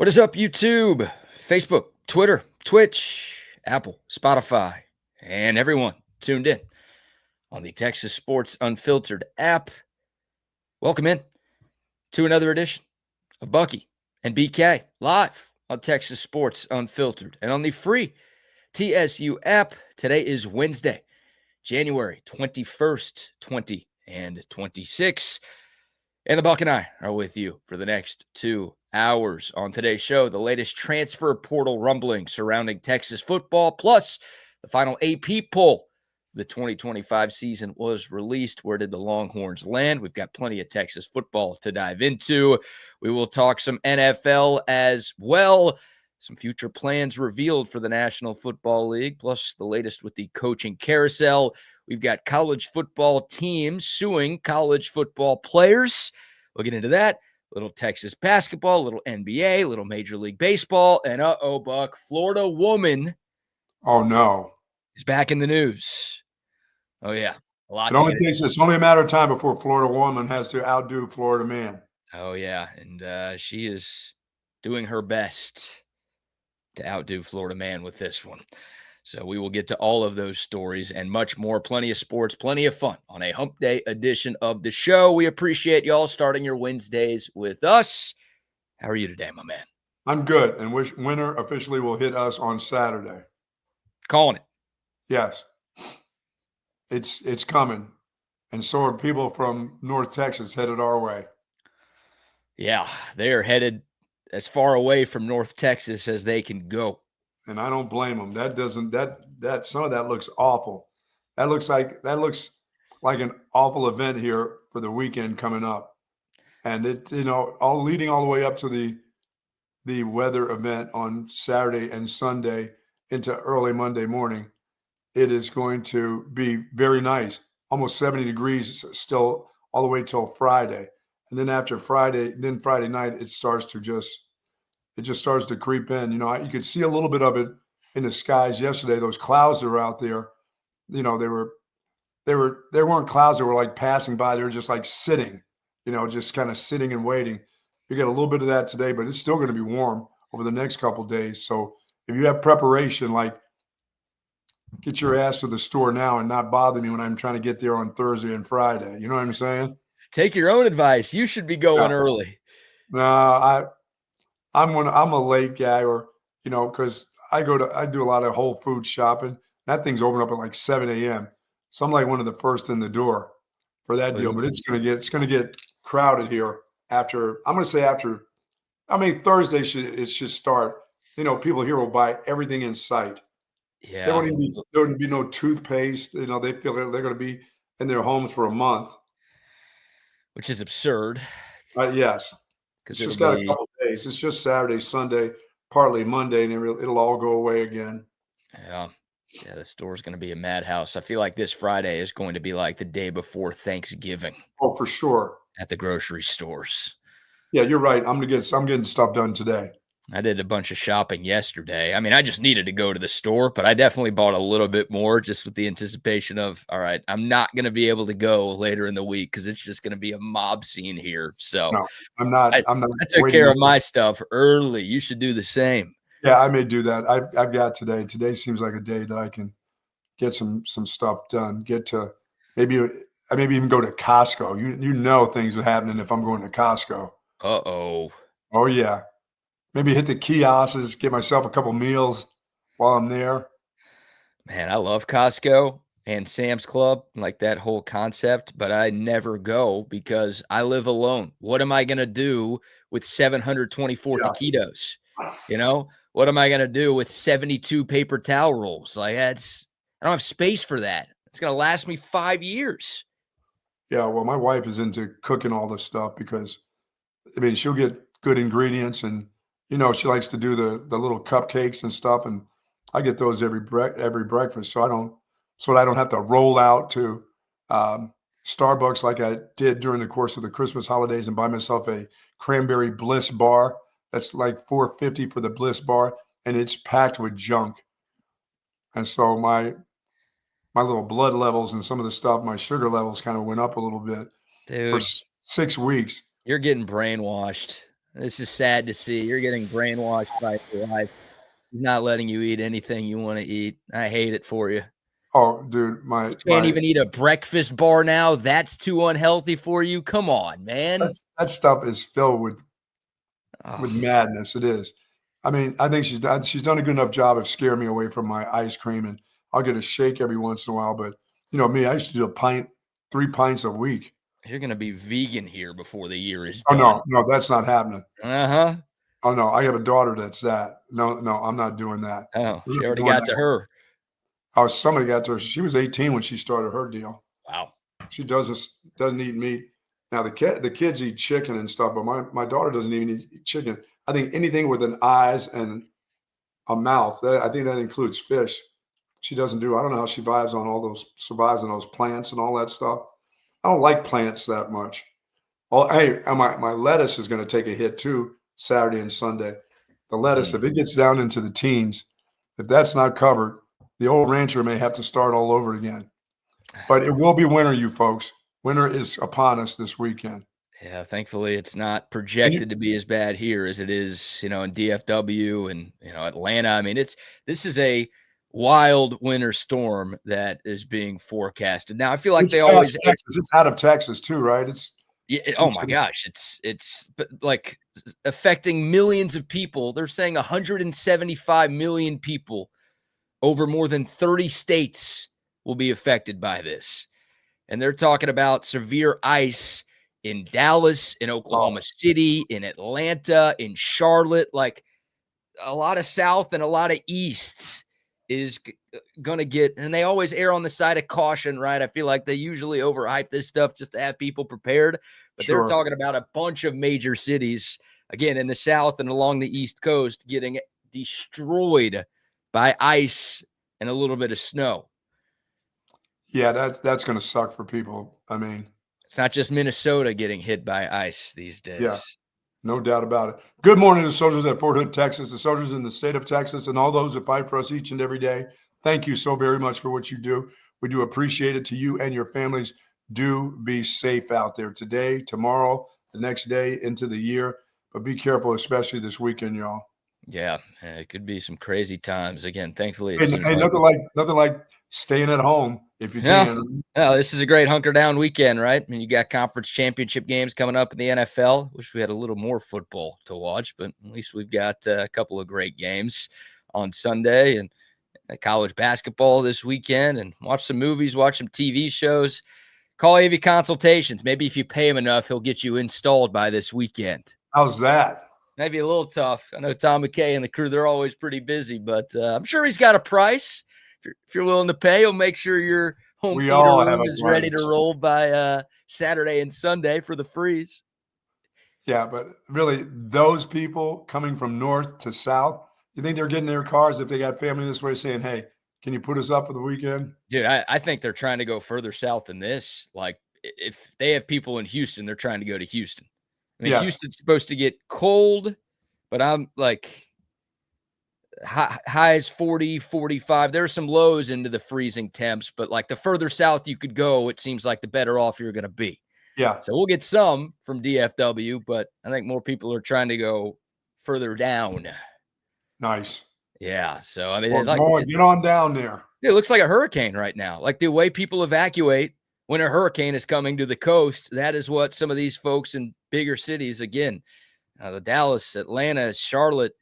What is up, YouTube, Facebook, Twitter, Twitch, Apple, Spotify, and everyone tuned in on the Texas Sports Unfiltered app? Welcome in to another edition of Bucky and BK live on Texas Sports Unfiltered and on the free TSU app. Today is Wednesday, January 21st, 2026. And the Buck and I are with you for the next 2 hours. On today's show, the latest transfer portal rumbling surrounding Texas football, plus the final AP poll. The 2025 season was released. Where did the Longhorns land? We've got plenty of Texas football to dive into. We will talk some NFL as well. Some future plans revealed for the National Football League, plus the latest with the coaching carousel. We've got college football teams suing college football players. We'll get into that. Little Texas basketball, little NBA, little Major League Baseball, and Buck, Florida woman. Oh, no. Is back in the news. Oh, yeah. It's only a matter of time before Florida woman has to outdo Florida man. Oh, yeah. And she is doing her best to outdo Florida man with this one. So we will get to all of those stories and much more. Plenty of sports, plenty of fun on a hump day edition of the show. We appreciate y'all starting your Wednesdays with us. How are you today, my man? I'm good, and winter officially will hit us on Saturday. Calling it. Yes. It's coming. And so are people from North Texas headed our way. Yeah, they are headed as far away from North Texas as they can go. And I don't blame them. That some of that looks awful. That looks like an awful event here for the weekend coming up. And it, all leading all the way up to the weather event on Saturday and Sunday into early Monday morning. It is going to be very nice. Almost 70 degrees still all the way till Friday. And then after Friday night, it just starts to creep in. You could see a little bit of it in the skies yesterday. Those clouds that were out there, they weren't clouds that were like passing by. They were just like sitting, just kind of sitting and waiting. You get a little bit of that today, but it's still going to be warm over the next couple of days. So if you have preparation, like get your ass to the store now and not bother me when I'm trying to get there on Thursday and Friday. You know what I'm saying? Take your own advice. You should be going early. No, I'm a late guy, because I do a lot of Whole Foods shopping. That thing's open up at like 7 a.m. So I'm like one of the first in the door for that deal. But it's gonna get crowded here Thursday should start. People here will buy everything in sight. Yeah. There wouldn't be no toothpaste. They feel they're gonna be in their homes for a month. Which is absurd. Yes. It's just got a couple days. It's just Saturday, Sunday, partly Monday, and it'll all go away again. Yeah, the store's going to be a madhouse. I feel like this Friday is going to be like the day before Thanksgiving. Oh, for sure. At the grocery stores. Yeah, you're right. I'm getting stuff done today. I did a bunch of shopping yesterday. I mean, I just needed to go to the store, but I definitely bought a little bit more just with the anticipation of, all right, I'm not going to be able to go later in the week because it's just going to be a mob scene here. So no, I'm not. I took care of my stuff early. You should do the same. Yeah, I may do that. I've got today. Today seems like a day that I can get some stuff done. Get to maybe even go to Costco. You know things are happening if I'm going to Costco. Uh-oh. Oh yeah. Maybe hit the kiosks, get myself a couple meals while I'm there. Man, I love Costco and Sam's Club, like that whole concept, but I never go because I live alone. What am I going to do with 724 taquitos? What am I going to do with 72 paper towel rolls? I don't have space for that. It's going to last me 5 years. Yeah, well, my wife is into cooking all this stuff because, she'll get good ingredients and, she likes to do the little cupcakes and stuff, and I get those every breakfast. So I don't have to roll out to Starbucks like I did during the course of the Christmas holidays and buy myself a cranberry Bliss bar. That's like $4.50 for the Bliss bar, and it's packed with junk. And so my little blood levels and some of the stuff, my sugar levels kind of went up a little bit. Dude, for 6 weeks. You're getting brainwashed. This is sad to see. You're getting brainwashed by your wife. He's not letting you eat anything you want to eat. I hate it for you. Oh, dude, You can't even eat a breakfast bar now. That's too unhealthy for you. Come on, man. that stuff is filled with Oh, madness. It is. I mean, I think she's done a good enough job of scaring me away from my ice cream, and I'll get a shake every once in a while. But you know me, I used to do 3 pints a week. you're gonna be vegan here before the year is Oh done. no, that's not happening. Uh-huh. Oh no, I have a daughter that's that. No, I'm not doing that. Oh, We're she not already doing got that. to her. Oh, somebody got to her. She was 18 when she started her deal. Wow. She doesn't eat meat. Now the kids eat chicken and stuff, but my daughter doesn't even eat chicken. I think anything with an eyes and a mouth, I think that includes fish. She doesn't do. I don't know how she survives on those plants and all that stuff. I don't like plants that much. Oh, hey, and my lettuce is going to take a hit too Saturday and Sunday. The lettuce, if it gets down into the teens, if that's not covered, the old rancher may have to start all over again. But it will be winter, you folks. Winter is upon us this weekend. Yeah, thankfully it's not And projected to be as bad here as it is, in DFW and, Atlanta. I mean, this is a wild winter storm that is being forecasted. Now, I feel like it's they past always Texas. It's out of Texas too, right? oh It's my gosh, it's like affecting millions of people. They're saying 175 million people over more than 30 states will be affected by this. And they're talking about severe ice in Dallas, in wow. Oklahoma City, in Atlanta, in Charlotte. Like a lot of South and a lot of East is going to get, and they always err on the side of caution, right? I feel like they usually overhype this stuff just to have people prepared. But they're Sure. talking about a bunch of major cities, again, in the South and along the East Coast, getting destroyed by ice and a little bit of snow. Yeah, that's going to suck for people. I mean, It's not just Minnesota getting hit by ice these yeah, days. no doubt about it. Good morning to soldiers at Fort Hood, Texas, the soldiers in the state of Texas, and all those that fight for us each and every day. Thank you so very much for what you do. We do appreciate it. To you and your families, do be safe out there today, tomorrow, the next day, into the year. But be careful, especially this weekend, y'all. Yeah, it could be some crazy times. Again, thankfully, it And seems hey, like nothing like staying at home if you yeah. can. No, this is a great hunker down weekend, right? I mean, you got conference championship games coming up in the NFL. Wish we had a little more football to watch, but at least we've got a couple of great games on Sunday and college basketball this weekend, and watch some movies, watch some TV shows. Call AV Consultations. Maybe if you pay him enough, he'll get you installed by this weekend. How's that? Maybe a little tough. I know Tom McKay and the crew, they're always pretty busy, but I'm sure he's got a price. If you're willing to pay, he'll make sure your home We theater all have room a is ready to price. roll by Saturday and Sunday for the freeze. Yeah, but really, those people coming from north to south, you think they're getting their cars if they got family this way saying, hey, can you put us up for the weekend? Dude, I think they're trying to go further south than this. Like, if they have people in Houston, they're trying to go to Houston. I mean, Yes. Houston's supposed to get cold, but I'm like highs 40, 45. There are some lows into the freezing temps, but like the further south you could go, it seems like the better off you're going to be. Yeah. So we'll get some from DFW, but I think more people are trying to go further down. Nice. Yeah. So, I mean, Well, get on down there. it looks like a hurricane right now. Like the way people evacuate when a hurricane is coming to the coast, that is what some of these folks in bigger cities, again, the Dallas, Atlanta, Charlotte,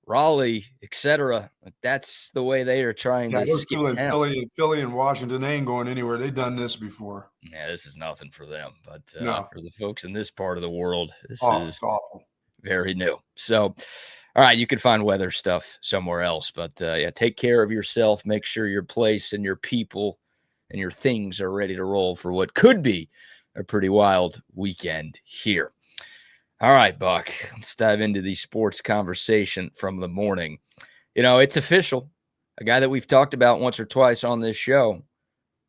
Raleigh, etc. That's the way they are trying Yeah, to those skip people in town. Philly and Washington, they ain't going anywhere. They've done this before. Yeah, this is nothing for them. But No. for the folks in this part of the world, this Oh, is it's awful. very new. So, all right, you can find weather stuff somewhere else. But yeah, take care of yourself. Make sure your place and your people and your things are ready to roll for what could be a pretty wild weekend here. All right, Buck, let's dive into the sports conversation from the morning. It's official. A guy that we've talked about once or twice on this show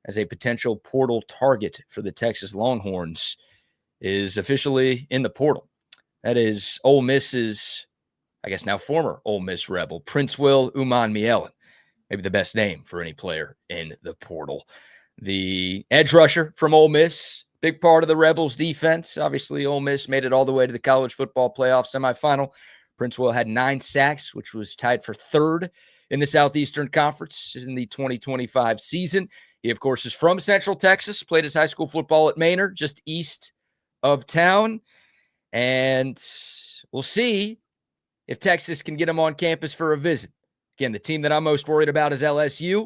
as a potential portal target for the Texas Longhorns is officially in the portal. That is Ole Miss's, I guess now former Ole Miss Rebel, Prince Will Umanmielen. Maybe the best name for any player in the portal. The edge rusher from Ole Miss, big part of the Rebels defense. Obviously, Ole Miss made it all the way to the college football playoff semifinal. Prince Will had 9 sacks, which was tied for 3rd in the Southeastern Conference in the 2025 season. He, of course, is from Central Texas, played his high school football at Maynard, just east of town. And we'll see if Texas can get him on campus for a visit. Again, the team that I'm most worried about is LSU.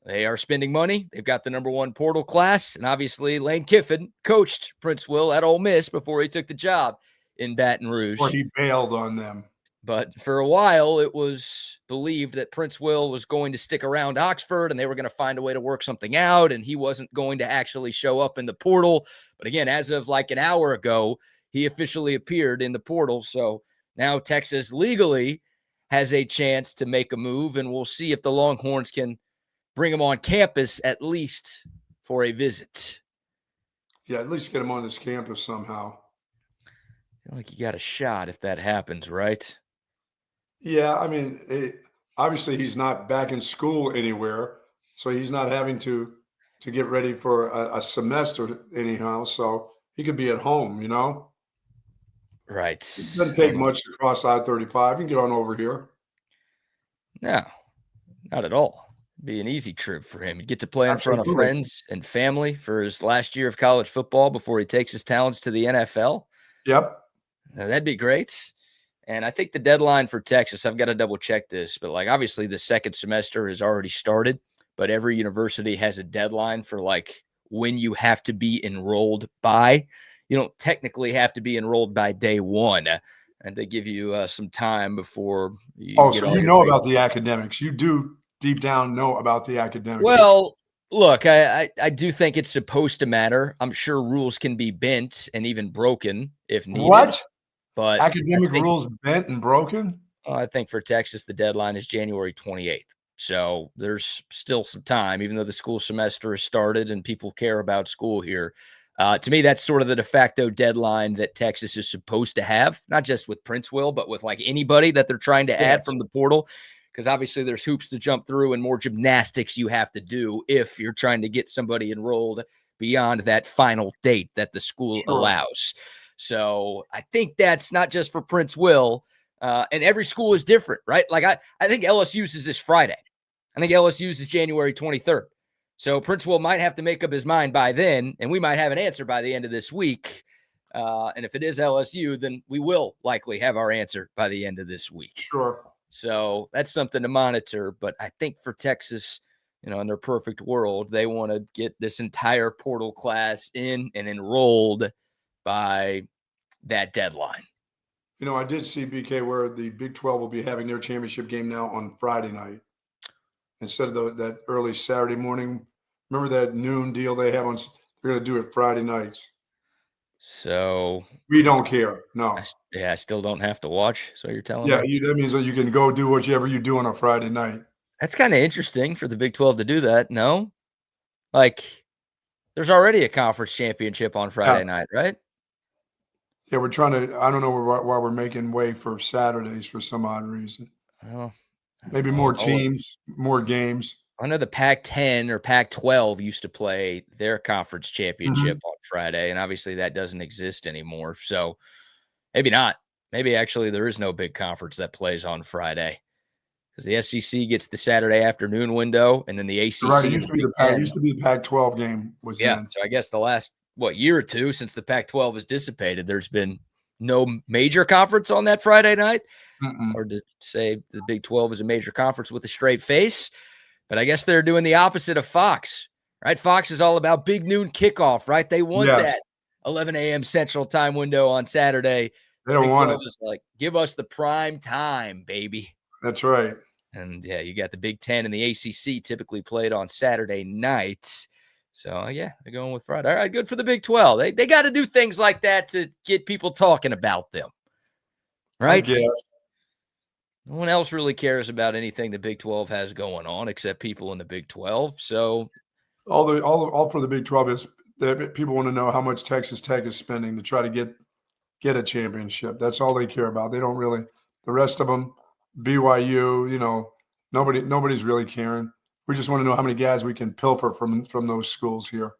They are spending money. They've got the #1 portal class. And obviously, Lane Kiffin coached Prince Will at Ole Miss before he took the job in Baton Rouge. Or he bailed on them. But for a while, it was believed that Prince Will was going to stick around Oxford and they were going to find a way to work something out, and he wasn't going to actually show up in the portal. But again, as of like an hour ago, he officially appeared in the portal. So now Texas legally has a chance to make a move, and we'll see if the Longhorns can bring him on campus at least for a visit. Yeah, at least get him on this campus somehow. I feel like you got a shot if that happens, right? Yeah, I mean, obviously he's not back in school anywhere, so he's not having to get ready for a semester anyhow. So he could be at home, you know. Right. It doesn't take much to cross I-35 and get on over here. No, not at all. It'd be an easy trip for him. He'd get to play in front of friends and family for his last year of college football before he takes his talents to the NFL. Yep. Now, that'd be great. And I think the deadline for Texas, I've got to double check this, but like obviously the second semester has already started, but every university has a deadline for like when you have to be enrolled by. You don't technically have to be enrolled by day 1, and they give you some time before you. Oh, so you know about the academics. You do deep down know about the academics. Well, look, I do think it's supposed to matter. I'm sure rules can be bent and even broken if needed. What? But academic rules bent and broken? I think for Texas, the deadline is January 28th. So there's still some time, even though the school semester has started and people care about school here. To me, that's sort of the de facto deadline that Texas is supposed to have, not just with Prince Will, but with like anybody that they're trying to add from the portal. Because obviously there's hoops to jump through and more gymnastics you have to do if you're trying to get somebody enrolled beyond that final date that the school allows. So I think that's not just for Prince Will, and every school is different, right? Like I think LSU's is this Friday. I think LSU's is January 23rd. So Prince Will might have to make up his mind by then, and we might have an answer by the end of this week. And if it is LSU, then we will likely have our answer by the end of this week. Sure. So that's something to monitor. But I think for Texas, you know, in their perfect world, they want to get this entire portal class in and enrolled by that deadline. You know, I did see, BK, where the Big 12 will be having their championship game now on Friday night instead of that early Saturday morning. Remember that noon deal they have on? They're going to do it Friday nights. So we don't care. No. I still don't have to watch. So you're telling me? Yeah, that means that you can go do whatever you do on a Friday night. That's kind of interesting for the Big 12 to do that. No, like there's already a conference championship on Friday night, right? Yeah, we're trying to. I don't know why we're making way for Saturdays for some odd reason. Well, maybe more teams, more games. I know the Pac-10 or Pac-12 used to play their conference championship on Friday, and obviously that doesn't exist anymore. So maybe not. Maybe actually there is no big conference that plays on Friday because the SEC gets the Saturday afternoon window, and then the ACC. Right, it used to be the Pac-12 game. Then. So I guess the last year or two since the Pac-12 has dissipated, there's been no major conference on that Friday night, or to say the Big 12 is a major conference with a straight face. But I guess they're doing the opposite of Fox, right? Fox is all about big noon kickoff, right? They want that 11 a.m. Central Time window on Saturday. They don't want it. Like, give us the prime time, baby. That's right. And yeah, you got the Big 10 and the ACC typically played on Saturday nights. So yeah, they're going with Friday. All right, good for the Big 12. They got to do things like that to get people talking about them, right? I guess. No one else really cares about anything the Big 12 has going on except people in the Big 12. So all for the Big 12 is that people want to know how much Texas Tech is spending to try to get a championship. That's all they care about. They don't really. The rest of them, BYU, you know, nobody's really caring. We just want to know how many guys we can pilfer from those schools here.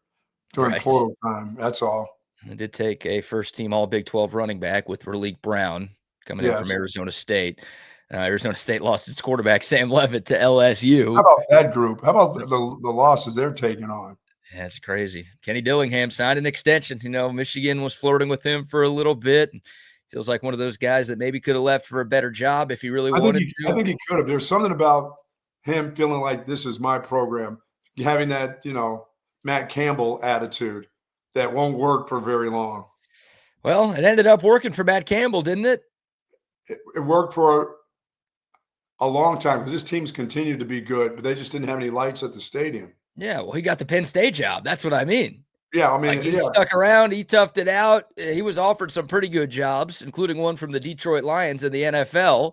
during portal time. That's all. It did take a first-team All-Big 12 running back with Raleek Brown coming in from Arizona State. Arizona State lost its quarterback, Sam Levitt, to LSU. How about that group? How about the losses they're taking on? Yeah, it's crazy. Kenny Dillingham signed an extension. Michigan was flirting with him for a little bit. Feels like one of those guys that maybe could have left for a better job if he really wanted to. I think he could have. There's something about him feeling like this is my program, having that, Matt Campbell attitude that won't work for very long. Well, it ended up working for Matt Campbell, didn't it? It worked for a long time because his teams continued to be good, but they just didn't have any lights at the stadium. Yeah, well, he got the Penn State job. That's what I mean. Yeah, I mean, he stuck around. He toughed it out. He was offered some pretty good jobs, including one from the Detroit Lions in the NFL.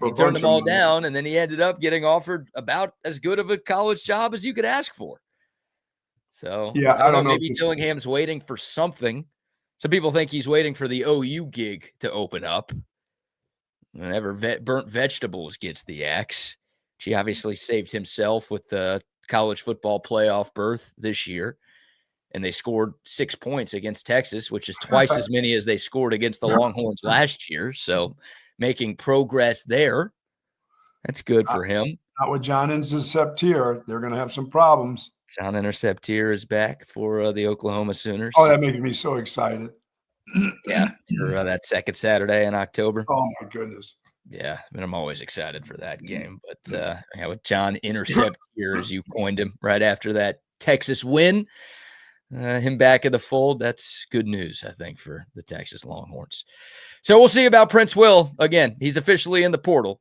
He turned them all down, and then he ended up getting offered about as good of a college job as you could ask for. So, yeah, I don't know. Maybe Dillingham's waiting for something. Some people think he's waiting for the OU gig to open up. Whenever Burnt Vegetables gets the axe, he obviously saved himself with the college football playoff berth this year. And they scored 6 points against Texas, which is twice as many as they scored against the Longhorns last year. So making progress there. That's good for him. Not with John Interceptier. They're going to have some problems. John Interceptier is back for the Oklahoma Sooners. Oh, that makes me so excited. Yeah, for that second Saturday in October. Oh, my goodness. Yeah, I mean, I'm always excited for that game. But with John Interceptier, as you coined him, right after that Texas win, him back in the fold, that's good news, I think, for the Texas Longhorns. So we'll see about Prince Will. Again, he's officially in the portal.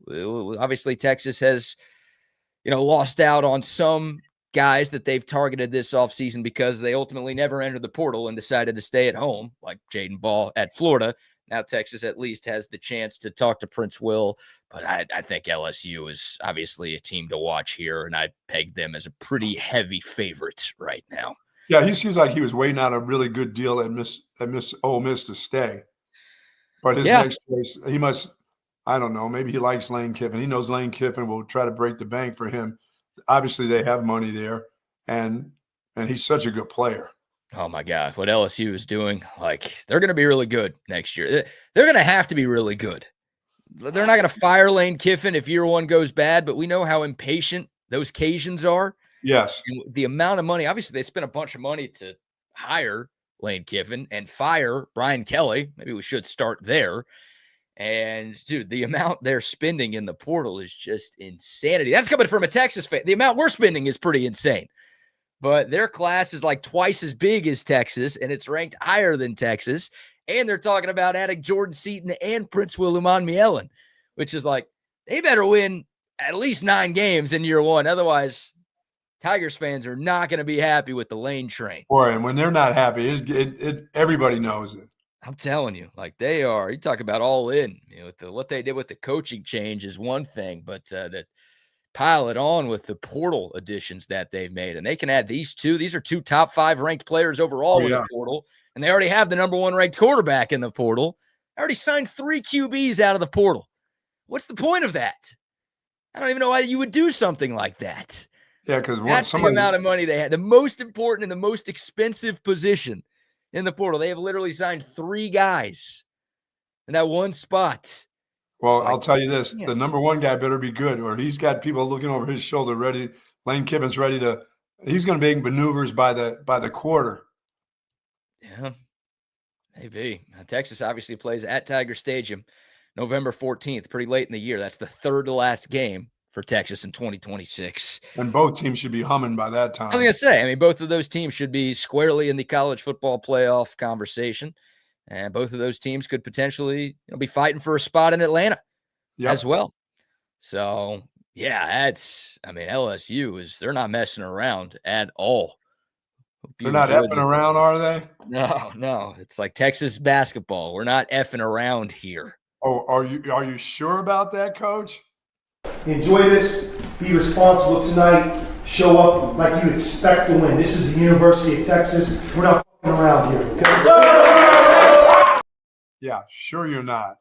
Obviously, Texas has, lost out on some guys that they've targeted this offseason because they ultimately never entered the portal and decided to stay at home, like Jaden Ball at Florida. Now Texas at least has the chance to talk to Prince Will, but I think LSU is obviously a team to watch here, and I peg them as a pretty heavy favorite right now. Yeah, he seems like he was waiting on a really good deal at Ole Miss to stay. But his next choice, he must, I don't know, maybe he likes Lane Kiffin. He knows Lane Kiffin will try to break the bank for him. Obviously, they have money there, and he's such a good player. Oh, my God. What LSU is doing, they're going to be really good next year. They're going to have to be really good. They're not going to fire Lane Kiffin if year one goes bad, but we know how impatient those Cajuns are. Yes. And the amount of money, obviously they spent a bunch of money to hire Lane Kiffin and fire Brian Kelly. Maybe we should start there. And dude, the amount they're spending in the portal is just insanity. That's coming from a Texas fan. The amount we're spending is pretty insane, but their class is like twice as big as Texas, and it's ranked higher than Texas. And they're talking about adding Jordan Seaton and Prince Will Humann, which is like, they better win at least 9 games in year one. Otherwise, Tigers fans are not going to be happy with the Lane train. Boy, and when they're not happy, everybody knows it. I'm telling you, they are. You talk about all in. What they did with the coaching change is one thing, but to pile it on with the portal additions that they've made, and they can add these two. These are 2 top 5 ranked players overall in the portal, and they already have the number 1 ranked quarterback in the portal. I already signed 3 QBs out of the portal. What's the point of that? I don't even know why you would do something like that. Yeah, because that's the amount of money they had. The most important and the most expensive position in the portal. They have literally signed 3 guys in that one spot. Well, I'll tell you this. The number 1 guy better be good, or he's got people looking over his shoulder ready. Lane Kiffin's ready to – he's going to make maneuvers by the quarter. Yeah, maybe. Texas obviously plays at Tiger Stadium November 14th, pretty late in the year. That's the 3rd to last game for Texas in 2026. And both teams should be humming by that time. I was going to say, both of those teams should be squarely in the college football playoff conversation. And both of those teams could potentially be fighting for a spot in Atlanta as well. So, yeah, LSU they're not messing around at all. They're not effing around, are they? No. It's like Texas basketball. We're not effing around here. Oh, are you sure about that, Coach? Enjoy this. Be responsible tonight. Show up like you expect to win. This is the University of Texas. We're not f***ing around here, okay? Yeah, sure you're not.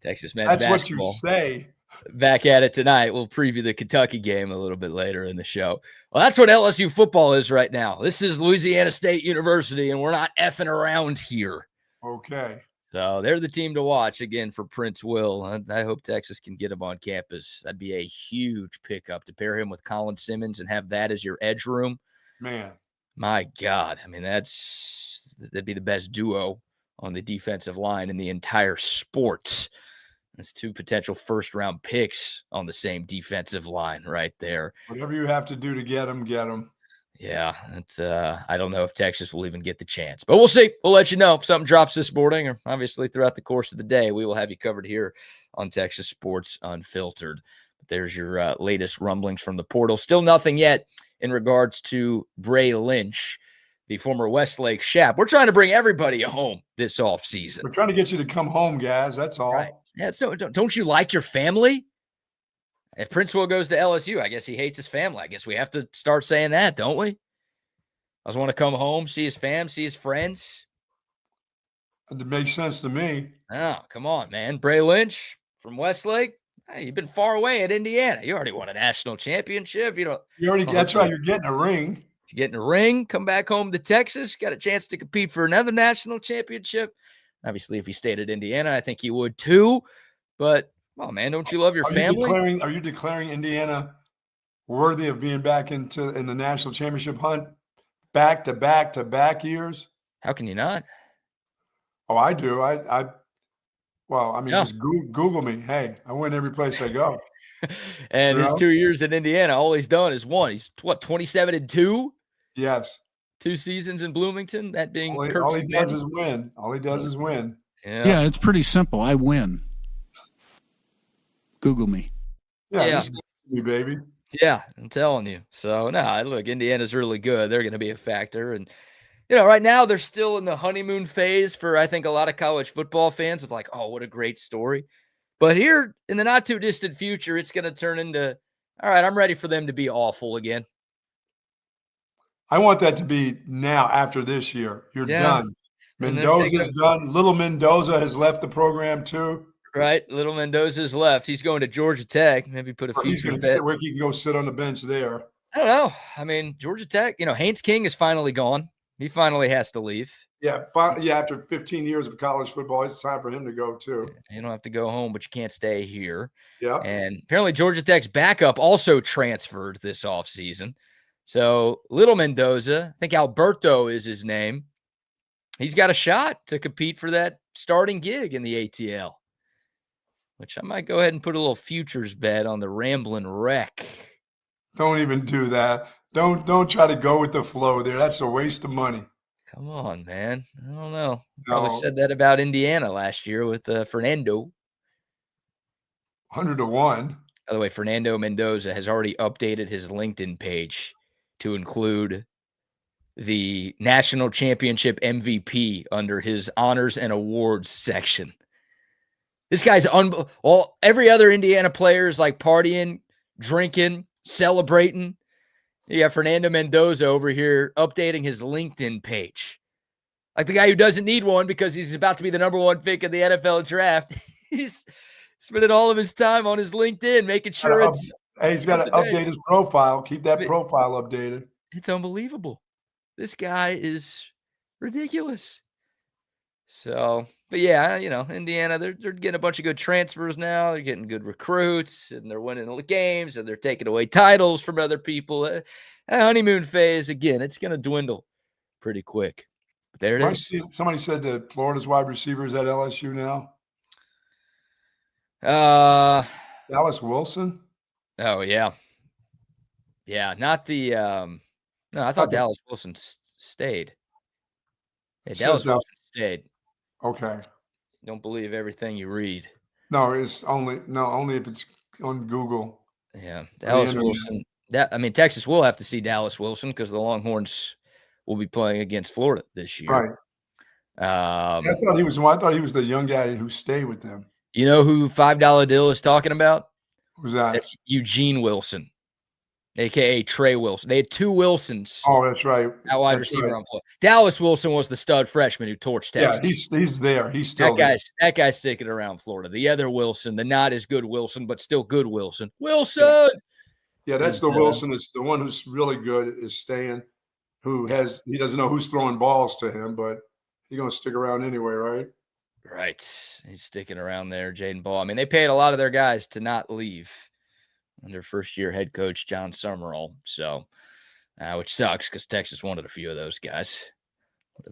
Texas men's That's basketball. what you say. back at it tonight. We'll preview the Kentucky game a little bit later in the show. Well, that's what LSU football is right now. This is Louisiana State University, and we're not effing around here. Okay. So they're the team to watch again for Prince Will. I hope Texas can get him on campus. That'd be a huge pickup to pair him with Colin Simmons and have that as your edge room. Man. My God. I mean, that'd be the best duo on the defensive line in the entire sport. That's 2 potential first-round picks on the same defensive line right there. Whatever you have to do to get them, get them. Yeah, I don't know if Texas will even get the chance, but we'll see. We'll let you know if something drops this morning, or obviously throughout the course of the day. We will have you covered here on Texas Sports Unfiltered. But there's your latest rumblings from the portal. Still nothing yet in regards to Bray Lynch, the former Westlake Shap. We're trying to bring everybody home this offseason. We're trying to get you to come home, guys. That's all. Right. Yeah. So don't you like your family? If Prince Will goes to LSU, I guess he hates his family. I guess we have to start saying that, don't we? I just want to come home, see his fam, see his friends. It makes sense to me. Oh, come on, man. Bray Lynch from Westlake. Hey, you've been far away at Indiana. You already won a national championship. That's right. You're getting a ring. You get in a ring, come back home to Texas, got a chance to compete for another national championship. Obviously, if he stayed at Indiana, I think he would too. But, oh, man, don't you love your family? Are you declaring Indiana worthy of being back in the national championship hunt back to back years? How can you not? Oh, I do. Just Google me. Hey, I win every place I go. And his 2 years in Indiana, all he's done is won. He's 27-2? Yes. 2 seasons in Bloomington, that being all he does is win. All he does is win. Yeah, it's pretty simple. I win. Google me. Yeah. Just Google me, baby. Yeah, I'm telling you. So, no, look, Indiana's really good. They're going to be a factor. And, right now they're still in the honeymoon phase for, I think, a lot of college football fans of like, oh, what a great story. But here in the not too distant future, it's going to turn into, all right, I'm ready for them to be awful again. I want that to be now after this year. You're done. Mendoza's done. Little Mendoza has left the program too. Right. Little Mendoza's left. He's going to Georgia Tech. Maybe put a feature. He's going to sit where he can go sit on the bench there. I don't know. I mean, Georgia Tech, Haynes King is finally gone. He finally has to leave. Yeah. After 15 years of college football, it's time for him to go too. You don't have to go home, but you can't stay here. Yeah. And apparently Georgia Tech's backup also transferred this offseason. So little Mendoza, I think Alberto is his name. He's got a shot to compete for that starting gig in the ATL, which I might go ahead and put a little futures bet on the Ramblin' Wreck. Don't even do that. Don't try to go with the flow there. That's a waste of money. Come on, man. I don't know. Probably said that about Indiana last year with Fernando. 100-1. By the way, Fernando Mendoza has already updated his LinkedIn page to include the national championship MVP under his honors and awards section. This guy's every other Indiana player is like partying, drinking, celebrating. You got Fernando Mendoza over here updating his LinkedIn page. Like the guy who doesn't need one because he's about to be the number 1 pick in the NFL draft. He's spending all of his time on his LinkedIn, making sure he's got to update his profile. Keep that profile updated. It's unbelievable. This guy is ridiculous. So, but yeah, Indiana, they're getting a bunch of good transfers now. They're getting good recruits, and they're winning the games, and they're taking away titles from other people. That honeymoon phase, again, it's going to dwindle pretty quick. But there it is. Somebody said that Florida's wide receiver is at LSU now. Dallas Wilson? Oh, yeah. Yeah, not the no, I thought Dallas Wilson stayed. Yeah, Dallas Wilson stayed. Okay. Don't believe everything you read. No, only if it's on Google. Yeah, Dallas Wilson. Texas will have to see Dallas Wilson because the Longhorns will be playing against Florida this year. Right. I thought he was the young guy who stayed with them. You know who $5 deal is talking about? Who's that? That's Eugene Wilson. a.k.a. Trey Wilson. They had two Wilsons. Oh, that's right. At wide receiver on Florida. Dallas Wilson was the stud freshman who torched Texas. Yeah, he's there. He's still that guy's sticking around Florida. The other Wilson, the not as good Wilson, but still good Wilson. Wilson. Yeah, that's the Wilson. It's the one who's really good is staying. He doesn't know who's throwing balls to him, but he's going to stick around anyway, right? Right. He's sticking around there, Jaden Ball. I mean, they paid a lot of their guys to not leave under first-year head coach John Summerall. So, which sucks because Texas wanted a few of those guys.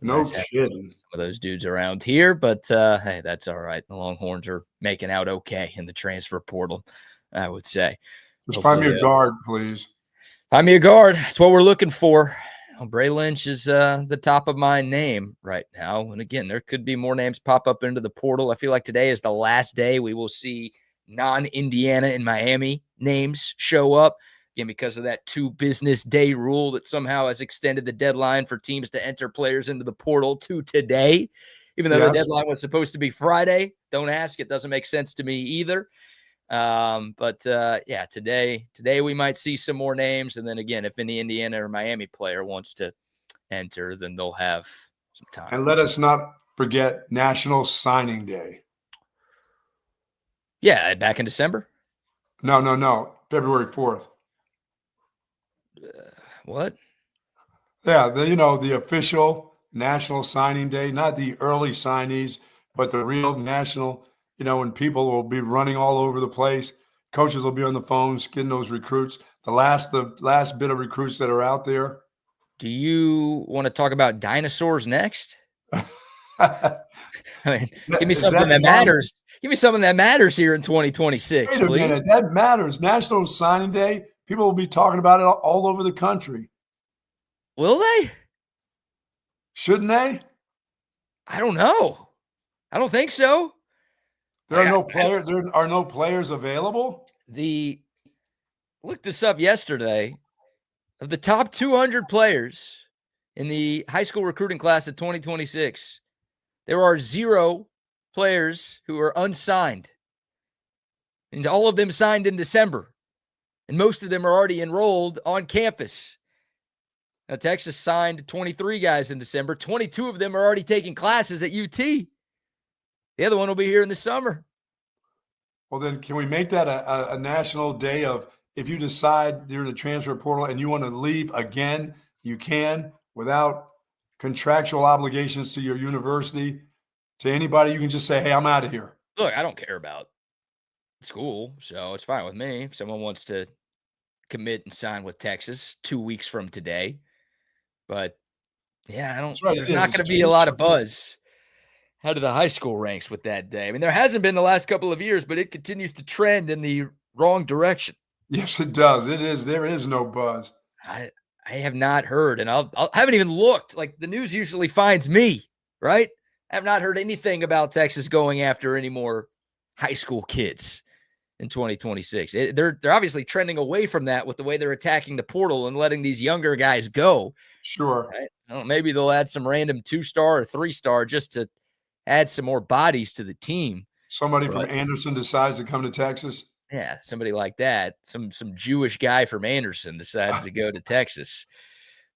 No kidding. Some of those dudes around here, but hey, that's all right. The Longhorns are making out okay in the transfer portal, I would say. Just find me a guard, please. Find me a guard. That's what we're looking for. Bray Lynch is the top of my name right now. And again, there could be more names pop up into the portal. I feel like today is the last day we will see non-Indiana and Miami names show up. Again, because of that 2 business day rule that somehow has extended the deadline for teams to enter players into the portal to today, even though the deadline was supposed to be Friday. Don't ask. It doesn't make sense to me either. But today we might see some more names. And then again, if any Indiana or Miami player wants to enter, then they'll have some time. And let us not forget National Signing Day. Yeah, back in December? No. February 4th. What? Yeah, the official National Signing Day, not the early signees, but the real national, when people will be running all over the place. Coaches will be on the phones getting those recruits. The last bit of recruits that are out there. Do you want to talk about dinosaurs next? I mean, give me something that matters. Give me something that matters here in 2026, Wait a please. minute, that matters. National Signing Day, people will be talking about it all over the country. Will they? Shouldn't they? I don't know. I don't think so. There are no players available. Looked this up yesterday. Of the top 200 players in the high school recruiting class of 2026, there are 0 players who are unsigned. And all of them signed in December. And most of them are already enrolled on campus. Now, Texas signed 23 guys in December. 22 of them are already taking classes at UT. The other one will be here in the summer. Well, then can we make that a national day of, if you decide you're in the transfer portal and you want to leave again, you can, without contractual obligations to your university, to anybody. You can just say, hey, I'm out of here. Look, I don't care about school, so it's fine with me. If someone wants to commit and sign with Texas 2 weeks from today. But, yeah, there's not going to be a lot of buzz out of the high school ranks with that day. I mean, there hasn't been the last couple of years, but it continues to trend in the wrong direction. Yes, it does. It is. There is no buzz. I have not heard, and I haven't even looked. Like, the news usually finds me, right? I have not heard anything about Texas going after any more high school kids in 2026. They're obviously trending away from that with the way they're attacking the portal and letting these younger guys go. Sure. Right? I don't know, maybe they'll add some random 2-star or 3-star just to add some more bodies to the team. Somebody from Anderson decides to come to Texas. Yeah, somebody like that. Some Jewish guy from Anderson decides to go to Texas.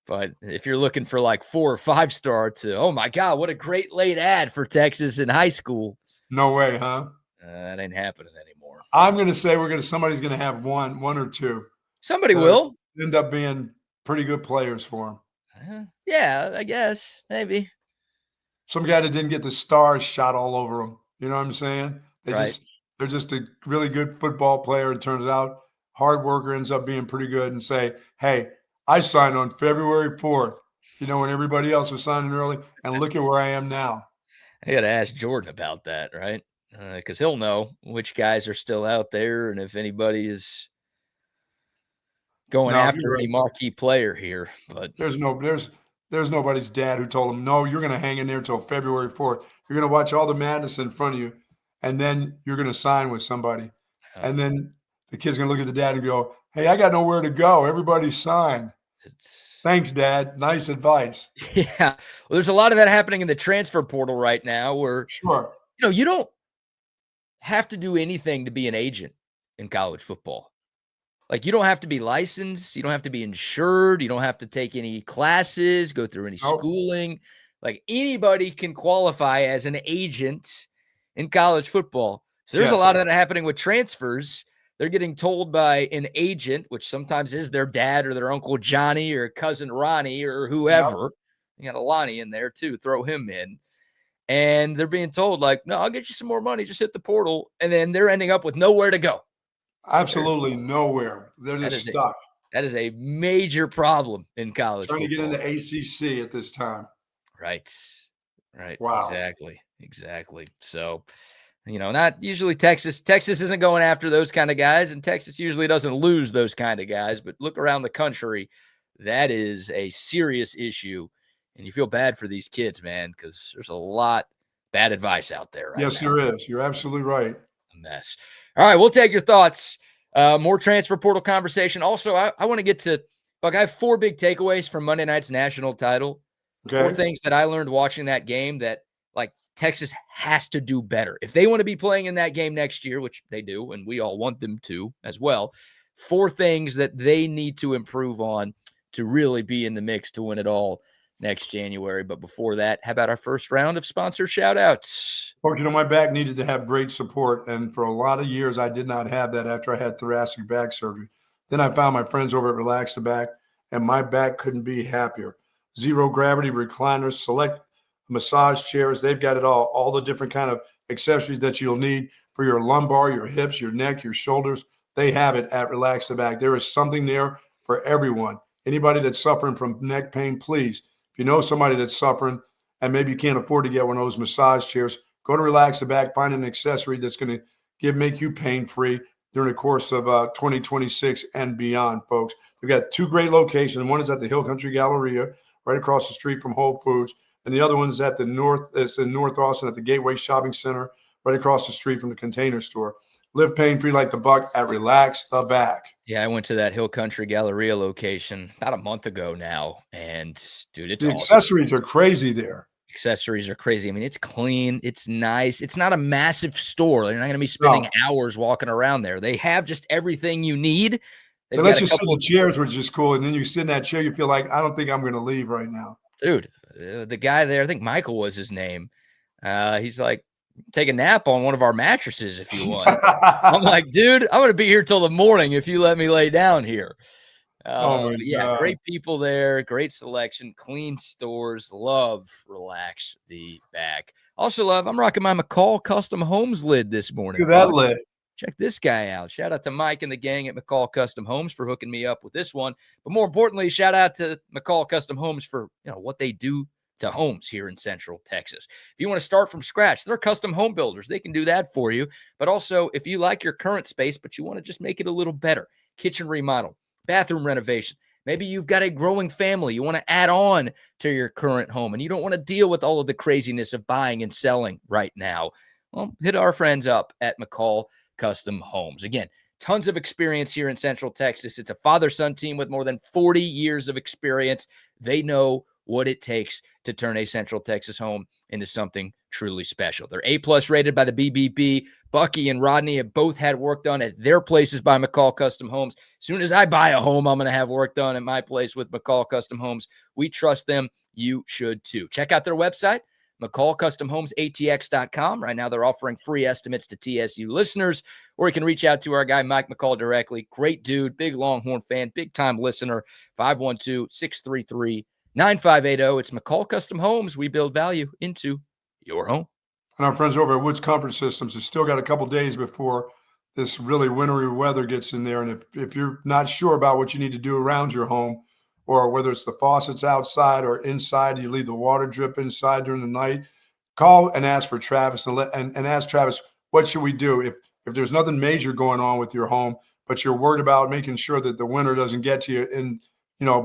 But if you're looking for like 4 or 5-star to, oh my God, what a great late ad for Texas in high school. No way, huh? That ain't happening anymore. I'm going to say somebody's going to have one or two. Somebody will end up being pretty good players for them. Yeah, I guess maybe. Some guy that didn't get the stars shot all over them. You know what I'm saying? They're just a really good football player. It turns out hard worker ends up being pretty good and say, hey, I signed on February 4th, when everybody else was signing early, and look at where I am now. I got to ask Jordan about that, right? Because he'll know which guys are still out there and if anybody is going after any marquee player here. But there's nobody's dad who told him, no, you're going to hang in there until February 4th. You're going to watch all the madness in front of you, and then you're going to sign with somebody. And then the kid's going to look at the dad and go, hey, I got nowhere to go. Everybody's signed. Thanks, Dad. Nice advice. Yeah. Well, there's a lot of that happening in the transfer portal right now where, sure, you don't have to do anything to be an agent in college football. Like, you don't have to be licensed. You don't have to be insured. You don't have to take any classes, go through any Nope. schooling. Like, anybody can qualify as an agent in college football. So there's a Yes. lot of that happening with transfers. They're getting told by an agent, which sometimes is their dad or their uncle Johnny or cousin Ronnie or whoever. You got a Lonnie in there too. Throw him in. And they're being told, like, no, I'll get you some more money. Just hit the portal. And then they're ending up with nowhere to go. Absolutely nowhere. They're just stuck. That is a major problem in college Trying football. to get into ACC at this time. Right. Wow. Exactly. So, not usually Texas. Texas isn't going after those kind of guys, and Texas usually doesn't lose those kind of guys. But look around the country, that is a serious issue. And you feel bad for these kids, man, because there's a lot bad advice out there right now. Yes, there is. You're absolutely right. A mess. All right, we'll take your thoughts. More transfer portal conversation. Also, I want to get to, Buck, I have 4 big takeaways from Monday night's national title. Okay. 4 things that I learned watching that game that, like, Texas has to do better. If they want to be playing in that game next year, which they do, and we all want them to as well, 4 things that they need to improve on to really be in the mix to win it all next January. But before that, how about our first round of sponsor shout-outs? Folks, my back needed to have great support, and for a lot of years, I did not have that after I had thoracic back surgery. Then I found my friends over at Relax the Back, and my back couldn't be happier. Zero gravity recliners, select massage chairs. They've got it all the different kind of accessories that you'll need for your lumbar, your hips, your neck, your shoulders. They have it at Relax the Back. There is something there for everyone. Anybody that's suffering from neck pain, please. If you know somebody that's suffering and maybe you can't afford to get one of those massage chairs, go to Relax the Back, find an accessory that's going to make you pain-free during the course of 2026 and beyond, folks. We've got 2 great locations. One is at the Hill Country Galleria, right across the street from Whole Foods. And the other one is it's in North Austin at the Gateway Shopping Center, right across the street from the Container Store. Live pain-free like the Buck at Relax the Back. Yeah, I went to that Hill Country Galleria location about a month ago now. And, dude, it's the awesome. Accessories are crazy there. Accessories are crazy. I mean, it's clean. It's nice. It's not a massive store. You're not going to be spending hours walking around there. They have just everything you need. They let you sit in the chairs, which is cool. And then you sit in that chair, you feel like, I don't think I'm going to leave right now. Dude, the guy there, I think Michael was his name. He's like, take a nap on one of our mattresses if you want. I'm like, dude, I'm going to be here till the morning if you let me lay down here. Yeah, great people there, great selection, clean stores. Love Relax the Back. Also love, I'm rocking my McCall Custom Homes lid this morning. Look at that lid. Check this guy out. Shout out to Mike and the gang at McCall Custom Homes for hooking me up with this one. But more importantly, shout out to McCall Custom Homes for what they do to homes here in Central Texas. If you want to start from scratch, they're custom home builders. They can do that for you. But also, if you like your current space, but you want to just make it a little better, kitchen remodel, bathroom renovation. Maybe you've got a growing family. You want to add on to your current home, and you don't want to deal with all of the craziness of buying and selling right now. Well, hit our friends up at McCall Custom Homes. Again, tons of experience here in Central Texas. It's a father-son team with more than 40 years of experience. They know what it takes to turn a Central Texas home into something truly special. They're A+ rated by the BBB. Bucky and Rodney have both had work done at their places by McCall Custom Homes. As soon as I buy a home, I'm going to have work done at my place with McCall Custom Homes. We trust them. You should too. Check out their website, McCallCustomHomesATX.com. Right now, they're offering free estimates to TSU listeners, or you can reach out to our guy, Mike McCall, directly. Great dude, big Longhorn fan, big-time listener, 512-633-9580. It's McCall Custom Homes. We build value into your home. And our friends over at Woods Comfort Systems have still got a couple days before this really wintry weather gets in there. And if you're not sure about what you need to do around your home, or whether it's the faucets outside or inside, you leave the water drip inside during the night, call and ask for Travis and ask Travis, what should we do? If there's nothing major going on with your home, but you're worried about making sure that the winter doesn't get to you in,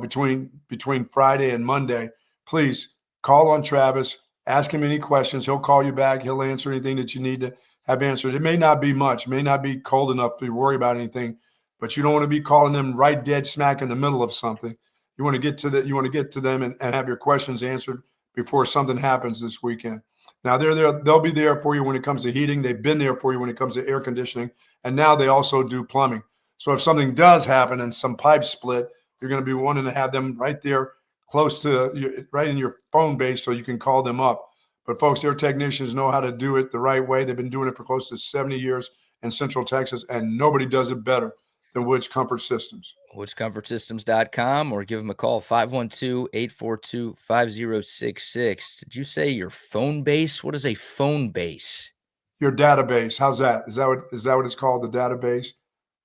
between Friday and Monday, please call on Travis, ask him any questions. He'll call you back. He'll answer anything that you need to have answered. It may not be much, may not be cold enough to worry about anything, but you don't want to be calling them right dead smack in the middle of something. You want to get to them and have your questions answered before something happens this weekend. Now they'll be there for you when it comes to heating. They've been there for you when it comes to air conditioning. And now they also do plumbing. So if something does happen and some pipes split, you're going to be wanting to have them right there close to you, right in your phone base, so you can call them up. But folks, their technicians know how to do it the right way. They've been doing it for close to 70 years in Central Texas, and nobody does it better than Woods Comfort Systems. WoodsComfortSystems.com, or give them a call, 512-842-5066. Did you say your phone base? What is a phone base? Your database. How's that? Is that what it's called, the database?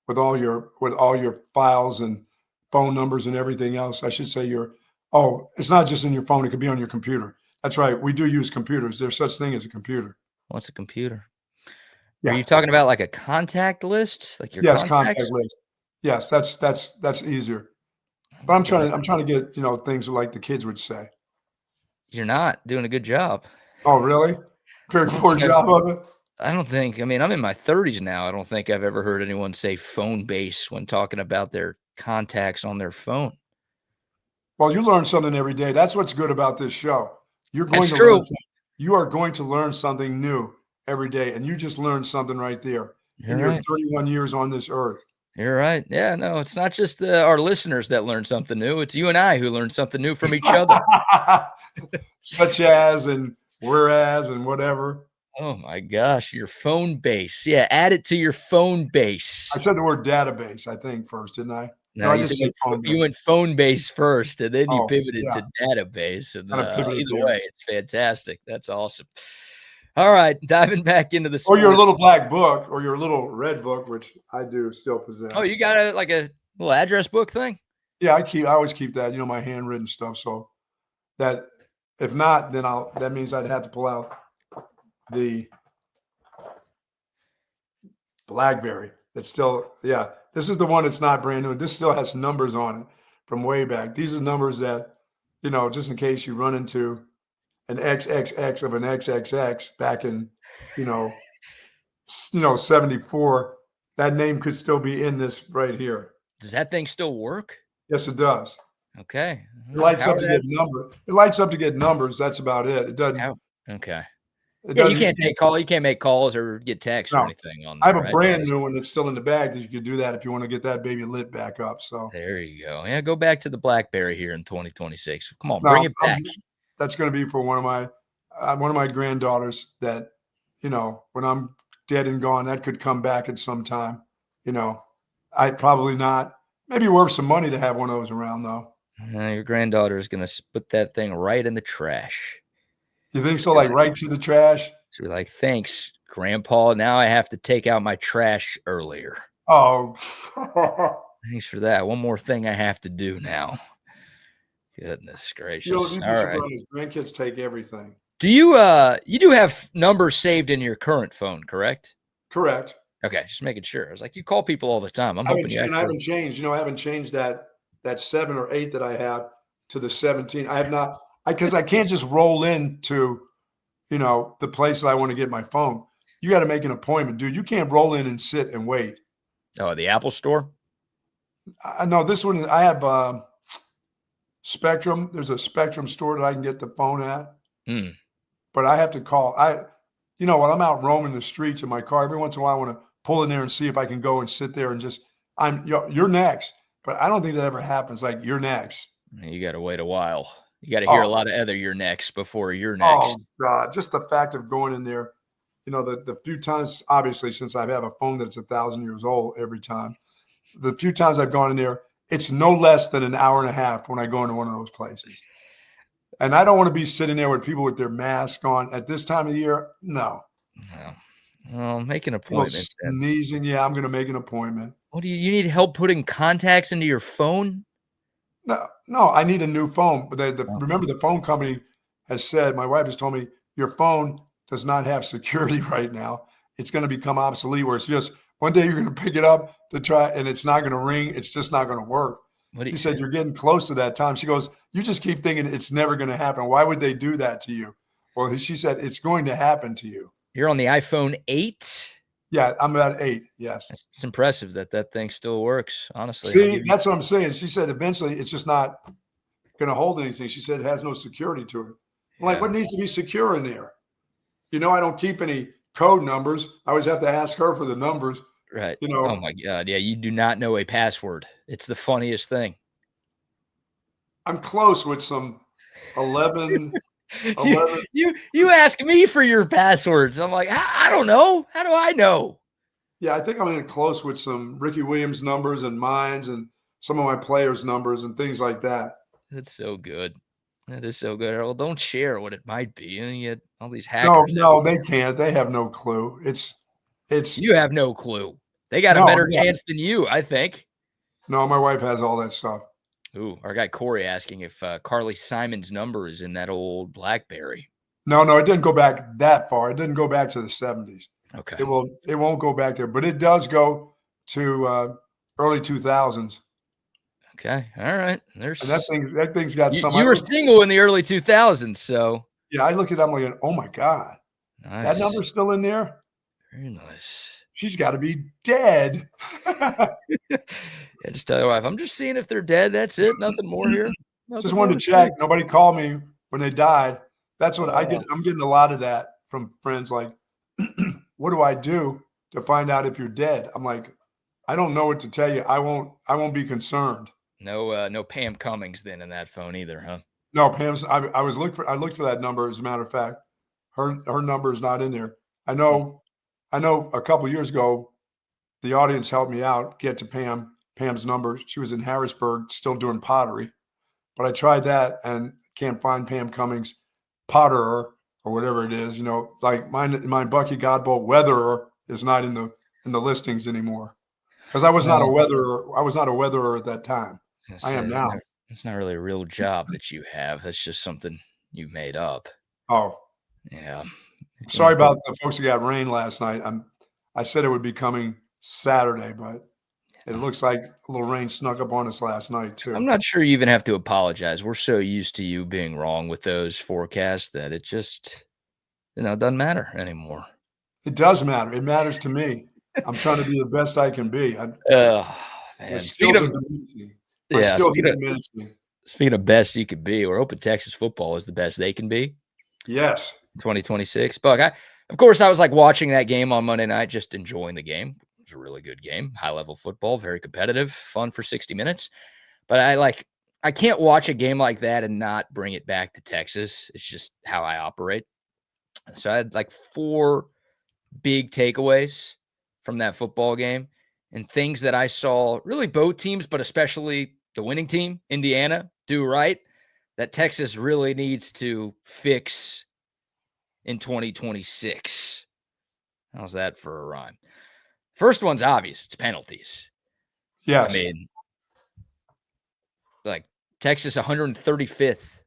With all your files and phone numbers and everything else. I should say it's not just in your phone, it could be on your computer. That's right. We do use computers. There's such thing as a computer. What's a computer? Yeah. Are you talking about like a contact list? Like your Yes, contacts? contact list. Yes, that's easier. But I'm trying to get, things like the kids would say. You're not doing a good job. Oh, really? Very poor job of it. I don't think, I'm in my 30s now. I don't think I've ever heard anyone say phone base when talking about their contacts on their phone. Well, you learn something every day. That's what's good about this show. You are going to learn something new every day, and you just learned something right there in your 31 years on this earth. You're right. Yeah, no, it's not just our listeners that learn something new. It's you and I who learn something new from each other. Such as and whereas and whatever. Oh, my gosh. Your phone base. Yeah, add it to your phone base. I said the word database, I think, first, didn't I? No, I just said phone base. You went phone base first, and then you pivoted yeah. to database. And either there. way, it's fantastic. That's awesome. All right, diving back into the sport. Or your little black book or your little red book, which I do still possess. Oh, you got a little address book thing? Yeah, I always keep that, my handwritten stuff. So that if not, then that means I'd have to pull out the BlackBerry. It's still, this is the one that's not brand new. This still has numbers on it from way back. These are numbers that, just in case you run into an XXX of an XXX back in, 74, that name could still be in this right here. Does that thing still work? Yes, it does. Okay. It lights up to get numbers. It lights up to get numbers. That's about it. It doesn't. Oh, okay. Yeah, you can't take calls. You can't make calls or get texts or anything on there. I have a brand new one that's still in the bag that you could do that if you want to get that baby lit back up. So there you go. Yeah, go back to the BlackBerry here in 2026. Come on, bring it back. That's going to be for one of my granddaughters that, when I'm dead and gone, that could come back at some time. I'd probably not. Maybe worth some money to have one of those around, though. Your granddaughter is going to put that thing right in the trash. You think so? Like right to the trash? So we're like, thanks, Grandpa. Now I have to take out my trash earlier. Oh. Thanks for that. One more thing I have to do now. Goodness gracious. All right. Grandkids take everything. Do you do have numbers saved in your current phone, correct? Correct. Okay, just making sure. I was like, you call people all the time. I haven't changed. I haven't changed that 7 or 8 that I have to the 17. I have not, because I can't just roll into, the place that I want to get my phone. You got to make an appointment, dude. You can't roll in and sit and wait. Oh, the Apple Store? No, this one, I have Spectrum. There's a Spectrum store that I can get the phone at. But I have to call. When I'm out roaming the streets in my car, every once in a while I want to pull in there and see if I can go and sit there and just, you're next. But I don't think that ever happens. Like, you're next. You got to wait a while. You got to hear a lot of other you're next before you're next. Oh, God. Just the fact of going in there, the few times, obviously, since I have a phone that's 1,000 years old every time, the few times I've gone in there, it's no less than an hour and a half when I go into one of those places. And I don't want to be sitting there with people with their mask on at this time of the year. No. Well, make an appointment. Sneezing. Yeah, I'm going to make an appointment. What do you need help putting contacts into your phone? No, I need a new phone. But remember, the phone company has said, my wife has told me, your phone does not have security right now. It's going to become obsolete, where it's just one day you're going to pick it up to try, and it's not going to ring. It's just not going to work. She said, you're getting close to that time. She goes, you just keep thinking it's never going to happen. Why would they do that to you? Well, she said, it's going to happen to you. You're on the iPhone 8? Yeah, I'm at 8, yes. It's impressive that thing still works, honestly. See, that's what I'm saying. She said, eventually, it's just not going to hold anything. She said it has no security to it. I'm like, what needs to be secure in there? I don't keep any code numbers. I always have to ask her for the numbers Right. You Oh know, my God. Yeah, you do not know a password. It's the funniest thing. I'm close with some 11, You 11. you ask me for your passwords. I'm like, I don't know. How do I know? Yeah, I think I'm in close with some Ricky Williams numbers and mines and some of my players' numbers and things like that. That's so good. That is so good. Well, don't share what it might be. You get all these No, hackers. no, they can't. They have no clue. It's You have no clue. They got a no, better yeah. chance than you, I think. No, my wife has all that stuff. Ooh, our guy Corey asking if Carly Simon's number is in that old BlackBerry. No, it didn't go back that far. It didn't go back to the 70s. Okay. It won't go back there, but it does go to early 2000s. Okay. All right. There's And that thing's got some. you were single in the early 2000s, so Yeah, I look at them like, oh my God, nice. that number's still in there. Very nice. She's got to be dead. Yeah, just tell your wife, I'm just seeing if they're dead. That's it. Nothing more here. Just wanted to check. Nobody called me when they died. That's what I get. Oh. I'm getting a lot of that from friends. Like, what do I do to find out if you're dead? I'm like, I don't know what to tell you. I won't be concerned. No Pam Cummings then in that phone either, huh? No, Pam's. I looked for that number. As a matter of fact, her number is not in there. I know a couple of years ago, the audience helped me out get to Pam's number. She was in Harrisburg, still doing pottery, but I tried that and can't find Pam Cummings, potterer or whatever it is. You know, like mine Bucky Godbolt weatherer is not in the listings anymore because I was not a weatherer. I was not a weatherer at that time. I am now. It's not really a real job that you have. That's just something you made up. Oh, yeah. Sorry about the folks who got rain last night. I said it would be coming Saturday, but it looks like a little rain snuck up on us last night too. I'm not sure you even have to apologize. We're so used to you being wrong with those forecasts that it just, it doesn't matter anymore. It does matter. It matters to me. I'm trying to be the best I can be. Man. Speaking of best you could be, we're hoping Texas football is the best they can be. Yes. 2026. Buck, of course, I was like watching that game on Monday night, just enjoying the game. It was a really good game, high-level football, very competitive, fun for 60 minutes. But I can't watch a game like that and not bring it back to Texas. It's just how I operate. So I had like 4 big takeaways from that football game and things that I saw really both teams, but especially the winning team, Indiana, do right, that Texas really needs to fix in 2026. How's that for a rhyme? First one's obvious. It's penalties. Yes. I mean, like Texas 135th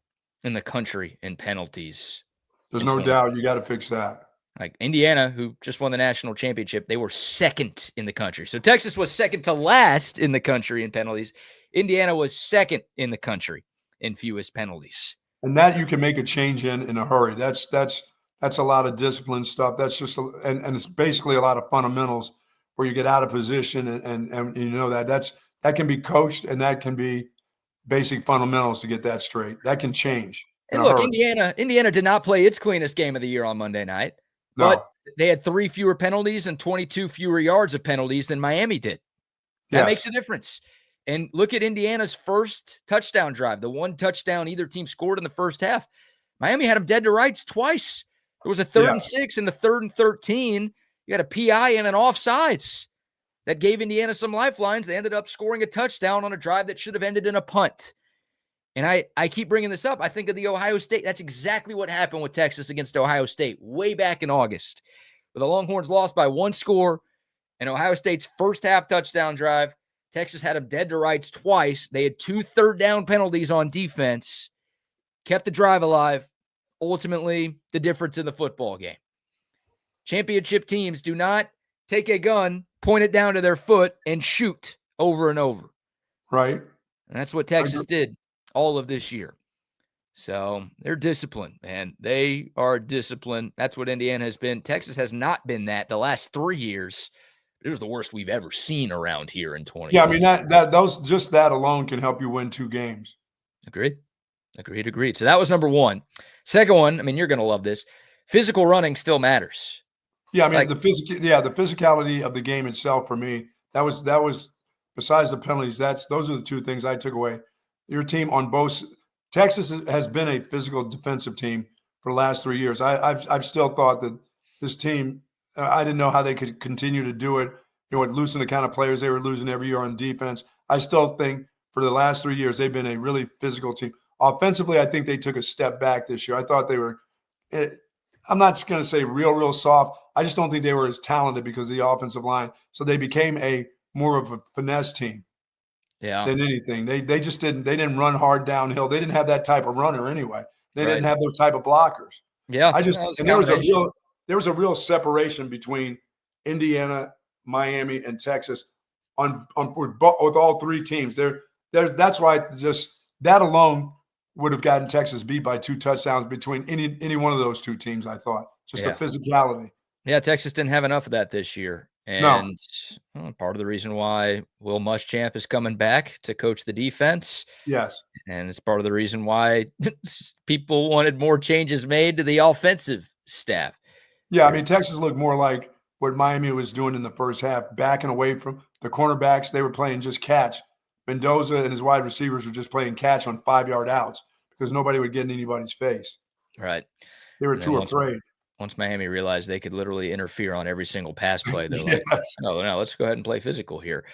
in the country in penalties. There's no doubt you got to fix that. Like Indiana, who just won the national championship, they were second in the country. So Texas was second to last in the country in penalties. Indiana was second in the country in fewest penalties. And that you can make a change in a hurry. That's a lot of discipline stuff. That's just and it's basically a lot of fundamentals where you get out of position and you know that can be coached and that can be basic fundamentals to get that straight. That can change. And look, Indiana did not play its cleanest game of the year on Monday night, but they had 3 fewer penalties and 22 fewer yards of penalties than Miami did. That makes a difference. And look at Indiana's first touchdown drive, the one touchdown either team scored in the first half. Miami had them dead to rights twice. There was a 3rd and 6 and the 3rd and 13. You got a PI and an offsides that gave Indiana some lifelines. They ended up scoring a touchdown on a drive that should have ended in a punt. And I keep bringing this up. I think of the Ohio State. That's exactly what happened with Texas against Ohio State way back in August, where the Longhorns lost by 1 score and Ohio State's first half touchdown drive. Texas had them dead to rights twice. They had 2 third-down penalties on defense, kept the drive alive. Ultimately, the difference in the football game. Championship teams do not take a gun, point it down to their foot, and shoot over and over. Right. And that's what Texas did all of this year. So they're disciplined, man. They are disciplined. That's what Indiana has been. Texas has not been that the last 3 years. It was the worst we've ever seen around here in 20. Yeah, I mean that alone can help you win 2 games. Agreed. So that was number 1. Second one, I mean, you're going to love this. Physical running still matters. Yeah, I mean, the physicality of the game itself for me, that was besides the penalties, those are the two things I took away. Your team on both Texas has been a physical defensive team for the last 3 years. I've still thought that this team, I didn't know how they could continue to do it. Losing the kind of players they were losing every year on defense. I still think for the last 3 years they've been a really physical team. Offensively, I think they took a step back this year. I thought they were. I'm not going to say real soft. I just don't think they were as talented because of the offensive line. So they became more of a finesse team than anything. They just didn't run hard downhill. They didn't have that type of runner anyway. They didn't have those type of blockers. Yeah. There was a real separation between Indiana, Miami, and Texas with all three teams. That's why just that alone would have gotten Texas beat by 2 touchdowns between any one of those two teams, I thought. Just the physicality. Yeah, Texas didn't have enough of that this year. And part of the reason why Will Muschamp is coming back to coach the defense. Yes. And it's part of the reason why people wanted more changes made to the offensive staff. Yeah, I mean, Texas looked more like what Miami was doing in the first half, backing away from the cornerbacks. They were playing just catch. Mendoza and his wide receivers were just playing catch on 5-yard outs because nobody would get in anybody's face. Right. They were too afraid. Once Miami realized they could literally interfere on every single pass play, they're like, no, let's go ahead and play physical here.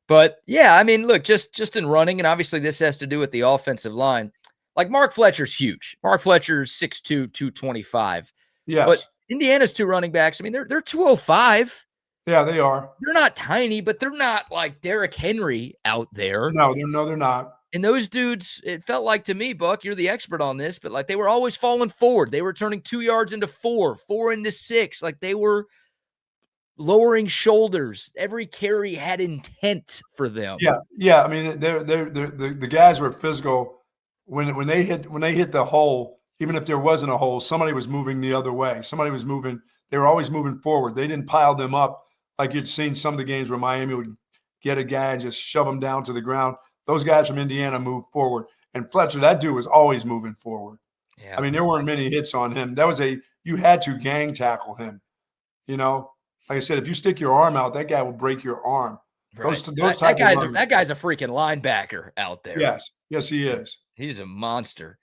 But, yeah, I mean, look, just in running, and obviously this has to do with the offensive line. Like, Mark Fletcher's huge. Mark Fletcher's 6'2", 225. Yes. But Indiana's 2 running backs, I mean, they're 205. Yeah, they are. They're not tiny, but they're not like Derrick Henry out there. No, they're not. And those dudes, it felt like to me, Buck, you're the expert on this, but like they were always falling forward. They were turning 2 yards into 4, 4 into 6. Like they were lowering shoulders. Every carry had intent for them. Yeah. I mean, the guys were physical. When they hit the hole, even if there wasn't a hole, somebody was moving the other way. Somebody was moving. They were always moving forward. They didn't pile them up like you'd seen some of the games where Miami would get a guy and just shove him down to the ground. Those guys from Indiana moved forward. And Fletcher, that dude was always moving forward. Yeah. I mean, there weren't many hits on him. You had to gang tackle him. Like I said, if you stick your arm out, that guy will break your arm. Right. That guy's a freaking linebacker out there. Yes, he is. He's a monster.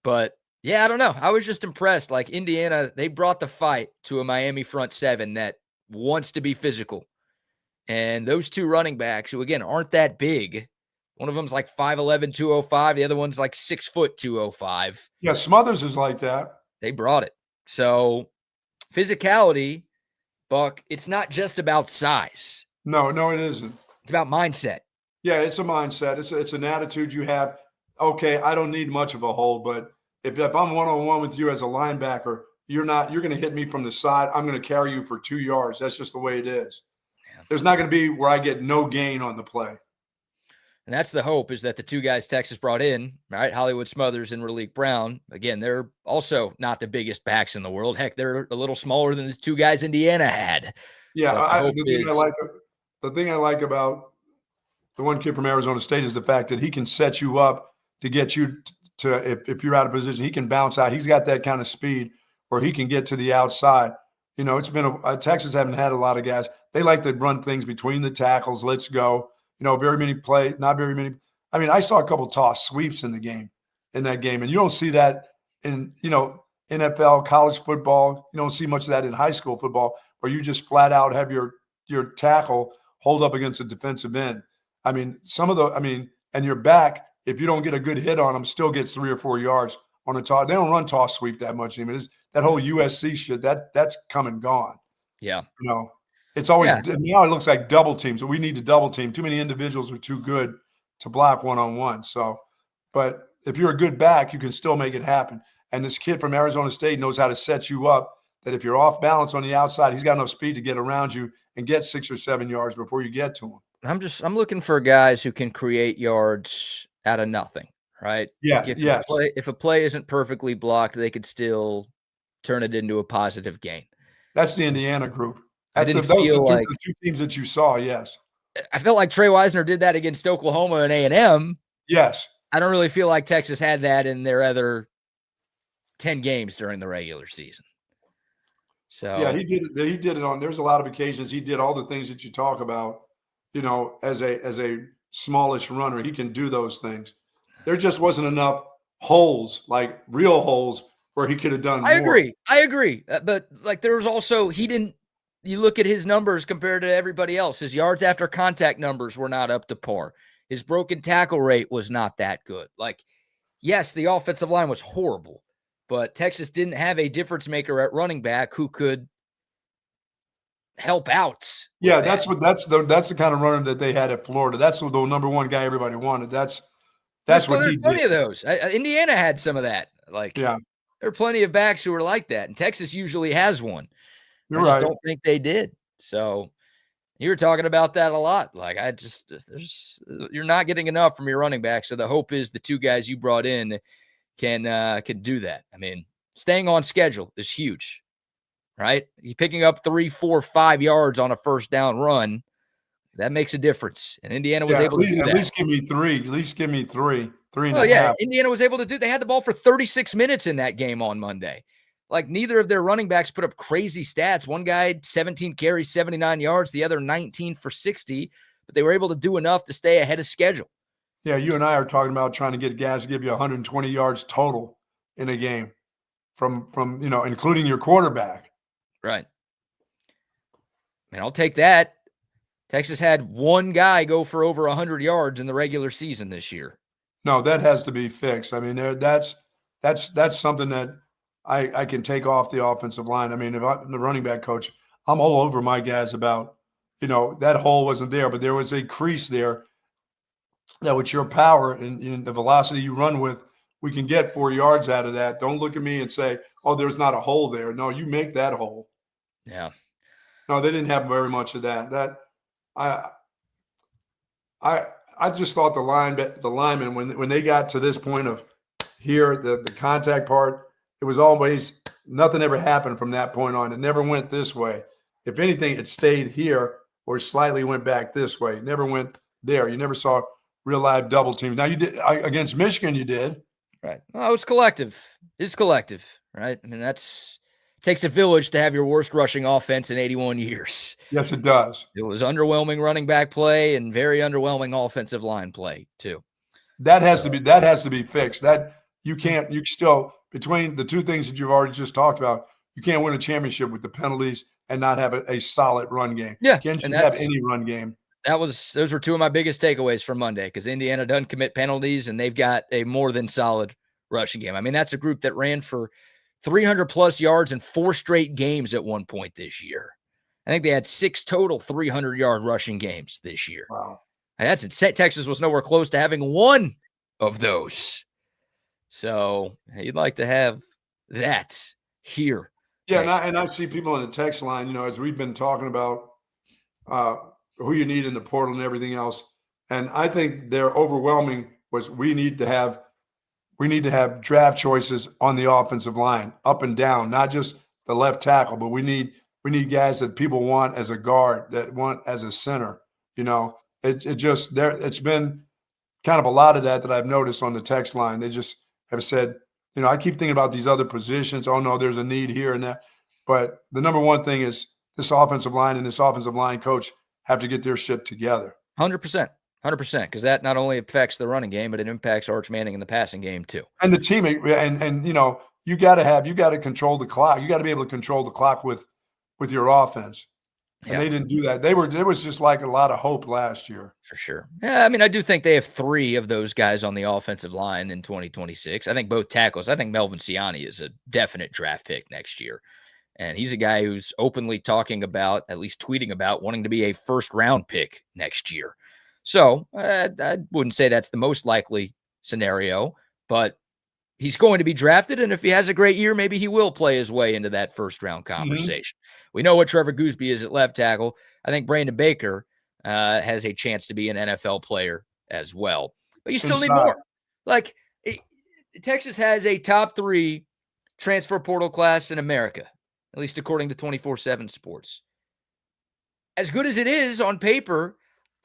But yeah, I don't know. I was just impressed. Like Indiana, they brought the fight to a Miami front seven that wants to be physical. And those 2 running backs, who again aren't that big. One of them's like 5'11", 205. The other one's like 6 foot 205. Yeah, Smothers is like that. They brought it. So physicality, Buck, it's not just about size. No, it isn't. It's about mindset. Yeah, it's a mindset. It's an attitude you have. Okay, I don't need much of a hole, but if I'm one-on-one with you as a linebacker, you're going to hit me from the side. I'm going to carry you for 2 yards. That's just the way it is. Yeah. There's not going to be where I get no gain on the play. And that's the hope, is that the 2 guys Texas brought in, right, Hollywood Smothers and Raleek Brown, again, they're also not the biggest backs in the world. Heck, they're a little smaller than the 2 guys Indiana had. Yeah, the thing I like about the one kid from Arizona State is the fact that he can set you up to get you to, if you're out of position, he can bounce out. He's got that kind of speed where he can get to the outside. It's been Texas haven't had a lot of guys. They like to run things between the tackles. Let's go. Very many play, not very many. I mean, I saw a couple toss sweeps in that game, and you don't see that in, NFL, college football. You don't see much of that in high school football, where you just flat out have your tackle hold up against a defensive end. I mean, and your back, if you don't get a good hit on them, still gets 3 or 4 yards on a toss. They don't run toss sweep that much anymore. That whole USC shit, that's come and gone. Yeah. It's always now it looks like double teams. We need to double team. Too many individuals are too good to block one-on-one. So, but if you're a good back, you can still make it happen. And this kid from Arizona State knows how to set you up, that if you're off balance on the outside, he's got enough speed to get around you and get 6 or 7 yards before you get to him. I'm looking for guys who can create yards out of nothing, right? Yeah, If a play isn't perfectly blocked, they could still turn it into a positive gain. That's the Indiana group. Those are the 2 teams that you saw, yes. I felt like Trey Wisner did that against Oklahoma and A&M. Yes. I don't really feel like Texas had that in their other 10 games during the regular season. Yeah, So he did it. He did it on. There's a lot of occasions he did all the things that you talk about. As a smallish runner, he can do those things. There just wasn't enough holes, like real holes, where he could have done I more. agree. But like there was also you look at his numbers compared to everybody else. His yards after contact numbers were not up to par. His broken tackle rate was not that good. Like, yes, the offensive line was horrible, but Texas didn't have a difference maker at running back who could help out. Yeah, that's the kind of runner that they had at Florida. That's the number one guy everybody wanted. That's what There's he plenty did. of those. Indiana had some of that. Like, Yeah, there are plenty of backs who are like that, and Texas usually has one. you're I just right. don't think they did. So you were talking about that a lot. Like, you're not getting enough from your running back. So the hope is the two guys you brought in can do that. I mean, staying on schedule is huge, right? You picking up 3, 4, 5 yards on a first down run, that makes a difference. And Indiana was able to do that. At least give me three. At least give me three and Oh, a yeah. half. Indiana was able to do. They had the ball for 36 minutes in that game on Monday. Like, neither of their running backs put up crazy stats. One guy, 17 carries, 79 yards. The other, 19 for 60. But they were able to do enough to stay ahead of schedule. Yeah, you and I are talking about trying to get guys to give you 120 yards total in a game from including your quarterback. Right. I mean, I'll take that. Texas had one guy go for over 100 yards in the regular season this year. No, that has to be fixed. I mean, that's something that I can take off the offensive line. I mean, if I'm the running back coach, I'm all over my guys about, that hole wasn't there, but there was a crease there that with your power and the velocity you run with, we can get 4 yards out of that. Don't look at me and say, oh, there's not a hole there. No, you make that hole. Yeah. No, they didn't have very much of that. I just thought the linemen when they got to this point of here, the contact part, it was always nothing ever happened from that point on. It never went this way. If anything, it stayed here or slightly went back this way. It never went there. You never saw real live double teams. Now you did against Michigan. You did. Right. Well, it's collective. It's collective, right? I mean, takes a village to have your worst rushing offense in 81 years. Yes, it does. It was underwhelming running back play and very underwhelming offensive line play too. That has to be fixed. That you still, between the two things that you've already just talked about, you can't win a championship with the penalties and not have a solid run game. Yeah. You can't just have any run game. Those were two of my biggest takeaways from Monday, because Indiana doesn't commit penalties and they've got a more than solid rushing game. I mean, that's a group that ran for 300 plus yards in 4 straight games at one point this year. I think they had 6 total 300-yard rushing games this year. Wow. And that's it. Texas was nowhere close to having one of those. So you'd like to have that here. Yeah, and I see people on the text line, as we've been talking about who you need in the portal and everything else. And I think their overwhelming was we need to have draft choices on the offensive line, up and down, not just the left tackle, but we need guys that people want as a guard, that want as a center. It's been kind of a lot of that I've noticed on the text line. They just have said, I keep thinking about these other positions. Oh no, there's a need here and that. But the number one thing is this offensive line and this offensive line coach have to get their shit together. 100%. 100%, because that not only affects the running game, but it impacts Arch Manning in the passing game too. And the team, and you got to control the clock. You got to be able to control the clock with your offense. And they didn't do that. There was just like a lot of hope last year. For sure. Yeah, I mean, I do think they have 3 of those guys on the offensive line in 2026. I think both tackles. I think Melvin Siani is a definite draft pick next year. And he's a guy who's openly talking about, at least tweeting about, wanting to be a first-round pick next year. So I wouldn't say that's the most likely scenario, but he's going to be drafted. And if he has a great year, maybe he will play his way into that first-round conversation. We know what Trevor Gooseby is at left tackle. I think Brandon Baker has a chance to be an NFL player as well. But you still need more. Like, Texas has a top 3 transfer portal class in America, at least according to 24/7 Sports. As good as it is on paper,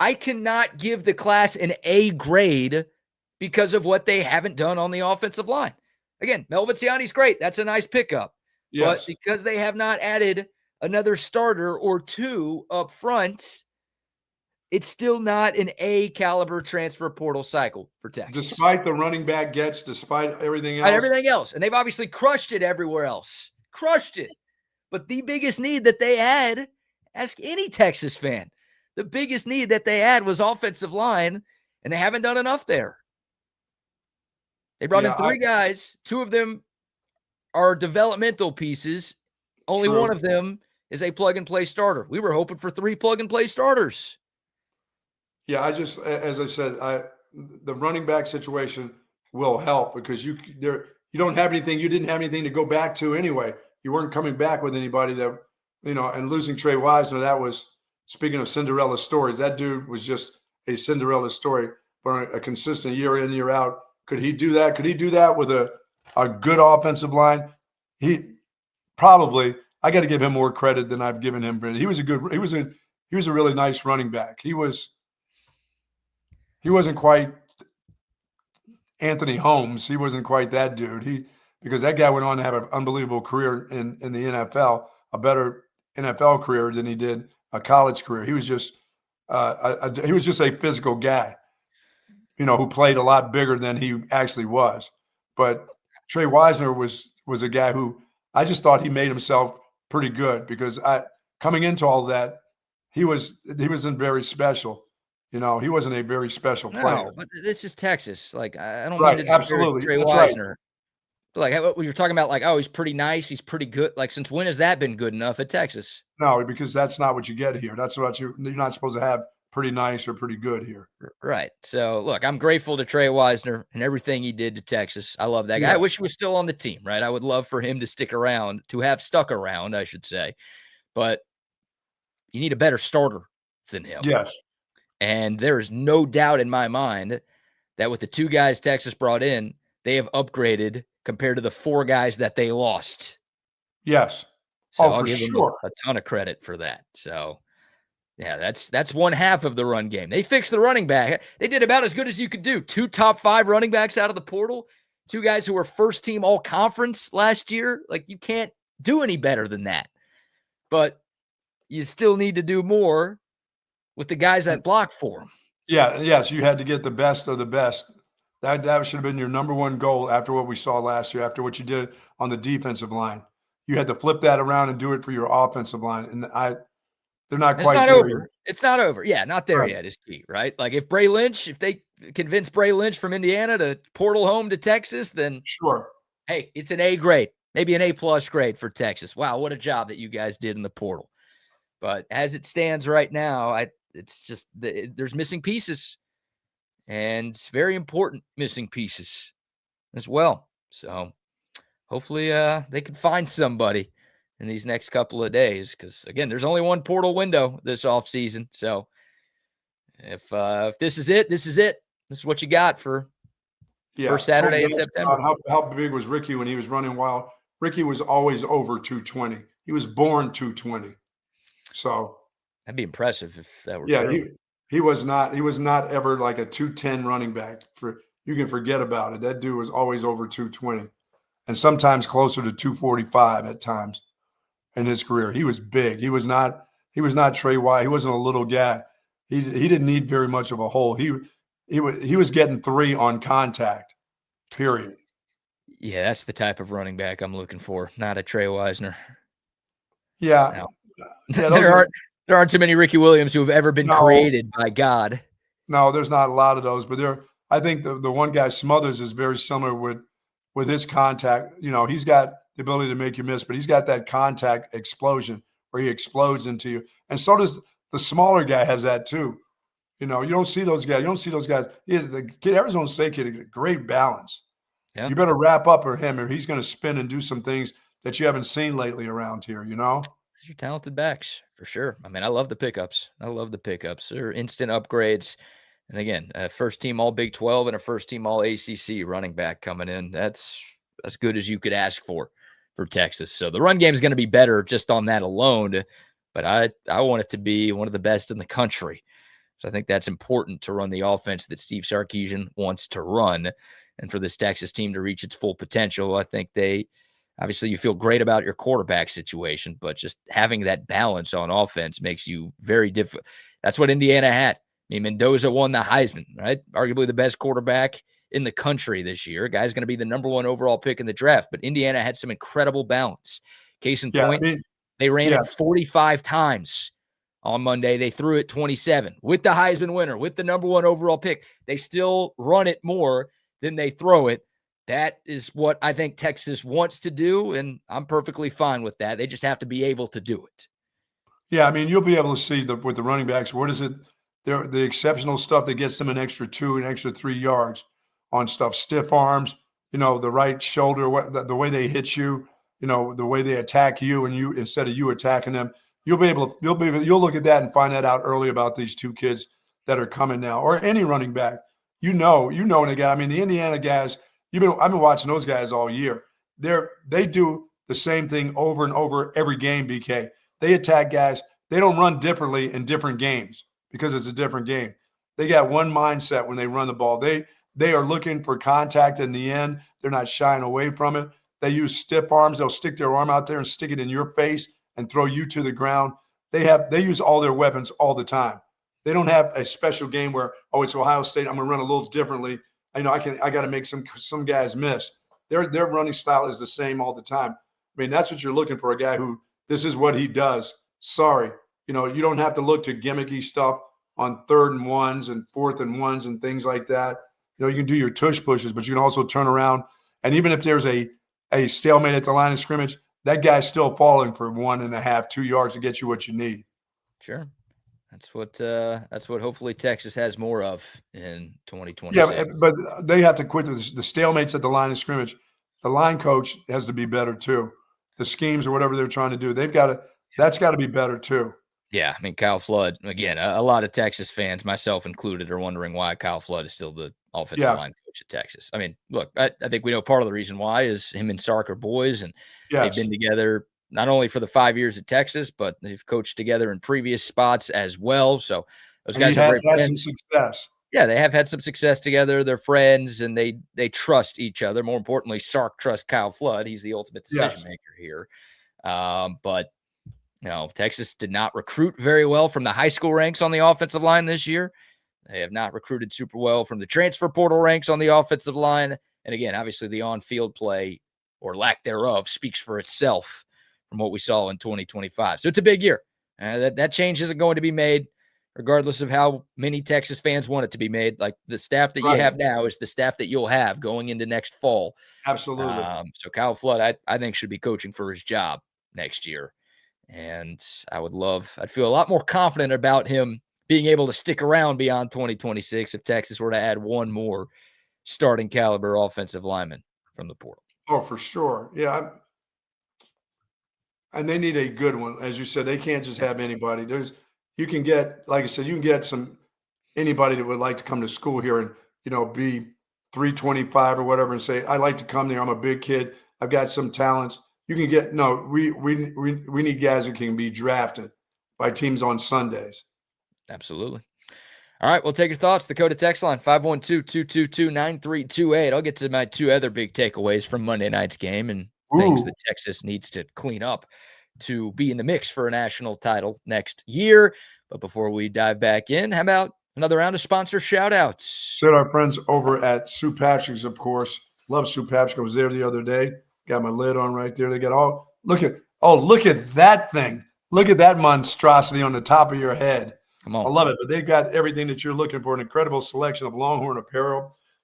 I cannot give the class an A grade because of what they haven't done on the offensive line. Again, Melvin Siani's great. That's a nice pickup. But Yes. because they have not added another starter or two up front, it's still not an A caliber transfer portal cycle for Texas. Despite the running back gets, despite everything And else. everything else. And they've obviously crushed it everywhere else. Crushed it. But the biggest need that they had, ask any Texas fan, the biggest need that they had was offensive line, and they haven't done enough there. They brought in three guys. Two of them are developmental pieces. Only True. one of them is a plug-and-play starter. We were hoping for 3 plug-and-play starters. Yeah, as I said, the running back situation will help because you don't have anything. You didn't have anything to go back to anyway. You weren't coming back with anybody that, and losing Trey Wisner, that was, speaking of Cinderella stories, that dude was just a Cinderella story for a consistent year in, year out. Could he do that? Could he do that with a good offensive line? He probably. I got to give him more credit than I've given him credit. He was a really nice running back. He wasn't quite Anthony Holmes. He wasn't quite that dude. Because that guy went on to have an unbelievable career in the NFL, a better NFL career than he did a college career. He was just a physical guy, who played a lot bigger than he actually was. But Trey Wisner was a guy who I just thought he made himself pretty good because coming into all that, he wasn't very special. He wasn't a very special player. No, but this is Texas. Like, I don't Right, mean to disparage absolutely. Trey That's right. Wisner. But like, what you're talking about, like, oh, he's pretty nice. He's pretty good. Like, since when has that been good enough at Texas? No, because that's not what you get here. That's what you're not supposed to have pretty nice or pretty good here. Right. So, look, I'm grateful to Trey Wisner and everything he did to Texas. I love that guy. I Yes. wish he was still on the team, right? I would love for him to stick around, to have stuck around, I should say. But you need a better starter than him. Yes. And there is no doubt in my mind that with the 2 guys Texas brought in, they have upgraded compared to the 4 guys that they lost. Yes. So Oh, I'll for give them sure. a ton of credit for that. So, yeah, that's one half of the run game. They fixed the running back. They did about as good as you could do. 2 top 5 running backs out of the portal, 2 guys who were first team all conference last year. Like, you can't do any better than that. But you still need to do more with the guys that block for him. Yeah. Yes. You had to get the best of the best. That should have been your number one goal after what we saw last year, after what you did on the defensive line. You had to flip that around and do it for your offensive line. And they're not quite there over. yet. It's not over. Yeah, not there Right. yet is key, right? Like if they convince Bray Lynch from Indiana to portal home to Texas, then Sure. hey, it's an A grade, maybe an A+ grade for Texas. Wow, what a job that you guys did in the portal. But as it stands right now, it's just there's missing pieces, and very important missing pieces as well. So hopefully they can find somebody in these next couple of days, because again, there's only one portal window this offseason. So if this is it, this is it. This is what you got for first Saturday in September. How big was Ricky when he was running wild? Ricky was always over 220. He was born 220. So that'd be impressive if that were yeah, true. he was not ever like a 210 running back. You can forget about it. That dude was always over 220 and sometimes closer to 245 at times in his career. He was big. He was not Trey White. He wasn't a little guy. He didn't need very much of a hole. He was getting 3 on contact, period. Yeah, that's the type of running back I'm looking for, not a Trey Wisner. Yeah. No. Yeah, there aren't too many Ricky Williams who have ever been created by God. No, there's not a lot of those, but I think the one guy, Smothers, is very similar with his contact. He's got the ability to make you miss, but he's got that contact explosion where he explodes into you. And so does the smaller guy has that too. You don't see those guys. You don't see those guys. The kid, Arizona State kid, is a great balance. Yeah. You better wrap up for him, or he's going to spin and do some things that you haven't seen lately around here, These are talented backs, for sure. I mean, I love the pickups. They're instant upgrades. And again, a first-team All-Big 12 and a first-team All-ACC running back coming in. That's as good as you could ask for Texas. So the run game is going to be better just on that alone. But I want it to be one of the best in the country. So I think that's important to run the offense that Steve Sarkisian wants to run. And for this Texas team to reach its full potential, I think they obviously you feel great about your quarterback situation, but just having that balance on offense makes you very difficult. That's what Indiana had. I mean, Mendoza won the Heisman, right? Arguably the best quarterback in the country this year. Guy's going to be the number 1 overall pick in the draft, but Indiana had some incredible balance. Case in point, they ran it 45 times on Monday. They threw it 27 with the Heisman winner, with the number 1 overall pick. They still run it more than they throw it. That is what I think Texas wants to do, and I'm perfectly fine with that. They just have to be able to do it. Yeah, I mean, you'll be able to see with the running backs, what is it? The exceptional stuff that gets them an extra 2 and extra 3 yards on stuff, stiff arms, the right shoulder, the way they hit you, the way they attack you, and you instead of you attacking them, you'll look at that and find that out early about these 2 kids that are coming now, or any running back. The guy. I mean, the Indiana guys. I've been watching those guys all year. They do the same thing over and over every game. BK. They attack guys. They don't run differently in different games because it's a different game. They got one mindset when they run the ball. They are looking for contact in the end. They're not shying away from it. They use stiff arms. They'll stick their arm out there and stick it in your face and throw you to the ground. They use all their weapons all the time. They don't have a special game where, it's Ohio State, I'm going to run a little differently. I got to make some guys miss. Their running style is the same all the time. I mean, that's what you're looking for, a guy who this is what he does. Sorry. You don't have to look to gimmicky stuff on 3rd and 1s and 4th and 1s and things like that. You can do your tush pushes, but you can also turn around. And even if there's a stalemate at the line of scrimmage, that guy's still falling for 1.5, 2 yards to get you what you need. Sure. That's what hopefully Texas has more of in 2020. Yeah, but they have to quit the stalemates at the line of scrimmage. The line coach has to be better too. The schemes or whatever they're trying to do, that's got to be better too. Yeah, I mean, Kyle Flood, again, a lot of Texas fans, myself included, are wondering why Kyle Flood is still the offensive line coach at Texas. I mean, look, I think we know part of the reason why is him and Sark are boys, and they've been together not only for the 5 years at Texas, but they've coached together in previous spots as well. So those guys have had some success. Yeah, they have had some success together. They're friends, and they trust each other. More importantly, Sark trusts Kyle Flood. He's the ultimate decision maker here. But Texas did not recruit very well from the high school ranks on the offensive line this year. They have not recruited super well from the transfer portal ranks on the offensive line. And again, obviously the on-field play or lack thereof speaks for itself from what we saw in 2025. So it's a big year. That change isn't going to be made regardless of how many Texas fans want it to be made. Like, the staff that you have now is the staff that you'll have going into next fall. Absolutely. So Kyle Flood, I think, should be coaching for his job next year. And I'd feel a lot more confident about him being able to stick around beyond 2026 if Texas were to add one more starting caliber offensive lineman from the portal. Oh, for sure. Yeah. And they need a good one. As you said, they can't just have anybody. You can get anybody that would like to come to school here and, be 325 or whatever and say, I'd like to come there. I'm a big kid. I've got some talents. You can get, we need guys who can be drafted by teams on Sundays. Absolutely. All right, we'll take your thoughts. The Dakota text line, 512-222-9328. I'll get to my 2 other big takeaways from Monday night's game and things that Texas needs to clean up to be in the mix for a national title next year. But before we dive back in, how about another round of sponsor shout-outs? Said our friends over at Sue Patrick's, of course. Love Sue Patrick. I was there the other day. Got my lid on right there. They got look at that thing. Look at that monstrosity on the top of your head. Come on. I love it. But they've got everything that you're looking for, an incredible selection of Longhorn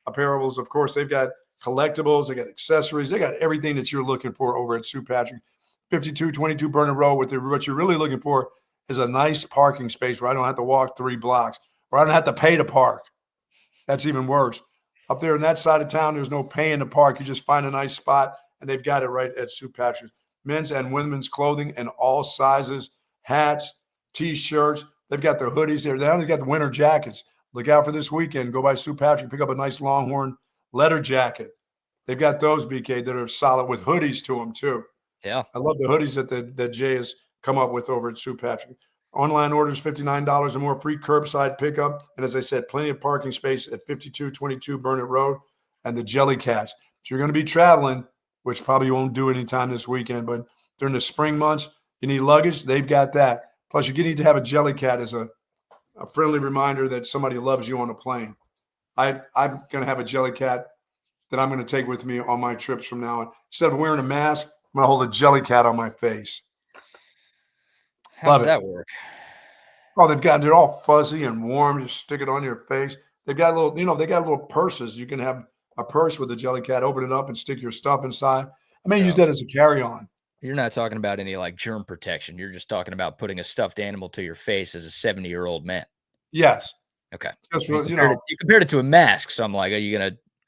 apparables. Of course, they've got collectibles. They got accessories. They got everything that you're looking for over at Sue Patrick. 5222 Burnett Road. What you're really looking for is a nice parking space where I don't have to walk 3 blocks, or I don't have to pay to park. That's even worse. Up there on that side of town, there's no paying to park. You just find a nice spot, and they've got it right at Sue Patrick. Men's and women's clothing in all sizes, hats, T-shirts. They've got their hoodies there. They only got the winter jackets. Look out for this weekend. Go by Sue Patrick, pick up a nice Longhorn leather jacket. They've got those, BK, that are solid with hoodies to them too. Yeah. I love the hoodies that Jay has come up with over at Sue Patrick. Online orders, $59 or more, free curbside pickup. And as I said, plenty of parking space at 5222 Burnett Road and the Jellycats. If you're going to be traveling, which probably won't do anytime this weekend. But during the spring months, you need luggage. They've got that. Plus, you need to have a jelly cat as a friendly reminder that somebody loves you on a plane. I'm going to have a jelly cat that I'm going to take with me on my trips from now on. Instead of wearing a mask, I'm going to hold a jelly cat on my face. How does that work? Oh, they're all fuzzy and warm. Just stick it on your face. They've got little purses. You can have a purse with a jelly cat, open it up and stick your stuff inside. I may use that as a carry-on. You're not talking about any like germ protection. You're just talking about putting a stuffed animal to your face as a 70-year-old man. Yes. Okay. Just you compared it to a mask. So I'm like,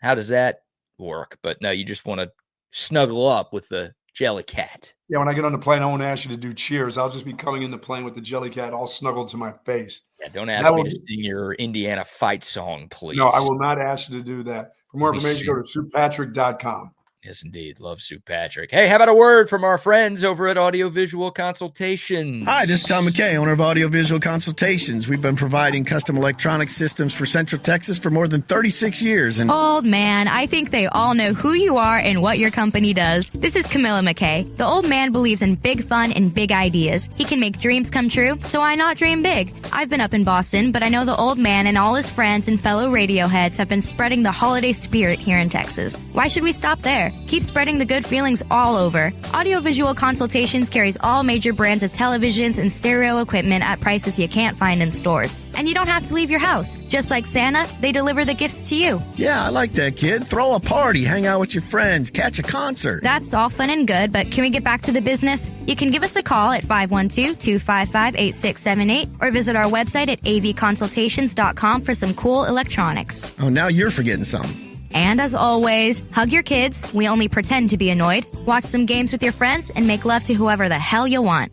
how does that work? But no, you just want to snuggle up with the jelly cat. Yeah, when I get on the plane, I won't ask you to do cheers. I'll just be coming in the plane with the jelly cat all snuggled to my face. Yeah, don't ask me to sing your Indiana fight song, please. No, I will not ask you to do that. For more information, go to SuePatrick.com. Yes, indeed. Love Sue Patrick. Hey, how about a word from our friends over at Audiovisual Consultations? Hi, this is Tom McKay, owner of Audiovisual Consultations. We've been providing custom electronic systems for Central Texas for more than 36 years. And old man, I think they all know who you are and what your company does. This is Camilla McKay. The old man believes in big fun and big ideas. He can make dreams come true, so why not dream big? I've been up in Boston, but I know the old man and all his friends and fellow radio heads have been spreading the holiday spirit here in Texas. Why should we stop there? Keep spreading the good feelings all over. Audiovisual Consultations carries all major brands of televisions and stereo equipment at prices you can't find in stores. And you don't have to leave your house. Just like Santa, they deliver the gifts to you. Yeah, I like that, kid. Throw a party, hang out with your friends, catch a concert. That's all fun and good, but can we get back to the business? You can give us a call at 512-255-8678 or visit our website at avconsultations.com for some cool electronics. Oh, now you're forgetting something. And as always, hug your kids. We only pretend to be annoyed. Watch some games with your friends and make love to whoever the hell you want.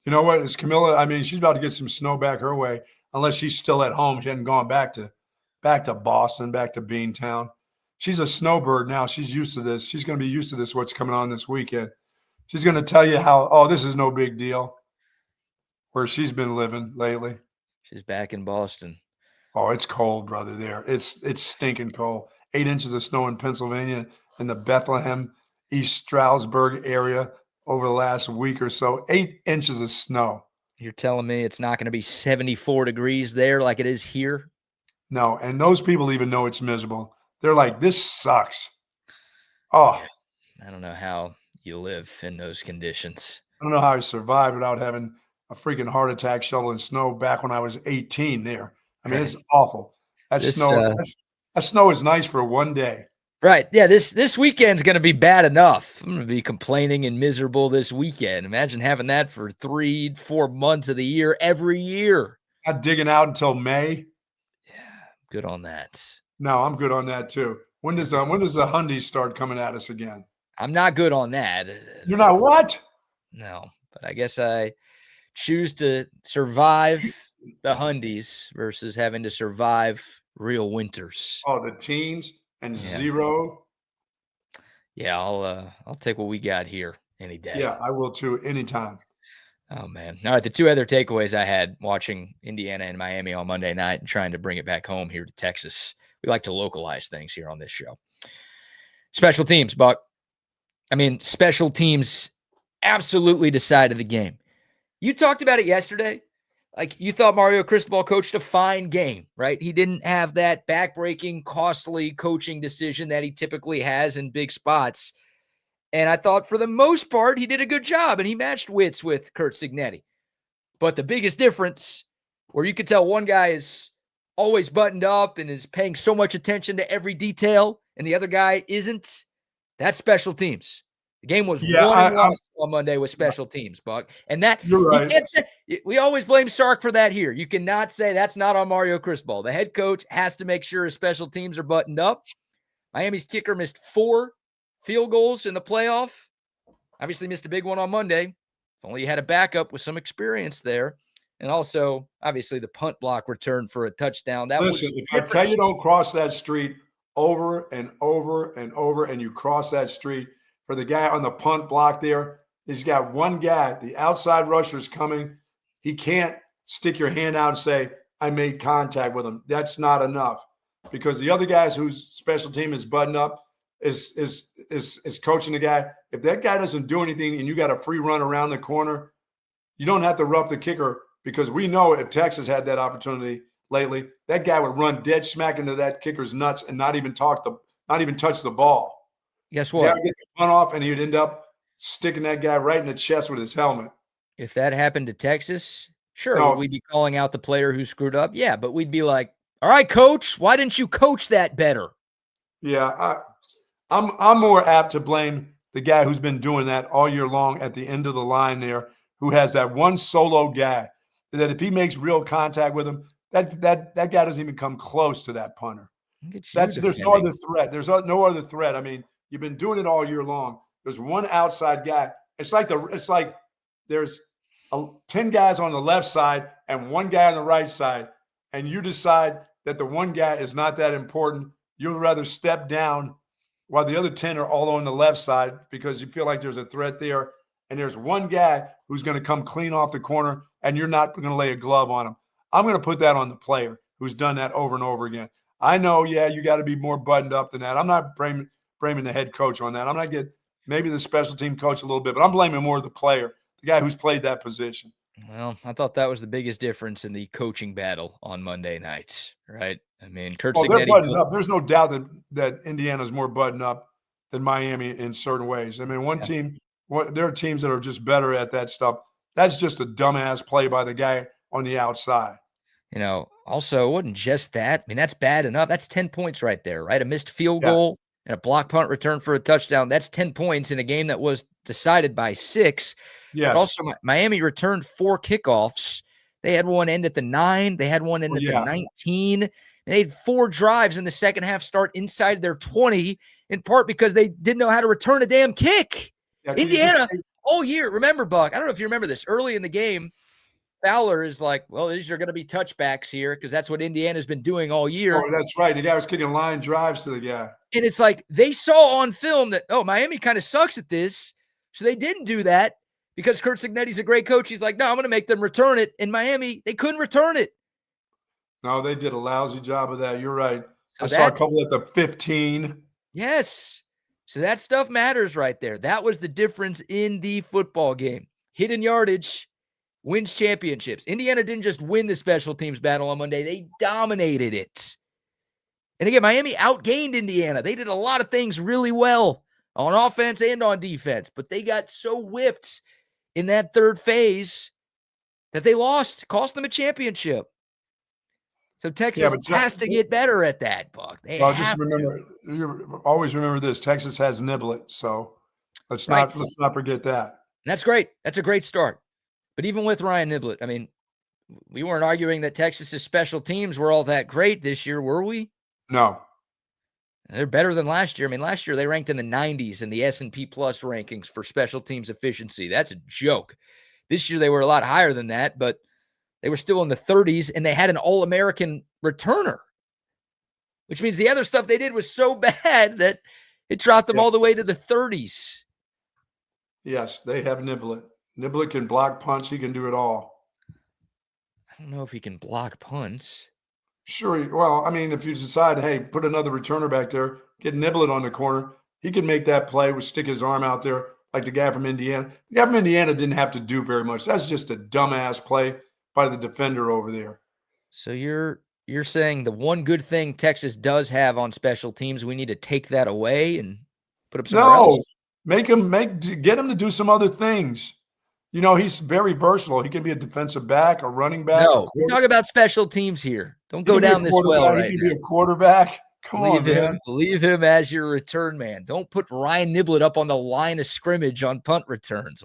You know what? It's Camilla. I mean, she's about to get some snow back her way, unless she's still at home. She hasn't gone back to Boston, back to Beantown. She's a snowbird now. She's used to this. She's going to be used to this, what's coming on this weekend. She's going to tell you how, this is no big deal, where she's been living lately. She's back in Boston. Oh, it's cold, brother, there. It's stinking cold. 8 inches of snow in Pennsylvania in the Bethlehem, East Stroudsburg area over the last week or so. 8 inches of snow. You're telling me it's not going to be 74 degrees there like it is here? No, and those people even know it's miserable. They're like, this sucks. Oh. I don't know how you live in those conditions. I don't know how I survived without having a freaking heart attack shoveling snow back when I was 18 there. I mean, it's awful. That snow is nice for one day. Right. Yeah, this weekend's going to be bad enough. I'm going to be complaining and miserable this weekend. Imagine having that for 3-4 months of the year, every year. Not digging out until May. Yeah, good on that. No, I'm good on that too. When does the Hundies start coming at us again? I'm not good on that. You're not what? No, but I guess I choose to survive the Hundies versus having to survive real winters. Oh, the teens and zero. Yeah, I'll take what we got here any day. Yeah, I will too, anytime. Oh man. All right, the two other takeaways I had watching Indiana and Miami on Monday night and trying to bring it back home here to Texas. We like to localize things here on this show. Special teams, Buck. I mean, special teams absolutely decided the game. You talked about it yesterday. Like, you thought Mario Cristobal coached a fine game, right? He didn't have that backbreaking, costly coaching decision that he typically has in big spots. And I thought for the most part, he did a good job, and he matched wits with Curt Cignetti. But the biggest difference, where you could tell one guy is always buttoned up and is paying so much attention to every detail, and the other guy isn't, that's special teams. The game was won and lost on Monday with special teams, Buck. And that, you're right. You can't say, we always blame Sark for that here. You cannot say that's not on Mario Cristobal. The head coach has to make sure his special teams are buttoned up. Miami's kicker missed 4 field goals in the playoff. Obviously missed a big one on Monday. If only you had a backup with some experience there. And also, obviously, the punt block return for a touchdown. Listen, if I tell you don't cross that street over and over and over, and you cross that street, for the guy on the punt block there, he's got one guy, the outside rusher's coming. He can't stick your hand out and say, I made contact with him. That's not enough, because the other guys whose special team is buttoned up, is coaching the guy. If that guy doesn't do anything and you got a free run around the corner, you don't have to rough the kicker, because we know if Texas had that opportunity lately, that guy would run dead smack into that kicker's nuts and not even touch the ball. Guess The what? guy would get the punt off, and he'd end up sticking that guy right in the chest with his helmet. If that happened to Texas, sure, No. would we be calling out the player who screwed up? Yeah, but we'd be like, all right, coach, why didn't you coach that better? Yeah, I'm more apt to blame the guy who's been doing that all year long at the end of the line there, who has that one solo guy that if he makes real contact with him, that guy doesn't even come close to that punter. There's no other threat. There's no other threat. I mean, you've been doing it all year long. There's one outside guy. It's like there's 10 guys on the left side and one guy on the right side, and you decide that the one guy is not that important. You'd rather step down while the other 10 are all on the left side because you feel like there's a threat there. And there's one guy who's going to come clean off the corner, and you're not going to lay a glove on him. I'm going to put that on the player who's done that over and over again. I know, yeah, you got to be more buttoned up than that. I'm not blaming the head coach on that. I'm not getting maybe the special team coach a little bit, but I'm blaming more the player, the guy who's played that position. Well, I thought that was the biggest difference in the coaching battle on Monday nights, right? I mean, Kurt They're Cignetti buttoned up. There's no doubt that Indiana's more buttoned up than Miami in certain ways. I mean, there are teams that are just better at that stuff. That's just a dumbass play by the guy on the outside. Also, it wasn't just that. I mean, that's bad enough. That's 10 points right there, right? A missed field goal and a block punt return for a touchdown. That's 10 points in a game that was decided by 6. Yes. But also, Miami returned 4 kickoffs. They had one end at the 9. They had one end at the 19. And they had 4 drives in the second half start inside their 20, in part because they didn't know how to return a damn kick. Yeah, Indiana, all year, remember, Buck, I don't know if you remember this, early in the game, Fowler is like, well, these are going to be touchbacks here because that's what Indiana's been doing all year. Oh, that's right. The guy was kicking line drives to the guy. And it's like they saw on film that, Miami kind of sucks at this. So they didn't do that because Kurt Cignetti's a great coach. He's like, no, I'm going to make them return it. In Miami, they couldn't return it. No, they did a lousy job of that. You're right. So I saw a couple at the 15. Yes. So that stuff matters right there. That was the difference in the football game. Hidden yardage wins championships. Indiana didn't just win the special teams battle on Monday. They dominated it. And again, Miami outgained Indiana. They did a lot of things really well on offense and on defense, but they got so whipped in that third phase that they lost, cost them a championship. So Texas has to get better at that, Buck. Always remember this. Texas has Niblet, so let's not forget that. And that's great. That's a great start. But even with Ryan Niblet, I mean, we weren't arguing that Texas's special teams were all that great this year, were we? No. They're better than last year. I mean, last year they ranked in the 90s in the S&P Plus rankings for special teams efficiency. That's a joke. This year they were a lot higher than that, but they were still in the 30s, and they had an All-American returner, which means the other stuff they did was so bad that it dropped them all the way to the 30s. Yes, they have Niblet. Niblet can block punts. He can do it all. I don't know if he can block punts. Sure. Well, I mean, if you decide, hey, put another returner back there, get Niblet on the corner, he can make that play, stick his arm out there like the guy from Indiana. The guy from Indiana didn't have to do very much. That's just a dumbass play by the defender over there. So you're saying the one good thing Texas does have on special teams, we need to take that away and put up somewhere else? Get him to do some other things. He's very versatile. He can be a defensive back, a running back. No, we're talking about special teams here. Don't go down this well right now. He can be a quarterback. Come on, man. Leave him as your return man. Don't put Ryan Niblet up on the line of scrimmage on punt returns.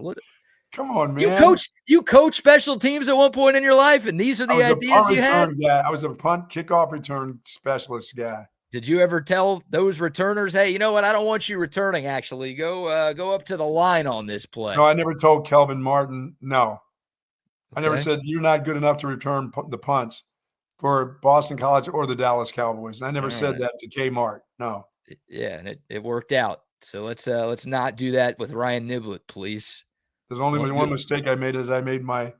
Come on, man. You coach special teams at one point in your life, and these are the ideas you had? I was a punt kickoff return specialist guy. Did you ever tell those returners, hey, you know what? I don't want you returning, actually. Go up to the line on this play. No, I never told Kelvin Martin no. Okay. I never said you're not good enough to return the punts for Boston College or the Dallas Cowboys. And I never said that to Kmart. No. Yeah, and it worked out. So let's not do that with Ryan Niblet, please. There's only one mistake I made is I made my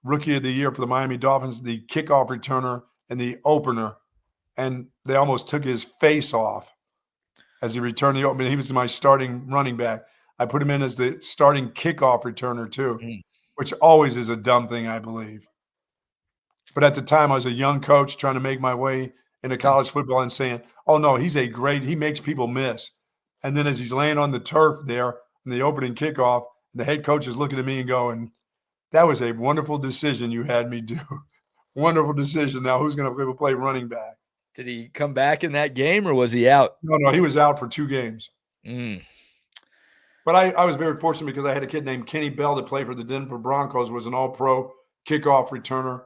rookie of the year for the Miami Dolphins, the kickoff returner and the opener. And they almost took his face off. as he returned the opening. He was my starting running back. I put him in as the starting kickoff returner too, which always is a dumb thing, I believe. But at the time, I was a young coach trying to make my way into college football and saying, oh, no, he makes people miss. And then as he's laying on the turf there in the opening kickoff, the head coach is looking at me and going, that was a wonderful decision you had me do. Wonderful decision. Now who's going to play running back? Did he come back in that game or was he out? No, he was out for 2 games. But I was very fortunate because I had a kid named Kenny Bell that played for the Denver Broncos, was an all-pro kickoff returner,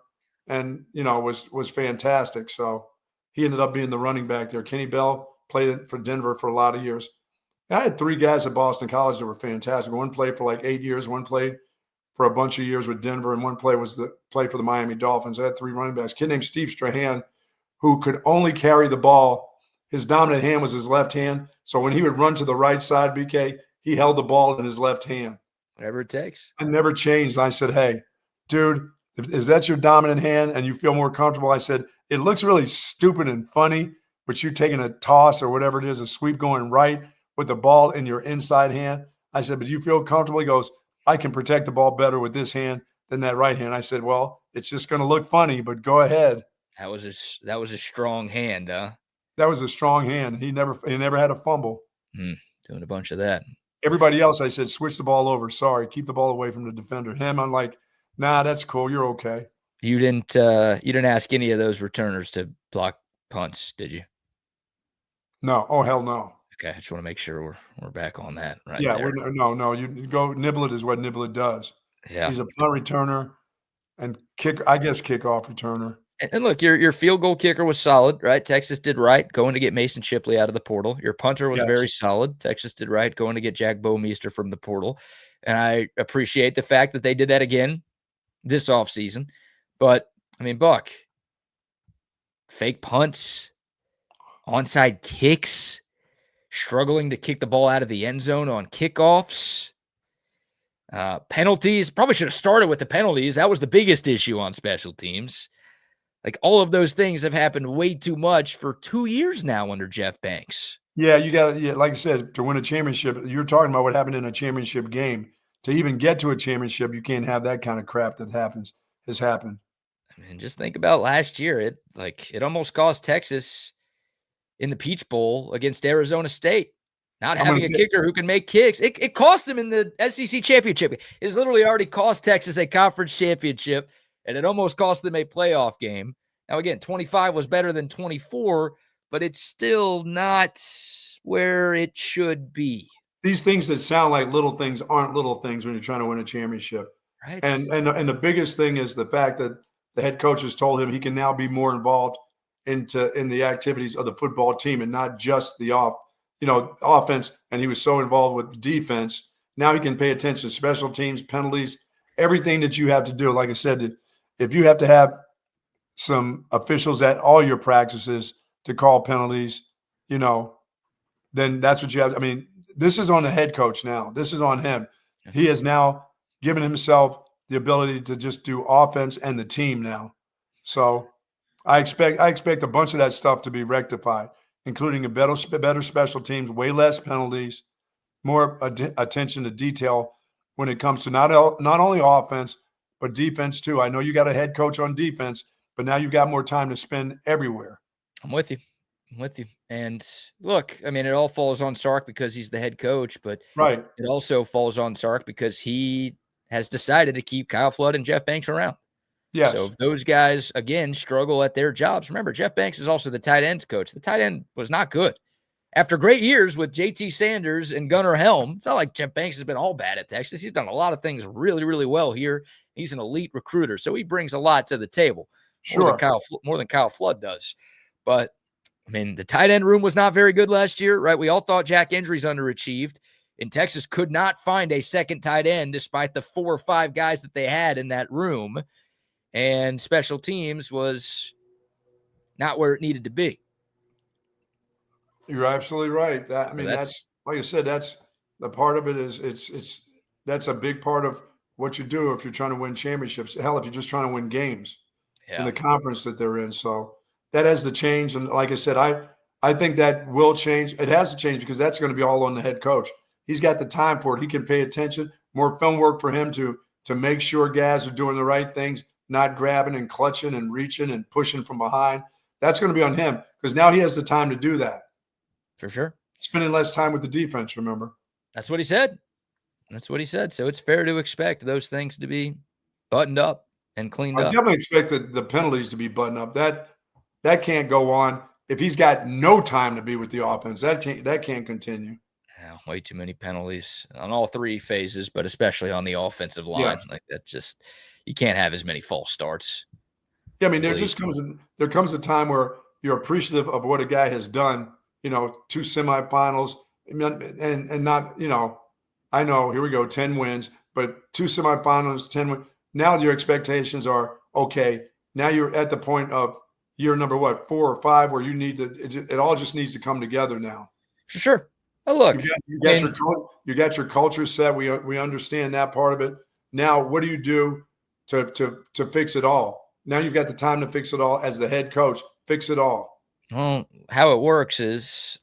and, was fantastic. So he ended up being the running back there. Kenny Bell played for Denver for a lot of years. And I had 3 guys at Boston College that were fantastic. One played for like 8 years. One played for a bunch of years with Denver, and one play for the Miami Dolphins. I had 3 running backs. A kid named Steve Strahan, who could only carry the ball. His dominant hand was his left hand. So when he would run to the right side, BK, he held the ball in his left hand. Whatever it takes. I never changed. I said, hey, dude, is that your dominant hand and you feel more comfortable? I said, it looks really stupid and funny, but you taking a toss or whatever it is, a sweep going right with the ball in your inside hand. I said, but you feel comfortable? He goes, I can protect the ball better with this hand than that right hand. I said, well, it's just going to look funny, but go ahead. That was a strong hand, huh? That was a strong hand. He never had a fumble. Doing a bunch of that. Everybody else, I said, switch the ball over. Sorry, keep the ball away from the defender. Him, I'm like, nah, that's cool. You're okay. You didn't ask any of those returners to block punts, did you? No. Oh, hell no. Okay, I just want to make sure we're back on that. Right? Yeah, there. no. You go. Niblet is what Niblet does. Yeah, he's a punt returner and kickoff returner. And look, your field goal kicker was solid, right? Texas did right going to get Mason Shipley out of the portal. Your punter was very solid. Texas did right going to get Jack Bomeister from the portal. And I appreciate the fact that they did that again this offseason. But, I mean, Buck, fake punts, onside kicks, struggling to kick the ball out of the end zone on kickoffs, penalties. Probably should have started with the penalties. That was the biggest issue on special teams. Like, all of those things have happened way too much for 2 years now under Jeff Banks. Yeah, you got to, like I said, to win a championship, you're talking about what happened in a championship game. To even get to a championship, you can't have that kind of crap that has happened. I mean, just think about last year. It almost cost Texas in the Peach Bowl against Arizona State. Not having a kicker who can make kicks. It cost them in the SEC championship. It's literally already cost Texas a conference championship, and it almost cost them a playoff game. Now, again, 25 was better than 24, but it's still not where it should be. These things that sound like little things aren't little things when you're trying to win a championship. Right. And the biggest thing is the fact that the head coach has told him he can now be more involved in the activities of the football team and not just the offense. And he was so involved with defense. Now he can pay attention to special teams, penalties, everything that you have to do. Like I said, if you have to have some officials at all your practices to call penalties, then that's what you have. I mean, this is on the head coach now. This is on him. He has now given himself the ability to just do offense and the team now. So I expect a bunch of that stuff to be rectified, including a better special teams, way less penalties, more attention to detail when it comes to not only offense, but defense too. I know you got a head coach on defense, but now you've got more time to spend everywhere. I'm with you. And look, I mean, it all falls on Sark because he's the head coach, but it also falls on Sark because he has decided to keep Kyle Flood and Jeff Banks around. Yes. So if those guys, again, struggle at their jobs, remember, Jeff Banks is also the tight ends coach. The tight end was not good. After great years with JT Sanders and Gunnar Helm, it's not like Jeff Banks has been all bad at Texas. He's done a lot of things really, really well here. He's an elite recruiter, so he brings a lot to the table. More than Kyle Flood does. But I mean, the tight end room was not very good last year, right? We all thought Jack Injury's underachieved, and Texas could not find a second tight end despite the 4 or 5 guys that they had in that room. And special teams was not where it needed to be. You're absolutely right. That's like I said, that's the part of it is that's a big part of what you do if you're trying to win championships. Hell, if you're just trying to win games in the conference that they're in. So that has to change. And like I said, I I think that will change. It has to change because that's going to be all on the head coach. He's got the time for it. He can pay attention. More film work for him to make sure guys are doing the right things, not grabbing and clutching and reaching and pushing from behind. That's going to be on him because now he has the time to do that. For sure. Spending less time with the defense, remember? That's what he said. That's what he said. So it's fair to expect those things to be buttoned up and cleaned I up. definitely expect the penalties to be buttoned up. That can't go on. If he's got no time to be with the offense, that can't continue. Yeah, way too many penalties on all three phases, but especially on the offensive line. Yes. Like that, just you can't have as many false starts. Yeah, I mean, there comes a time where you're appreciative of what a guy has done. 2 semifinals, and not, I know, here we go, 10 wins, but 2 semifinals, 10 wins. Now your expectations are, okay, now you're at the point of year number 4 or 5 where you need to, it all just needs to come together now. For sure. Oh, look, you got your culture set. We understand that part of it. Now, what do you do to fix it all? Now you've got the time to fix it all as the head coach. Fix it all. Well, how it works is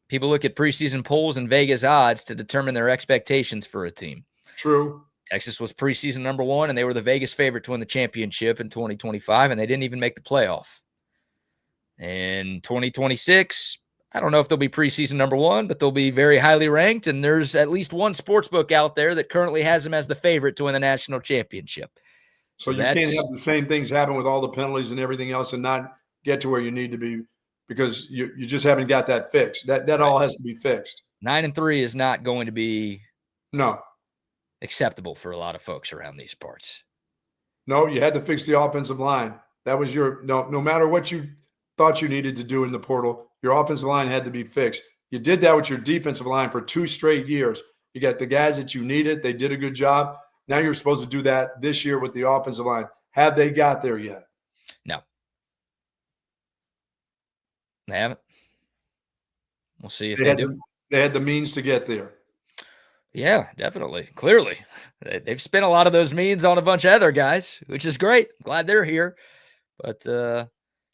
people look at preseason polls and Vegas odds to determine their expectations for a team. True. Texas was preseason number 1, and they were the Vegas favorite to win the championship in 2025, and they didn't even make the playoff. In 2026, I don't know if they'll be preseason number 1, but they'll be very highly ranked, and there's at least one sportsbook out there that currently has them as the favorite to win the national championship. So you can't have the same things happen with all the penalties and everything else and not get to where you need to be because you just haven't got that fixed. That right. All has to be fixed. 9-3 is not going to be acceptable for a lot of folks around these parts. No, you had to fix the offensive line. That was no matter what you thought you needed to do in the portal, your offensive line had to be fixed. You did that with your defensive line for 2 straight years. You got the guys that you needed. They did a good job. Now you're supposed to do that this year with the offensive line. Have they got there yet? No. They haven't. We'll see if they do. They had the means to get there. Yeah, definitely. Clearly. They've spent a lot of those means on a bunch of other guys, which is great. Glad they're here. But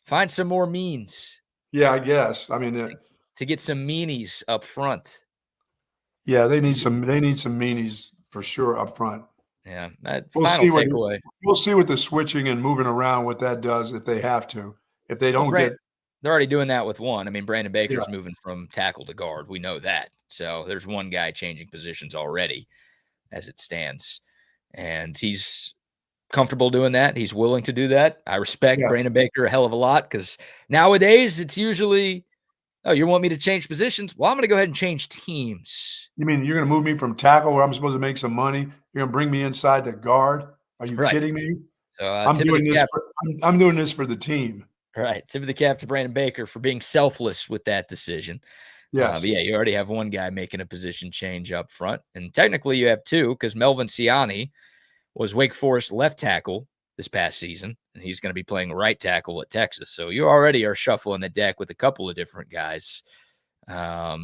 find some more means. Yeah, I guess. I mean, to get some meanies up front. Yeah, they need some meanies for sure up front. Yeah. We'll see what the switching and moving around, what that does if they have to. If they don't they're already doing that with one. I mean, Brandon Baker's moving from tackle to guard. We know that. So there's one guy changing positions already as it stands. And he's comfortable doing that. He's willing to do that. I respect Brandon Baker a hell of a lot because nowadays it's usually, oh, you want me to change positions? Well, I'm going to go ahead and change teams. You mean you're going to move me from tackle where I'm supposed to make some money? You're going to bring me inside to guard? Are you kidding me? So, I'm doing this for the team. Right. Tip of the cap to Brandon Baker for being selfless with that decision. Yes. But yeah, you already have one guy making a position change up front. And technically you have 2 because Melvin Siani was Wake Forest left tackle this past season, and he's going to be playing right tackle at Texas. So you already are shuffling the deck with a couple of different guys. We'll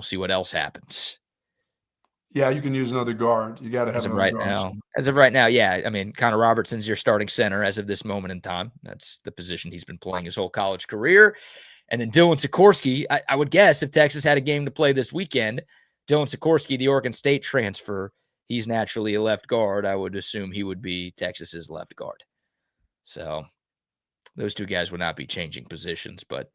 see what else happens. Yeah, you can use another guard. You got to have another guard. As of right now, yeah. I mean, Connor Robertson's your starting center as of this moment in time. That's the position he's been playing his whole college career. And then Dylan Sikorsky, I would guess if Texas had a game to play this weekend, Dylan Sikorsky, the Oregon State transfer, he's naturally a left guard. I would assume he would be Texas's left guard. So those 2 guys would not be changing positions, but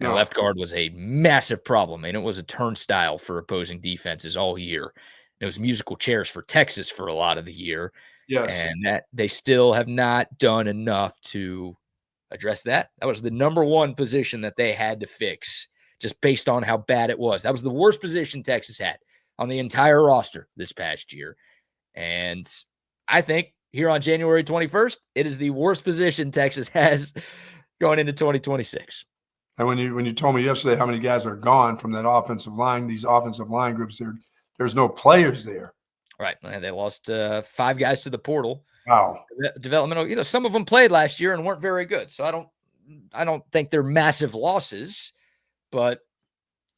left guard was a massive problem. And it was a turnstile for opposing defenses all year. It was musical chairs for Texas for a lot of the year. Yes. And that they still have not done enough to address that. That was the number 1 position that they had to fix just based on how bad it was. That was the worst position Texas had on the entire roster this past year. And I think here on January 21st, it is the worst position Texas has going into 2026. And when you told me yesterday how many guys are gone from that offensive line, these offensive line groups, there's no players there. Right. They lost 5 guys to the portal. Wow. Developmental, some of them played last year and weren't very good. So I don't think they're massive losses, but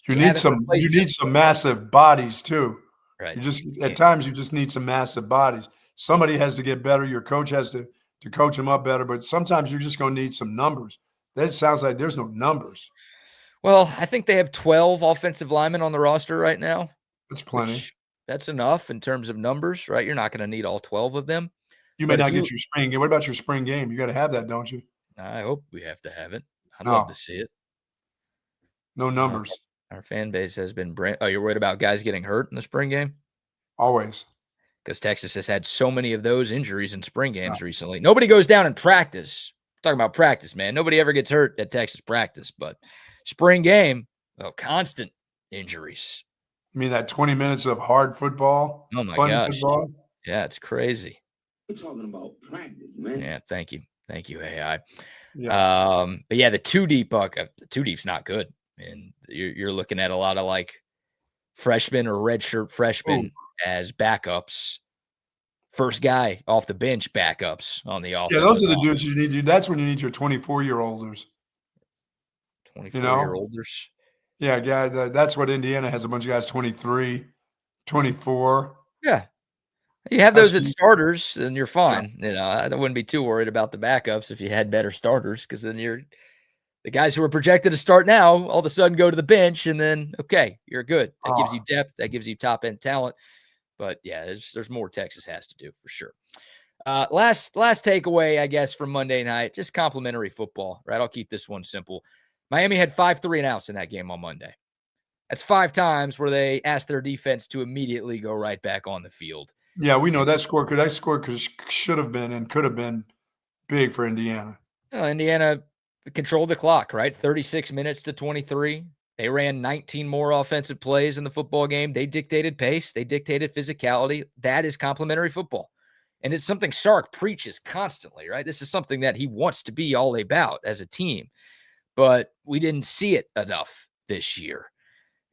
you need some massive bodies too. Right. At times you just need some massive bodies. Somebody has to get better. Your coach has to coach them up better, but sometimes you're just going to need some numbers. That sounds like there's no numbers. Well, I think they have 12 offensive linemen on the roster right now. That's plenty. That's enough in terms of numbers, right? You're not going to need all 12 of them. You may not get your spring game. What about your spring game? You got to have that, don't you? I hope we have to have it. I'd No. love to see it. No numbers. Our fan base has been oh, you're worried about guys getting hurt in the spring game? Always. Because Texas has had so many of those injuries in spring games recently. Nobody goes down in practice. Talking about practice, man. Nobody ever gets hurt at Texas practice, but spring game, constant injuries. You mean that 20 minutes of hard football? Oh my fun gosh. Football? Yeah, it's crazy. We're talking about practice, man. Yeah, thank you. Thank you, AI. Yeah. But yeah, the two deep buck, the two deep's not good. And you're looking at a lot of like freshmen or redshirt freshmen as backups. First guy off the bench backups on the offense. Yeah, those are the dudes you need. That's when you need your 24-year-olders. 24-year-olders. Yeah, guy. That's what Indiana has. A bunch of guys 23, 24. Yeah. You have those at starters, and you're fine. Yeah. I wouldn't be too worried about the backups if you had better starters, because then the guys who are projected to start now all of a sudden go to the bench, and then you're good. That gives you depth. That gives you top end talent. But yeah, there's more Texas has to do for sure. Last takeaway, I guess, from Monday night, just complimentary football, right? I'll keep this one simple. Miami had 5 3-and-outs in that game on Monday. That's 5 times where they asked their defense to immediately go right back on the field. Yeah, we know that score should have been and could have been big for Indiana. Indiana controlled the clock, right? 36 minutes to 23. They ran 19 more offensive plays in the football game. They dictated pace. They dictated physicality. That is complimentary football. And it's something Sark preaches constantly, right? This is something that he wants to be all about as a team. But we didn't see it enough this year.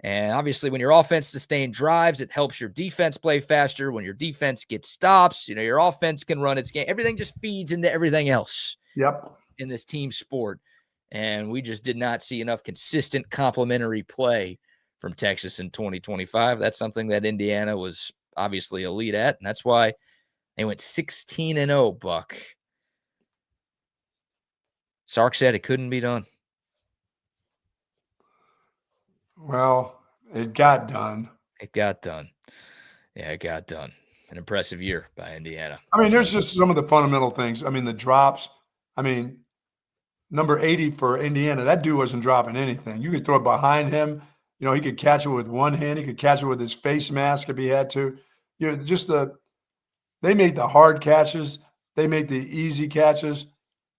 And obviously, when your offense sustains drives, it helps your defense play faster. When your defense gets stops, your offense can run its game. Everything just feeds into everything else. Yep. In this team sport. And we just did not see enough consistent complementary play from Texas in 2025. That's something that Indiana was obviously elite at, and that's why they went 16-0, Buck. Sark said it couldn't be done. Well, it got done. It got done. Yeah, it got done. An impressive year by Indiana. I mean, there's just some of the fundamental things. I mean, the drops. I mean, number 80 for Indiana, that dude wasn't dropping anything. You could throw it behind him. He could catch it with one hand. He could catch it with his face mask if he had to. They made the hard catches. They made the easy catches.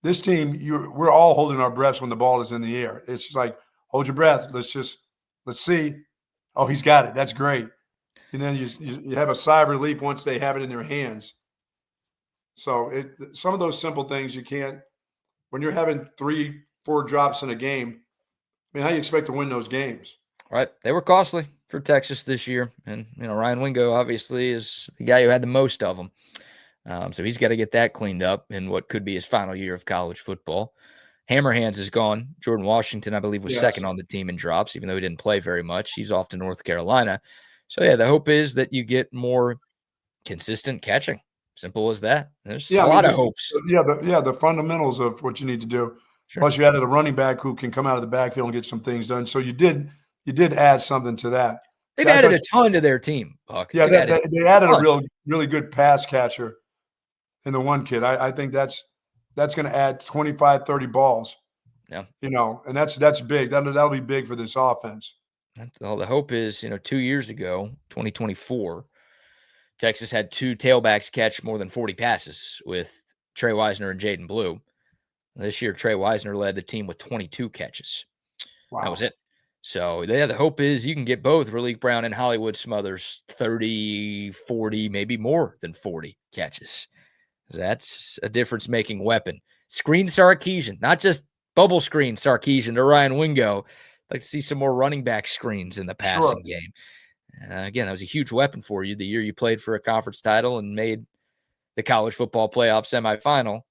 This team, we're all holding our breaths when the ball is in the air. It's just like, hold your breath. Let's see. Oh, he's got it. That's great. And then you have a sigh of relief once they have it in their hands. So some of those simple things you can't. When you're having 3-4 drops in a game, I mean, how do you expect to win those games? Right. They were costly for Texas this year. And, Ryan Wingo obviously is the guy who had the most of them. So he's got to get that cleaned up in what could be his final year of college football. Hammerhands is gone. Jordan Washington, I believe, was second on the team in drops, even though he didn't play very much. He's off to North Carolina. So, yeah, the hope is that you get more consistent catching. Simple as that. There's a lot of hopes. The fundamentals of what you need to do. Sure. Plus, you added a running back who can come out of the backfield and get some things done. So you did add something to that. They've added a ton to their team, Buck. Yeah, they added a really good pass catcher in the one kid. I think that's going to add 25, 30 balls. Yeah. And that's big. That'll be big for this offense. Well, the hope is, 2 years ago, 2024, Texas had 2 tailbacks catch more than 40 passes with Trey Wisner and Jaden Blue. This year, Trey Wisner led the team with 22 catches. Wow. That was it. So, the hope is you can get both Raleek Brown and Hollywood Smothers 30, 40, maybe more than 40 catches. That's a difference-making weapon. Screen Sarkisian, not just bubble screen Sarkisian to Ryan Wingo. I'd like to see some more running back screens in the passing game. Again, that was a huge weapon for you the year you played for a conference title and made the college football playoff semifinal.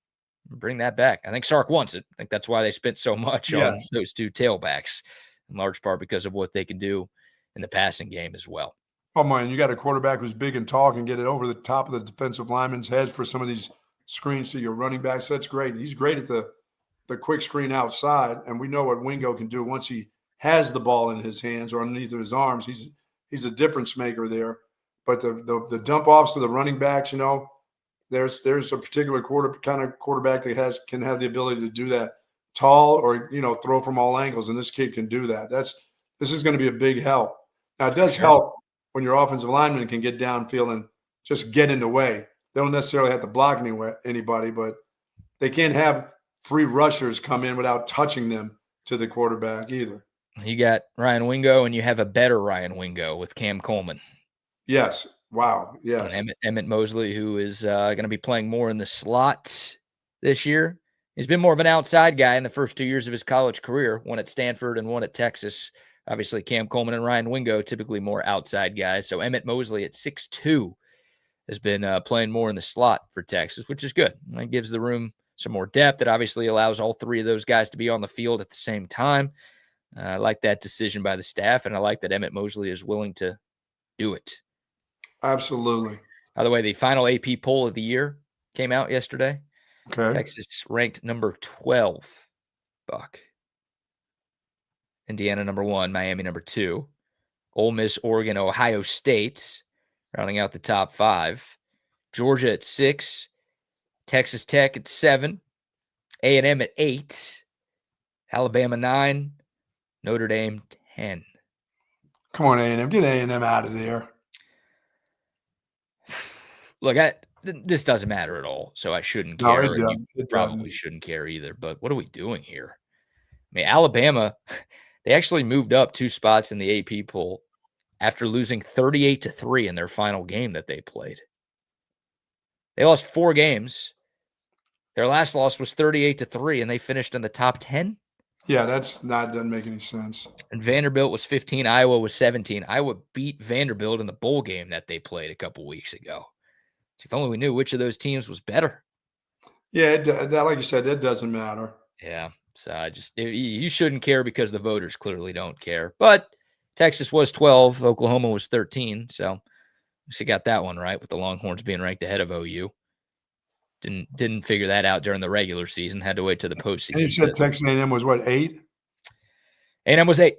Bring that back. I think Sark wants it. I think that's why they spent so much on those 2 tailbacks, in large part because of what they can do in the passing game as well. Oh, man, you got a quarterback who's big and tall, can get it over the top of the defensive lineman's heads for some of these screens to your running backs. That's great. He's great at the quick screen outside, and we know what Wingo can do once he has the ball in his hands or underneath of his arms, he's a difference maker there. But the dump offs to the running backs, there's a particular quarterback that can have the ability to do that, tall or throw from all angles, and this kid can do that. This is going to be a big help. Now it does help when your offensive lineman can get downfield and just get in the way. They don't necessarily have to block anybody, but they can't have free rushers come in without touching them to the quarterback either. You got Ryan Wingo, and you have a better Ryan Wingo with Cam Coleman. Yes. Wow. Yes. And Emmett Mosley, who is going to be playing more in the slot this year. He's been more of an outside guy in the first 2 years of his college career, one at Stanford and one at Texas. Obviously, Cam Coleman and Ryan Wingo, typically more outside guys. So Emmett Mosley at 6'2", has been playing more in the slot for Texas, which is good. That gives the room some more depth. It obviously allows all three of those guys to be on the field at the same time. I like that decision by the staff, and I like that Emmett Mosley is willing to do it. Absolutely. By the way, the final AP poll of the year came out yesterday. Okay. Texas ranked number 12, Buck. Indiana number 1, Miami number 2. Ole Miss, Oregon, Ohio State, rounding out the top 5. Georgia at 6. Texas Tech at 7. A&M at 8. Alabama 9. Notre Dame 10. Come on, A&M. Get A&M out of there. Look, this doesn't matter at all, so I shouldn't care. No, it doesn't. You probably shouldn't care either, but what are we doing here? I mean, Alabama, they actually moved up 2 spots in the AP poll after losing 38-3 in their final game that they played. They lost 4 games. Their last loss was 38-3, and they finished in the top 10. Yeah, doesn't make any sense. And Vanderbilt was 15. Iowa was 17. Iowa beat Vanderbilt in the bowl game that they played a couple weeks ago. So if only we knew which of those teams was better. Yeah, that, like you said, that doesn't matter. Yeah, so you shouldn't care because the voters clearly don't care. But Texas was 12, Oklahoma was 13, so she got that one right with the Longhorns being ranked ahead of OU. Didn't figure that out during the regular season. Had to wait to the postseason. And you said Texas A&M was what, 8? A&M was 8.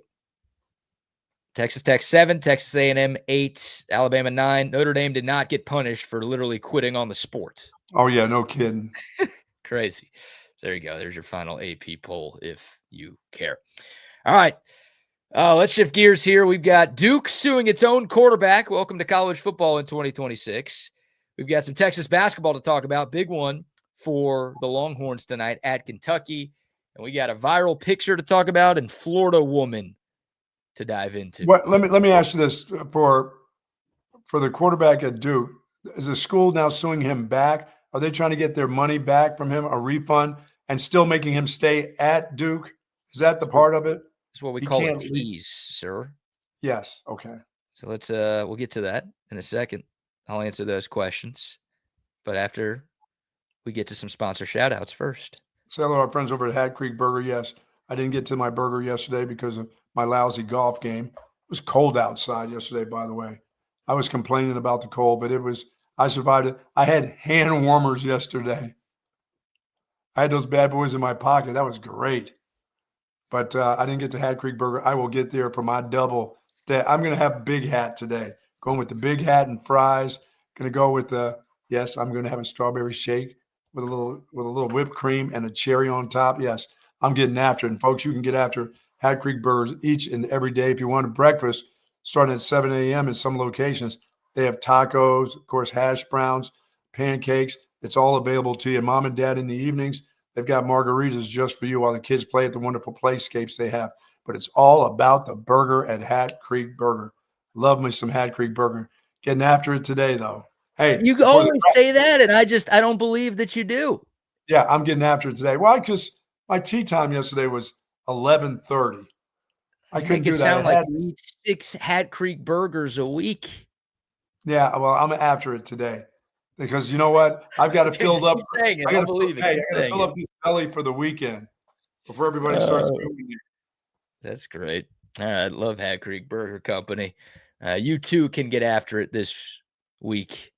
Texas Tech 7, Texas A&M 8, Alabama 9. Notre Dame did not get punished for literally quitting on the sport. Oh, yeah, no kidding. Crazy. There you go. There's your final AP poll if you care. All right. Let's shift gears here. We've got Duke suing its own quarterback. Welcome to college football in 2026. We've got some Texas basketball to talk about. Big one for the Longhorns tonight at Kentucky. And we got a viral picture to talk about and Florida woman to dive into. Let me ask you this. For the quarterback at Duke, is the school now suing him back? Are they trying to get their money back from him, a refund, and still making him stay at Duke? Is that the part of it? It's what we call a tease, sir. Yes. Okay. So let's we'll get to that in a second. I'll answer those questions, but after we get to some sponsor shout outs first. Say hello to our friends over at Hat Creek Burger. Yes, I didn't get to my burger yesterday because of my lousy golf game. It was cold outside yesterday, by the way. I was complaining about the cold, but I survived it. I had hand warmers yesterday. I had those bad boys in my pocket. That was great. But I didn't get to Hat Creek Burger. I will get there for my double. I'm going to have Big Hat today. Going with the Big Hat and fries. Going to go with yes, I'm going to have a strawberry shake with a little whipped cream and a cherry on top. Yes, I'm getting after it. And folks, you can get after Hat Creek Burgers each and every day. If you want a breakfast, starting at 7 a.m. in some locations, they have tacos, of course, hash browns, pancakes. It's all available to you. Mom and Dad in the evenings, they've got margaritas just for you while the kids play at the wonderful playscapes they have. But it's all about the burger at Hat Creek Burger. Love me some Hat Creek Burger. Getting after it today, though. Hey, you always say that, and I don't believe that you do. Yeah, I'm getting after it today. Well, because my tea time yesterday was 11:30. I couldn't do that. Sound like you eat 6 Hat Creek burgers a week. Yeah, well, I'm after it today because you know what? I've got to fill up. I got to fill up this belly for the weekend before everybody starts cooking it. That's great. All right, love Hat Creek Burger Company. You too can get after it this week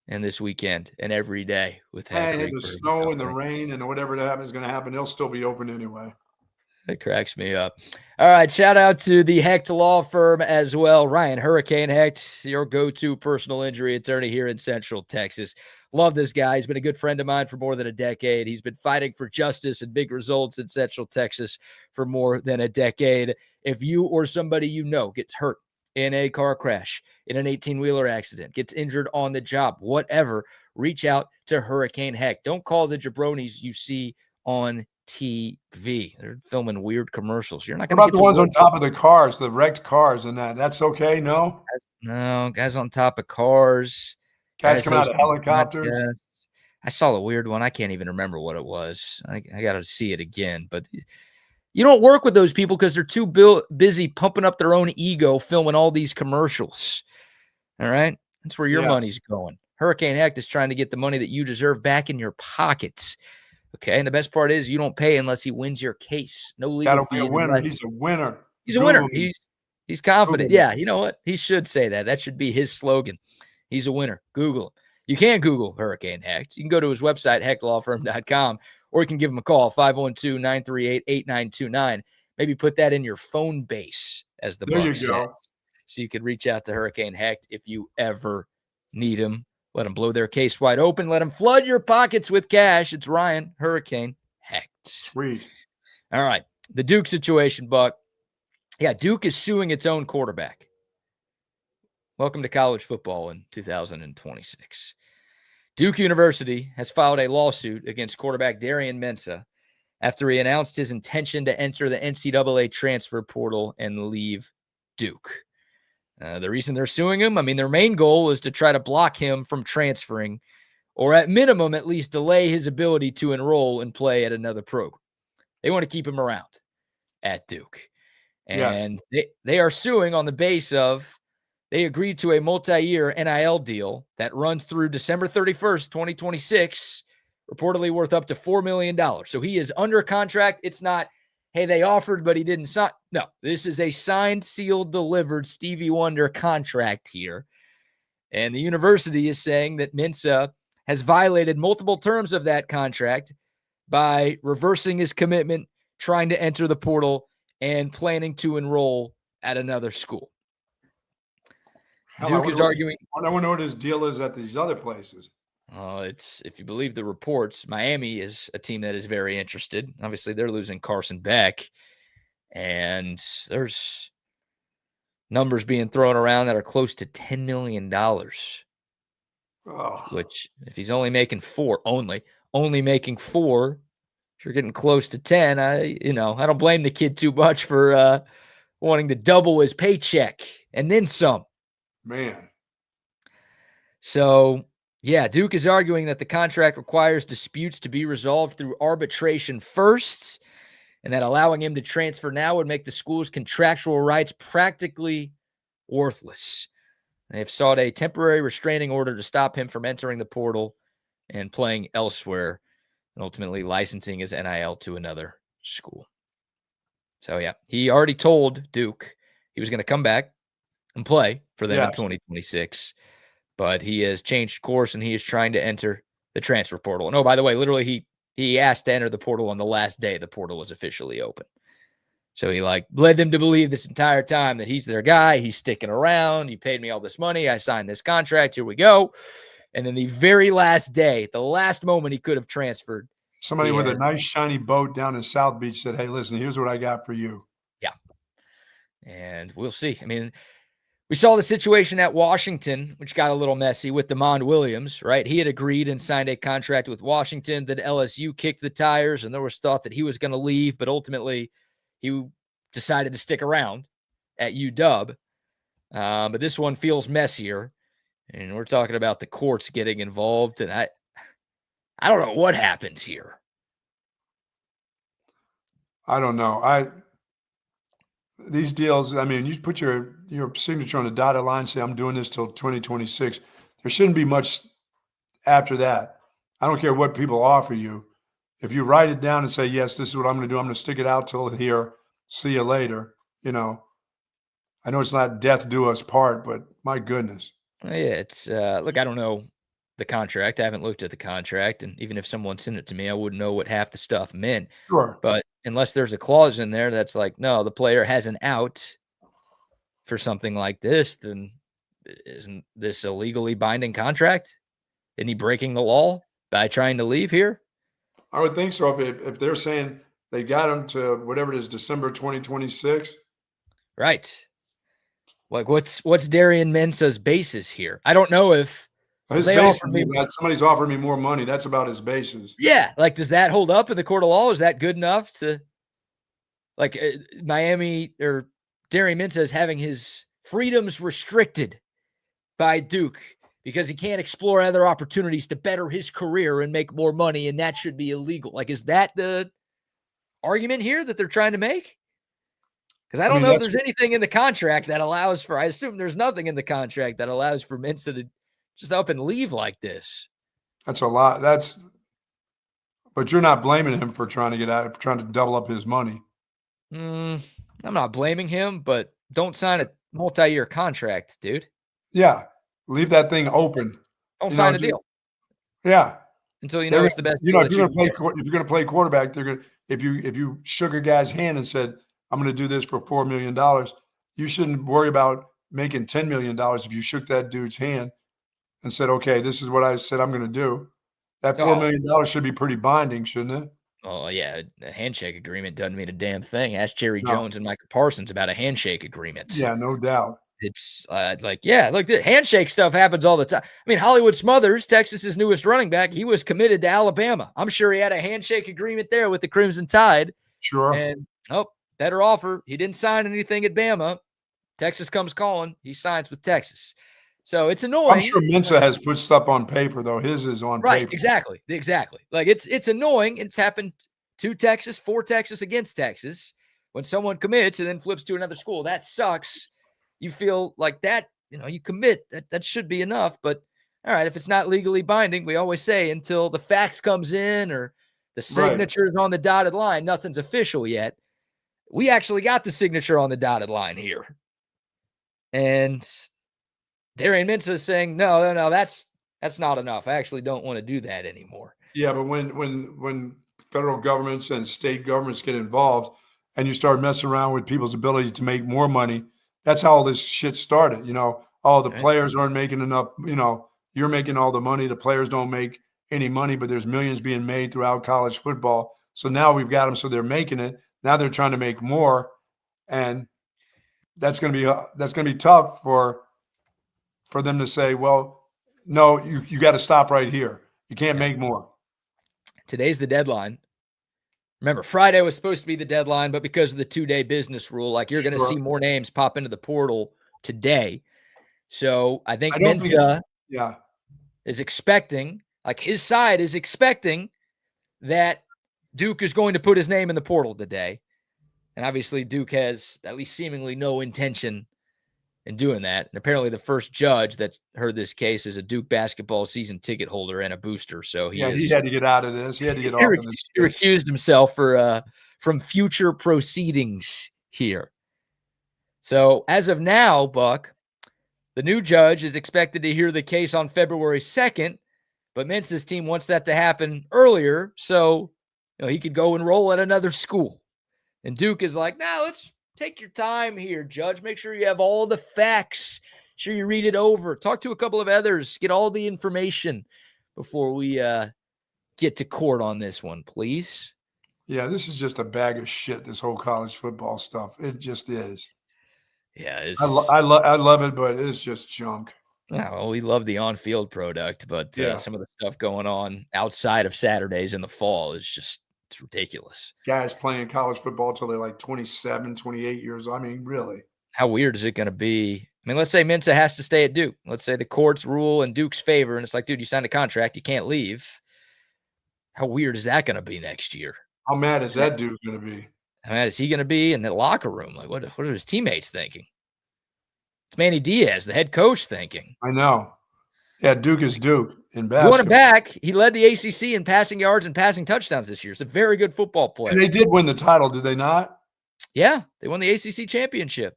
and this weekend and every day with Hat Creek the Burger snow Company. and the rain and whatever that happens is going to happen. They'll still be open anyway. That cracks me up. All right, shout out to the Hecht Law Firm as well. Ryan Hurricane Hecht, your go-to personal injury attorney here in Central Texas. Love this guy. He's been a good friend of mine for more than a decade. He's been fighting for justice and big results in Central Texas for more than a decade. If you or somebody you know gets hurt in a car crash, in an 18-wheeler accident, gets injured on the job, whatever, reach out to Hurricane Hecht. Don't call the jabronis you see on TV. They're filming weird commercials. You're not What going to about get the ones work. on top of the cars, the wrecked cars and that? That's okay, no? No, guys on top of cars. Guys coming out of hosting helicopters. podcasts. I saw the weird one. I can't even remember what it was. I got to see it again. But you don't work with those people because they're too busy pumping up their own ego, filming all these commercials. All right? That's where your money's going. Hurricane Hecht is trying to get the money that you deserve back in your pockets. Okay, and the best part is you don't pay unless he wins your case. No legal fees. Gotta be a winner. He's a winner. He's a winner. He's confident. Yeah, you know what? He should say that. That should be his slogan. He's a winner. Google him. You can Google Hurricane Hecht. You can go to his website, hechtlawfirm.com, or you can give him a call, 512-938-8929. Maybe put that in your phone base, as the book says, so you could reach out to Hurricane Hecht if you ever need him. Let them blow their case wide open. Let them flood your pockets with cash. It's Ryan Hurricane Hecht. Sweet. All right. The Duke situation, Buck. Yeah, Duke is suing its own quarterback. Welcome to college football in 2026. Duke University has filed a lawsuit against quarterback Darian Mensah after he announced his intention to enter the NCAA transfer portal and leave Duke. The reason they're suing him, their main goal is to try to block him from transferring, or at minimum, at least delay his ability to enroll and play at another program. They want to keep him around at Duke. And they are suing on the base of they agreed to a multi-year NIL deal that runs through December 31st, 2026, reportedly worth up to $4 million. So he is under contract. It's not, hey, they offered, but he didn't sign. No, this is a signed, sealed, delivered Stevie Wonder contract here. And the university is saying that Mensah has violated multiple terms of that contract by reversing his commitment, trying to enter the portal, and planning to enroll at another school. Duke is arguing. I want to know what his deal is at these other places. It's, if you believe the reports, Miami is a team that is very interested. Obviously, they're losing Carson Beck, and there's numbers being thrown around that are close to $10 million. Which, if he's only making only making 4, if you're getting close to 10, I don't blame the kid too much for wanting to double his paycheck and then some. Man. So, yeah, Duke is arguing that the contract requires disputes to be resolved through arbitration first, and that allowing him to transfer now would make the school's contractual rights practically worthless. They have sought a temporary restraining order to stop him from entering the portal and playing elsewhere, and ultimately licensing his NIL to another school. So, yeah, he already told Duke he was going to come back and play for them in 2026, but he has changed course and he is trying to enter the transfer portal. And, oh, by the way, literally he asked to enter the portal on the last day the portal was officially open. So he led them to believe this entire time that he's their guy. He's sticking around. You paid me all this money. I signed this contract. Here we go. And then the very last day, the last moment he could have transferred. Somebody with a nice shiny boat down in South Beach said, hey, listen, here's what I got for you. Yeah. And we'll see. We saw the situation at Washington, which got a little messy with DeMond Williams, right? He had agreed and signed a contract with Washington. Then LSU kicked the tires, and there was thought that he was going to leave, but ultimately he decided to stick around at UW. But this one feels messier, and we're talking about the courts getting involved, and I don't know what happens here. I don't know. These deals, you put your signature on the dotted line, say I'm doing this till 2026. There shouldn't be much after that. I don't care what people offer you. If you write it down and say, yes, this is what I'm going to do. I'm going to stick it out till here. See you later. I know it's not death do us part, but my goodness. Yeah, it's look, I don't know the contract. I haven't looked at the contract, and even if someone sent it to me, I wouldn't know what half the stuff meant. Sure. But unless there's a clause in there that's like, no, the player has an out for something like this, then isn't this a legally binding contract? Isn't he breaking the law by trying to leave here? I would think so. If they're saying they got him to whatever it is, December 2026. Right. Like what's Darian Mensah's basis here? I don't know if His they basis offer me, is that somebody's offered me more money. That's about his basis. yeah, like does that hold up in the court of law? Is that good enough to like Miami or Darian Mensah is having his freedoms restricted by Duke because he can't explore other opportunities to better his career and make more money, and that should be illegal. Like, is that the argument here that they're trying to make? Because I don't know if there's anything in the contract that allows for, I assume there's nothing in the contract that allows for Mensah to just up and leave like this. That's a lot. But you're not blaming him for trying to get out, trying to double up his money. I'm not blaming him, but don't sign a multi-year contract, dude. Yeah. Leave that thing open. Don't sign a deal. Yeah. Until you know it's the best. You know, if you're going to play quarterback, they're going to, if you shook a guy's hand and said, I'm going to do this for $4 million, you shouldn't worry about making $10 million if you shook that dude's hand and said, okay, this is what I said I'm going to do. That $4 million should be pretty binding, shouldn't it? Oh, yeah. A handshake agreement doesn't mean a damn thing. Ask Jerry Jones and Micah Parsons about a handshake agreement. Yeah, no doubt. It's like the handshake stuff happens all the time. I mean, Hollywood Smothers, Texas's newest running back, he was committed to Alabama. I'm sure he had a handshake agreement there with the Crimson Tide. Sure. And, better offer. He didn't sign anything at Bama. Texas comes calling. He signs with Texas. So it's annoying. I'm sure Mensah has put stuff on paper, though. His is on paper. Right, exactly. Like it's annoying. It's happened to Texas, for Texas, against Texas. When someone commits and then flips to another school, that sucks. You feel like that, you commit. That should be enough. But all right, if it's not legally binding, we always say until the fax comes in or the signature is on the dotted line, nothing's official yet. We actually got the signature on the dotted line here. And Darian Mensah is saying, no, that's not enough. I actually don't want to do that anymore. Yeah, but when federal governments and state governments get involved and you start messing around with people's ability to make more money, that's how all this shit started. The players aren't making enough, you're making all the money. The players don't make any money, but there's millions being made throughout college football. So now we've got them so they're making it. Now they're trying to make more, and that's going to be tough for them to say, well, no, you got to stop right here. You can't make more. Today's the deadline. Remember, Friday was supposed to be the deadline, but because of the 2-day business rule, like you're going to see more names pop into the portal today. So I think Mensah is expecting, like his side is expecting that Duke is going to put his name in the portal today. And obviously Duke has at least seemingly no intention in doing that. And apparently the first judge that's heard this case is a Duke basketball season ticket holder and a booster. So he had to get out of this. He had to get off of this. He recused himself from future proceedings here. So as of now, Buck, the new judge is expected to hear the case on February 2nd, but Mensah's team wants that to happen earlier. So he could go enroll at another school. And Duke is like, no, let's take your time here, Judge. Make sure you have all the facts. Sure you read it over. Talk to a couple of others. Get all the information before we get to court on this one, please. Yeah, this is just a bag of shit, this whole college football stuff. It just is. Yeah. I love it, but it's just junk. Yeah, well, we love the on-field product, but some of the stuff going on outside of Saturdays in the fall is just, it's ridiculous. Guys playing college football till they're like 27, 28 years. I mean, really. How weird is it going to be? I mean, let's say Mensah has to stay at Duke. Let's say the courts rule in Duke's favor, and it's like, dude, you signed a contract. You can't leave. How weird is that going to be next year? How mad is that dude going to be? How mad is he going to be in the locker room? Like, what are his teammates thinking? It's Manny Diaz, the head coach, thinking. I know. Yeah, Duke is Duke in basketball. You want him back. He led the ACC in passing yards and passing touchdowns this year. It's a very good football player. And they did win the title, did they not? Yeah, they won the ACC championship.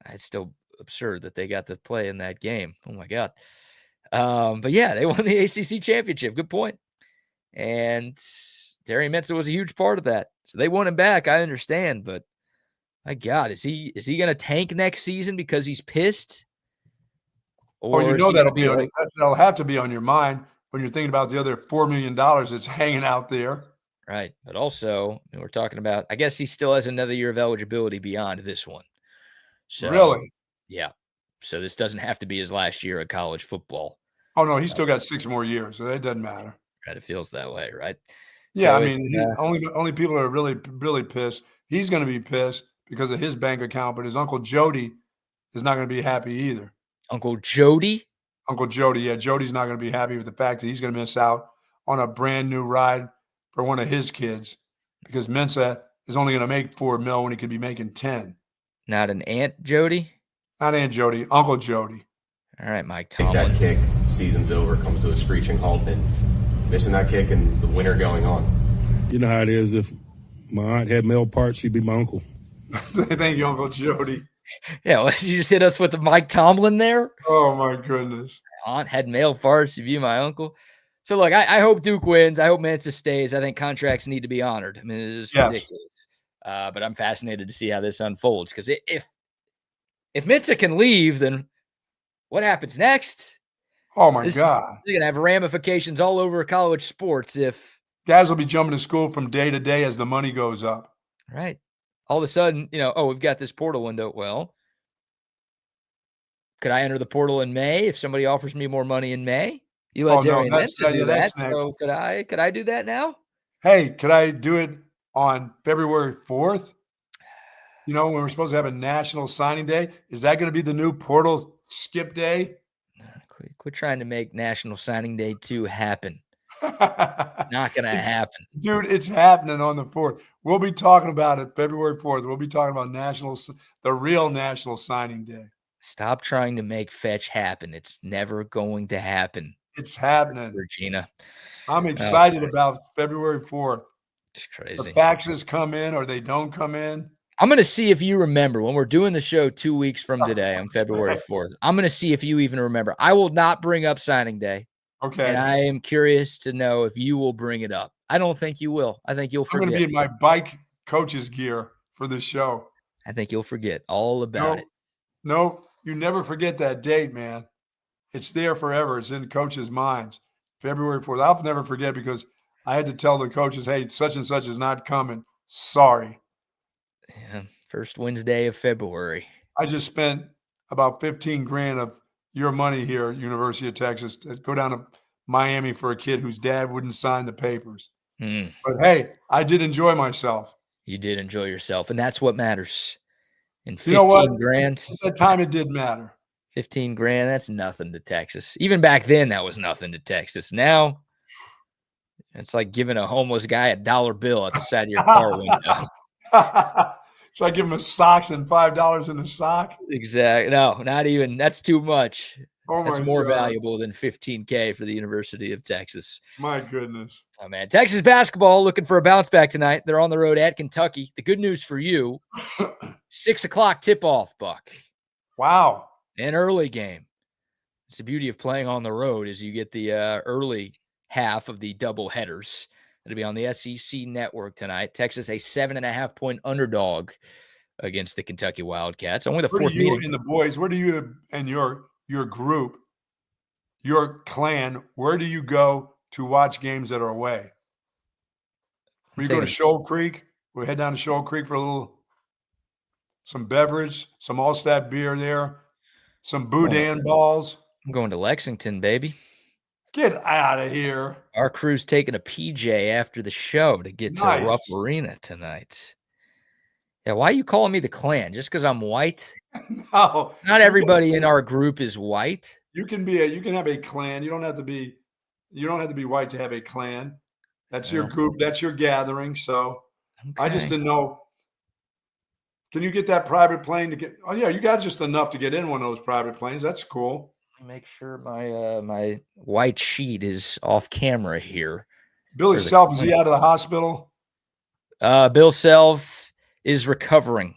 It's still absurd that they got to play in that game. Oh, my God. But, yeah, they won the ACC championship. Good point. And Darian Mensah was a huge part of that. So they want him back. I understand, but my God, is he going to tank next season because he's pissed? Or Or you is know he gonna that'll be on, that'll have to be on your mind when you're thinking about the other $4 million that's hanging out there. right? But also, we're talking about. I guess he still has another year of eligibility beyond this one. So, Really? yeah. So this doesn't have to be his last year of college football. Oh no, he's still got 6 more years, so it doesn't matter. Right? It feels that way, right? Yeah, So I mean, only people are really pissed. He's going to be pissed because of his bank account, but his Uncle Jody is not going to be happy either. Uncle Jody. Uncle Jody, yeah, Jody's not going to be happy with the fact that he's going to miss out on a brand new ride for one of his kids because Mensa is only going to make $4 million when he could be making 10. Not an Aunt Jody. Not Aunt Jody, Uncle Jody. All right, Mike Take Tomlin. that kick, season's over, comes to a screeching halt, and missing that kick and the winter going on. You know how it is. If my aunt had male parts, she'd be my uncle. Thank you, Uncle Jody. Yeah, well, you just hit us with the Mike Tomlin there. Oh my goodness. My aunt had male parts. You view my uncle. So look, I hope Duke wins. I hope Mensa stays. I think contracts need to be honored. I mean, it is ridiculous. But I'm fascinated to see how this unfolds because if Mensa can leave, then what happens next? Oh my God. You're gonna have ramifications all over college sports if guys will be jumping to school from day to day as the money goes up. Right. All of a sudden, we've got this portal window. Well, could I enter the portal in May if somebody offers me more money in May? You let Darian Mensa do that. So could I do that now? Hey, could I do it on February 4th? When we're supposed to have a national signing day? Is that going to be the new portal skip day? Quit trying to make National Signing Day 2 happen. Not going to happen. Dude, it's happening on the 4th. We'll be talking about it February 4th. We'll be talking about the real National Signing Day. Stop trying to make fetch happen. It's never going to happen. It's happening. Regina. I'm excited about February 4th. It's crazy. The faxes come in or they don't come in. I'm going to see if you remember when we're doing the show 2 weeks from today on February 4th. I'm going to see if you even remember. I will not bring up signing day. Okay. And I am curious to know if you will bring it up. I don't think you will. I think you'll forget. I'm going to be in my bike coach's gear for this show. I think you'll forget all about it. No, you never forget that date, man. It's there forever. It's in coaches' minds. February 4th. I'll never forget because I had to tell the coaches, hey, such and such is not coming. Sorry. Yeah, first Wednesday of February. I just spent about $15,000 of your money here at University of Texas to go down to Miami for a kid whose dad wouldn't sign the papers. But hey, I did enjoy myself. You did enjoy yourself, and that's what matters. And $15,000 at that time, it did matter. $15,000, that's nothing to Texas. Even back then, that was nothing to Texas. Now, it's like giving a homeless guy a dollar bill at the side of your car window. So I give him a socks and $5 in the sock? Exactly. No, not even. That's too much. That's more God. Valuable than $15,000 for the University of Texas. My goodness. Oh, man. Texas basketball looking for a bounce back tonight. They're on the road at Kentucky. The good news for you, 6 o'clock tip-off, Buck. Wow. An early game. It's the beauty of playing on the road is you get the early half of the double headers. It'll be on the SEC network tonight. Texas, a 7.5-point underdog against the Kentucky Wildcats. Only the fourth meeting. And the boys, where do you and your group, your clan, where do you go to watch games that are away? We go to Shoal Creek. We head down to Shoal Creek for some beverage, some Altstadt beer there, some boudin balls. I'm going to Lexington, baby. Get out of here. Our crew's taking a PJ after the show to get to Rupp Arena tonight. Yeah, why are you calling me the clan? Just because I'm white? No. Not everybody in our group is white. You can have a clan. You don't have to be white to have a clan. That's your group. That's your gathering. So I just didn't know. Can you get that private plane to get? Oh yeah, you got just enough to get in one of those private planes. That's cool. Make sure my my white sheet is off camera here. Billy Self, is he out of the hospital? Bill Self is recovering.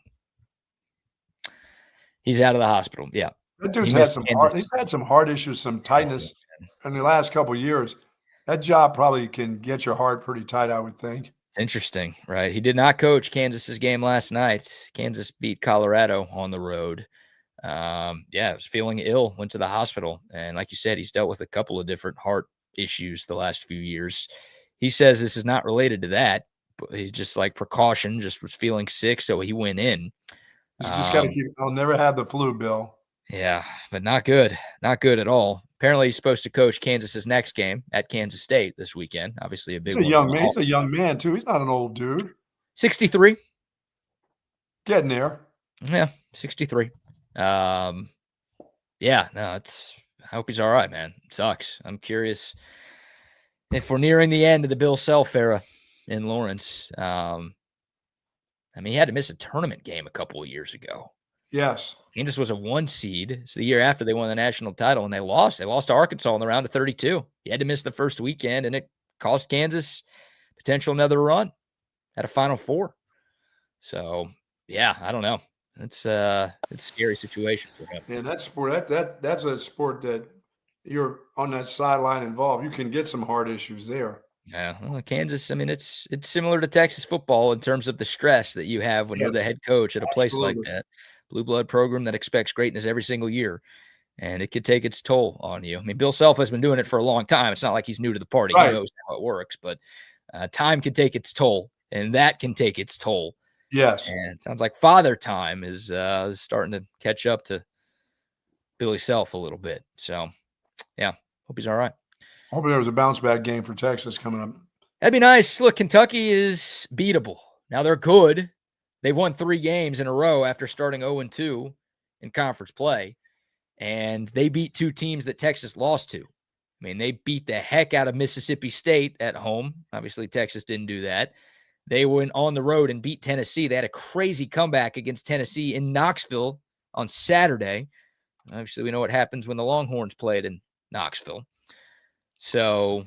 He's out of the hospital. Yeah. That dude's he's had some heart issues, some tightness in the last couple of years. That job probably can get your heart pretty tight, I would think. It's interesting, right? He did not coach Kansas's game last night. Kansas beat Colorado on the road. Was feeling ill, went to the hospital. And like you said, he's dealt with a couple of different heart issues the last few years. He says this is not related to that, but he just like precaution, just was feeling sick. So he went in. You just got to keep, I'll never have the flu, Bill. Yeah, but not good. Not good at all. Apparently he's supposed to coach Kansas's next game at Kansas State this weekend. Obviously a big one. He's a young man too. He's not an old dude. 63. Getting there. Yeah, 63. I hope he's all right, man. It sucks. I'm curious if we're nearing the end of the Bill Self era in Lawrence. He had to miss a tournament game a couple of years ago. Yes. Kansas was a 1 seed. It's the year after they won the national title, and they lost. They lost to Arkansas in the round of 32. He had to miss the first weekend, and it cost Kansas potential another run at a Final Four. So, I don't know. It's a scary situation for him. Yeah, that sport, that's a sport that you're on that sideline involved. You can get some heart issues there. Yeah, well, Kansas, it's similar to Texas football in terms of the stress that you have when you're the head coach at a place like that. Blue blood program that expects greatness every single year, and it could take its toll on you. Bill Self has been doing it for a long time. It's not like he's new to the party. Right. He knows how it works, but time can take its toll, and that can take its toll. Yes. And it sounds like Father Time is starting to catch up to Billy Self a little bit. So, hope he's all right. Hope there was a bounce back game for Texas coming up. That'd be nice. Look, Kentucky is beatable. Now they're good. They've won 3 games in a row after starting 0-2 in conference play, and they beat 2 teams that Texas lost to. They beat the heck out of Mississippi State at home. Obviously, Texas didn't do that. They went on the road and beat Tennessee. They had a crazy comeback against Tennessee in Knoxville on Saturday. Obviously, we know what happens when the Longhorns played in Knoxville. So,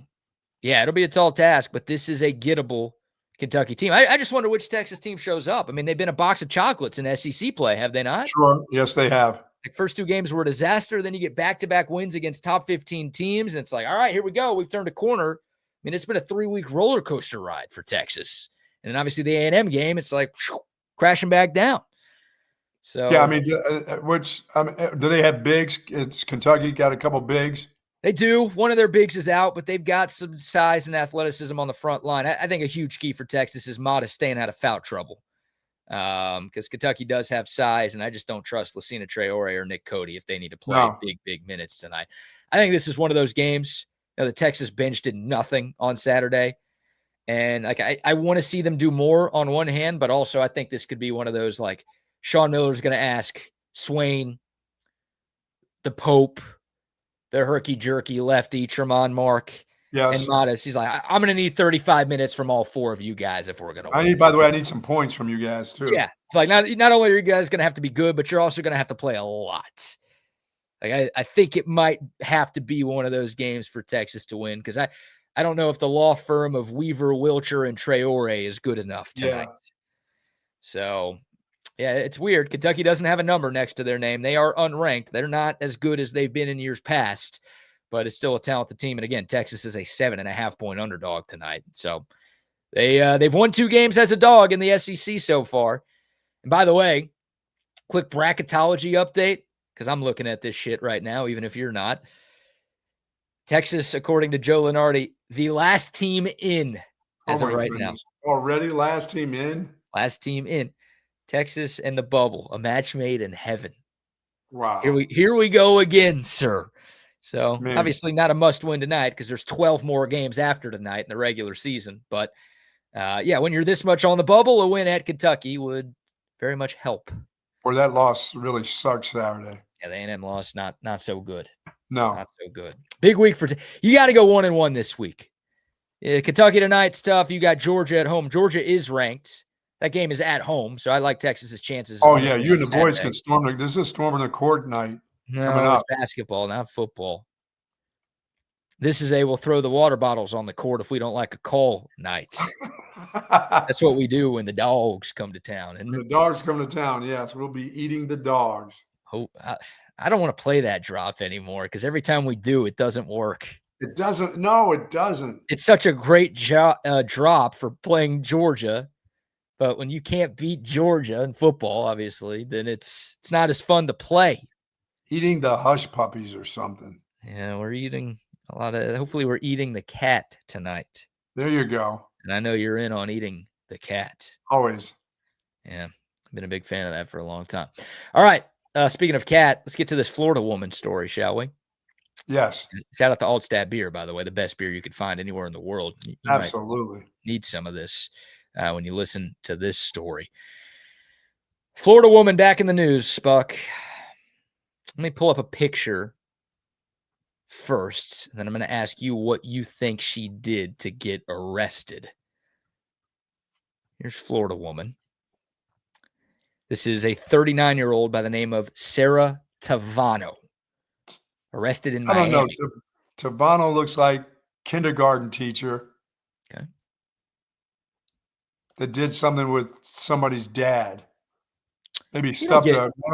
it'll be a tall task, but this is a gettable Kentucky team. I just wonder which Texas team shows up. They've been a box of chocolates in SEC play, have they not? Sure. Yes, they have. First 2 games were a disaster. Then you get back-to-back wins against top 15 teams, and it's like, all right, here we go. We've turned a corner. It's been a 3-week roller coaster ride for Texas. And then obviously the A&M game, it's like crashing back down. So do they have bigs? It's Kentucky got a couple bigs. They do. One of their bigs is out, but they've got some size and athleticism on the front line. I think a huge key for Texas is Modest staying out of foul trouble, because Kentucky does have size, and I just don't trust Lucina Traore or Nick Cody if they need to play big minutes tonight. I think this is one of those games. The Texas bench did nothing on Saturday, and I want to see them do more on one hand, but also I think this could be one of those like Sean Miller's going to ask Swain, the Pope, the herky-jerky lefty, Tremont Mark, and Modest. He's like, I'm going to need 35 minutes from all 4 of you guys if we're going to win. By the way, I need some points from you guys, too. Yeah. It's like not only are you guys going to have to be good, but you're also going to have to play a lot. I think it might have to be one of those games for Texas to win, because I don't know if the law firm of Weaver, Wilcher, and Traore is good enough tonight. Yeah. So, it's weird. Kentucky doesn't have a number next to their name. They are unranked. They're not as good as they've been in years past, but it's still a talented team. And again, Texas is a 7.5-point underdog tonight. So they've won 2 games as a dog in the SEC so far. And by the way, quick bracketology update, because I'm looking at this shit right now, even if you're not. Texas, according to Joe Lenardi, the last team in as of right now. Already last team in? Last team in. Texas and the bubble, a match made in heaven. Wow. Here we go again, sir. So obviously not a must win tonight, because there's 12 more games after tonight in the regular season. But when you're this much on the bubble, a win at Kentucky would very much help. Or that loss really sucks Saturday. Yeah, the A&M loss, not so good. No. Not so good. Big week for you got to go 1-1 this week. Kentucky tonight's tough. You got Georgia at home. Georgia is ranked. That game is at home, so I like Texas's chances. Oh, yeah, you and the boys can storm. This is storming the court night coming up. It's basketball, not football. This is we'll throw the water bottles on the court if we don't like a call night. That's what we do when the dogs come to town. And the dogs come to town, yes. We'll be eating the dogs. I don't want to play that drop anymore, because every time we do, it doesn't work. It doesn't. No, it doesn't. It's such a great drop for playing Georgia. But when you can't beat Georgia in football, obviously, then it's not as fun to play. Eating the hush puppies or something. Yeah, we're eating hopefully we're eating the cat tonight. There you go. And I know you're in on eating the cat. Always. Yeah, I've been a big fan of that for a long time. All right, speaking of cat, let's get to this Florida woman story, shall we? Yes. Shout out to Altstadt Beer, by the way, the best beer you could find anywhere in the world. You Absolutely. need some of this when you listen to this story. Florida woman back in the news, Buck. Let me pull up a picture first, then I'm going to ask you what you think she did to get arrested. Here's Florida woman. This is a 39-year-old by the name of Sarah Tavano, arrested in Miami. I don't know. Tavano looks like kindergarten teacher. Okay. That did something with somebody's dad. Maybe stuffed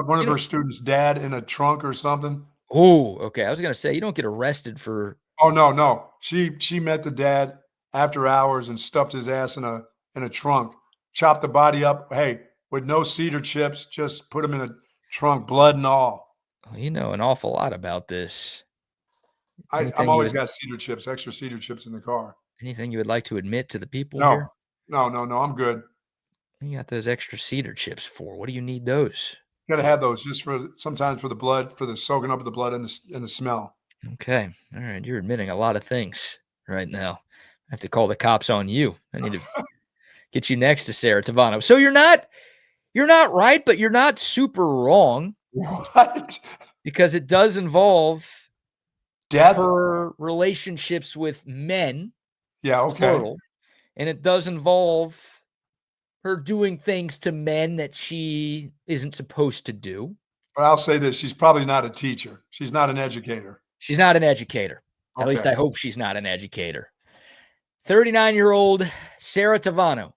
one of her students' dad in a trunk or something. Oh, okay. I was going to say, you don't get arrested for. Oh, no. She met the dad after hours and stuffed his ass in a trunk, chopped the body up. Hey, with no cedar chips, just put him in a trunk, blood and all. Well, you know an awful lot about this. I'm always got cedar chips, extra cedar chips in the car. Anything you would like to admit to the people here? No. I'm good. What you got those extra cedar chips for? What do you need those? You got to have those just sometimes for the blood, for the soaking up of the blood and the smell. Okay. All right. You're admitting a lot of things right now. I have to call the cops on you. I need to get you next to Sarah Tavano. So you're not right, but you're not super wrong. What? Because it does involve death, her relationships with men. Yeah, okay. Plural, and it does involve her doing things to men that she isn't supposed to do. But I'll say this, she's probably not a teacher. She's not an educator. She's not an educator. Okay. At least I hope she's not an educator. 39-year-old Sarah Tavano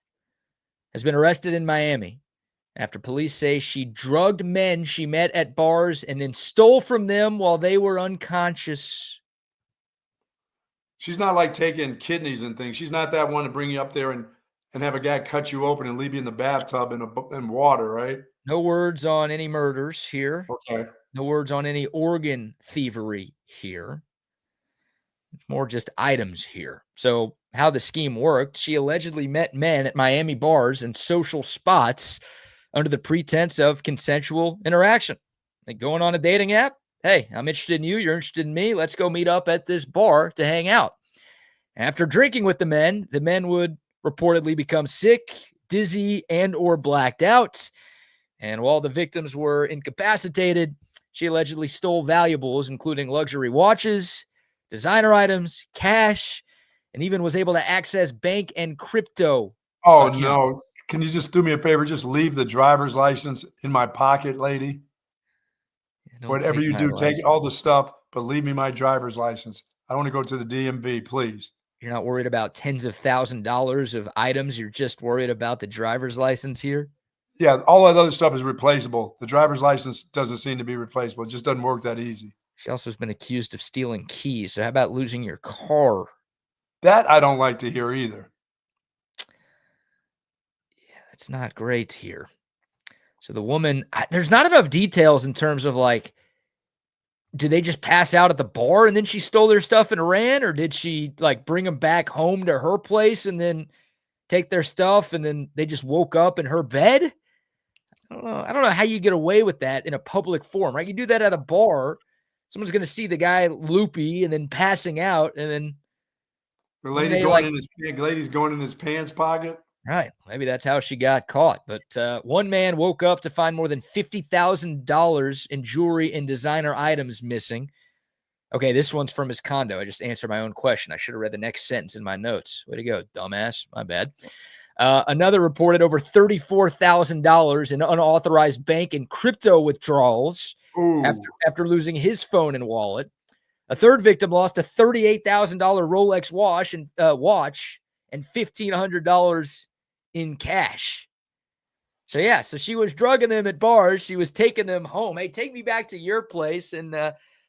has been arrested in Miami after police say she drugged men she met at bars and then stole from them while they were unconscious. She's not like taking kidneys and things. She's not that one to bring you up there and have a guy cut you open and leave you in the bathtub in water, right? No words on any murders here. Okay. No words on any organ thievery here. It's more just items here. So how the scheme worked, she allegedly met men at Miami bars and social spots under the pretense of consensual interaction. Like going on a dating app. Hey, I'm interested in you. You're interested in me. Let's go meet up at this bar to hang out. After drinking with the men would reportedly become sick, dizzy, and or blacked out. And while the victims were incapacitated, she allegedly stole valuables, including luxury watches, designer items, cash, and even was able to access bank and crypto. Oh, no. Can you just do me a favor? Just leave the driver's license in my pocket, lady. Whatever you do, take all the stuff, but leave me my driver's license. I want to go to the DMV, please. You're not worried about tens of $1,000s of items. You're just worried about the driver's license here? Yeah, all that other stuff is replaceable. The driver's license doesn't seem to be replaceable. It just doesn't work that easy. She also has been accused of stealing keys. So how about losing your car? That I don't like to hear either. Yeah, that's not great here. So the woman, there's not enough details in terms of like, did they just pass out at the bar and then she stole their stuff and ran? Or did she like bring them back home to her place and then take their stuff and then they just woke up in her bed? I don't know how you get away with that in a public forum, right? You do that at a bar. Someone's going to see the guy loopy and then passing out and then the lady's going in his pants pocket. Right. Maybe that's how she got caught. But one man woke up to find more than $50,000 in jewelry and designer items missing. Okay, this one's from his condo. I just answered my own question. I should have read the next sentence in my notes. Way to go, dumbass. My bad. Another reported over $34,000 in unauthorized bank and crypto withdrawals after losing his phone and wallet. A third victim lost a $38,000 Rolex watch and $1,500 in cash. So yeah, so she was drugging them at bars. She was taking them home. Hey, take me back to your place and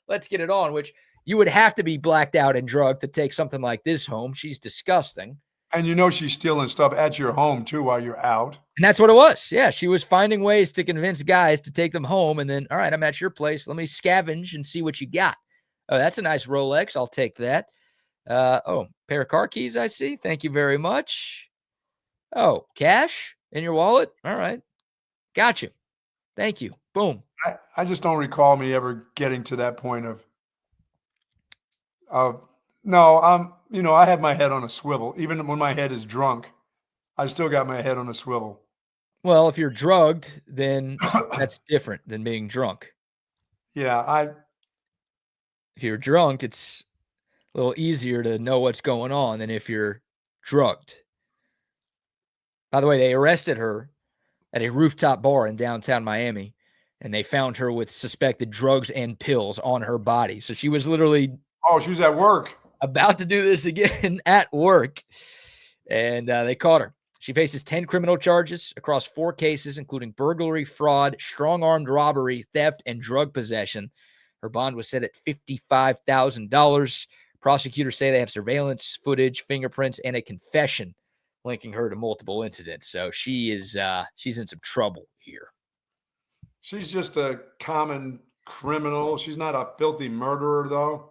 let's get it on, which You would have to be blacked out and drugged to take something like this home. She's disgusting. And you know she's stealing stuff at your home, too, while you're out. And that's what it was. Yeah, she was finding ways to convince guys to take them home. And then, all right, I'm at your place. Let me scavenge and see what you got. Oh, that's a nice Rolex. I'll take that. Pair of car keys, I see. Thank you very much. Oh, cash in your wallet? All right. Got you. Thank you. Boom. I just don't recall me ever getting to that point of no, I have my head on a swivel. Even when my head is drunk, I still got my head on a swivel. Well, if you're drugged, then that's different than being drunk. Yeah, if you're drunk, it's a little easier to know what's going on than if you're drugged. By the way, they arrested her at a rooftop bar in downtown Miami, and they found her with suspected drugs and pills on her body. So she was literally she was at work. About to do this again at work. And they caught her. She faces 10 criminal charges across 4 cases, including burglary, fraud, strong-armed robbery, theft, and drug possession. Her bond was set at $55,000. Prosecutors say they have surveillance footage, fingerprints, and a confession linking her to multiple incidents. So she's in some trouble here. She's just a common criminal. She's not a filthy murderer, though.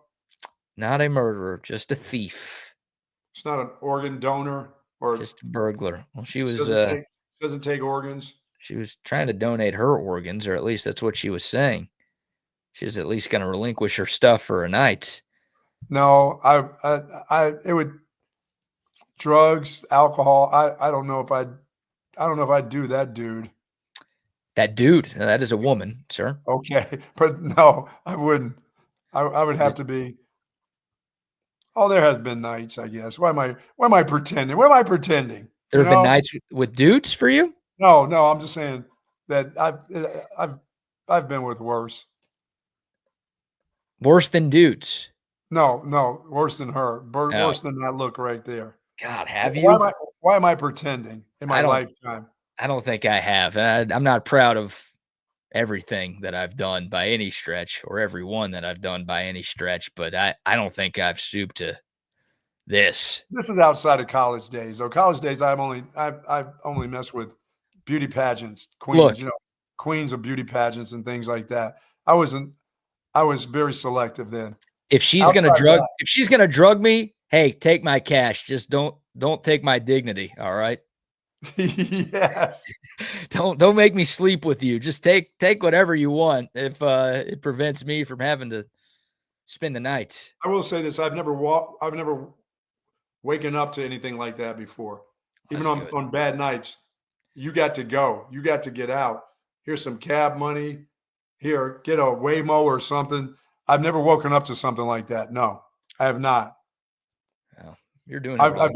Not a murderer, just a thief. She's not an organ donor or just a burglar. Well, she doesn't take organs. She was trying to donate her organs, or at least that's what she was saying. She was at least going to relinquish her stuff for a night. No, it would drugs, alcohol. I don't know if I'd do that, dude. That dude, that is a woman, sir. Okay, but no, I wouldn't. I would have to be. Oh, there has been nights, I guess. Why am I pretending? What am I pretending? There have been nights with dudes for you? No, I'm just saying that I've been with worse. Worse than dudes? No, worse than her. Worse than that look right there. God, have you? Why am I pretending in my lifetime? I don't think I have. And I'm not proud of everything that I've done by any stretch, or everyone that I've done by any stretch, but I don't think I've stooped to this. This is outside of college days. So college days, I've only messed with beauty pageants, queens, queens of beauty pageants and things like that. I was very selective then. If she's gonna drug me, hey, take my cash. Just don't take my dignity. All right. Yes. Don't make me sleep with you. Just take whatever you want if it prevents me from having to spend the night. I will say this: I've never waken up to anything like that before. Even on bad nights, you got to go. You got to get out. Here's some cab money. Here, get a Waymo or something. I've never woken up to something like that. No, I have not. Well, you're doing it wrong.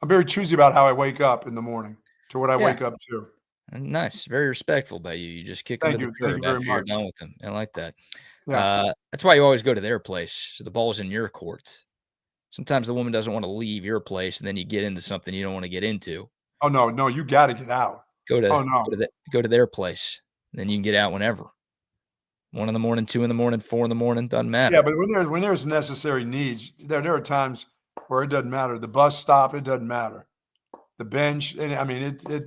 I'm very choosy about how I wake up in the morning to what I wake up to. Nice. Very respectful by you. You just kick them to the curb after you're done with them. I like that. Yeah. That's why you always go to their place. So the ball's in your court. Sometimes the woman doesn't want to leave your place, and then you get into something you don't want to get into. Oh, no, you got to get out. Go to their place. And then you can get out whenever. 1 in the morning, 2 in the morning, 4 in the morning, doesn't matter. Yeah, but when there's necessary needs, there are times where it doesn't matter. The bus stop, it doesn't matter. The bench, and I mean it.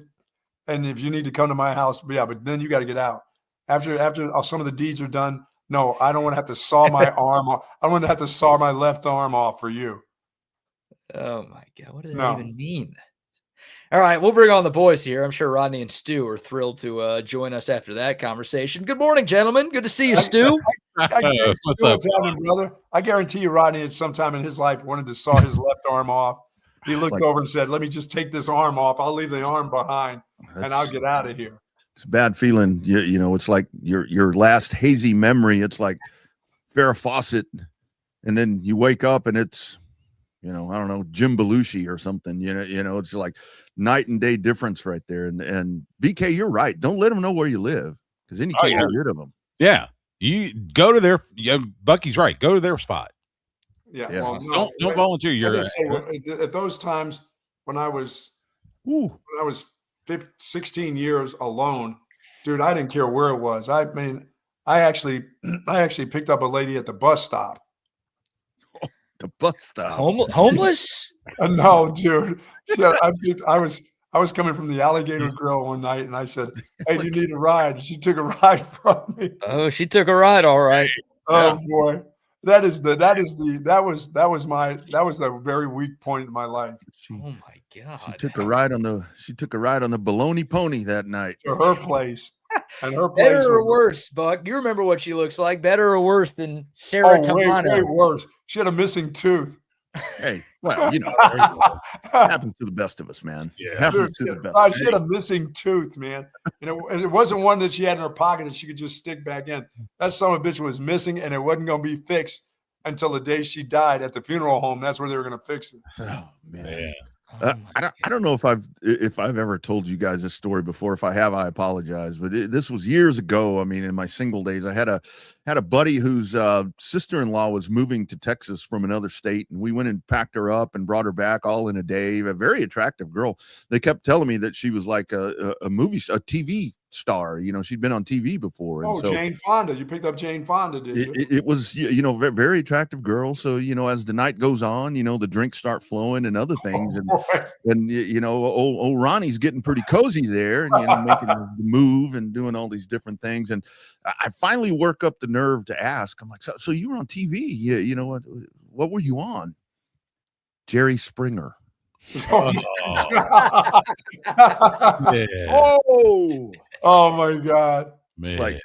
And if you need to come to my house, but then you got to get out. After some of the deeds are done, no, I don't want to have to saw my arm off. I don't want to have to saw my left arm off for you. Oh my God, what does that even mean? All right, we'll bring on the boys here. I'm sure Rodney and Stu are thrilled to join us after that conversation. Good morning, gentlemen. Good to see you, Stu. What's happening, brother? I guarantee you, Rodney, at some time in his life, wanted to saw his left arm off. He looked over and said, "Let me just take this arm off. I'll leave the arm behind, and I'll get out of here." It's a bad feeling. You know, it's like your last hazy memory. It's like Farrah Fawcett, and then you wake up and it's, I don't know, Jim Belushi or something. It's like night and day difference right there. And BK, you're right. Don't let them know where you live, because then you can't get rid of them. Yeah, you go to their. Bucky's right. Go to their spot. Yeah. Well, don't volunteer. At those times when I was 16 years alone, dude, I didn't care where it was. I mean, I actually picked up a lady at the bus stop. The bus stop. Homeless? No, dude. I was coming from the Alligator Grill one night, and I said, "Hey, do you need a ride?" She took a ride from me. Oh, she took a ride, all right. Oh boy, that was a very weak point in my life. Oh my God. She took a ride on the baloney pony that night To her place. And her place Better or was worse, Buck? You remember what she looks like? Better or worse than Sarah Tamano? way worse. She had a missing tooth. Hey, well, happens to the best of us, man. Yeah. Happens to the best. She had a missing tooth, man. And it wasn't one that she had in her pocket that she could just stick back in. That son of a bitch was missing, and it wasn't going to be fixed until the day she died at the funeral home. That's where they were going to fix it. Oh man. Yeah. I don't know if I've ever told you guys this story before. If I have, I apologize. But this was years ago. I mean, in my single days, I had a buddy whose sister-in-law was moving to Texas from another state, and we went and packed her up and brought her back all in a day. A very attractive girl. They kept telling me that she was like a TV star. She'd been on TV before. And Jane Fonda. You picked up Jane Fonda, did you? It was, very attractive girl. So, as the night goes on, the drinks start flowing and other things. And old Ronnie's getting pretty cozy there and, making the move and doing all these different things. And I finally work up the nerve to ask. I'm like, so you were on TV? Yeah. What were you on? Jerry Springer. Yeah. Oh my God. Man. It's like,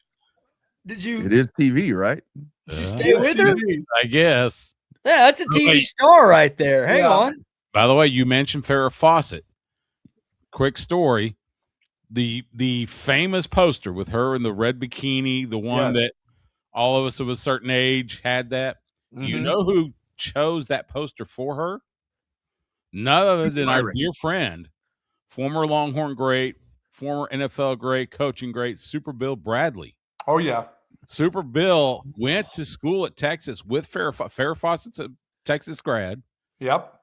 Did you? it is TV, right? Did you stay with her? I guess. Yeah, that's a TV star right there. Hang on. By the way, you mentioned Farrah Fawcett. Quick story. The famous poster with her in the red bikini, the one that all of us of a certain age had that. Mm-hmm. You know who chose that poster for her? None other than our dear friend, former Longhorn great, former NFL great, coaching great, Super Bill Bradley. Oh, yeah. Super Bill went to school at Texas with Farrah Fawcett's a Texas grad. Yep.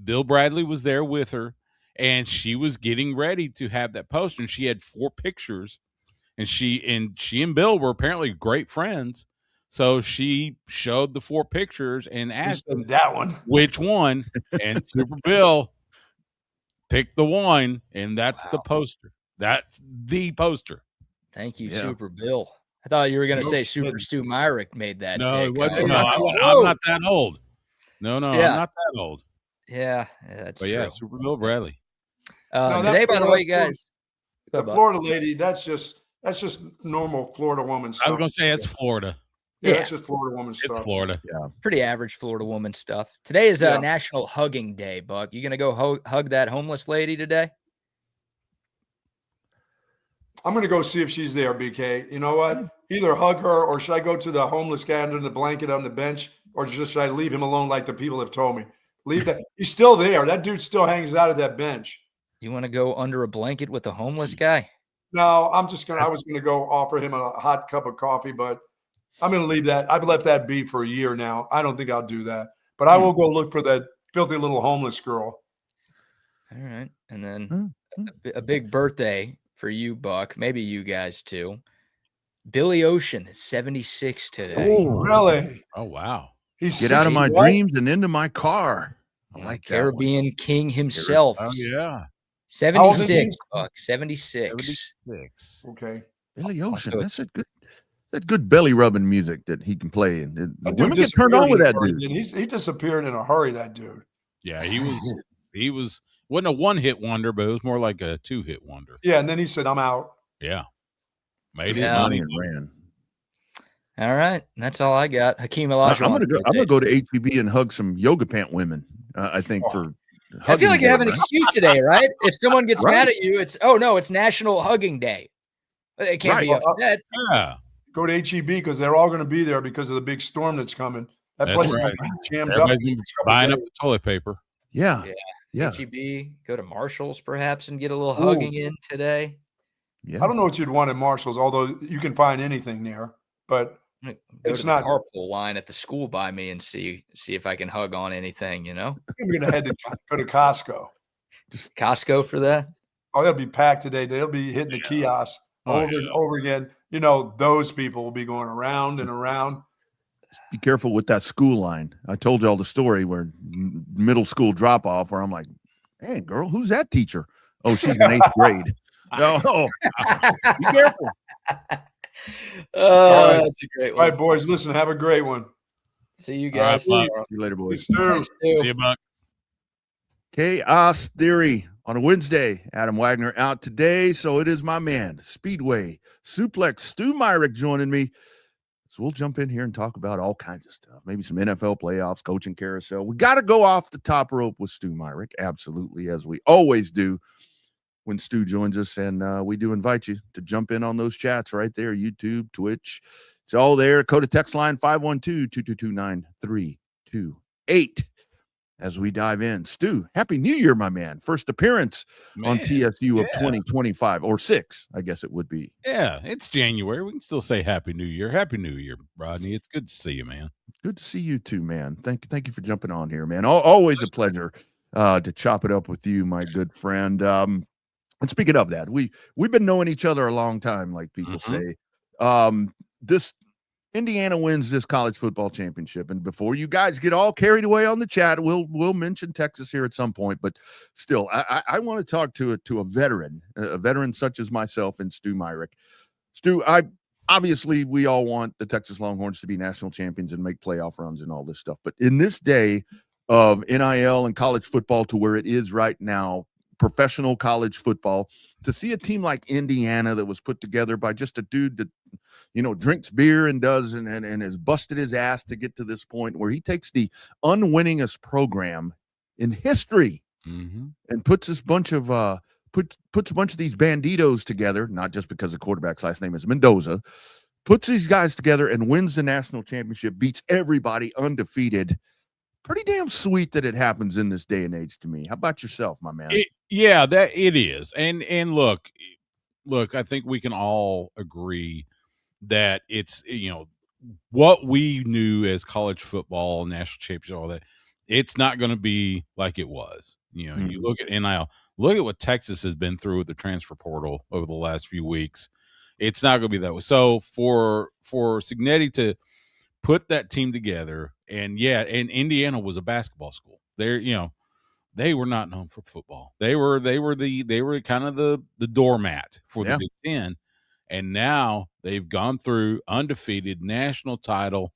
Bill Bradley was there with her, and she was getting ready to have that poster, and she had 4 pictures, and she and Bill were apparently great friends. So she showed the 4 pictures and asked him that one, which one, and Super Bill picked the one, and that's the poster. That's the poster. Thank you, Super Bill. I thought you were going to say Super Stu Myrick made that. No, pick. it wasn't. I'm not that old. No, I'm not that old. Yeah, that's true. true. Super Bill Bradley. Today, by the way, guys, the Florida lady, that's just normal Florida woman stuff. I was going to say it's Florida. Yeah, that's just Florida woman stuff. It's Florida. Yeah. Pretty average Florida woman stuff. Today is National Hugging Day, Buck. You going to go hug that homeless lady today? I'm going to go see if she's there, BK. You know what? Either hug her, or should I go to the homeless guy under the blanket on the bench, or just should I leave him alone like the people have told me? Leave that. He's still there. That dude still hangs out at that bench. You want to go under a blanket with a homeless guy? No, I was going to go offer him a hot cup of coffee, but I'm going to leave that. I've left that be for a year now. I don't think I'll do that. But I will go look for that filthy little homeless girl. All right. And then a big birthday for you, Buck. Maybe you guys too. Billy Ocean is 76 today. Oh, really? Oh, wow. He's Get out of my dreams and into my car. I like that Caribbean king himself. Oh, yeah. 76, Buck. 76. Okay. Billy Ocean. That's that good belly rubbing music that he can play. And the women get turned on with that dude. He disappeared in a hurry, that dude. Yeah, he wasn't a one-hit wonder, but it was more like a 2-hit wonder. Yeah, and then he said, I'm out. Yeah. Made his money and ran. All right. That's all I got. Hakeem Olajuwon. I'm gonna go to HEB and hug some yoga pant women. I think for I feel like you have an excuse today, right? If someone gets mad at you, it's National Hugging Day. It can't be upset. Yeah. Go to HEB because they're all going to be there because of the big storm that's coming. That place is jammed up. Buying up the toilet paper. Yeah. HEB, go to Marshall's perhaps and get a little hugging in today. Yeah. I don't know what you'd want at Marshall's, although you can find anything there, but it's not. Go to the carpool line at the school by me and see if I can hug on anything. You know, I'm going to head to go to Costco. Just Costco for that. Oh, they'll be packed today. They'll be hitting the kiosk over and over again. those people will be going around and around. Be careful with that school line. I told y'all the story where middle school drop off where I'm like, hey, girl, who's that teacher? Oh, she's in 8th grade. Oh, be careful. All right. That's a great All one. right, boys, listen, have a great one. See you guys. All right, tomorrow. See you later, boys. Stu. See you, Buck. Chaos Theory on a Wednesday. Adam Wagner out today, so it is my man, Speedway Suplex Stu Myrick joining me. So we'll jump in here and talk about all kinds of stuff. Maybe some NFL playoffs, coaching carousel. We got to go off the top rope with Stu Myrick, absolutely, as we always do when Stu joins us. And we do invite you to jump in on those chats right there, YouTube, Twitch. It's all there. Code of text line 512-222-9328. As we dive in, Stu, Happy New Year, my man. First appearance on TSU of 2025 or 6, I guess it would be. Yeah, it's January. We can still say Happy New Year. Happy New Year, Rodney. It's good to see you, man. Good to see you too, man. Thank you for jumping on here, man. Always a pleasure to chop it up with you, my good friend. And speaking of that, we've been knowing each other a long time, like people say. This Indiana wins this college football championship, and before you guys get all carried away on the chat, we'll mention Texas here at some point. But still, I want to talk to a veteran such as myself and Stu Myrick. Stu, obviously we all want the Texas Longhorns to be national champions and make playoff runs and all this stuff. But in this day of NIL and college football to where it is right now, professional college football, to see a team like Indiana that was put together by just a dude that, drinks beer and does and has busted his ass to get to this point where he takes the unwinningest program in history and puts this bunch of puts a bunch of these banditos together, not just because the quarterback's last name is Mendoza, puts these guys together and wins the national championship, beats everybody undefeated. Pretty damn sweet that it happens in this day and age to me. How about yourself, my man? That it is. And look, I think we can all agree that it's, what we knew as college football, national championship, all that, it's not going to be like it was. You look at NIL, look at what Texas has been through with the transfer portal over the last few weeks. It's not going to be that way. So for Cignetti to put that team together, and Indiana was a basketball school. They were not known for football. They were kind of the doormat for the Big Ten. And now they've gone through undefeated national title.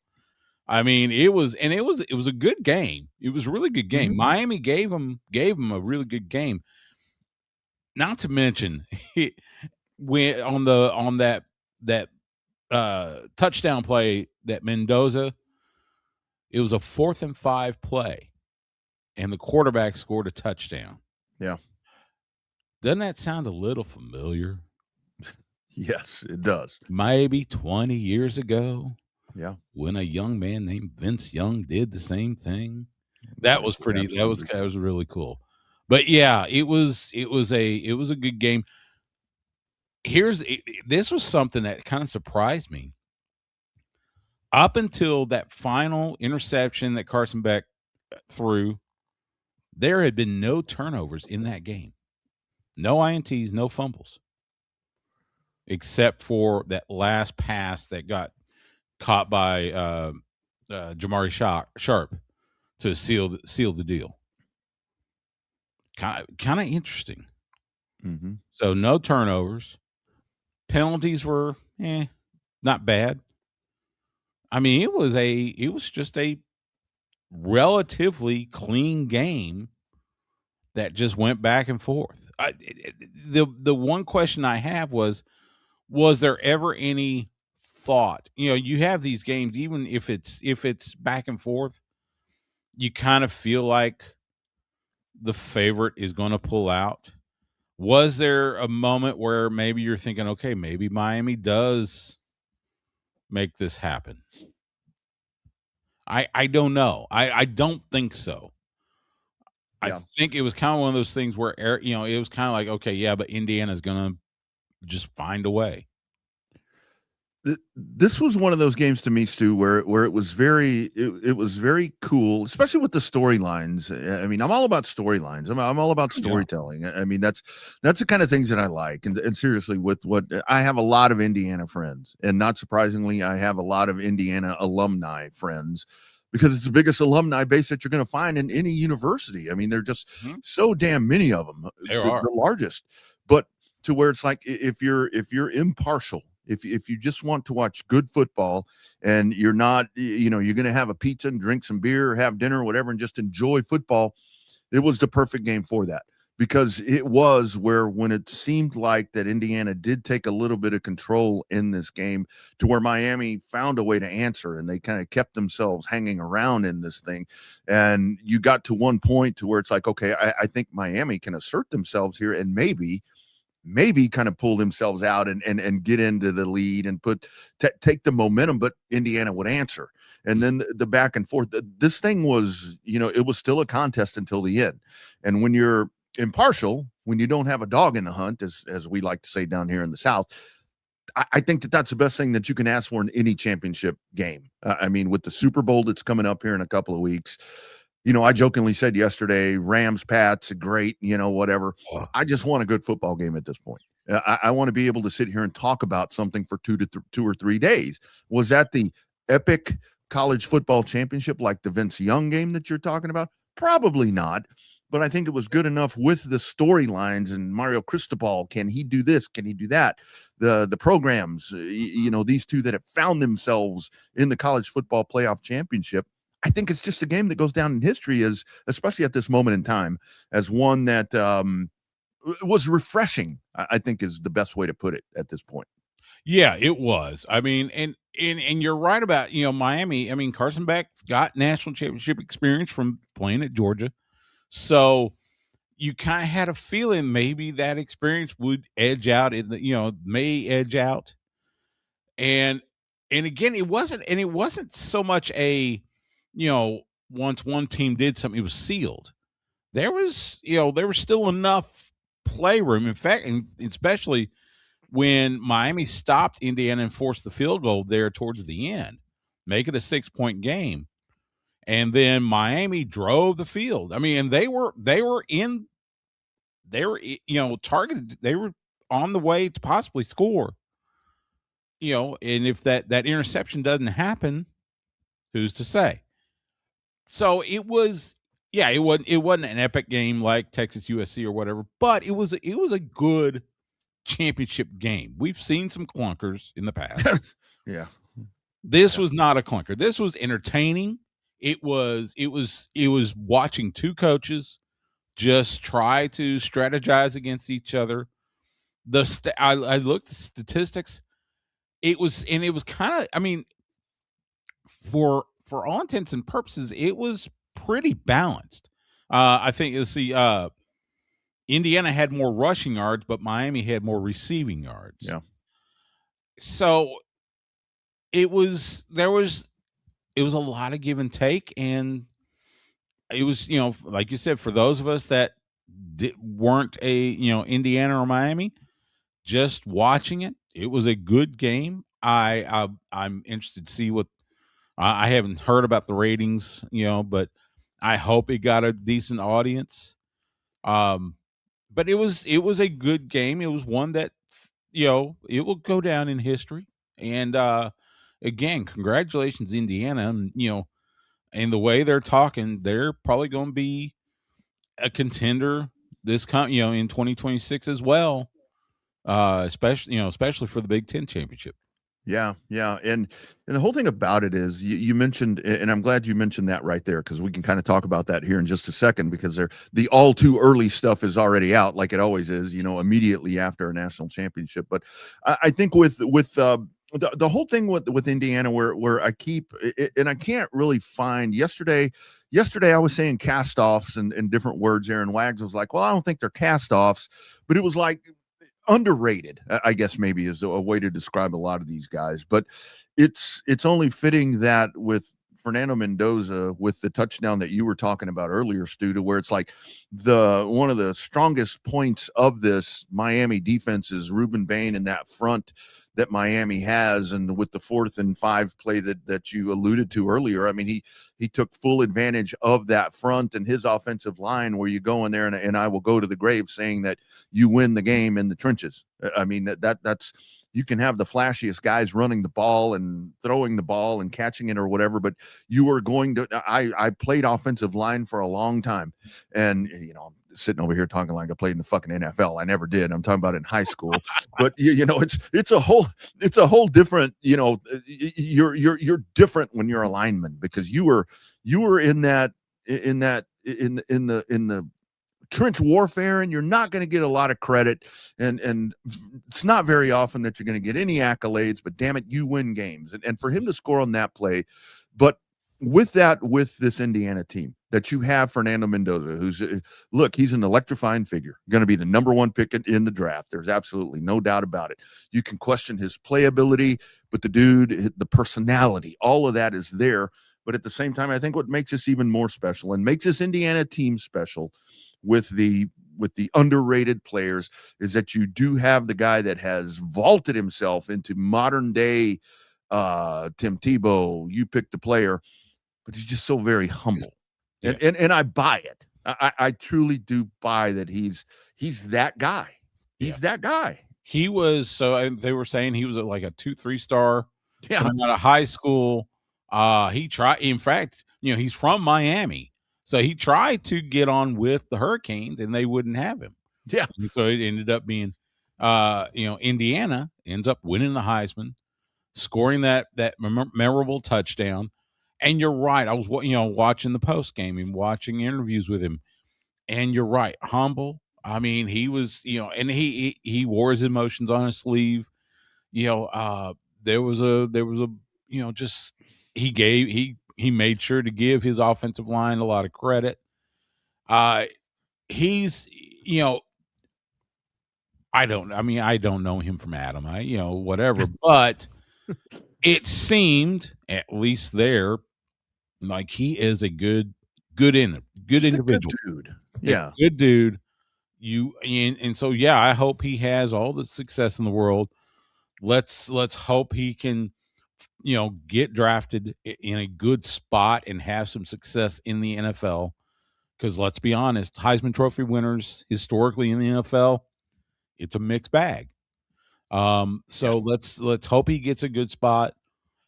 I mean, it was a good game. It was a really good game. Miami gave them a really good game. Not to mention, when on that touchdown play that Mendoza, it was a 4th and 5 play, and the quarterback scored a touchdown. Yeah. Doesn't that sound a little familiar? Yes, it does. Maybe 20 years ago. Yeah. When a young man named Vince Young did the same thing. That was pretty, that was really cool. But yeah, it was a good game. This was something that kind of surprised me. Up until that final interception that Carson Beck threw, there had been no turnovers in that game. No INTs, no fumbles. Except for that last pass that got caught by Jamari Sharp to seal the deal. Kind of interesting. So no turnovers. Penalties were not bad. I mean, it was just a relatively clean game that just went back and forth. The one question I have was there ever any thought, you have these games, even if it's back and forth, you kind of feel like the favorite is going to pull out. Was there a moment where maybe you're thinking, okay, maybe Miami does make this happen? I don't know. I don't think so. I think it was kind of one of those things where, it was kind of like, okay, yeah, but Indiana's going to just find a way. This was one of those games to me, Stu, where it was it was very cool, especially with the storylines. I mean, I'm all about storylines. I'm all about storytelling. I mean, that's the kind of things that I like. And seriously, with what I have a lot of Indiana friends, and not surprisingly, I have a lot of Indiana alumni friends, because it's the biggest alumni base that you're going to find in any university. I mean, they're just so damn many of them. The largest. But to where it's like, if you're impartial, if you just want to watch good football, and you're not, you're going to have a pizza and drink some beer, or have dinner or whatever, and just enjoy football, it was the perfect game for that. Because it was where, when it seemed like that Indiana did take a little bit of control in this game, to where Miami found a way to answer, and they kind of kept themselves hanging around in this thing. And you got to one point to where it's like, okay, I think Miami can assert themselves here, and maybe kind of pull themselves out and get into the lead and take the momentum, but Indiana would answer. And then the back and forth, this thing was, it was still a contest until the end. And when you're impartial, when you don't have a dog in the hunt, as we like to say down here in the South, I think that's the best thing that you can ask for in any championship game. I mean, with the Super Bowl that's coming up here in a couple of weeks, I jokingly said yesterday, Rams, Pats, great, whatever. I just want a good football game at this point. I want to be able to sit here and talk about something for 2 or 3 days. Was that the epic college football championship like the Vince Young game that you're talking about? Probably not. But I think it was good enough with the storylines and Mario Cristobal. Can he do this? Can he do that? The programs, these two that have found themselves in the college football playoff championship. I think it's just a game that goes down in history, as, especially at this moment in time, as one that was refreshing, I think is the best way to put it at this point. Yeah, it was. I mean, and you're right about, Miami. I mean, Carson Beck's got national championship experience from playing at Georgia. So you kind of had a feeling maybe that experience would edge out may edge out. And again, it wasn't so much a, once one team did something, it was sealed. There was still enough playroom. In fact, and especially when Miami stopped Indiana and forced the field goal there towards the end, make it a 6-point game. And then Miami drove the field. I mean, and they were targeted. They were on the way to possibly score. And if that interception doesn't happen, who's to say? So it was, it wasn't an epic game like Texas USC or whatever, but it was a good championship game. We've seen some clunkers in the past. Yeah. This was not a clunker. This was entertaining. It was watching two coaches just try to strategize against each other. I looked at statistics. It was kind of, I mean, for all intents and purposes, it was pretty balanced. I think Indiana had more rushing yards, but Miami had more receiving yards. Yeah. So there was a lot of give and take, and it was, like you said, for those of us that weren't Indiana or Miami, just watching it, it was a good game. I'm interested to see what I haven't heard about the ratings, but I hope it got a decent audience. But it was a good game. It was one that, it will go down in history. And again, congratulations, Indiana. And the way they're talking, they're probably going to be a contender in 2026 as well. Especially for the Big Ten championship. Yeah. And the whole thing about it is you mentioned, and I'm glad you mentioned that right there, because we can kind of talk about that here in just a second, because the all too early stuff is already out, like it always is, immediately after a national championship. But I think with the whole thing with Indiana, where I keep, and I can't really find yesterday I was saying cast-offs and different words. Aaron Wags was like, well, I don't think they're cast-offs, but it was like underrated, I guess maybe is a way to describe a lot of these guys. But it's only fitting that with Fernando Mendoza, with the touchdown that you were talking about earlier, Stu, to where it's like one of the strongest points of this Miami defense is Ruben Bain in that front that Miami has, and with the 4th and 5 play that you alluded to earlier, I mean, he took full advantage of that front and his offensive line, where you go in there, and I will go to the grave saying that you win the game in the trenches. I mean, that's you can have the flashiest guys running the ball and throwing the ball and catching it or whatever, but you are going to. I played offensive line for a long time, and I'm sitting over here talking like I played in the fucking NFL. I never did. I'm talking about in high school, but it's a whole different. You're different when you're a lineman, because you were in the trench warfare, and you're not going to get a lot of credit, and it's not very often that you're going to get any accolades, but damn it, you win games. And for him to score on that play, but with this Indiana team that you have Fernando Mendoza, who's he's an electrifying figure, going to be the number 1 pick in the draft. There's absolutely no doubt about it. You can question his playability, but the dude, the personality, all of that is there. But at the same time, I think what makes us even more special and makes this Indiana team special with the underrated players is that you do have the guy that has vaulted himself into modern day Tim Tebow. You picked the player, but he's just so very humble. Yeah. And I buy it. I truly do buy that he's that guy. He's that guy. He was, they were saying he was like a 2-3 star coming out of high school. He tried, in fact, he's from Miami. So he tried to get on with the Hurricanes, and they wouldn't have him. Yeah. And so it ended up being, Indiana ends up winning the Heisman, scoring that memorable touchdown. And you're right. I was, watching the post game and watching interviews with him. And you're right. Humble. I mean, he was, and he wore his emotions on his sleeve. There was a, just he made sure to give his offensive line a lot of credit. He's, I don't know him from Adam, whatever, but it seemed, at least there, like he is a good individual. Good dude. Yeah. Good dude. And so, yeah, I hope he has all the success in the world. Let's hope he can, get drafted in a good spot and have some success in the NFL. Because let's be honest, Heisman Trophy winners historically in the NFL, it's a mixed bag. Let's hope he gets a good spot.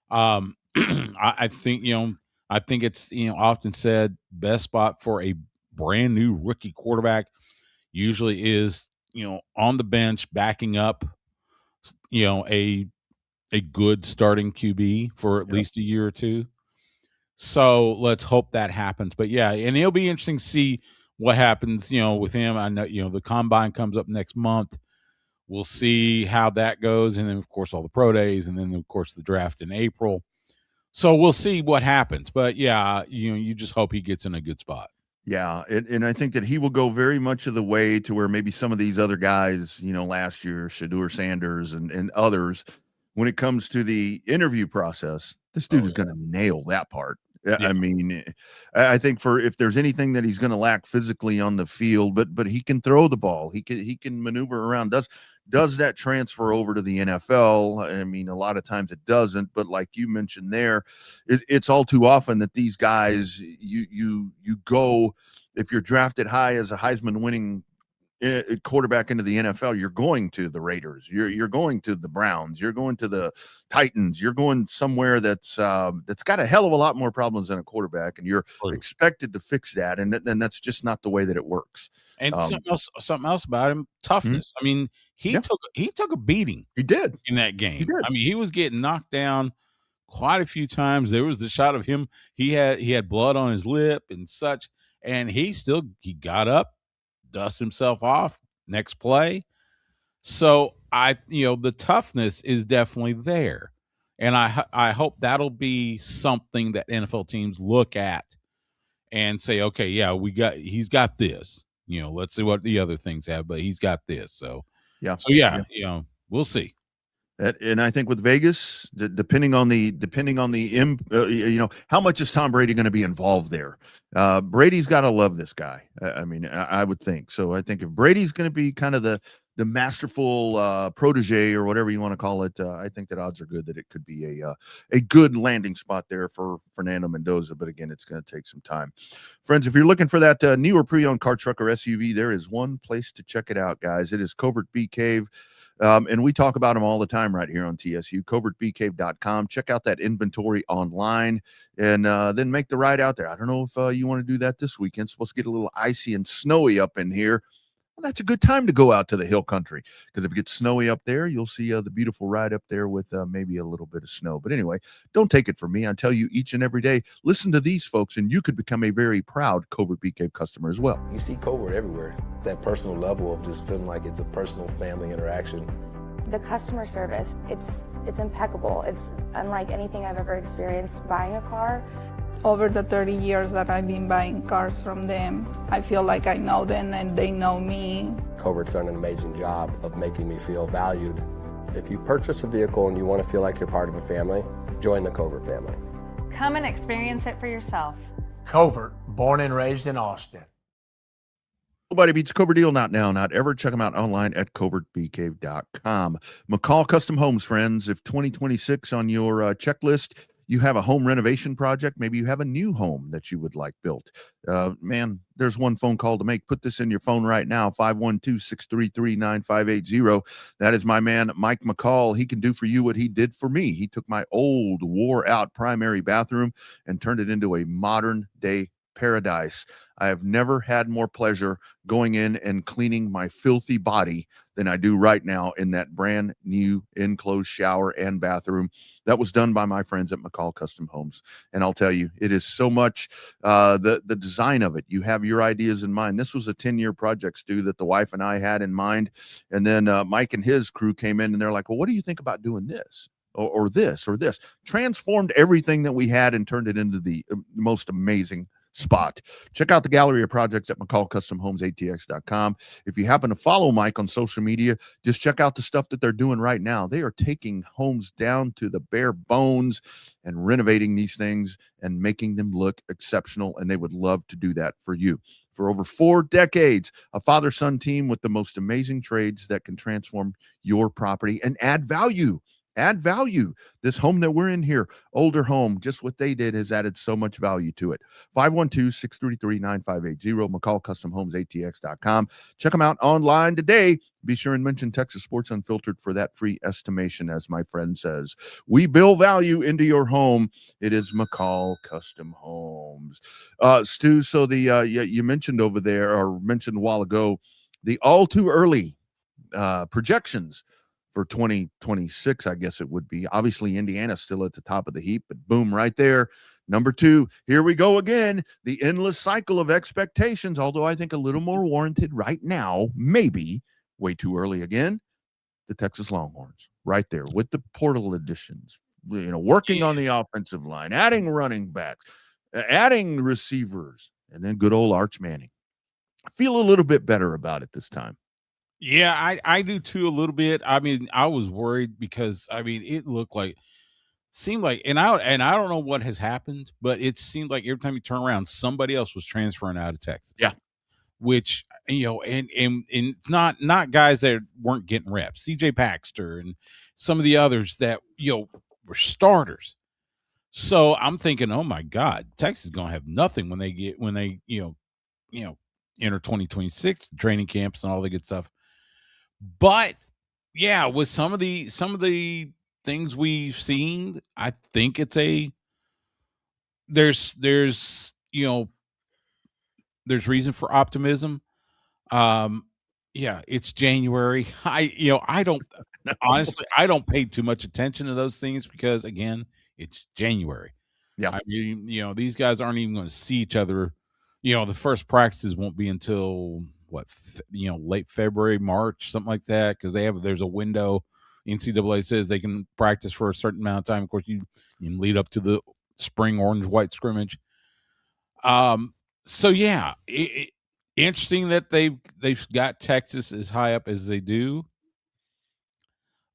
I think it's, often said best spot for a brand new rookie quarterback usually is, on the bench backing up, a good starting QB for at least a year or two. So let's hope that happens. But yeah, and it'll be interesting to see what happens, with him. I know, the combine comes up next month. We'll see how that goes. And then of course all the pro days, and then of course the draft in April. So we'll see what happens. But yeah, you just hope he gets in a good spot. Yeah, and I think that he will go very much of the way to where maybe some of these other guys, last year, Shadur Sanders and others, when it comes to the interview process, this dude is going to nail that part. Yeah. I mean, I think if there's anything that he's going to lack physically on the field, but he can throw the ball. He can maneuver around. Does that transfer over to the NFL? I mean, a lot of times it doesn't, but like you mentioned there, it's all too often that these guys, you go, if you're drafted high as a Heisman winning quarterback into the NFL, you're going to the Raiders, you're going to the Browns, you're going to the Titans, you're going somewhere that's got a hell of a lot more problems than a quarterback, and you're expected to fix that, and that's just not the way that it works. And something else about him, toughness. I mean, he took a beating. He did in that game. I mean, he was getting knocked down quite a few times. There was the shot of him. He had blood on his lip and such, and he got up, dust himself off, next play. So the toughness is definitely there, and I hope that'll be something that NFL teams look at and say, okay, yeah, he's got this. Let's see what the other things have, but he's got this. So we'll see. And I think with Vegas, depending on how much is Tom Brady going to be involved there? Brady's got to love this guy. I mean, I would think so. I think if Brady's going to be kind of the masterful protege or whatever you want to call it, I think that odds are good that it could be a good landing spot there for Fernando Mendoza. But again, it's going to take some time. Friends, if you're looking for that new or pre-owned car, truck, or SUV, there is one place to check it out, guys. It is Covert Bee Cave. And we talk about them all the time right here on TSU, covertbeecave.com. Check out that inventory online and then make the ride out there. I don't know if you want to do that this weekend. It's supposed to get a little icy and snowy up in here. Well, that's a good time to go out to the hill country, because if it gets snowy up there, you'll see the beautiful ride up there with maybe a little bit of snow. But anyway, don't take it from me. I tell you each and every day, listen to these folks, and you could become a very proud Covert Bee Cave customer as well. You see Covert everywhere. It's that personal level of just feeling like it's a personal family interaction. The customer service, it's impeccable. It's unlike anything I've ever experienced buying a car. Over the 30 years that I've been buying cars from them, I feel like I know them and they know me. Covert's done an amazing job of making me feel valued. If you purchase a vehicle and you want to feel like you're part of a family, join the Covert family. Come and experience it for yourself. Covert, born and raised in Austin. Nobody beats Covert Deal, not now, not ever. Check them out online at covertbeecave.com. McCall Custom Homes, friends. If 2026 on your checklist, you have a home renovation project, maybe you have a new home that you would like built. Man, there's one phone call to make. Put this in your phone right now, 512-633-9580. That is my man, Mike McCall. He can do for you what he did for me. He took my old, wore-out primary bathroom and turned it into a modern-day paradise. I have never had more pleasure going in and cleaning my filthy body than I do right now in that brand new enclosed shower and bathroom that was done by my friends at McCall Custom Homes. And I'll tell you, it is so much the design of it. You have your ideas in mind. This was a 10-year project, Stu, that the wife and I had in mind. And then Mike and his crew came in and they're like, well, what do you think about doing this? Or this, or this? Transformed everything that we had and turned it into the most amazing spot. Check out the gallery of projects at McCallCustomHomesATX.com. If you happen to follow Mike on social media, just check out the stuff that they're doing right now. They are taking homes down to the bare bones and renovating these things and making them look exceptional, and they would love to do that for you. For over 4 decades, a father-son team with the most amazing trades that can transform your property and add value. Add value. This home that we're in here, older home, just what they did has added so much value to it. 512-633-9580, McCallCustomHomesATX.com. Check them out online today. Be sure and mention Texas Sports Unfiltered for that free estimation, as my friend says. We build value into your home. It is McCall Custom Homes. Stu, so you mentioned over there, or mentioned a while ago, the all too early projections for 2026, I guess it would be. Obviously, Indiana's still at the top of the heap, but boom, right there. Number 2, here we go again. The endless cycle of expectations, although I think a little more warranted right now, maybe way too early again. The Texas Longhorns, right there with the portal additions, working on the offensive line, adding running backs, adding receivers, and then good old Arch Manning. I feel a little bit better about it this time. Yeah, I do too, a little bit. I mean, I was worried because it seemed like, and I don't know what has happened, but it seemed like every time you turn around, somebody else was transferring out of Texas. Yeah, which and not guys that weren't getting reps. CJ Paxter and some of the others that were starters. So I'm thinking, oh my God, Texas is gonna have nothing when they enter 2026 training camps and all the good stuff. But yeah, with some of the things we've seen, I think it's there's reason for optimism. Yeah, it's January. I don't honestly, I don't pay too much attention to those things because again, it's January. Yeah, I mean, these guys aren't even going to see each other. The first practices won't be until late February, March, something like that, because there's a window. NCAA says they can practice for a certain amount of time. Of course, you can lead up to the spring orange-white scrimmage. So yeah, interesting that they've got Texas as high up as they do.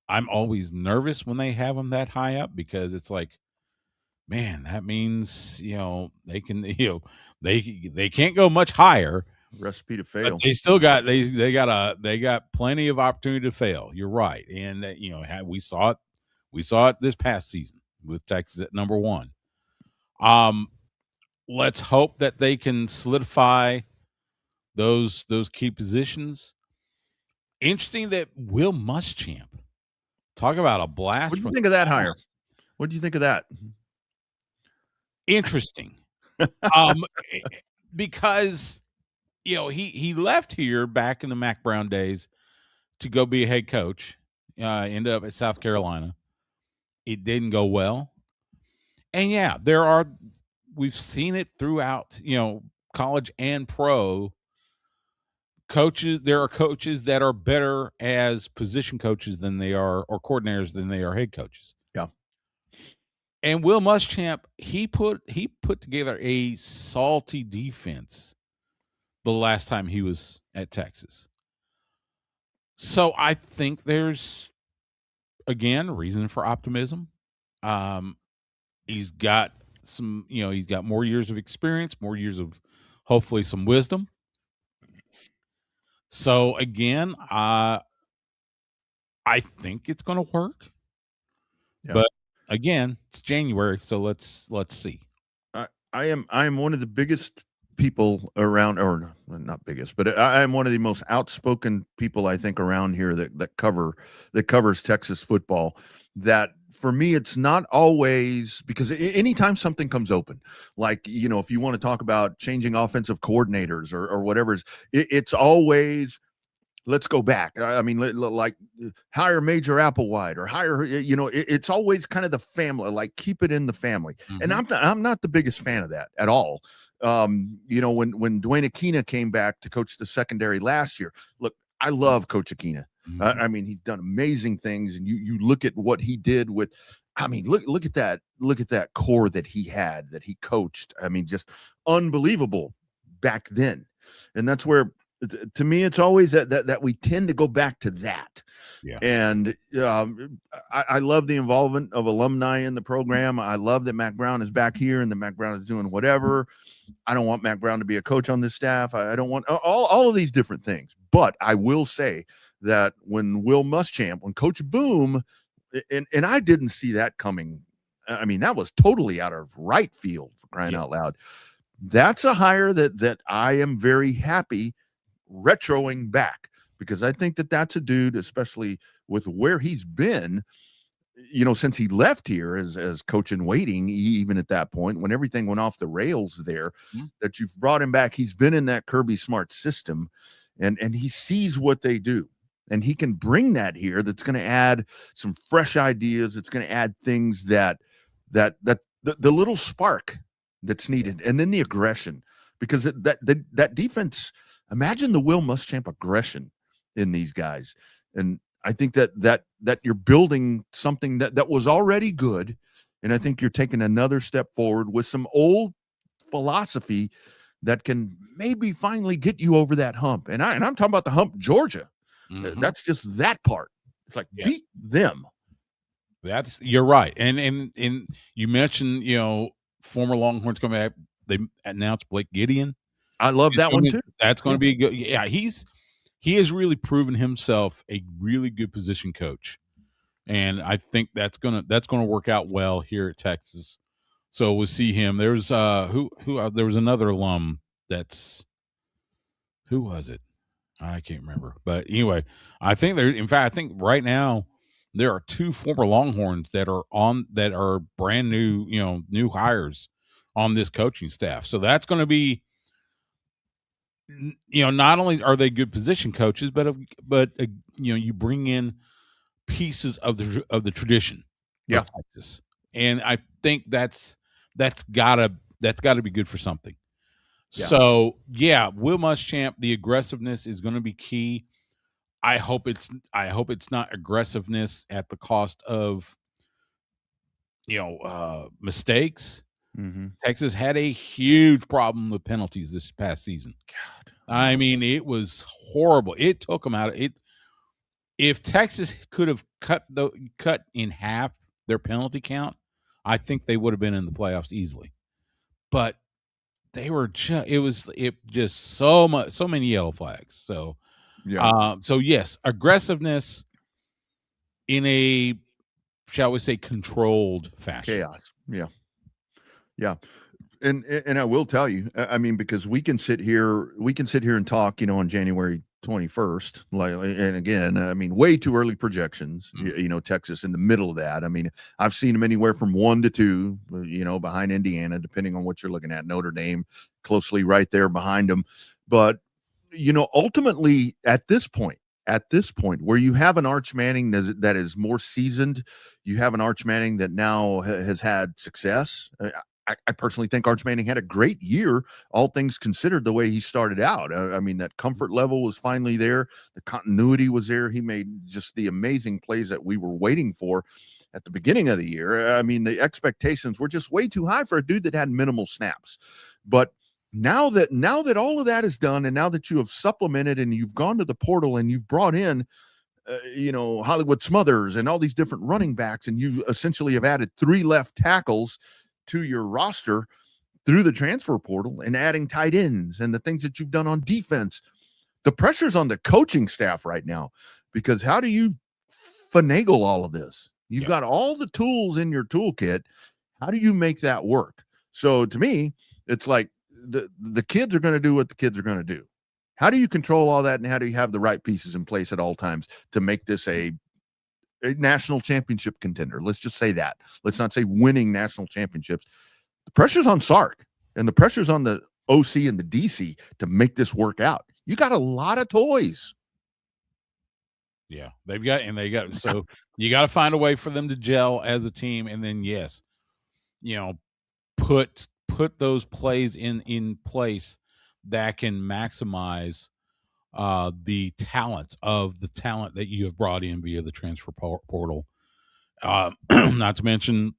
I'm always nervous when they have them that high up because it's like, man, that means they can they can't go much higher, recipe to But fail. they still got they got plenty of opportunity to fail. You're right, and we saw it this past season with Texas at number 1. Let's hope that they can solidify those key positions. Interesting that Will Muschamp, talk about a blast. What do you think of that hire? What do you think of that? Interesting, because he left here back in the Mac Brown days to go be a head coach. Ended up at South Carolina. It didn't go well, and we've seen it throughout college and pro. Coaches, there are coaches that are better as position coaches than they are, or coordinators than they are head coaches. Yeah. And Will Muschamp, he put together a salty defense the last time he was at Texas. So I think there's, again, reason for optimism. He's got he's got more years of experience, more years of hopefully some wisdom. So again, I think it's going to work. Yeah. But again, it's January, so let's see. I am one of the biggest people around, or not biggest, but I am one of the most outspoken people I think around here that covers Texas football. That for me, it's not always, because anytime something comes open, like if you want to talk about changing offensive coordinators or whatever, it's always, let's go back. I mean, like hire Major Applewhite or hire, it's always kind of the family, like keep it in the family. Mm-hmm. And I'm not the biggest fan of that at all. When Dwayne Aquina came back to coach the secondary last year, look, I love Coach Aquina. Mm-hmm. I mean, he's done amazing things, and you look at what he did with. I mean, look at that core that he had, that he coached. I mean, just unbelievable back then, and that's where, to me, it's always that we tend to go back to that. Yeah. And I love the involvement of alumni in the program. I love that Mac Brown is back here and that Mac Brown is doing whatever. I don't want Mac Brown to be a coach on this staff. I don't want all of these different things. But I will say that when Coach Boom, and I didn't see that coming. I mean, that was totally out of right field, for crying out loud. That's a hire that I am very happy retroing back, because I think that's a dude, especially with where he's been, since he left here as coach in waiting, even at that point when everything went off the rails there, that you've brought him back. He's been in that Kirby Smart system, and he sees what they do, and he can bring that here. That's going to add some fresh ideas. It's going to add things that the little spark that's needed, and then the aggression, because that defense. Imagine the Will Muschamp aggression in these guys, and I think that you're building something that was already good, and I think you're taking another step forward with some old philosophy that can maybe finally get you over that hump. And I'm talking about the hump, Georgia. Mm-hmm. That's just that part. It's like beat them. You're right, and you mentioned former Longhorns coming back. They announced Blake Gideon. I love that one too. That's going to be good. Yeah, he has really proven himself a really good position coach, and I think that's gonna work out well here at Texas. So we'll see him. There's there was another alum who was it? I can't remember. But anyway, I think I think right now there are 2 former Longhorns that are brand new, new hires on this coaching staff. So that's going to be. Not only are they good position coaches, but you bring in pieces of the tradition of Texas, and I think that's gotta be good for something. Yeah. So Will Muschamp, the aggressiveness is going to be key. I hope it's not aggressiveness at the cost of mistakes. Mm-hmm. Texas had a huge problem with penalties this past season. God, I mean, it was horrible. It took them out of it. If Texas could have cut in half their penalty count, I think they would have been in the playoffs easily. But just so many yellow flags. So, so yes, aggressiveness in a, shall we say, controlled fashion. Chaos. Yeah. And I will tell you, I mean, because we can sit here and talk, on January 21st, and again, I mean, way too early projections, Texas in the middle of that. I mean, I've seen them anywhere from 1 to 2, behind Indiana, depending on what you're looking at. Notre Dame closely right there behind them. But, ultimately at this point, where you have an Arch Manning that is more seasoned, you have an Arch Manning that now has had success. I personally think Arch Manning had a great year, all things considered, the way he started out. I mean, that comfort level was finally there. The continuity was there. He made just the amazing plays that we were waiting for at the beginning of the year. I mean, the expectations were just way too high for a dude that had minimal snaps. But now that all of that is done, and now that you have supplemented and you've gone to the portal and you've brought in Hollywood Smothers and all these different running backs, and you essentially have added 3 left tackles to your roster through the transfer portal, and adding tight ends and the things that you've done on defense, the pressure's on the coaching staff right now, because how do you finagle all of this? You've got all the tools in your toolkit. How do you make that work? So to me, it's like the kids are going to do what the kids are going to do. How do you control all that, and how do you have the right pieces in place at all times to make this a national championship contender? Let's just say that. Let's not say winning national championships. The pressure's on Sark, and the pressure's on the OC and the DC to make this work out. You got a lot of toys. Yeah, so you got to find a way for them to gel as a team, and then put those plays in place that can maximize the talent that you have brought in via the transfer portal. Not to mention,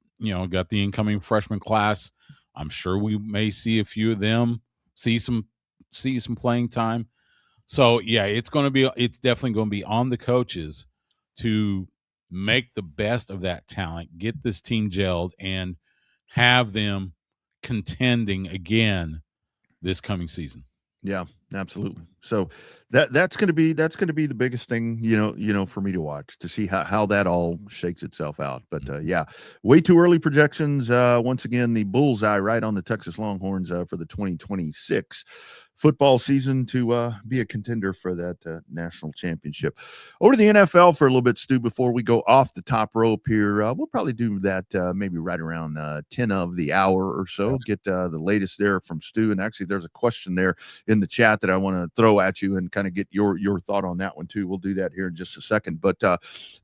got the incoming freshman class. I'm sure we may see a few of them see some playing time. So yeah, it's definitely going to be on the coaches to make the best of that talent, get this team gelled, and have them contending again this coming season. Yeah, absolutely. So that's going to be the biggest thing, for me to watch, to see how that all shakes itself out. But yeah, way too early projections. Once again, the bullseye right on the Texas Longhorns for the 2026 football season to be a contender for that national championship. Over to the NFL for a little bit, Stu, before we go off the top rope here. We'll probably do that maybe right around 10 of the hour or so. Get the latest there from Stu. And actually, there's a question there in the chat that I want to throw at you and kind of get your thought on that one too. We'll do that here in just a second. But the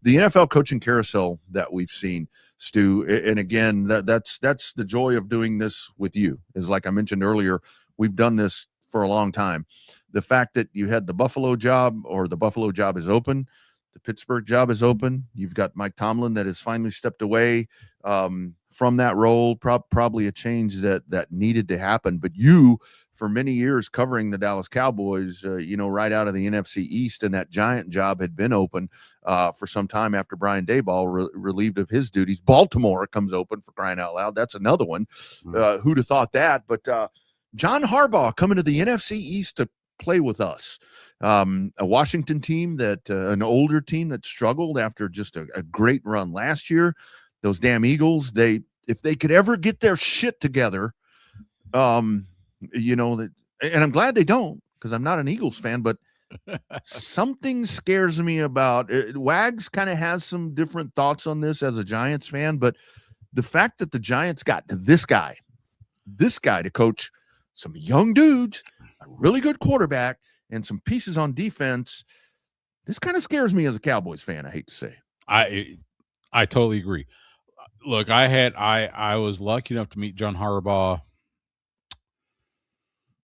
NFL coaching carousel that we've seen, Stu, and again, that's the joy of doing this with you, is like I mentioned earlier, we've done this for a long time. The fact that you had the Buffalo job, or the Buffalo job is open, the Pittsburgh job is open. You've got Mike Tomlin that has finally stepped away from that role, probably a change that needed to happen. But you, for many years covering the Dallas Cowboys, right out of the NFC East, and that Giant job had been open for some time after Brian Daboll relieved of his duties. Baltimore comes open, for crying out loud. That's another one. Who'd have thought that? But John Harbaugh coming to the NFC East to play with us. A Washington team an older team that struggled after just a great run last year. Those damn Eagles, if they could ever get their shit together, and I'm glad they don't, because I'm not an Eagles fan, but something scares me about it. Wags kind of has some different thoughts on this as a Giants fan, but the fact that the Giants got this guy to coach some young dudes, a really good quarterback, and some pieces on defense, this kind of scares me as a Cowboys fan, I hate to say. I totally agree. Look, I was lucky enough to meet John Harbaugh.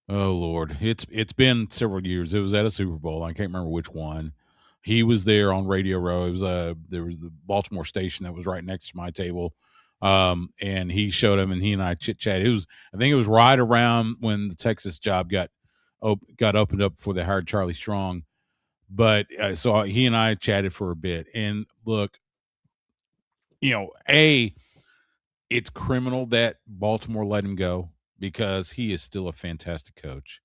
Oh Lord, it's been several years. It was at a Super Bowl. I can't remember which one. He was there on Radio Row. It was there was the Baltimore station that was right next to my table. And he showed him, and he and I chit-chatted. I think it was right around when the Texas job got opened up before they hired Charlie Strong. But so he and I chatted for a bit. And look, it's criminal that Baltimore let him go, because he is still a fantastic coach.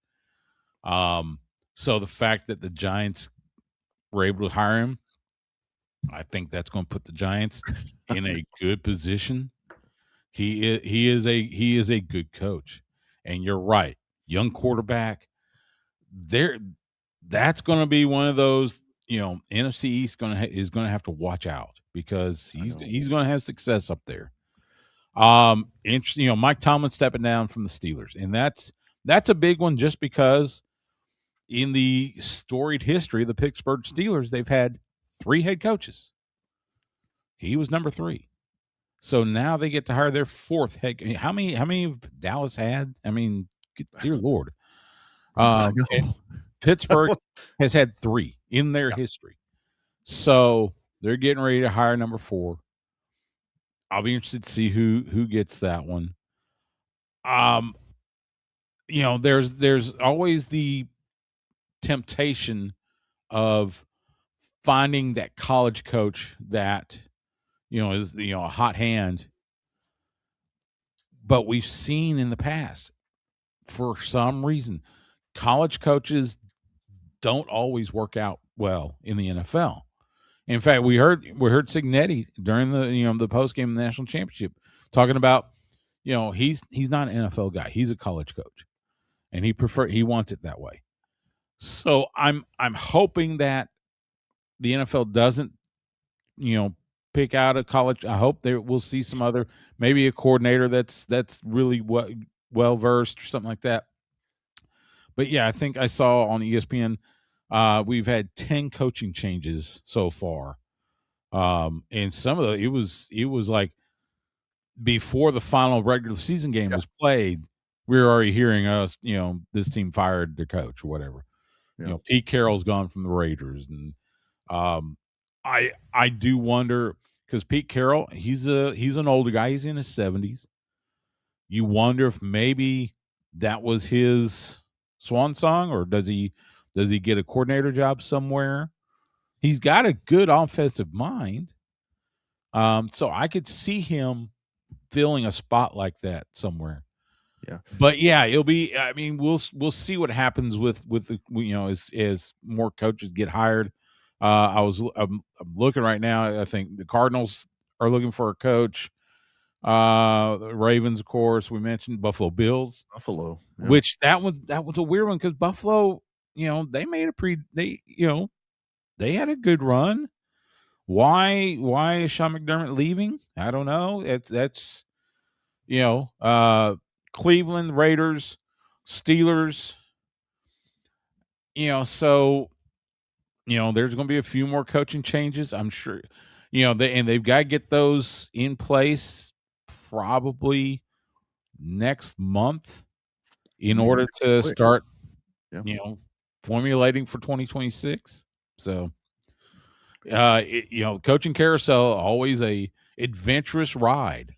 So the fact that the Giants were able to hire him, I think that's going to put the Giants in a good position. He is a good coach, and you're right. Young quarterback, that's going to be one of those. NFC East is going to have to watch out because he's going to have success up there. Interesting. Mike Tomlin stepping down from the Steelers, and that's a big one just because in the storied history of the Pittsburgh Steelers, they've had 3 head coaches. He was number 3. So now they get to hire their 4th head. How many have Dallas had? I mean, dear Lord. Pittsburgh has had 3 in their history. So they're getting ready to hire number 4. I'll be interested to see who gets that one. There's always the temptation of finding that college coach that is a hot hand, but we've seen in the past, for some reason, college coaches don't always work out well in the NFL. In fact, we heard Signetti during the post game national championship talking about he's not an NFL guy, he's a college coach, and he wants it that way. So I'm hoping that the NFL doesn't pick out a college. I hope we'll see some other, maybe a coordinator that's really well versed or something like that. But yeah, I think I saw on ESPN we've had 10 coaching changes so far, and some of it was like before the final regular season game was played, we were already hearing this team fired their coach or whatever. Pete Carroll's gone from the Raiders, and I do wonder, because Pete Carroll, he's an older guy, he's in his 70s. You wonder if maybe that was his swan song, or does he get a coordinator job somewhere? He's got a good offensive mind, so I could see him filling a spot like that somewhere. Yeah, but yeah, it'll be. I mean, we'll see what happens with the as more coaches get hired. I'm looking right now. I think the Cardinals are looking for a coach. The Ravens, of course, we mentioned Buffalo Bills. Buffalo, yeah. Which that was a weird one because Buffalo, they made they had a good run. Why is Sean McDermott leaving? I don't know. That's Cleveland, Raiders, Steelers. So there's going to be a few more coaching changes, I'm sure. They've got to get those in place probably next month in order to start, formulating for 2026. So, coaching carousel, always a adventurous ride.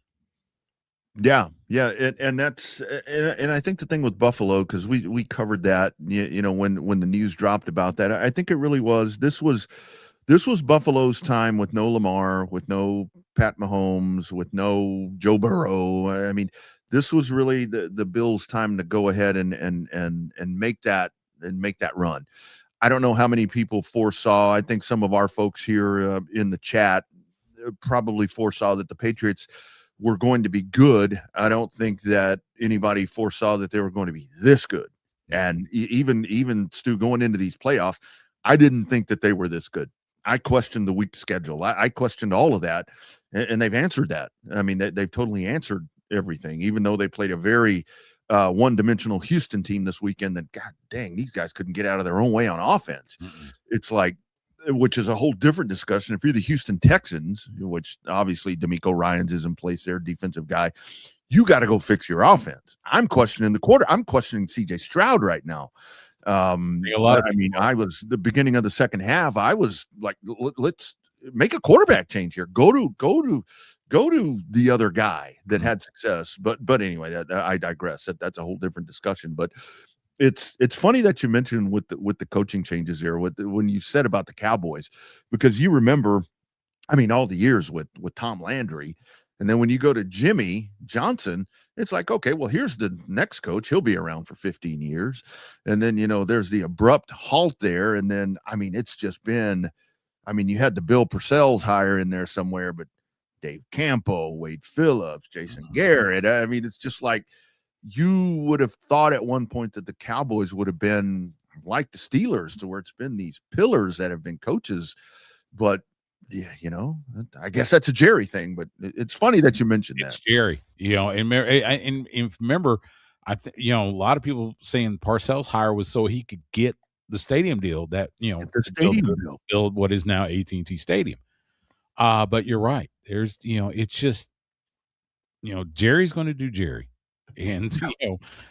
Yeah, and that's and I think the thing with Buffalo, because we covered that, when the news dropped about that, I think it really was this was Buffalo's time with no Lamar, with no Pat Mahomes, with no Joe Burrow. I mean, this was really the Bills' time to go ahead and make that run. I don't know how many people foresaw. I think some of our folks here in the chat probably foresaw that the Patriots were going to be good. I don't think that anybody foresaw that they were going to be this good. And even Stu, going into these playoffs, I didn't think that they were this good. I questioned the weak schedule. I questioned all of that, and they've answered that. I mean, they've totally answered everything, even though they played a very one-dimensional Houston team this weekend that, God dang, these guys couldn't get out of their own way on offense. Mm-hmm. It's like, which is a whole different discussion. If you're the Houston Texans, which obviously DeMeco Ryans is in place there, defensive guy, you got to go fix your offense. I'm questioning the quarter. I'm questioning CJ Stroud right now. I was the beginning of the second half. I was like, let's make a quarterback change here. Go to the other guy that had success. But anyway, I digress. That's a whole different discussion. But it's funny that you mentioned with the coaching changes here, when you said about the Cowboys, because you remember, I mean, all the years with Tom Landry, And then when you go to Jimmy Johnson, it's like, okay, well, here's the next coach. He'll be around for 15 years. And then, there's the abrupt halt there. And then, it's just been, you had the Bill Purcell's hire in there somewhere, but Dave Campo, Wade Phillips, Jason Garrett. It's just like you would have thought at one point that the Cowboys would have been like the Steelers, to where it's been these pillars that have been coaches. But yeah, I guess that's a Jerry thing, but it's funny that you mentioned that. It's Jerry, and remember, a lot of people saying Parcells' hire was so he could get the stadium deal that, the stadium build what is now AT&T Stadium. But you're right. There's, it's just, Jerry's going to do Jerry, and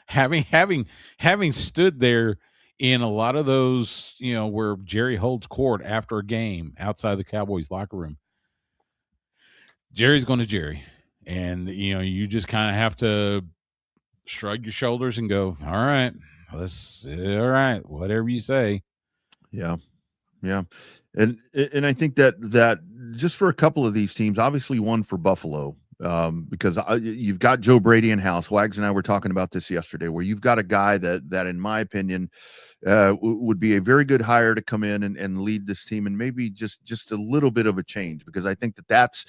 having stood there in a lot of those, where Jerry holds court after a game outside the Cowboys locker room, Jerry's going to Jerry. And, you just kind of have to shrug your shoulders and go, all right, whatever you say. Yeah. Yeah. And I think that just for a couple of these teams, obviously one for Buffalo, because you've got Joe Brady in house. Wags and I were talking about this yesterday, where you've got a guy that in my opinion, would be a very good hire to come in and lead this team, and maybe just a little bit of a change, because I think that's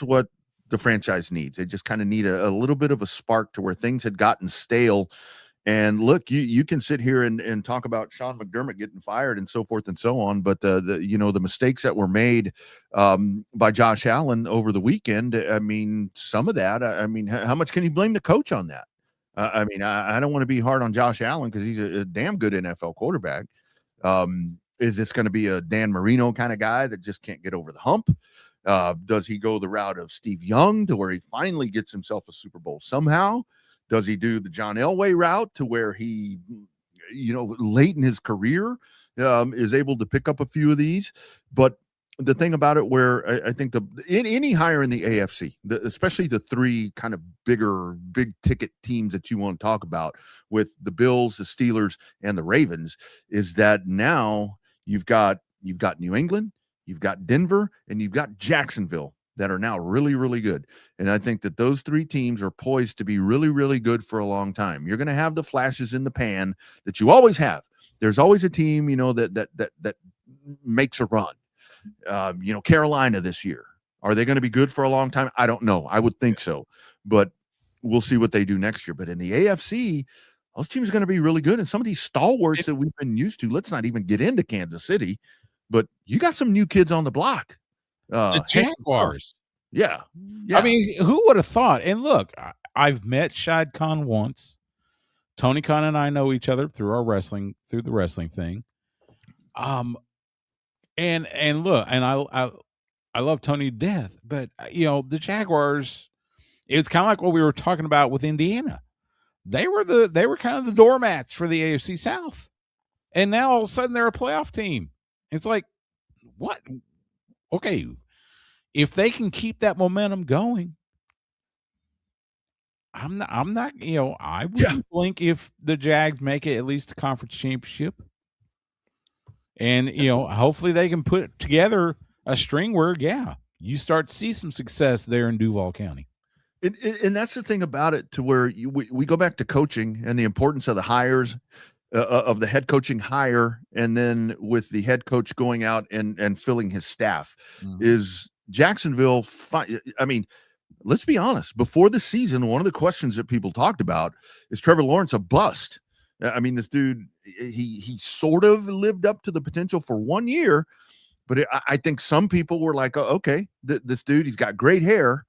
what the franchise needs. They just kind of need a little bit of a spark to where things had gotten stale. And look, you can sit here and talk about Sean McDermott getting fired and so forth and so on, but the mistakes that were made by Josh Allen over the weekend, some of that, how much can you blame the coach on that? I don't want to be hard on Josh Allen because he's a damn good NFL quarterback. Is this going to be a Dan Marino kind of guy that just can't get over the hump? Does he go the route of Steve Young to where he finally gets himself a Super Bowl somehow? Does he do the John Elway route to where he, late in his career, is able to pick up a few of these? But the thing about it, where I think any hire in the AFC, especially the three kind of big ticket teams that you want to talk about, with the Bills, the Steelers, and the Ravens, is that now you've got New England, you've got Denver, and you've got Jacksonville that are now really, really good. And I think that those three teams are poised to be really, really good for a long time. You're going to have the flashes in the pan that you always have. There's always a team, that makes a run. Carolina this year, are they going to be good for a long time? I don't know. I would think so, but we'll see what they do next year. But in the AFC, those teams are going to be really good. And some of these stalwarts that we've been used to, let's not even get into Kansas City, but you got some new kids on the block. The Jaguars. Yeah. Who would have thought? And look, I've met Shad Khan once. Tony Khan and I know each other through the wrestling thing. And look, and I love Tony to death, but the Jaguars, it's kind of like what we were talking about with Indiana. They were kind of the doormats for the AFC South, and now all of a sudden they're a playoff team. It's like, what? Okay, if they can keep that momentum going, I'm not. I wouldn't blink if the Jags make it at least the conference championship. And, hopefully they can put together a string where, you start to see some success there in Duval County. And that's the thing about it, to where we go back to coaching and the importance of the hires, of the head coaching hire, and then with the head coach going out and filling his staff. Is Jacksonville, let's be honest, before the season, one of the questions that people talked about is Trevor Lawrence a bust? This dude, he sort of lived up to the potential for 1 year, but I think some people were like, oh, okay, this dude, he's got great hair,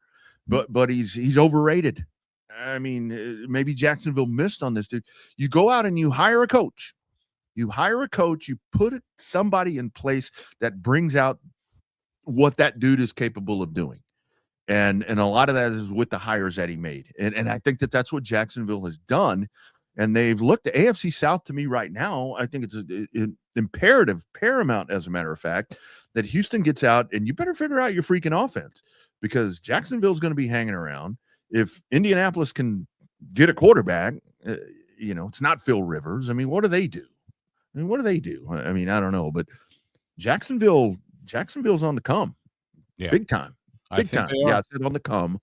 but he's overrated. Maybe Jacksonville missed on this dude. You go out and you hire a coach. You put somebody in place that brings out what that dude is capable of doing. And a lot of that is with the hires that he made. And I think that's what Jacksonville has done. And they've looked at AFC South. To me right now, I think it's an imperative, paramount, as a matter of fact, that Houston gets out, and you better figure out your freaking offense, because Jacksonville's going to be hanging around. If Indianapolis can get a quarterback, it's not Phil Rivers. What do they do? I don't know, but Jacksonville's on the come. Yeah. Big time. Yeah, I said on the come.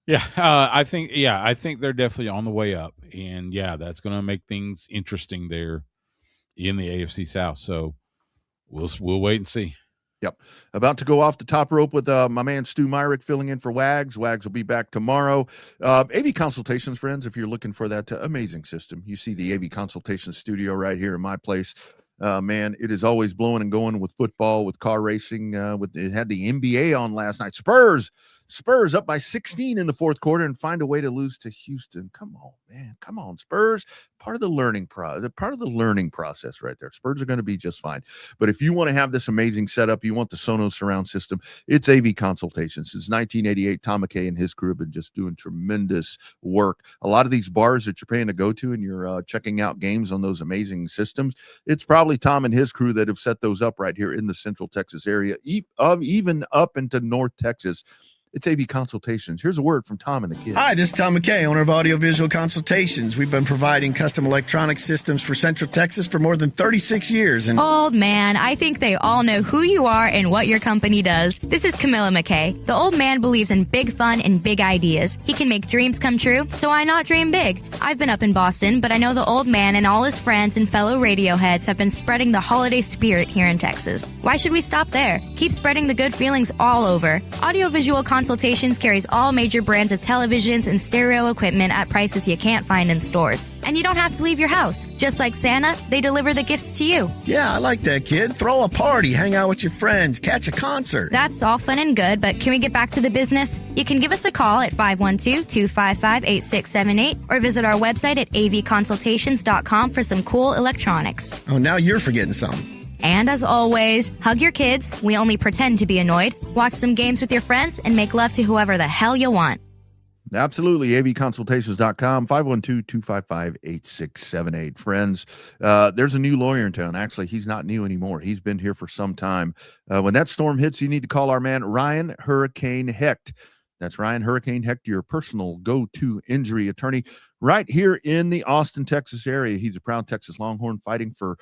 Yeah, I think they're definitely on the way up, and yeah, that's going to make things interesting there in the AFC South. So we'll wait and see. Yep. About to go off the top rope with my man Stu Myrick filling in for Wags. Wags will be back tomorrow. AV Consultations, friends, if you're looking for that amazing system, you see the AV Consultations studio right here in my place. Man, it is always blowing and going with football, with car racing. It had the NBA on last night. Spurs up by 16 in the fourth quarter and find a way to lose to Houston. Come on, man. Come on, Spurs. Part of the learning process right there. Spurs are going to be just fine. But if you want to have this amazing setup, you want the Sonos surround system, it's AV Consultations. Since 1988, Tom McKay and his crew have been just doing tremendous work. A lot of these bars that you're paying to go to and you're checking out games on those amazing systems, it's probably Tom and his crew that have set those up right here in the Central Texas area, even up into North Texas. It's AV Consultations. Here's a word from Tom and the kids. Hi, this is Tom McKay, owner of Audiovisual Consultations. We've been providing custom electronic systems for Central Texas for more than 36 years. And Old man, I think they all know who you are and what your company does. This is Camilla McKay. The old man believes in big fun and big ideas. He can make dreams come true, so why not dream big? I've been up in Boston, but I know the old man and all his friends and fellow radio heads have been spreading the holiday spirit here in Texas. Why should we stop there? Keep spreading the good feelings all over. Audiovisual Consultations carries all major brands of televisions and stereo equipment at prices you can't find in stores. And you don't have to leave your house. Just like Santa, they deliver the gifts to you. yeah, I like that, kid. Throw a party, hang out with your friends, catch a concert. That's all fun and good, but can we get back to the business? You can give us a call at 512-255-8678 or visit our website at avconsultations.com for some cool electronics. Oh, now you're forgetting something. And as always, hug your kids. We only pretend to be annoyed. Watch some games with your friends and make love to whoever the hell you want. Absolutely. avconsultations.com, 512-255-8678. Friends, there's a new lawyer in town. Actually, he's not new anymore. He's been here for some time. When that storm hits, you need to call our man, Ryan Hurricane Hecht. That's Ryan Hurricane Hecht, your personal go-to injury attorney right here in the Austin, Texas area. He's a proud Texas Longhorn fighting for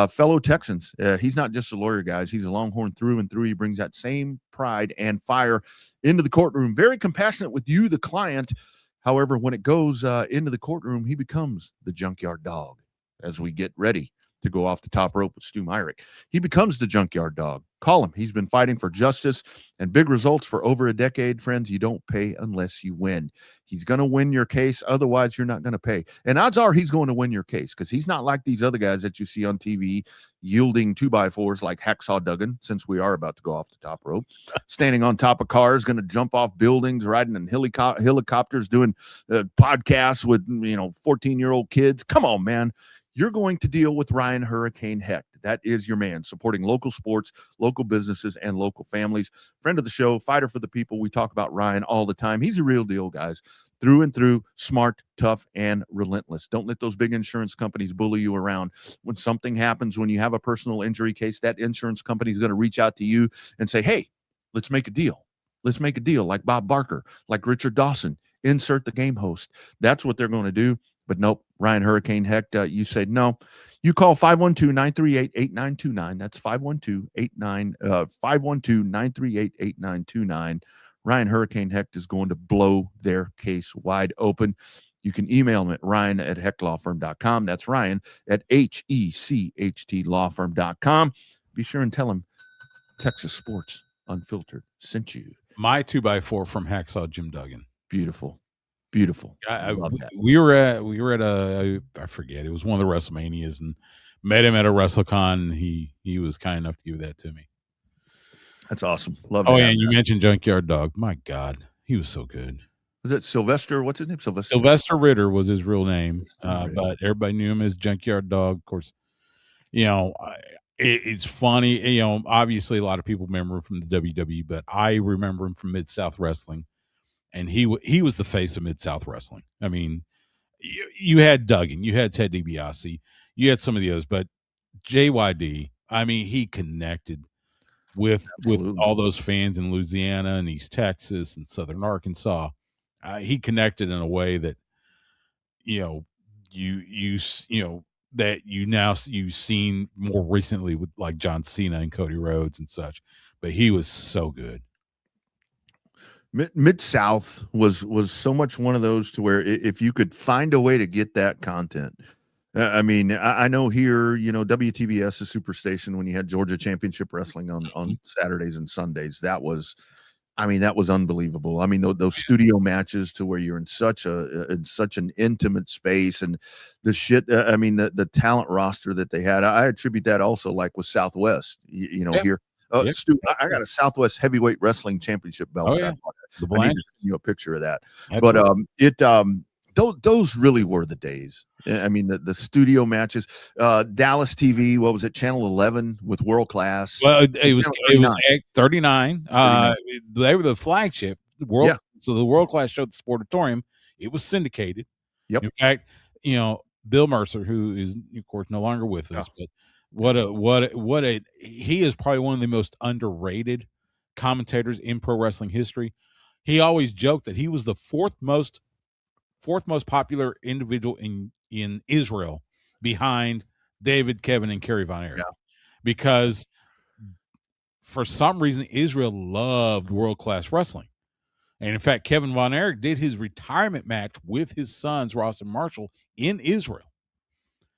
fellow Texans. He's not just a lawyer, guys. He's a Longhorn through and through. He brings that same pride and fire into the courtroom. Very compassionate with you, the client. However, when it goes into the courtroom, he becomes the junkyard dog. As we get ready to go off the top rope with Stu Myrick, he becomes the junkyard dog. Call him. He's been fighting for justice and big results for over a decade. Friends, you don't pay unless you win. He's going to win your case. Otherwise, you're not going to pay. And odds are he's going to win your case because he's not like these other guys that you see on TV yielding 2x4s like Hacksaw Duggan, since we are about to go off the top rope, standing on top of cars, going to jump off buildings, riding in helicopters, doing podcasts with 14-year-old kids. Come on, man. You're going to deal with Ryan Hurricane Hecht. That is your man, supporting local sports, local businesses, and local families. Friend of the show, fighter for the people. We talk about Ryan all the time. He's a real deal, guys. Through and through, smart, tough, and relentless. Don't let those big insurance companies bully you around. When something happens, when you have a personal injury case, that insurance company is going to reach out to you and say, hey, let's make a deal. Let's make a deal like Bob Barker, like Richard Dawson. Insert the game host. That's what they're going to do. But nope, Ryan Hurricane Hecht, you said no. You call 512-938-8929. That's 512-938-8929. Ryan Hurricane Hecht is going to blow their case wide open. You can email him at ryan@hechtlawfirm.com. That's Ryan at HECHT lawfirm.com. Be sure and tell him Texas Sports Unfiltered sent you. My 2x4 from Hacksaw Jim Duggan. Beautiful. Beautiful. We were at I forget, it was one of the WrestleManias, and met him at a WrestleCon. He was kind enough to give that to me. That's awesome. Love. Oh, yeah, and you mentioned Junkyard Dog. My God, he was so good. Was it Sylvester? What's his name? Sylvester Ritter was his real name, but everybody knew him as Junkyard Dog. Of course, it's funny. Obviously, a lot of people remember him from the WWE, but I remember him from Mid-South Wrestling. And he was the face of Mid-South Wrestling. I mean, you had Duggan, you had Ted DiBiase, you had some of the others, but JYD, I mean, he connected with all those fans in Louisiana and East Texas and Southern Arkansas. He connected in a way that you've seen more recently with like John Cena and Cody Rhodes and such. But he was so good. Mid-South was so much one of those to where if you could find a way to get that content. I mean, I know here, WTBS, is Superstation, when you had Georgia Championship Wrestling on Saturdays and Sundays, that was unbelievable. I mean, those studio matches to where you're in such an intimate space, and the shit. I mean, the talent roster that they had. I attribute that also, like with Southwest. Here. Stu, I got a Southwest Heavyweight Wrestling Championship belt. Oh, yeah. I need to send you a picture of that. Absolutely. But those really were the days. I mean, the studio matches, Dallas TV, what was it, Channel 11 with World Class? Well, it was 39. They were the flagship. So the World Class show at the Sportatorium, it was syndicated. Yep. In fact, Bill Mercer, who is of course no longer with us, but he is probably one of the most underrated commentators in pro wrestling history. He always joked that he was the fourth most popular individual in Israel, behind David, Kevin, and Kerry Von Erich, because for some reason Israel loved World Class Wrestling. And in fact, Kevin Von Erich did his retirement match with his sons, Ross and Marshall, in Israel.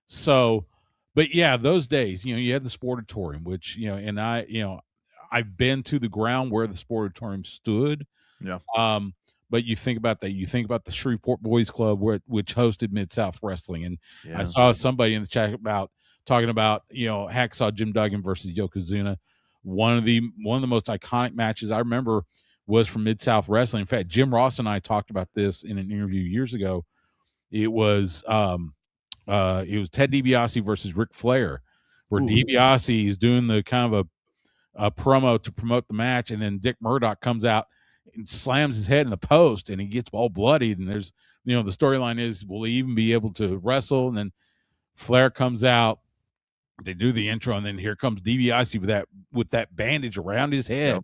So, but yeah, those days, you had the Sportatorium, which, and I've been to the ground where the Sportatorium stood. Yeah. But you think about that. You think about the Shreveport Boys Club, which hosted Mid-South Wrestling, and I saw somebody in the chat talking about Hacksaw Jim Duggan versus Yokozuna. One of the most iconic matches I remember was from Mid-South Wrestling. In fact, Jim Ross and I talked about this in an interview years ago. It was Ted DiBiase versus Ric Flair, where DiBiase is doing the kind of a promo to promote the match, and then Dick Murdoch comes out and slams his head in the post, and he gets all bloodied. And there's, the storyline is, will he even be able to wrestle? And then Flair comes out, they do the intro, and then here comes DiBiase with that bandage around his head,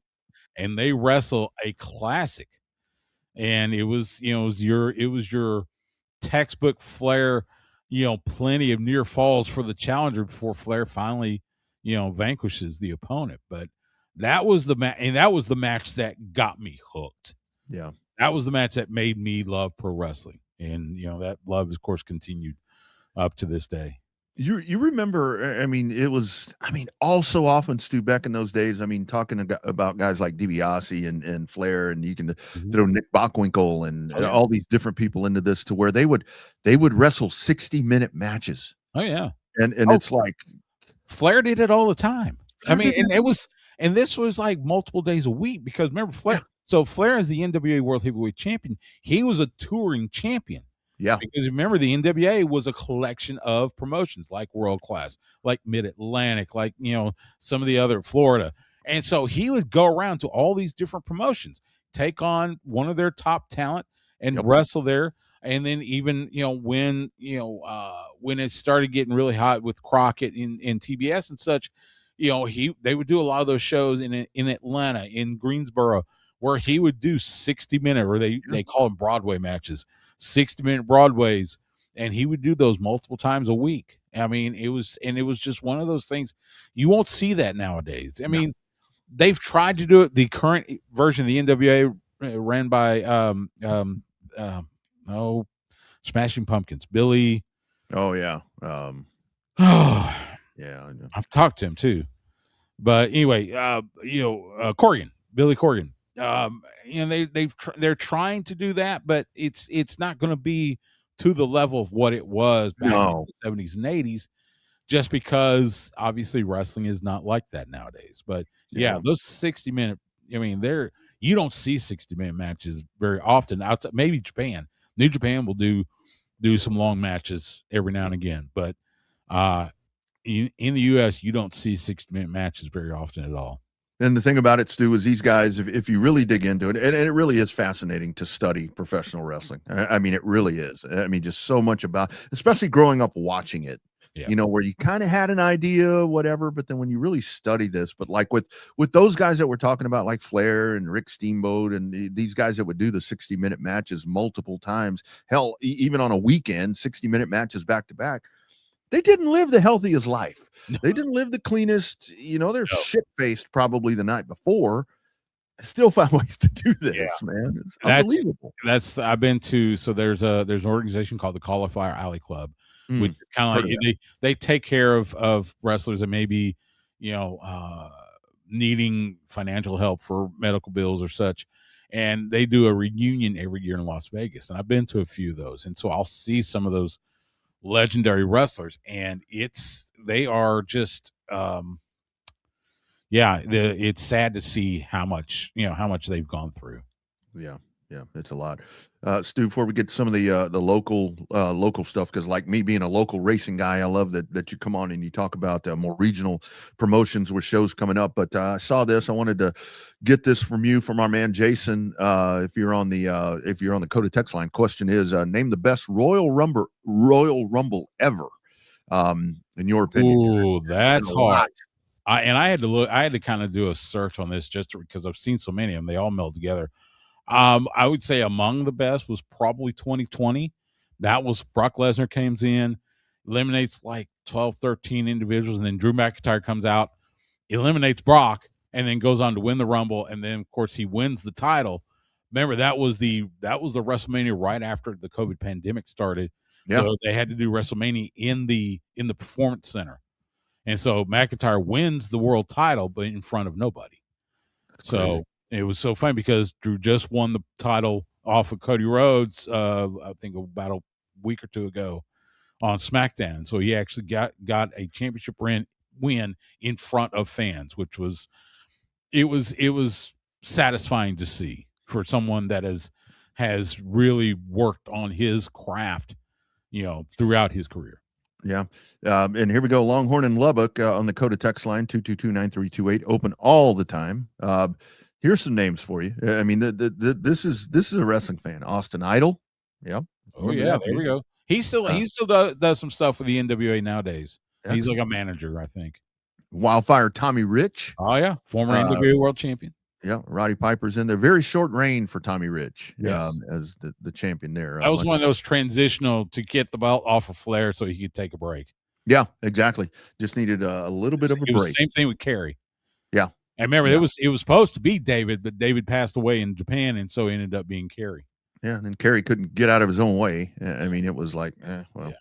and they wrestle a classic. And it was your textbook Flair, plenty of near falls for the challenger before Flair finally, vanquishes the opponent. But that was the match, and that was the match that got me hooked. Yeah. That was the match that made me love pro wrestling. And, that love, of course, continued up to this day. You remember, all so often, Stu, back in those days, talking about guys like DiBiase and Flair, and you can throw Nick Bockwinkel and all these different people into this, to where they would wrestle 60-minute matches. Oh, yeah. And it's like Flair did it all the time. And this was like multiple days a week, because remember Flair. Yeah. So Flair is the NWA World Heavyweight Champion. He was a touring champion. Yeah. Because remember, the NWA was a collection of promotions like World Class, like Mid-Atlantic, like, some of the other Florida. And so he would go around to all these different promotions, take on one of their top talent and wrestle there. And then even, when it started getting really hot with Crockett in TBS and such, they would do a lot of those shows in Atlanta, in Greensboro, where he would do 60-minute, or they call them Broadway matches, 60-minute Broadways, and he would do those multiple times a week. It was just one of those things. You won't see that nowadays. They've tried to do it. The current version of the NWA ran by Smashing Pumpkins, Billy. Oh yeah. Yeah, I know. I've talked to him too. But anyway, Corgan, Billy Corgan. They're trying to do that, but it's not going to be to the level of what it was back in the 70s and 80s, just because obviously wrestling is not like that nowadays. But those 60-minute, you don't see 60-minute matches very often outside, maybe Japan. New Japan will do some long matches every now and again, but in the U.S., you don't see 60-minute matches very often at all. And the thing about it, Stu, is these guys, if you really dig into it, and it really is fascinating to study professional wrestling. It really is. Just so much about, especially growing up watching it, where you kind of had an idea, whatever, but then when you really study this, but like with those guys that we're talking about, like Flair and Rick Steamboat, and these guys that would do the 60-minute matches multiple times, hell, even on a weekend, 60-minute matches back to back, they didn't live the healthiest life. No. They didn't live the cleanest. They're shit-faced probably the night before. still find ways to do this, man. It's unbelievable. I've been to. So there's an organization called the Cauliflower Alley Club, which kind of like they take care of wrestlers that maybe needing financial help for medical bills or such. And they do a reunion every year in Las Vegas. And I've been to a few of those. And so I'll see some of those legendary wrestlers. And they are just, it's sad to see how much they've gone through. Yeah. Yeah, it's a lot. Stu, before we get to some of the local stuff, because like me being a local racing guy, I love that you come on and you talk about more regional promotions with shows coming up. But I saw this. I wanted to get this from our man Jason. If you're on the Coda text line, question is name the best Royal Rumble ever. In your opinion? Ooh, that's hard. I had to kind of do a search on this just because I've seen so many of them. They all meld together. I would say among the best was probably 2020. That was Brock Lesnar comes in, eliminates like 12, 13 individuals, and then Drew McIntyre comes out, eliminates Brock, and then goes on to win the Rumble, and then of course he wins the title. Remember that was the WrestleMania right after the COVID pandemic started. Yeah. So they had to do WrestleMania in the Performance Center, and so McIntyre wins the world title, but in front of nobody. That's crazy. It was so funny because Drew just won the title off of Cody Rhodes, I think about a week or two ago on SmackDown. So he actually got a championship win in front of fans, which was satisfying to see for someone that has really worked on his craft, throughout his career. Yeah. And here we go. Longhorn and Lubbock on the Coda text line, 222-9328, open all the time. Here's some names for you. I mean, this is a wrestling fan. Austin Idol. Yep. Oh yeah, there we go. He still does some stuff with the NWA nowadays. He's like a manager, I think. Wildfire Tommy Rich. Oh yeah, former NWA world champion. Yeah, Roddy Piper's in there. Very short reign for Tommy Rich, yes. As the champion there. That was one of those transitional to get the belt off of Flair so he could take a break. Yeah, exactly. Just needed a little bit of a break. Was the same thing with Kerry. Yeah. I remember it was supposed to be David, but David passed away in Japan, and so it ended up being Kerry. Yeah, and then Kerry couldn't get out of his own way. I mean, it was like,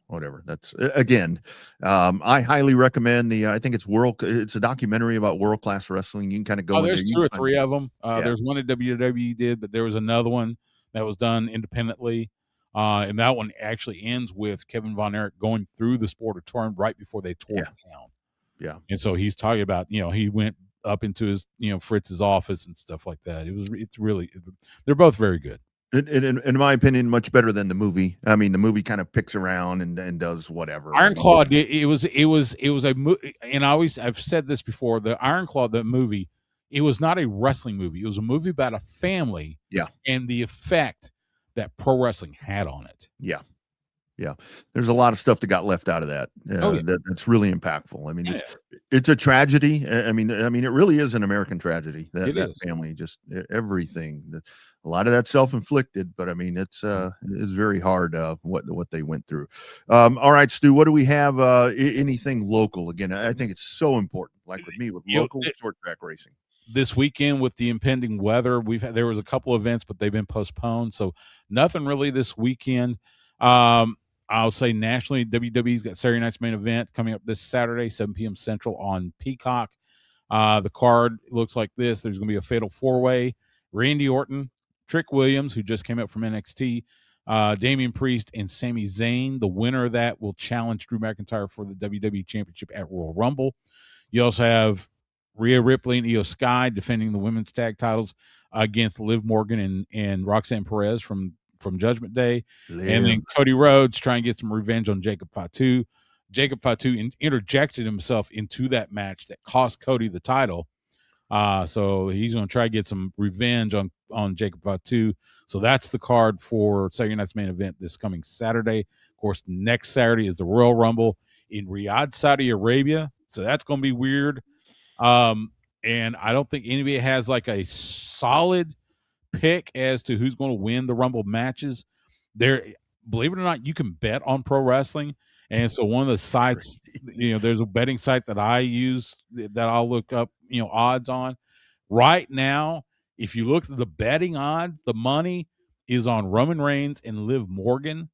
whatever. That's again. I highly recommend I think it's a documentary about world-class wrestling. You can kind of go. There's 2 or 3 of them. There's one that WWE did, but there was another one that was done independently, and that one actually ends with Kevin Von Erich going through the sport of touring right before they tore it down. Yeah, and so he's talking about he went up into his Fritz's office and stuff like that. They're both very good. In my opinion, much better than the movie. I mean, the movie kind of picks around and does whatever. Iron Claw, it was a movie, and I've said this before. The Iron Claw, the movie, it was not a wrestling movie. It was a movie about a family. Yeah, and the effect that pro wrestling had on it. Yeah. Yeah, there's a lot of stuff that got left out of that. That's really impactful. I mean, it's a tragedy. I mean, it really is an American tragedy. That family, just everything. A lot of that self-inflicted, but I mean, it's very hard what they went through. All right, Stu, what do we have? Anything local? Again, I think it's so important. Like with me, with local short track racing. This weekend with the impending weather, there was a couple events, but they've been postponed, so nothing really this weekend. I'll say nationally, WWE's got Saturday night's main event coming up this Saturday, 7 p.m. Central on Peacock. The card looks like this. There's going to be a fatal 4-way. Randy Orton, Trick Williams, who just came up from NXT, Damian Priest, and Sami Zayn. The winner of that will challenge Drew McIntyre for the WWE Championship at Royal Rumble. You also have Rhea Ripley and Io Sky defending the women's tag titles against Liv Morgan and Roxanne Perez from Judgment Day. And then Cody Rhodes trying to get some revenge on Jacob Fatu. Jacob Fatu interjected himself into that match that cost Cody the title. So he's going to try to get some revenge on Jacob Fatu. So that's the card for Saturday night's main event this coming Saturday. Of course, next Saturday is the Royal Rumble in Riyadh, Saudi Arabia. So that's going to be weird. And I don't think anybody has like a solid pick as to who's going to win the Rumble matches. There, believe it or not, you can bet on pro wrestling. And so one of the sites, there's a betting site that I use that I'll look up, odds on. Right now, if you look at the betting odds, the money is on Roman Reigns and Liv Morgan,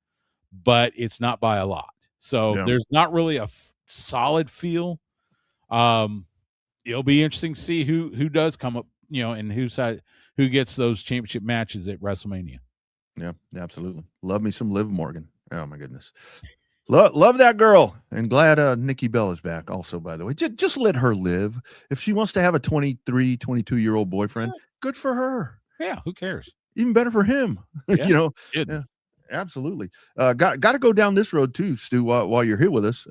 but it's not by a lot. So there's not really a solid feel. It'll be interesting to see who does come up, and who gets those championship matches at WrestleMania. Yeah, absolutely. Love me some Liv Morgan. Oh my goodness. Love that girl, and glad Nikki Bell is back also, by the way. Just let her live. If she wants to have a 23, 22-year-old boyfriend, good for her. Yeah, who cares? Even better for him. Yeah, Yeah, absolutely. Got to go down this road too, Stu, while you're here with us.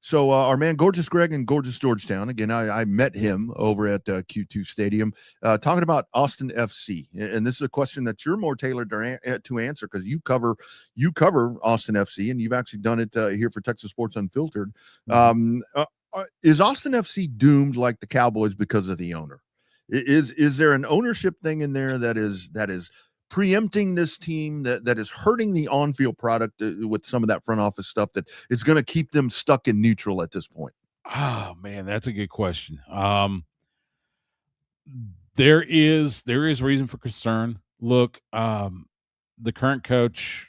So our man Gorgeous Greg in Gorgeous Georgetown, again, I met him over at Q2 Stadium talking about Austin FC. And this is a question that you're more tailored to answer because you cover Austin FC, and you've actually done it here for Texas Sports Unfiltered. Is Austin FC doomed like the Cowboys because of the owner? Is there an ownership thing in there that is preempting this team, that is hurting the on-field product with some of that front office stuff that is going to keep them stuck in neutral at this point? Oh man, that's a good question. There is reason for concern. Look, the current coach,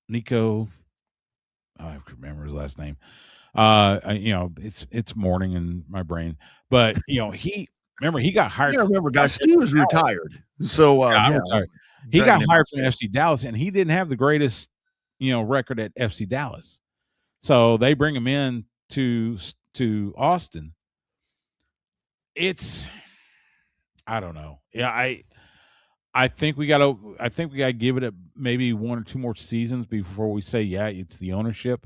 Nico, I remember his last name. It's morning in my brain, but he got hired. Yeah, remember, guys, Stu is retired. So I'm retired. He got hired from FC Dallas, and he didn't have the greatest, record at FC Dallas. So they bring him in to Austin. I don't know. Yeah, I think we gotta give it maybe 1 or 2 more seasons before we say, yeah, it's the ownership.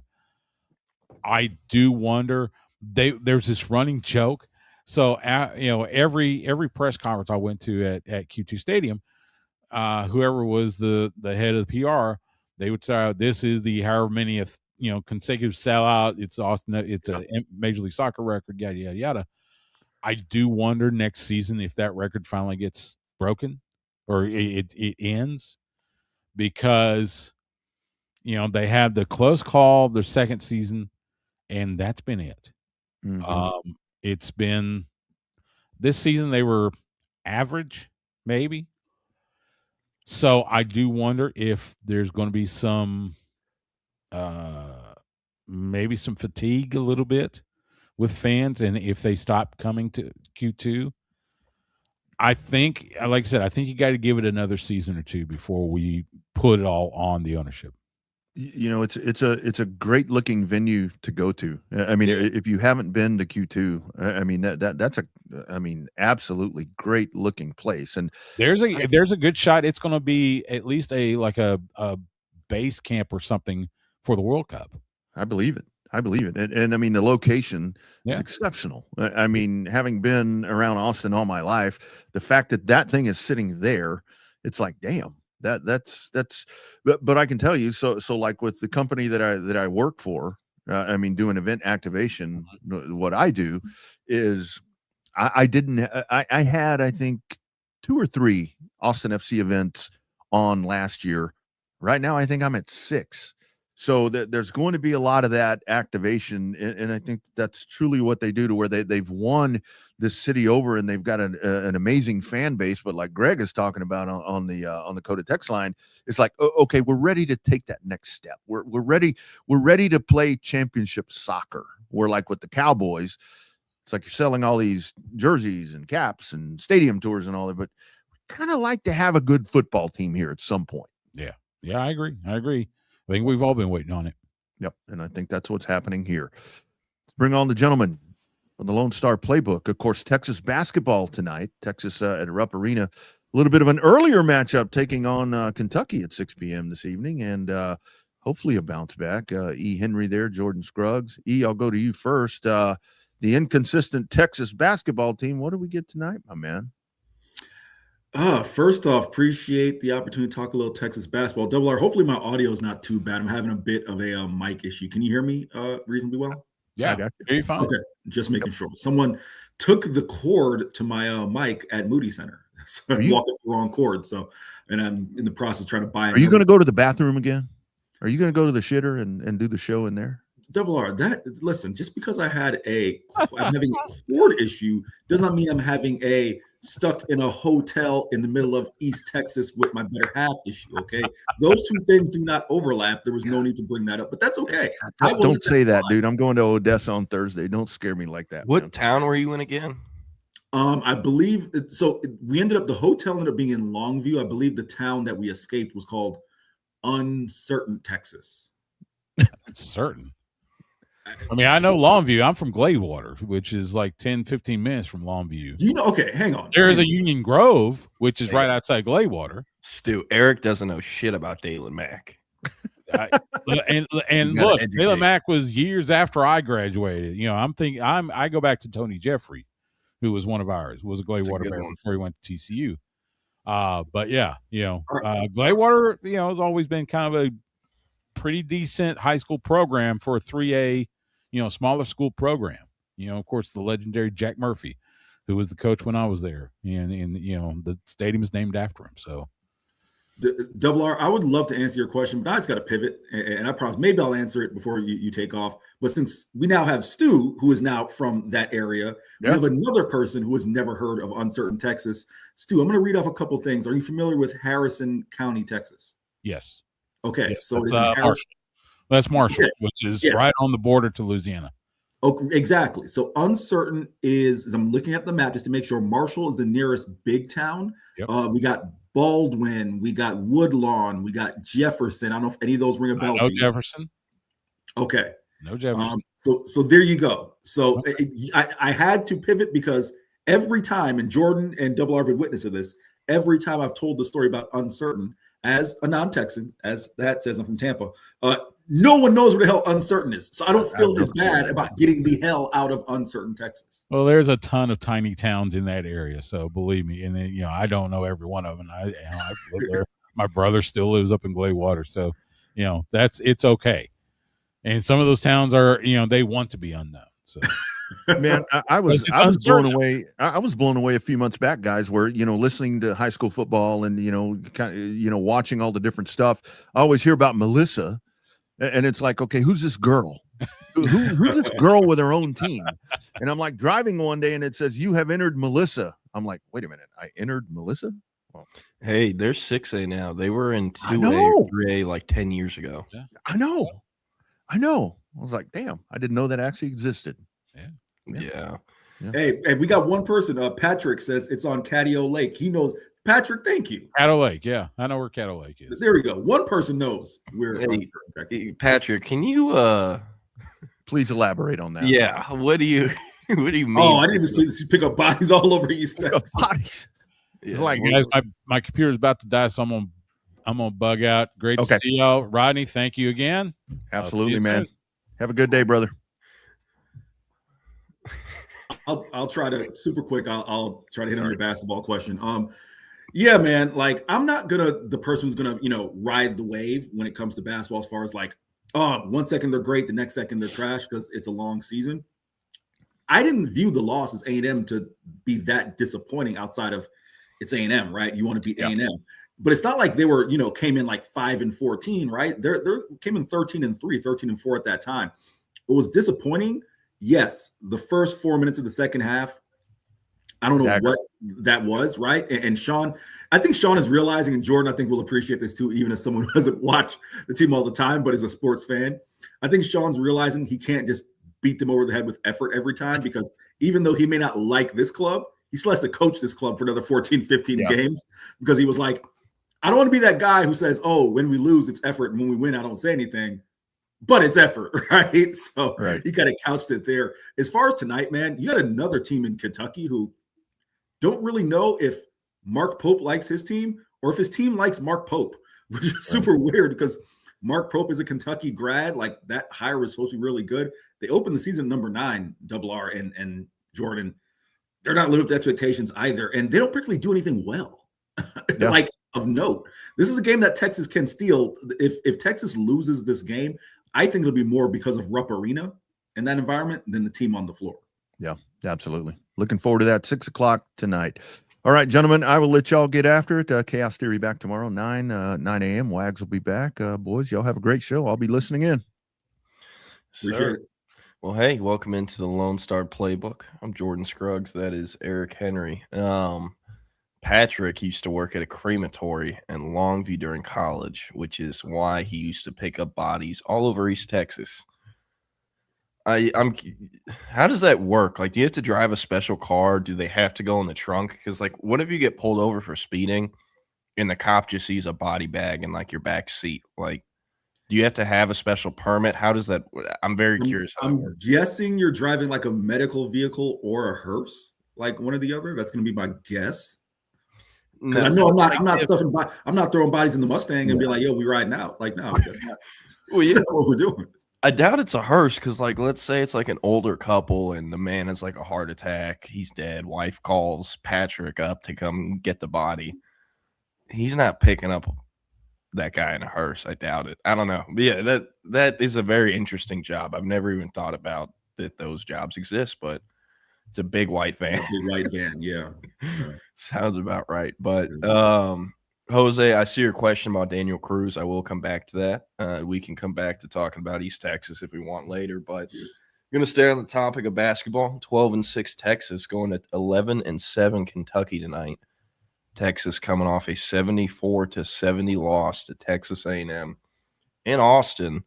I do wonder. There's this running joke. So every press conference I went to at Q2 Stadium, whoever was the head of the PR, they would say, this is the however many consecutive sellout. It's Austin. It's a Major League Soccer record. Yada yada yada. I do wonder next season if that record finally gets broken or it ends, because they had the close call their second season, and that's been it. Mm-hmm. It's been this season they were average, maybe. So I do wonder if there's going to be some, maybe some fatigue a little bit with fans, and if they stop coming to Q2. I think, like I said, I think you got to give it another season or two before we put it all on the ownership. It's a great looking venue to go to. I mean, if you haven't been to Q2, I mean that's absolutely great looking place. And there's a good shot it's going to be at least a base camp or something for the World Cup. I believe it. And I mean, the location is exceptional. I mean, having been around Austin all my life, the fact that thing is sitting there, it's like, damn. But I can tell you, so like with the company that I work for, doing event activation, what I do is I had, I think, 2 or 3 Austin FC events on last year. Right now, I think I'm at 6. So there's going to be a lot of that activation, and I think that's truly what they do, to where they've won this city over, and they've got an amazing fan base. But like Greg is talking about on the Coded text line, it's like, okay, we're ready to take that next step. We're ready to play championship soccer. We're like with the Cowboys, it's like you're selling all these jerseys and caps and stadium tours and all that, but we kind of like to have a good football team here at some point. Yeah, I agree. I think we've all been waiting on it. Yep, and I think that's what's happening here. Let's bring on the gentleman from the Lone Star Playbook. Of course, Texas basketball tonight. Texas at Rupp Arena. A little bit of an earlier matchup taking on Kentucky at 6 p.m. this evening, and hopefully a bounce back. E. Henry there, Jordan Scruggs. E, I'll go to you first. The inconsistent Texas basketball team. What do we get tonight, my man? First off, appreciate the opportunity to talk a little Texas basketball. Double R, hopefully my audio is not too bad. I'm having a bit of a mic issue. Can you hear me reasonably well? Yeah, hear you fine. Okay, just making sure. Someone took the cord to my mic at Moody Center. So I walked up the wrong cord. So, and I'm in the process of trying to buy it. Are you going to go to the bathroom again? Are you going to go to the shitter and do the show in there? Double R, listen, just because I'm having a cord issue does not mean I'm having a stuck in a hotel in the middle of East Texas with my better half issue. Okay, those two things do not overlap. There was no need to bring that up, but that's okay. Don't say that, dude. I'm going to Odessa on Thursday. Don't scare me like that. What town were you in again? I believe we ended up, the hotel ended up being in Longview. I believe the town that we escaped was called Uncertain, Texas. Uncertain. I mean, I know Longview. I'm from Gladewater, which is like 10, 15 minutes from Longview. Do you know? Okay, hang on. There is a Union Grove, which is right outside Gladewater. Stu, Eric doesn't know shit about Dalen Mack. And look, Dalen Mack was years after I graduated. You know, I go back to Tony Jeffrey, who was one of ours, was a Gladewater Bear before he went to TCU. But yeah, you know, Gladewater, you know, has always been kind of a pretty decent high school program for a 3A, you know, smaller school program. You know, of course, the legendary Jack Murphy, who was the coach when I was there, and you know, the stadium is named after him. So, Double R, I would love to answer your question, but I just got to pivot, and I promise maybe I'll answer it before you take off. But since we now have Stu, who is now from that area, we have another person who has never heard of Uncertain, Texas. Stu, I'm going to read off a couple things. Are you familiar with Harrison County, Texas? Yes. Okay, yes, so that's Marshall, which is right on the border to Louisiana. Oh, exactly. So Uncertain is, as I'm looking at the map just to make sure, Marshall is the nearest big town. Yep. We got Baldwin, we got Woodlawn, we got Jefferson. I don't know if any of those ring a bell. No Jefferson. Okay. No Jefferson. So there you go. So I had to pivot because every time, and Jordan and Double R have been witness of this, every time I've told the story about Uncertain, as a non-Texan, as that says, I'm from Tampa, no one knows where the hell Uncertain is. So I don't feel as bad about getting the hell out of Uncertain, Texas. Well, there's a ton of tiny towns in that area, so believe me. And then, you know, I don't know every one of them. I live there. My brother still lives up in Gladewater, so you know it's okay. And some of those towns are, you know, they want to be unknown. So, man, I was blown away. I was blown away a few months back, guys, where, you know, listening to high school football and, you know, watching all the different stuff. I always hear about Melissa, and it's like, okay, who's this girl? Who's this girl with her own team? And I'm like driving one day and it says, you have entered Melissa. I'm like, wait a minute, I entered Melissa? Well, hey, they're 6A now. They were in 2A or 3A like 10 years ago. Yeah. I know. I was like, damn, I didn't know that actually existed. Yeah. Hey, we got one person. Patrick says it's on Caddo Lake. He knows. Patrick, thank you. Caddo Lake, yeah, I know where Caddo Lake is. There we go. One person knows where. Hey, Patrick, can you please elaborate on that? Yeah. What do you mean? Oh, I didn't even see this. You pick up bodies all over East Texas. Bodies. Yeah. Like, guys, my computer's about to die, so I'm gonna bug out. Great to see y'all, Rodney. Thank you again. Absolutely, man. Soon. Have a good day, brother. I'll try to super quick. I'll try to hit on your basketball question. Yeah, man. Like, I'm not the person who's gonna, you know, ride the wave when it comes to basketball. As far as like, 1 second they're great, the next second they're trash because it's a long season. I didn't view the loss as A&M to be that disappointing. Outside of it's A&M, right? You want to beat A&M, but it's not like they were, you know, came in like 5-14, right? They're came in 13-3, 13-4 at that time. It was disappointing. Yes, the first 4 minutes of the second half, I don't know what that was, right? And Sean, I think Sean is realizing, and Jordan, I think will appreciate this too, even as someone who doesn't watch the team all the time, but is a sports fan. I think Sean's realizing he can't just beat them over the head with effort every time, because even though he may not like this club, he still has to coach this club for another 14, 15 games, because he was like, I don't want to be that guy who says, oh, when we lose, it's effort, and when we win, I don't say anything. But it's effort, right? So he kind of couched it there. As far as tonight, man, you had another team in Kentucky who don't really know if Mark Pope likes his team or if his team likes Mark Pope, which is super weird because Mark Pope is a Kentucky grad. Like, that hire was supposed to be really good. They opened the season number 9, Double R and Jordan. They're not living up to expectations either, and they don't particularly do anything well. Like, of note. This is a game that Texas can steal. If Texas loses this game, I think it'll be more because of Rupp Arena in that environment than the team on the floor. Yeah, absolutely. Looking forward to that 6:00 tonight. All right, gentlemen, I will let y'all get after it. Chaos Theory back tomorrow, 9 a.m. Wags will be back. Boys, y'all have a great show. I'll be listening in. Appreciate it. Well, hey, welcome into the Lone Star Playbook. I'm Jordan Scruggs. That is Eric Henry. Patrick used to work at a crematory in Longview during college, which is why he used to pick up bodies all over East Texas. How does that work? Like, do you have to drive a special car? Do they have to go in the trunk? Because, like, what if you get pulled over for speeding and the cop just sees a body bag in, like, your back seat? Like, do you have to have a special permit? How does that – I'm very curious how that works. I'm guessing you're driving, like, a medical vehicle or a hearse, like one or the other. That's going to be my guess. No, I know I'm not throwing bodies in the Mustang and be like, yo, we riding out. Like, no, that's not, that's not what we're doing. I doubt it's a hearse because, like, let's say it's like an older couple and the man has like a heart attack. He's dead. Wife calls Patrick up to come get the body. He's not picking up that guy in a hearse. I doubt it. I don't know. But yeah, that is a very interesting job. I've never even thought about that those jobs exist, but it's a big white van. Big white van, yeah. Sounds about right. But Jose, I see your question about Daniel Cruz. I will come back to that. We can come back to talking about East Texas if we want later, but we're going to stay on the topic of basketball. 12-6 Texas going to 11-7 Kentucky tonight. Texas coming off a 74-70 loss to Texas A&M in Austin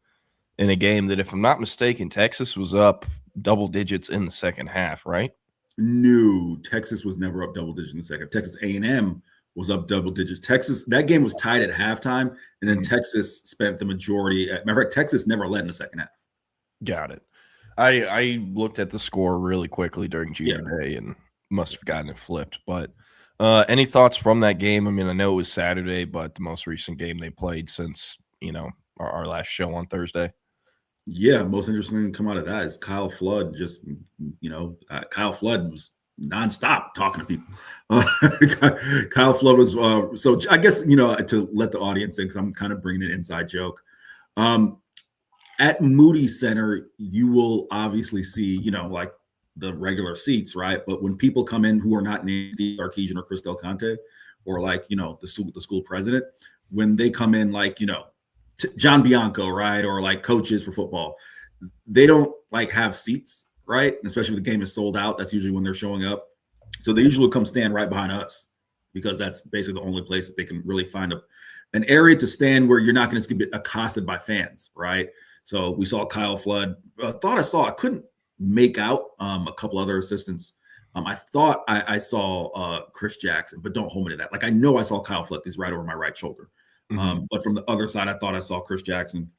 in a game that, if I'm not mistaken, Texas was up double digits in the second half, right? No, Texas was never up double digits in the second. Texas A&M was up double digits. Texas, that game was tied at halftime, and then Texas spent the majority. Matter of fact, Texas never led in the second half. Got it. I looked at the score really quickly during junior day and must have gotten it flipped. But any thoughts from that game? I mean, I know it was Saturday, but the most recent game they played since, our last show on Thursday. Yeah, most interesting thing to come out of that is Kyle Flood just, Kyle Flood was nonstop talking to people. Kyle Flood was so I guess to let the audience in, because I'm kind of bringing an inside joke. At Moody Center, you will obviously see like the regular seats, right? But when people come in who are not named Steve Sarkisian or Chris Del Conte or the school president, when they come in John Bianco, right, or like coaches for football, they don't have seats. Right. And especially if the game is sold out, that's usually when they're showing up. So they usually come stand right behind us because that's basically the only place that they can really find an area to stand where you're not going to get accosted by fans. Right. So we saw Kyle Flood. I couldn't make out a couple other assistants. I thought I saw Chris Jackson, but don't hold me to that. Like, I know I saw Kyle Flood. He's right over my right shoulder. But from the other side, I thought I saw Chris Jackson.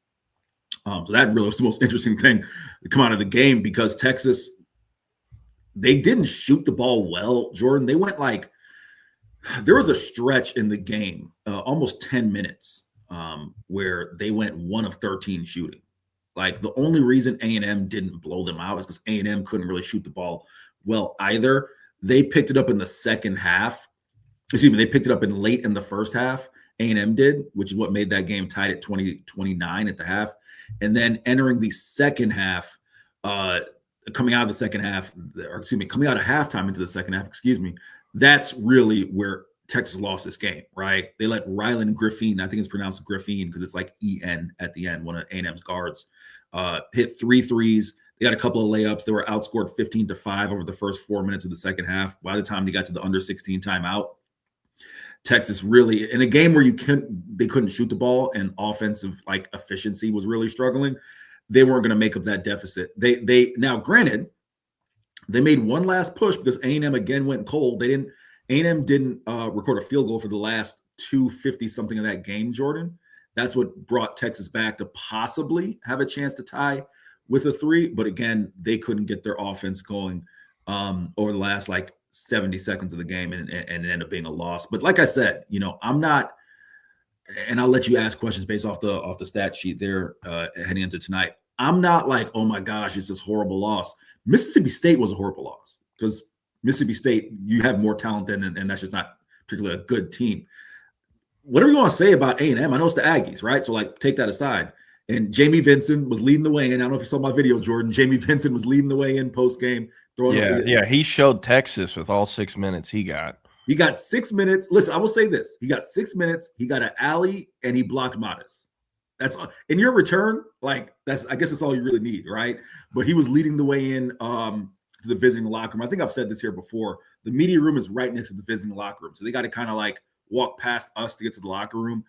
So that really was the most interesting thing to come out of the game, because Texas, they didn't shoot the ball well, Jordan. They went there was a stretch in the game, almost 10 minutes, where they went 1 of 13 shooting. Like, the only reason A&M didn't blow them out is because A&M couldn't really shoot the ball well either. They picked it up in the second half. Excuse me, they picked it up late in the first half. A&M did, which is what made that game tied at 20-29 at the half. And then entering the second half, coming out of halftime into the second half, that's really where Texas lost this game, right? They let Rylan Griffin, I think it's pronounced Griffin because it's like E-N at the end, one of A&M's guards, hit 3 threes. They got a couple of layups. They were outscored 15-5 over the first 4 minutes of the second half. By the time they got to the under 16 timeout, Texas really, in a game where they couldn't shoot the ball and offensive efficiency was really struggling, they weren't going to make up that deficit. They now, granted, they made one last push because A&M again went cold. A&M didn't record a field goal for the last 2:50 something of that game, Jordan. That's what brought Texas back to possibly have a chance to tie with a 3. But again, they couldn't get their offense going over the last 70 seconds of the game, and it ended up being a loss. But like I said, I'm not, and I'll let you ask questions based off the stat sheet there heading into tonight. I'm not oh my gosh, it's this horrible loss. Mississippi State was a horrible loss because Mississippi State, you have more talent than, and that's just not particularly a good team. Whatever you want to say about A&M, I know it's the Aggies, right? So take that aside. And Jamie Vincent was leading the way in. I don't know if you saw my video, Jordan. Jamie Vincent was leading the way in post-game. Yeah, he showed Texas with all 6 minutes he got. He got 6 minutes. Listen, I will say this. He got 6 minutes. He got an alley, and he blocked Modest. That's in your return. Like I guess that's all you really need, right? But he was leading the way in to the visiting locker room. I think I've said this here before. The media room is right next to the visiting locker room, so they got to kind of like walk past us to get to the locker room.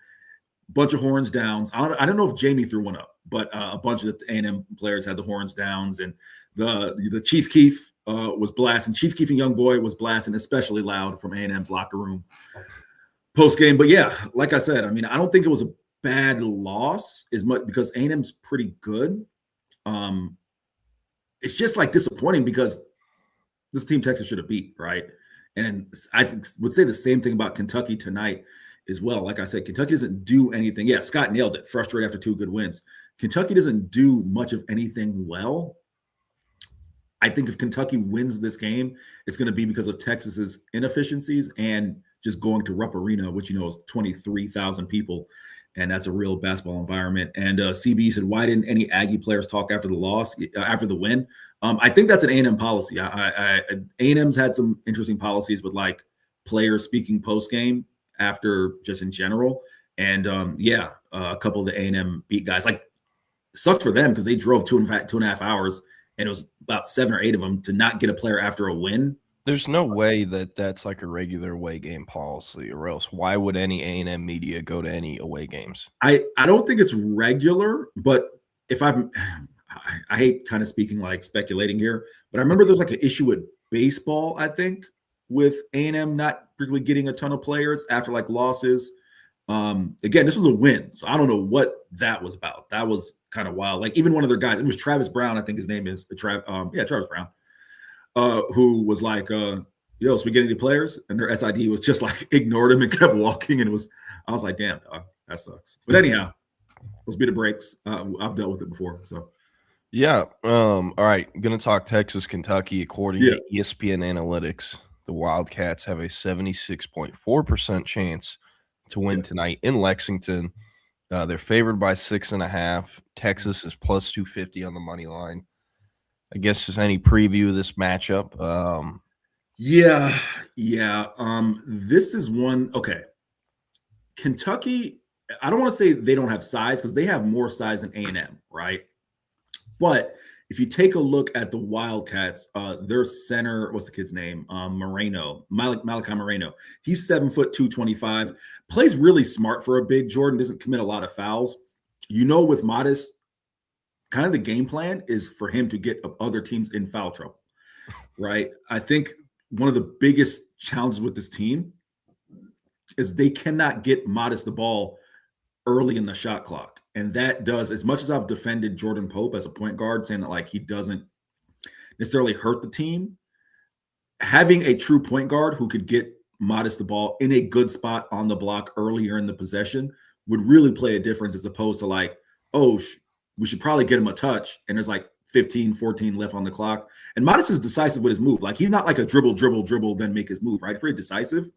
Bunch of horns downs. I don't know if Jamie threw one up, but a bunch of the A&M players had the horns downs, and the Chief Keef was blasting. Chief Keef and Young Boy was blasting, especially loud from A&M's locker room post game. But yeah, like I said, I mean, I don't think it was a bad loss as much because A&M's pretty good. It's just like disappointing because this team Texas should have beat, right? And I would say the same thing about Kentucky tonight as well. Like I said, Kentucky doesn't do anything. Yeah, Scott nailed it. Frustrated after 2 good wins. Kentucky doesn't do much of anything well. I think if Kentucky wins this game, it's going to be because of Texas's inefficiencies and just going to Rupp Arena, which, is 23,000 people. And that's a real basketball environment. And CB said, why didn't any Aggie players talk after the loss, after the win? I think that's an A&M policy. A&M's had some interesting policies with like players speaking post-game after just in general. And a couple of the A&M beat guys, like sucks for them because they drove 2.5 hours and it was about 7 or 8 of them to not get a player after a win. There's no way that that's like a regular away game policy, or else why would any A&M media go to any away games? I don't think it's regular, but if I hate kind of speaking like speculating here, but I remember there's like an issue with baseball, I think, with A&M not particularly getting a ton of players after like losses. Again, this was a win, so I don't know what that was about. That was kind of wild. Like even one of their guys, it was Travis Brown, I think his name is Travis Brown. Who was like, so we get any players? And their SID was just like ignored him and kept walking. And I was like, damn, dog, that sucks. But anyhow, let's be the breaks. I've dealt with it before. So, yeah. All right. I'm going to talk Texas, Kentucky. According to ESPN Analytics, the Wildcats have a 76.4% chance to win tonight in Lexington. They're favored by 6.5. Texas is plus 250 on the money line. I guess just any preview of this matchup. This is one. Okay. Kentucky, I don't want to say they don't have size because they have more size than A&M, right? But if you take a look at the Wildcats, their center, what's the kid's name? Malachi Moreno. He's 7 foot 225, plays really smart for a big. Jordan doesn't commit a lot of fouls. With Modest, kind of the game plan is for him to get other teams in foul trouble, right? I think one of the biggest challenges with this team is they cannot get Modest the ball early in the shot clock. And that does, as much as I've defended Jordan Pope as a point guard, saying that like he doesn't necessarily hurt the team, having a true point guard who could get Modest the ball in a good spot on the block earlier in the possession would really play a difference as opposed to like, we should probably get him a touch, and there's like 15, 14 left on the clock. And Modest is decisive with his move. Like he's not like a dribble, then make his move, right? He's pretty decisive,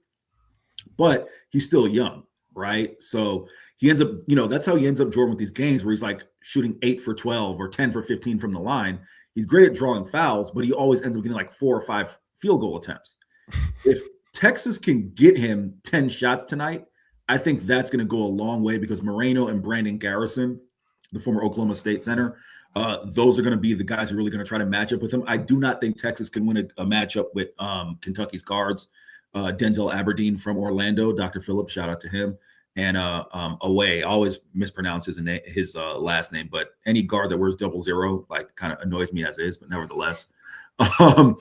but he's still young, right? So he ends up, that's how he ends up, Jordan, with these games where he's like shooting 8 for 12 or 10 for 15 from the line. He's great at drawing fouls, but he always ends up getting like 4 or 5 field goal attempts. If Texas can get him 10 shots tonight, I think that's going to go a long way because Moreno and Brandon Garrison, the former Oklahoma State center, those are going to be the guys who are really going to try to match up with him. I do not think Texas can win a matchup with Kentucky's guards. Denzel Aberdeen from Orlando, Dr. Phillips, shout out to him. And Away, I always mispronounce his last name, but any guard that wears 00 like kind of annoys me as is, but nevertheless. I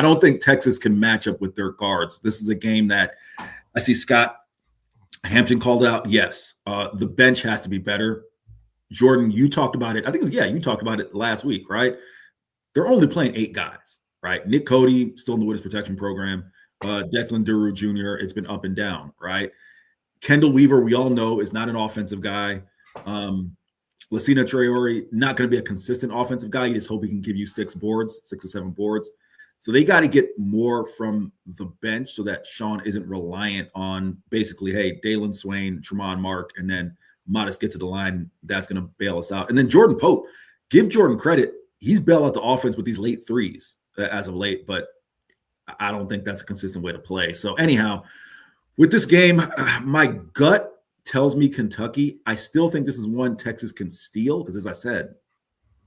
don't think Texas can match up with their guards. This is a game that I see Scott Hampton called it out. Yes, the bench has to be better. Jordan, you talked about it. I think you talked about it last week, right? They're only playing 8 guys, right? Nick Cody still in the witness protection program. Declan Duru Jr., it's been up and down, right? Kendall Weaver, we all know, is not an offensive guy. Lacina Traore, not going to be a consistent offensive guy. You just hope he can give you 6 or 7 boards. So they got to get more from the bench so that Sean isn't reliant on basically, hey, Dalen Swain, Tremont Mark, and then Modest get to the line. That's going to bail us out. And then Jordan Pope, give Jordan credit. He's bailed out the offense with these late threes as of late, but I don't think that's a consistent way to play. So anyhow, with this game, my gut tells me Kentucky. I still think this is one Texas can steal because, as I said,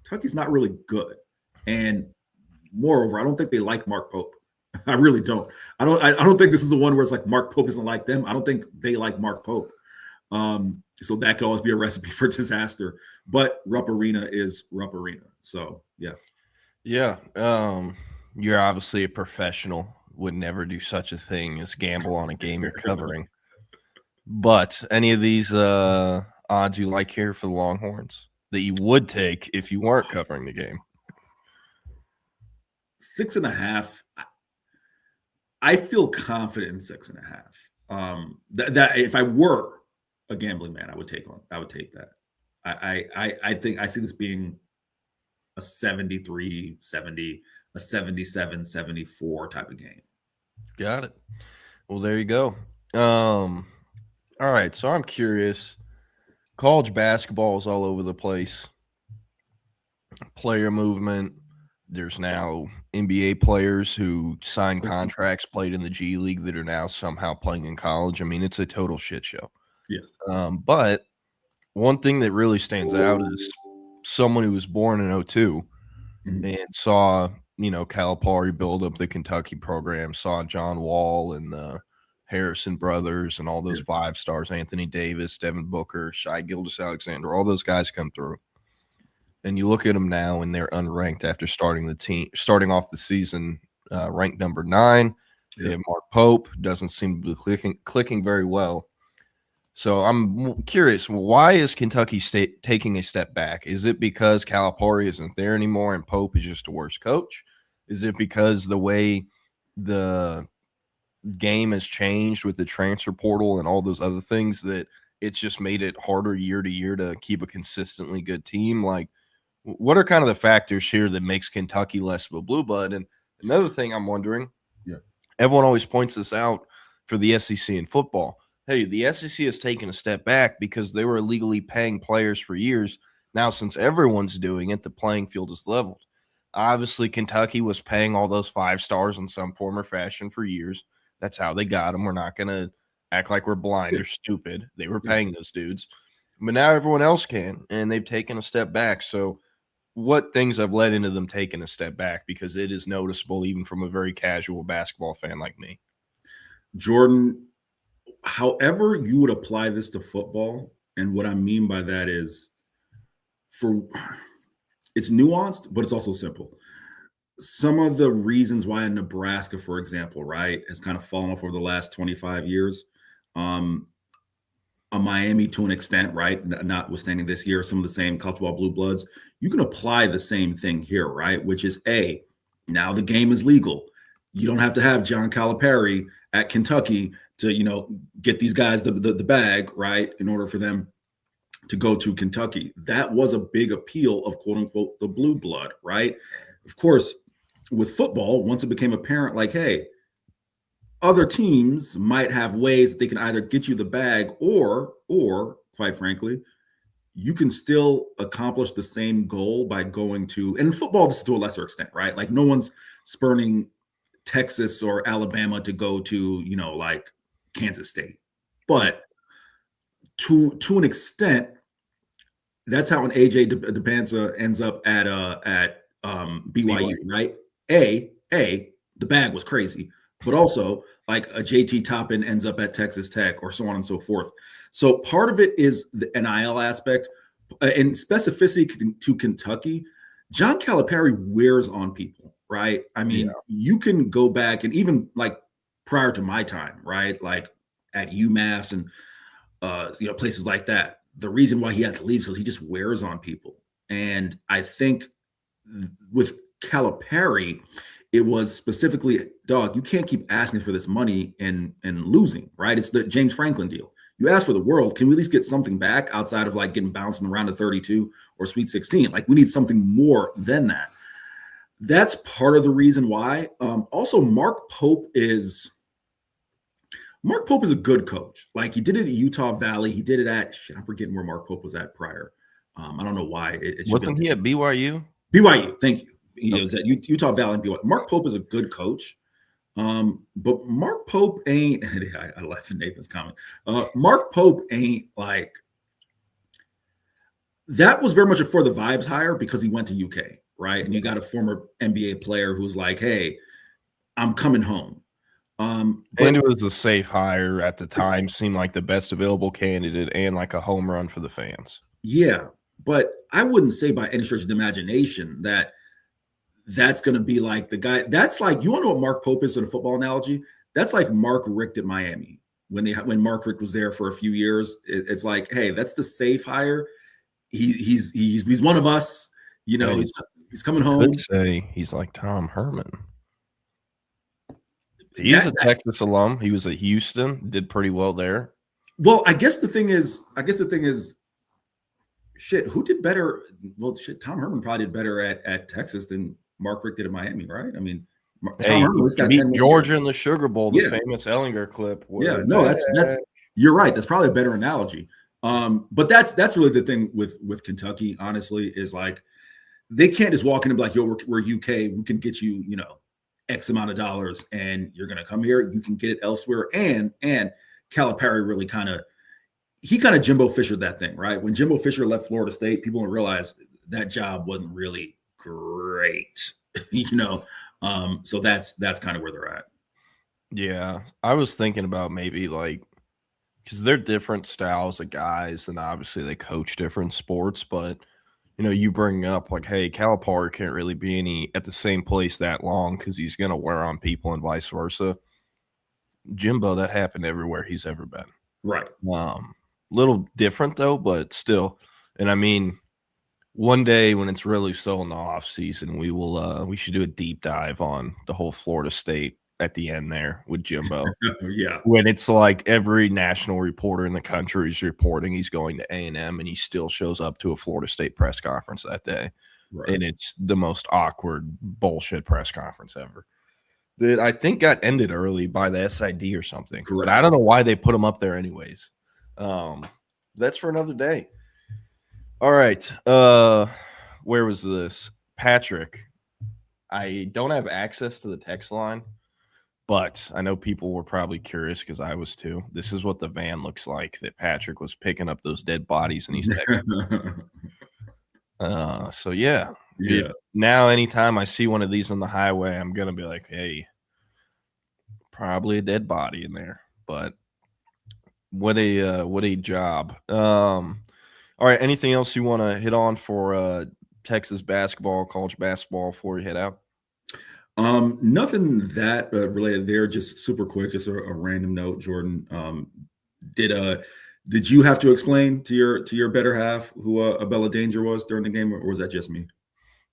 Kentucky's not really good. And moreover, I don't think they like Mark Pope. I really don't. I don't think this is the one where it's like Mark Pope doesn't like them. I don't think they like Mark Pope. So that could always be a recipe for disaster. But Rupp Arena is Rupp Arena. So yeah. Yeah. You're obviously a professional. Would never do such a thing as gamble on a game you're covering. But any of these odds you like here for the Longhorns that you would take if you weren't covering the game? 6.5. I feel confident in 6.5. That if I were a gambling man, I would take that. I think I see this being a 73-70, a 77-74 type of game. Got it. Well, there you go. All right, so I'm curious. College basketball is all over the place. Player movement. There's now NBA players who signed contracts, played in the G League that are now somehow playing in college. I mean, it's a total shit show. Yeah. But one thing that really stands out is someone who was born in 2002 and saw, Calipari build up the Kentucky program, saw John Wall and the Harrison brothers and all those 5 stars, Anthony Davis, Devin Booker, Shai Gilgeous-Alexander, all those guys come through. And you look at them now, and they're unranked after starting off the season ranked number 9. They have Mark Pope, doesn't seem to be clicking very well. So I'm curious, why is Kentucky State taking a step back? Is it because Calipari isn't there anymore and Pope is just a worse coach? Is it because the way the game has changed with the transfer portal and all those other things that it's just made it harder year to year to keep a consistently good team? Like, what are kind of the factors here that makes Kentucky less of a blue blood? And another thing I'm wondering, everyone always points this out for the SEC in football. Hey, the SEC has taken a step back because they were illegally paying players for years. Now, since everyone's doing it, the playing field is leveled. Obviously, Kentucky was paying all those 5 stars in some form or fashion for years. That's how they got them. We're not going to act like we're blind or stupid. They were paying those dudes. But now everyone else can, and they've taken a step back. So what things have led into them taking a step back? Because it is noticeable even from a very casual basketball fan like me. Jordan, however you would apply this to football, and what I mean by that is it's nuanced, but it's also simple. Some of the reasons why in Nebraska, for example, right, has kind of fallen off over the last 25 years. A Miami to an extent, right, notwithstanding this year, some of the same college ball blue bloods. You can apply the same thing here, right, which is, now the game is legal. You don't have to have John Calipari at Kentucky to, get these guys the bag, right, in order for them to go to Kentucky. That was a big appeal of, quote unquote, the blue blood, right? Of course, with football, once it became apparent, like, hey, other teams might have ways that they can either get you the bag or quite frankly, you can still accomplish the same goal by going to, and football just to a lesser extent, right? Like no one's spurning Texas or Alabama to go to, like Kansas State. But to an extent, that's how an AJ DePanza ends up at BYU, right? The bag was crazy, but also like a JT Toppin ends up at Texas Tech or so on and so forth. So part of it is the NIL aspect and specificity to Kentucky. John Calipari wears on people, right? I mean, you can go back and even like prior to my time, right? Like at UMass and places like that. The reason why he had to leave is because he just wears on people. And I think with Calipari, it was specifically, dog, you can't keep asking for this money and losing, right? It's the James Franklin deal. You ask for the world, can we at least get something back outside of like getting bouncing around to 32 or Sweet 16? Like we need something more than that. That's part of the reason why. Also, Mark Pope is a good coach. Like he did it at Utah Valley. He did it at, I'm forgetting where Mark Pope was at prior. I don't know why. Wasn't he at BYU? BYU, thank you. He was at Utah Valley and BYU. Mark Pope is a good coach. But Mark Pope ain't. I laugh at Nathan's comment. Mark Pope ain't like that. Was very much a for the vibes hire because he went to UK, right? And you got a former NBA player who's like, "Hey, I'm coming home." And it was a safe hire at the time. Seemed like the best available candidate and like a home run for the fans. Yeah, but I wouldn't say by any stretch of the imagination that that's going to be like the guy. That's like, you want to know what Mark Pope is in a football analogy? That's like Mark Richt at Miami when Mark Richt was there for a few years. It's like, hey, that's the safe hire. He's one of us. You know, he's coming home. I'd say he's like Tom Herman. He's a Texas alum. He was at Houston, did pretty well there. Well, I guess the thing is, shit, who did better? Well, shit, Tom Herman probably did better at Texas than Mark Richt did at Miami, right? I mean, Tom Herman got beat Georgia in the Sugar Bowl, the famous Ellinger clip. Yeah, no, that's you're right. That's probably a better analogy. But that's really the thing with Kentucky, honestly, is like they can't just walk in and be like, yo, we're UK, we can get you, you know, X amount of dollars and you're gonna come here, you can get it elsewhere. And Calipari really kind of Jimbo Fisher that thing, right? When Jimbo Fisher left Florida State, people don't realize that job wasn't really great, you know. So that's kind of where they're at. Yeah, I was thinking about maybe like, because they're different styles of guys, and obviously they coach different sports, but you know, you bring up like, hey, Calipari can't really be at the same place that long because he's going to wear on people and vice versa. Jimbo, that happened everywhere he's ever been. Right. Little different though, but still. And I mean, one day when it's really still in the off season, we should do a deep dive on the whole Florida State at the end there with Jimbo. Yeah. When it's like every national reporter in the country is reporting he's going to A&M and he still shows up to a Florida State press conference that day. Right. And it's the most awkward bullshit press conference ever. That I think got ended early by the SID or something. Correct. But I don't know why they put him up there anyways. That's for another day. All right. Where was this? Patrick. I don't have access to the text line, but I know people were probably curious because I was too. This is what the van looks like that Patrick was picking up those dead bodies and he's texting. So yeah. Now anytime I see one of these on the highway, I'm gonna be like, hey, probably a dead body in there. But what a job. All right, anything else you want to hit on for Texas basketball, college basketball before we head out? Nothing that related there. Just super quick, just a random note. Jordan, did you have to explain to your better half who Abella Danger was during the game, or was that just me?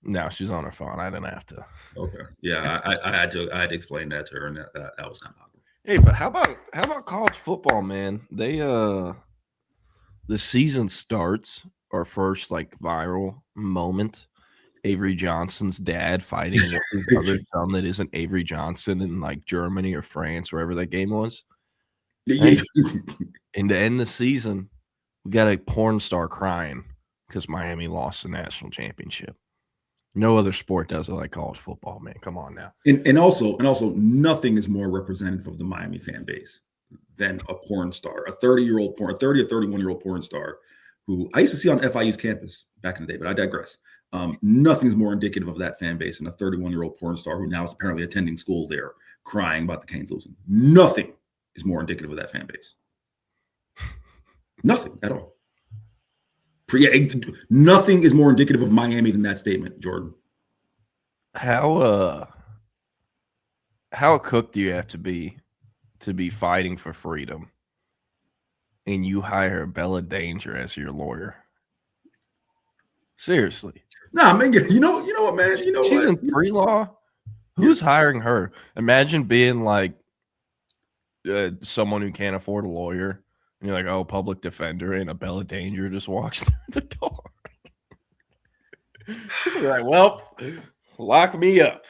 No, she's on her phone. I didn't have to. Okay, yeah, I had to explain that to her, and that was kind of awkward. Hey, but how about college football, man? They the season starts. Our first like viral moment. Avery Johnson's dad fighting with his other son that isn't Avery Johnson in like Germany or France, wherever that game was. Yeah. And to end the season, we got a porn star crying because Miami lost the national championship. No other sport does it like college football, man. Come on now. And also, nothing is more representative of the Miami fan base than a porn star, a 30 or 31-year-old porn star who I used to see on FIU's campus back in the day, but I digress. Nothing's more indicative of that fan base than a 31-year-old porn star who now is apparently attending school there crying about the Canes losing. Nothing is more indicative of that fan base. Nothing at all. Nothing is more indicative of Miami than that statement, Jordan. How cooked do you have to be fighting for freedom and you hire Bella Danger as your lawyer? Seriously. Nah, man, you know what, man? You know she's what? in pre-law. Who's hiring her? Imagine being like someone who can't afford a lawyer. And you're like, oh, public defender, and a Bella Danger just walks through the door. You're like, well, lock me up.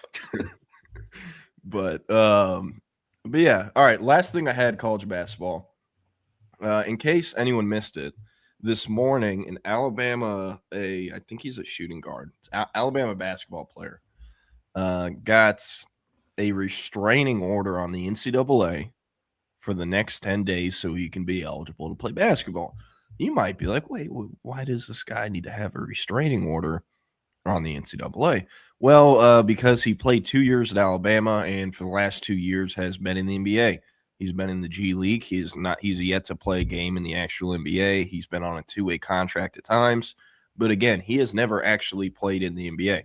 But yeah. All right. Last thing I had, college basketball. In case anyone missed it, this morning in Alabama, I think he's a shooting guard, Alabama basketball player, got a restraining order on the NCAA for the next 10 days so he can be eligible to play basketball. You might be like, wait, why does this guy need to have a restraining order on the NCAA? Well, because he played 2 years at Alabama and for the last 2 years has been in the NBA. He's been in the G League. He's yet to play a game in the actual NBA. He's been on a two-way contract at times. But again, he has never actually played in the NBA.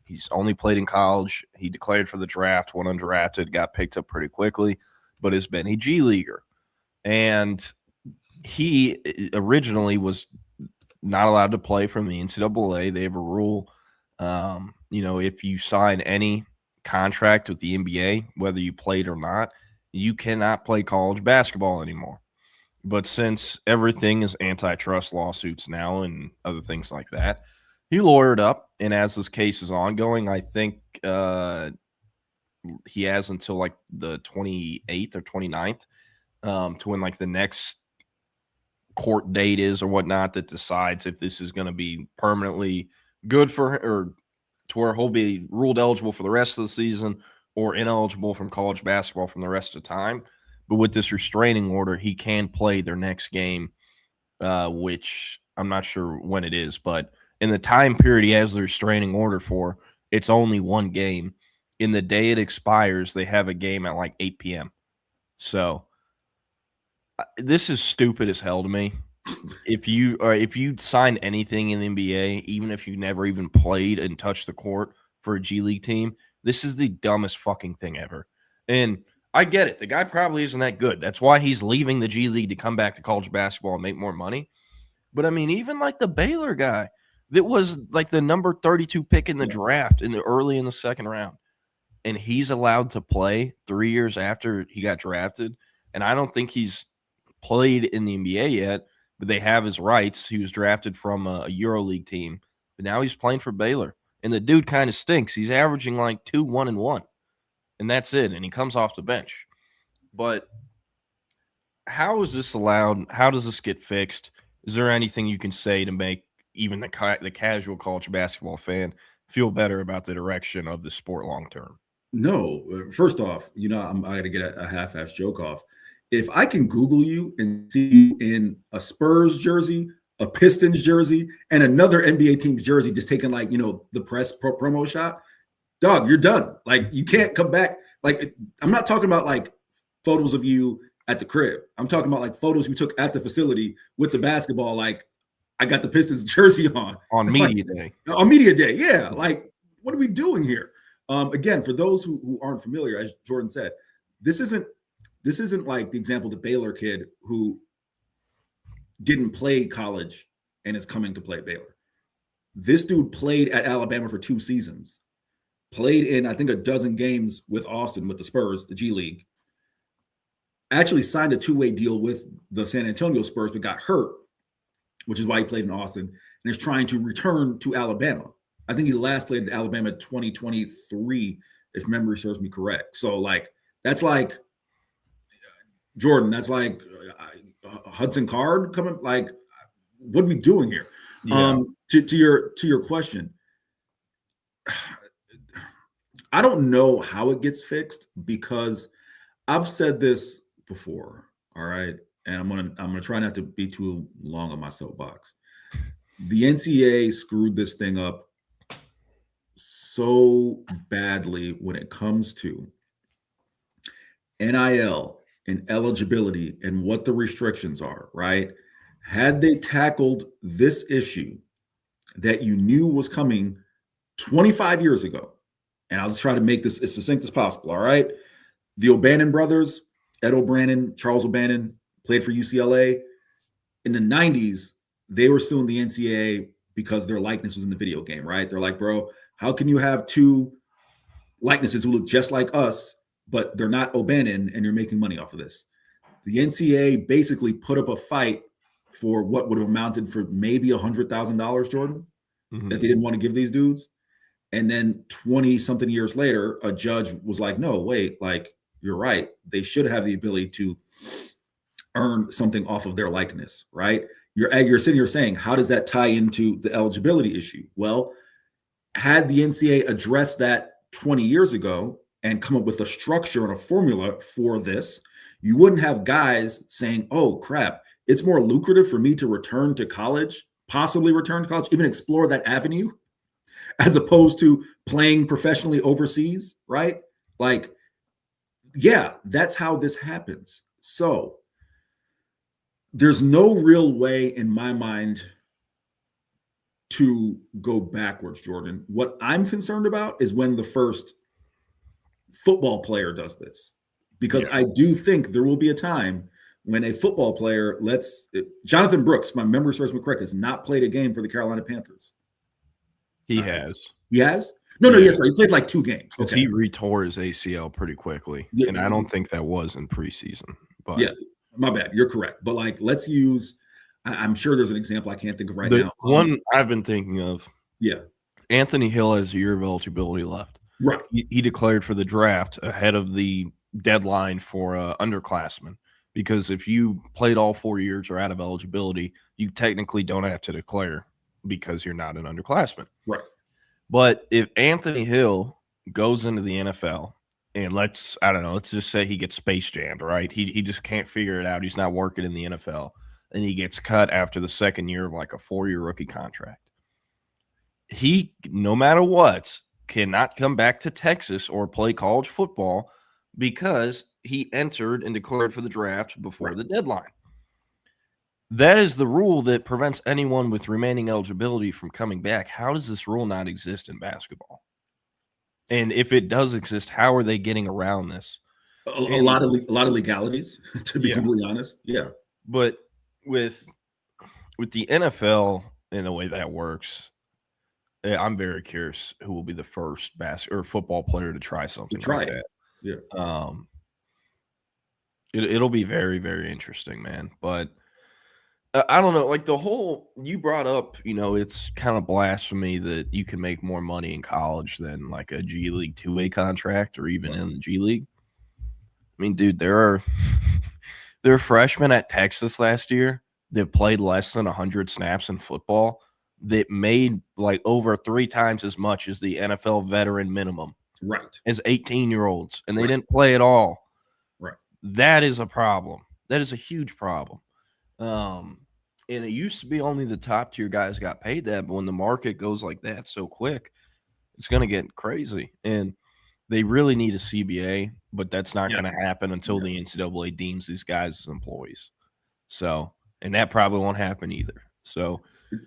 He's only played in college. He declared for the draft, went undrafted, got picked up pretty quickly, but has been a G Leaguer. And he originally was not allowed to play from the NCAA. They have a rule, if you sign any contract with the NBA, whether you played or not, you cannot play college basketball anymore. But since everything is antitrust lawsuits now and other things like that, he lawyered up. And as this case is ongoing, I think he has until like the 28th or 29th to when like the next court date is or whatnot that decides if this is going to be permanently good for him or to where he'll be ruled eligible for the rest of the season or ineligible from college basketball from the rest of the time. But with this restraining order, he can play their next game, which I'm not sure when it is. But in the time period he has the restraining order for, it's only one game. In the day it expires, they have a game at like 8 p.m. So this is stupid as hell to me. If you sign anything in the NBA, even if you never even played and touched the court for a G League team, this is the dumbest fucking thing ever. And I get it. The guy probably isn't that good. That's why he's leaving the G League to come back to college basketball and make more money. But I mean, even like the Baylor guy that was like the number 32 pick in the draft early in the second round, and he's allowed to play 3 years after he got drafted. And I don't think he's played in the NBA yet, but they have his rights. He was drafted from a EuroLeague team, but now he's playing for Baylor. And the dude kind of stinks. He's averaging like 2-1-1. And that's it. And he comes off the bench. But how is this allowed? How does this get fixed? Is there anything you can say to make even the casual college basketball fan feel better about the direction of the sport long term? No. First off, I got to get a half-ass joke off. If I can Google you and see you in a Spurs jersey, a Pistons jersey, and another NBA team's jersey just taking like, the press promo shot, dog, you're done. Like, you can't come back. Like, I'm not talking about like photos of you at the crib. I'm talking about like photos you took at the facility with the basketball. Like, I got the Pistons jersey on media day. On media day, yeah. Like, what are we doing here? Again, for those who aren't familiar, as Jordan said, this isn't like the example of the Baylor kid who didn't play college and is coming to play Baylor. This dude played at Alabama for 2 seasons. Played in, I think, a dozen games with Austin, with the Spurs, the G League. Actually signed a 2-way deal with the San Antonio Spurs, but got hurt, which is why he played in Austin, and is trying to return to Alabama. I think he last played in Alabama 2023, if memory serves me correct. So, like, that's like, Jordan, that's like Hudson Card coming. Like, what are we doing here? Yeah. To your question, I don't know how it gets fixed because I've said this before. All right, and I'm gonna try not to be too long on my soapbox. The NCAA screwed this thing up so badly when it comes to NIL and eligibility and what the restrictions are, right? Had they tackled this issue that you knew was coming 25 years ago, and I'll just try to make this as succinct as possible, all right? The O'Bannon brothers, Ed O'Bannon, Charles O'Bannon, played for UCLA. In the 90s, they were suing the NCAA because their likeness was in the video game, right? They're like, bro, how can you have 2 likenesses who look just like us, but they're not O'Bannon, and you're making money off of this? The NCAA basically put up a fight for what would have amounted for maybe $100,000, Jordan, that they didn't want to give these dudes. And then 20-something years later, a judge was like, no, wait, like, you're right. They should have the ability to earn something off of their likeness, right? You're sitting here saying, how does that tie into the eligibility issue? Well, had the NCAA addressed that 20 years ago and come up with a structure and a formula for this, you wouldn't have guys saying, oh, crap, it's more lucrative for me to return to college, possibly return to college, even explore that avenue, as opposed to playing professionally overseas, right? Like, yeah, that's how this happens. So there's no real way in my mind to go backwards, Jordan. What I'm concerned about is when the first football player does this, because I do think there will be a time when a football player Jonathan Brooks, my memory serves me correct, has not played a game for the Carolina Panthers. He has. He has? No, yes, he played like 2 games. Okay. He retore his ACL pretty quickly, and I don't think that was in preseason. But yeah, my bad. You're correct. But like, let's use. I'm sure there's an example I can't think of right now. One I've been thinking of. Yeah. Anthony Hill has a year of eligibility left. Right. He declared for the draft ahead of the deadline for underclassmen, because if you played all 4 years or out of eligibility, you technically don't have to declare because you're not an underclassman. Right. But if Anthony Hill goes into the NFL and let's just say he gets space jammed, right? He just can't figure it out. He's not working in the NFL, and he gets cut after the second year of like a 4-year rookie contract. He, no matter what, cannot come back to Texas or play college football because he entered and declared for the draft before the deadline. That is the rule that prevents anyone with remaining eligibility from coming back. How does this rule not exist in basketball? And if it does exist, how are they getting around this? A lot of legalities, to be completely honest. Yeah. But with the NFL and the way that works, I'm very curious who will be the first football player to try something like that. Yeah. It'll be very, very interesting, man. But I don't know, like you brought up, it's kind of blasphemy that you can make more money in college than like a G League 2A contract or even in the G League. I mean, dude, there are freshmen at Texas last year that played less than 100 snaps in football that made like over 3 times as much as the NFL veteran minimum. Right. As 18-year-olds, and they didn't play at all. Right. That is a problem. That is a huge problem. And it used to be only the top tier guys got paid that, but when the market goes like that so quick, it's going to get crazy. And they really need a CBA, but that's not going to happen until the NCAA deems these guys as employees. So, and that probably won't happen either. So,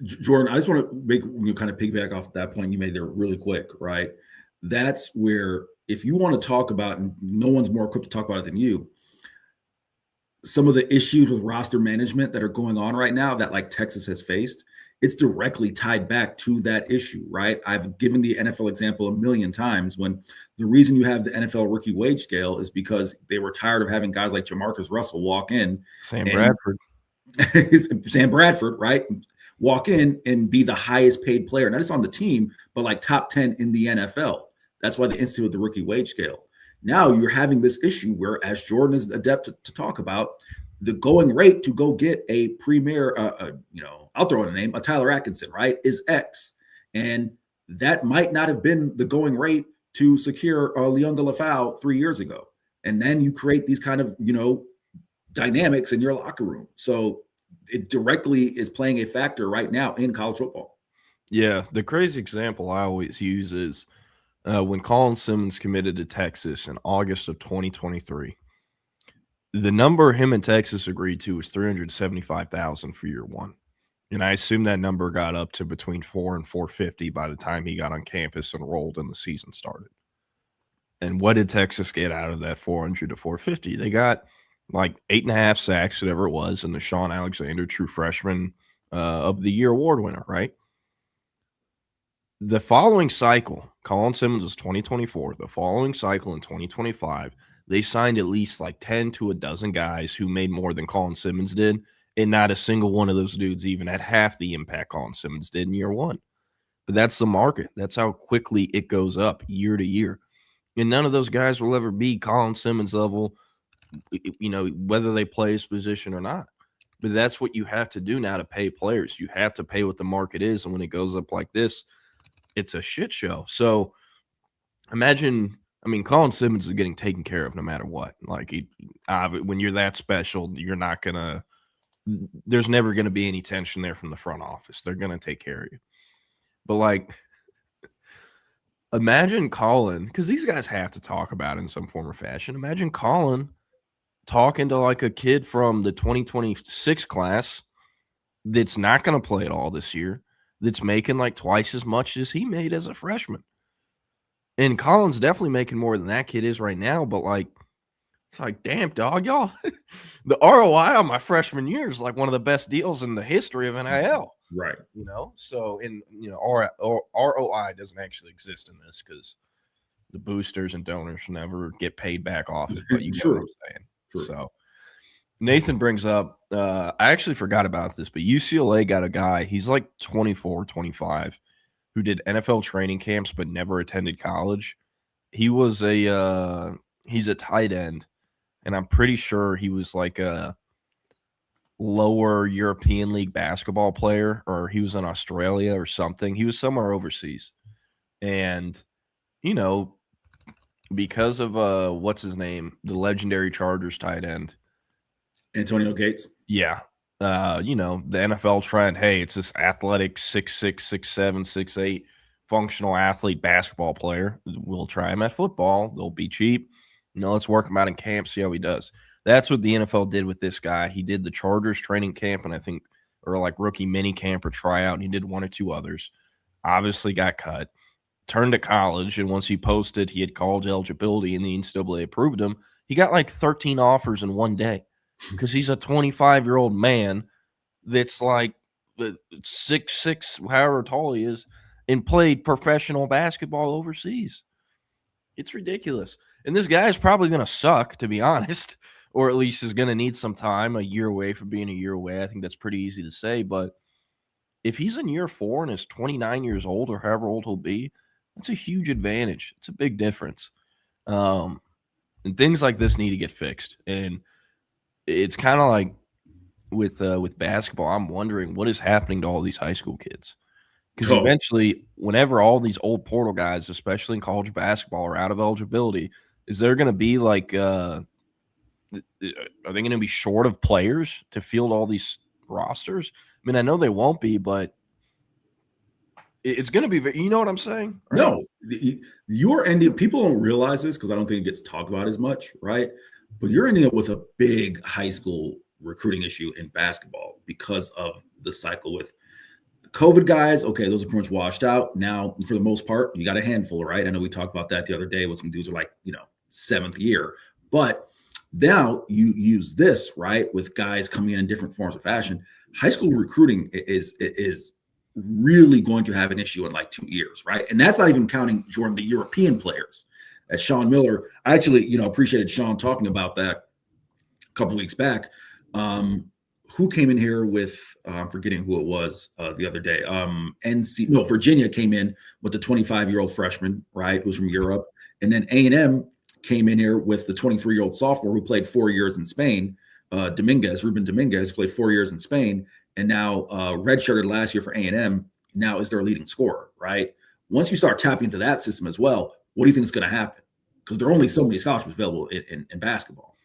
Jordan, I just want to make you kind of piggyback off that point you made there really quick, right? That's where, if you want to talk about, and no one's more equipped to talk about it than you, some of the issues with roster management that are going on right now that like Texas has faced, it's directly tied back to that issue, right? I've given the NFL example a million times when the reason you have the NFL rookie wage scale is because they were tired of having guys like Jamarcus Russell walk in. Sam Bradford, right? Walk in and be the highest paid player, not just on the team, but like top 10 in the NFL. That's why they instituted the rookie wage scale. Now you're having this issue where, as Jordan is adept to talk about, the going rate to go get a premier, I'll throw in a name, a Tyler Atkinson, right, is X. And that might not have been the going rate to secure Leonga Lafau 3 years ago. And then you create these kind of, dynamics in your locker room. So it directly is playing a factor right now in college football. Yeah, the crazy example I always use is when Colin Simmons committed to Texas in August of 2023, the number him and Texas agreed to was $375,000 for year one. And I assume that number got up to between $400,000 and $450,000 by the time he got on campus and enrolled and the season started. And what did Texas get out of that $400,000 to $450,000? They got like 8.5 sacks, whatever it was, and the Sean Alexander True Freshman of the Year award winner, right? The following cycle, Colin Simmons was 2024. The following cycle in 2025, they signed at least like 10 to a dozen guys who made more than Colin Simmons did, and not a single one of those dudes even had half the impact Colin Simmons did in year one. But that's the market. That's how quickly it goes up year to year. And none of those guys will ever be Colin Simmons level, whether they play his position or not. But that's what you have to do now to pay players. You have to pay what the market is. And when it goes up like this, it's a shit show. So imagine mean, Colin Simmons is getting taken care of no matter what. Like, when you're that special, you're not going to – there's never going to be any tension there from the front office. They're going to take care of you. But, like, imagine Colin – because these guys have to talk about it in some form or fashion. Imagine Colin talking to, like, a kid from the 2026 class that's not going to play at all this year, that's making, like, twice as much as he made as a freshman. And Colin's definitely making more than that kid is right now, but, like, it's like, damn, dog, y'all. The ROI on my freshman year is like one of the best deals in the history of NIL. Right. You know? So, ROI doesn't actually exist in this because the boosters and donors never get paid back off it, but you get what I'm saying. True. So, Nathan brings up, I actually forgot about this, but UCLA got a guy, he's like 24, 25, who did NFL training camps but never attended college. He was he's a tight end, and I'm pretty sure he was like a lower European League basketball player, or he was in Australia or something. He was somewhere overseas. And, you know, because of what's his name, the legendary Chargers tight end, Antonio Gates. Yeah. You know, the NFL trend, hey, it's this athletic 6'6", 6'7", 6'8", functional athlete basketball player. We'll try him at football. They'll be cheap. You know, let's work him out in camp, see how he does. That's what the NFL did with this guy. He did the Chargers training camp, and I think, or like rookie mini camp or tryout, and he did one or two others. Obviously got cut. Turned to college, and once he posted he had college eligibility and the NCAA approved him, he got like 13 offers in one day. Because he's a 25-year-old man that's like 6'6", however tall he is, and played professional basketball overseas. It's ridiculous. And this guy is probably going to suck, to be honest, or at least is going to need some time, a year away from being a year away. I think that's pretty easy to say. But if he's in year 4 and is 29 years old or however old he'll be, that's a huge advantage. It's a big difference. And things like this need to get fixed. And it's kind of like with basketball, I'm wondering what is happening to all these high school kids. Because eventually, whenever all these old portal guys, especially in college basketball, are out of eligibility, is there going to be like are they going to be short of players to field all these rosters? I mean, I know they won't be, but it's going to be, you know what I'm saying? Right? No, you're ending, people don't realize this because I don't think it gets talked about as much, right? But you're ending up with a big high school recruiting issue in basketball because of the cycle with the COVID guys. Okay, those are pretty much washed out. Now, for the most part, you got a handful, right? I know we talked about that the other day with some dudes who are like, 7th year. But now you use this, right, with guys coming in different forms of fashion. High school recruiting is really going to have an issue in like 2 years, right? And that's not even counting, Jordan, the European players. As Sean Miller, I actually, appreciated Sean talking about that a couple weeks back. Who came in here with, I'm forgetting who it was the other day. Virginia came in with the 25-year-old freshman, right, who's from Europe. And then A&M came in here with the 23-year-old sophomore who played 4 years in Spain, Ruben Dominguez, played 4 years in Spain, and now redshirted last year for A&M, now is their leading scorer, right? Once you start tapping into that system as well, what do you think is going to happen? Because there are only so many scholarships available in basketball.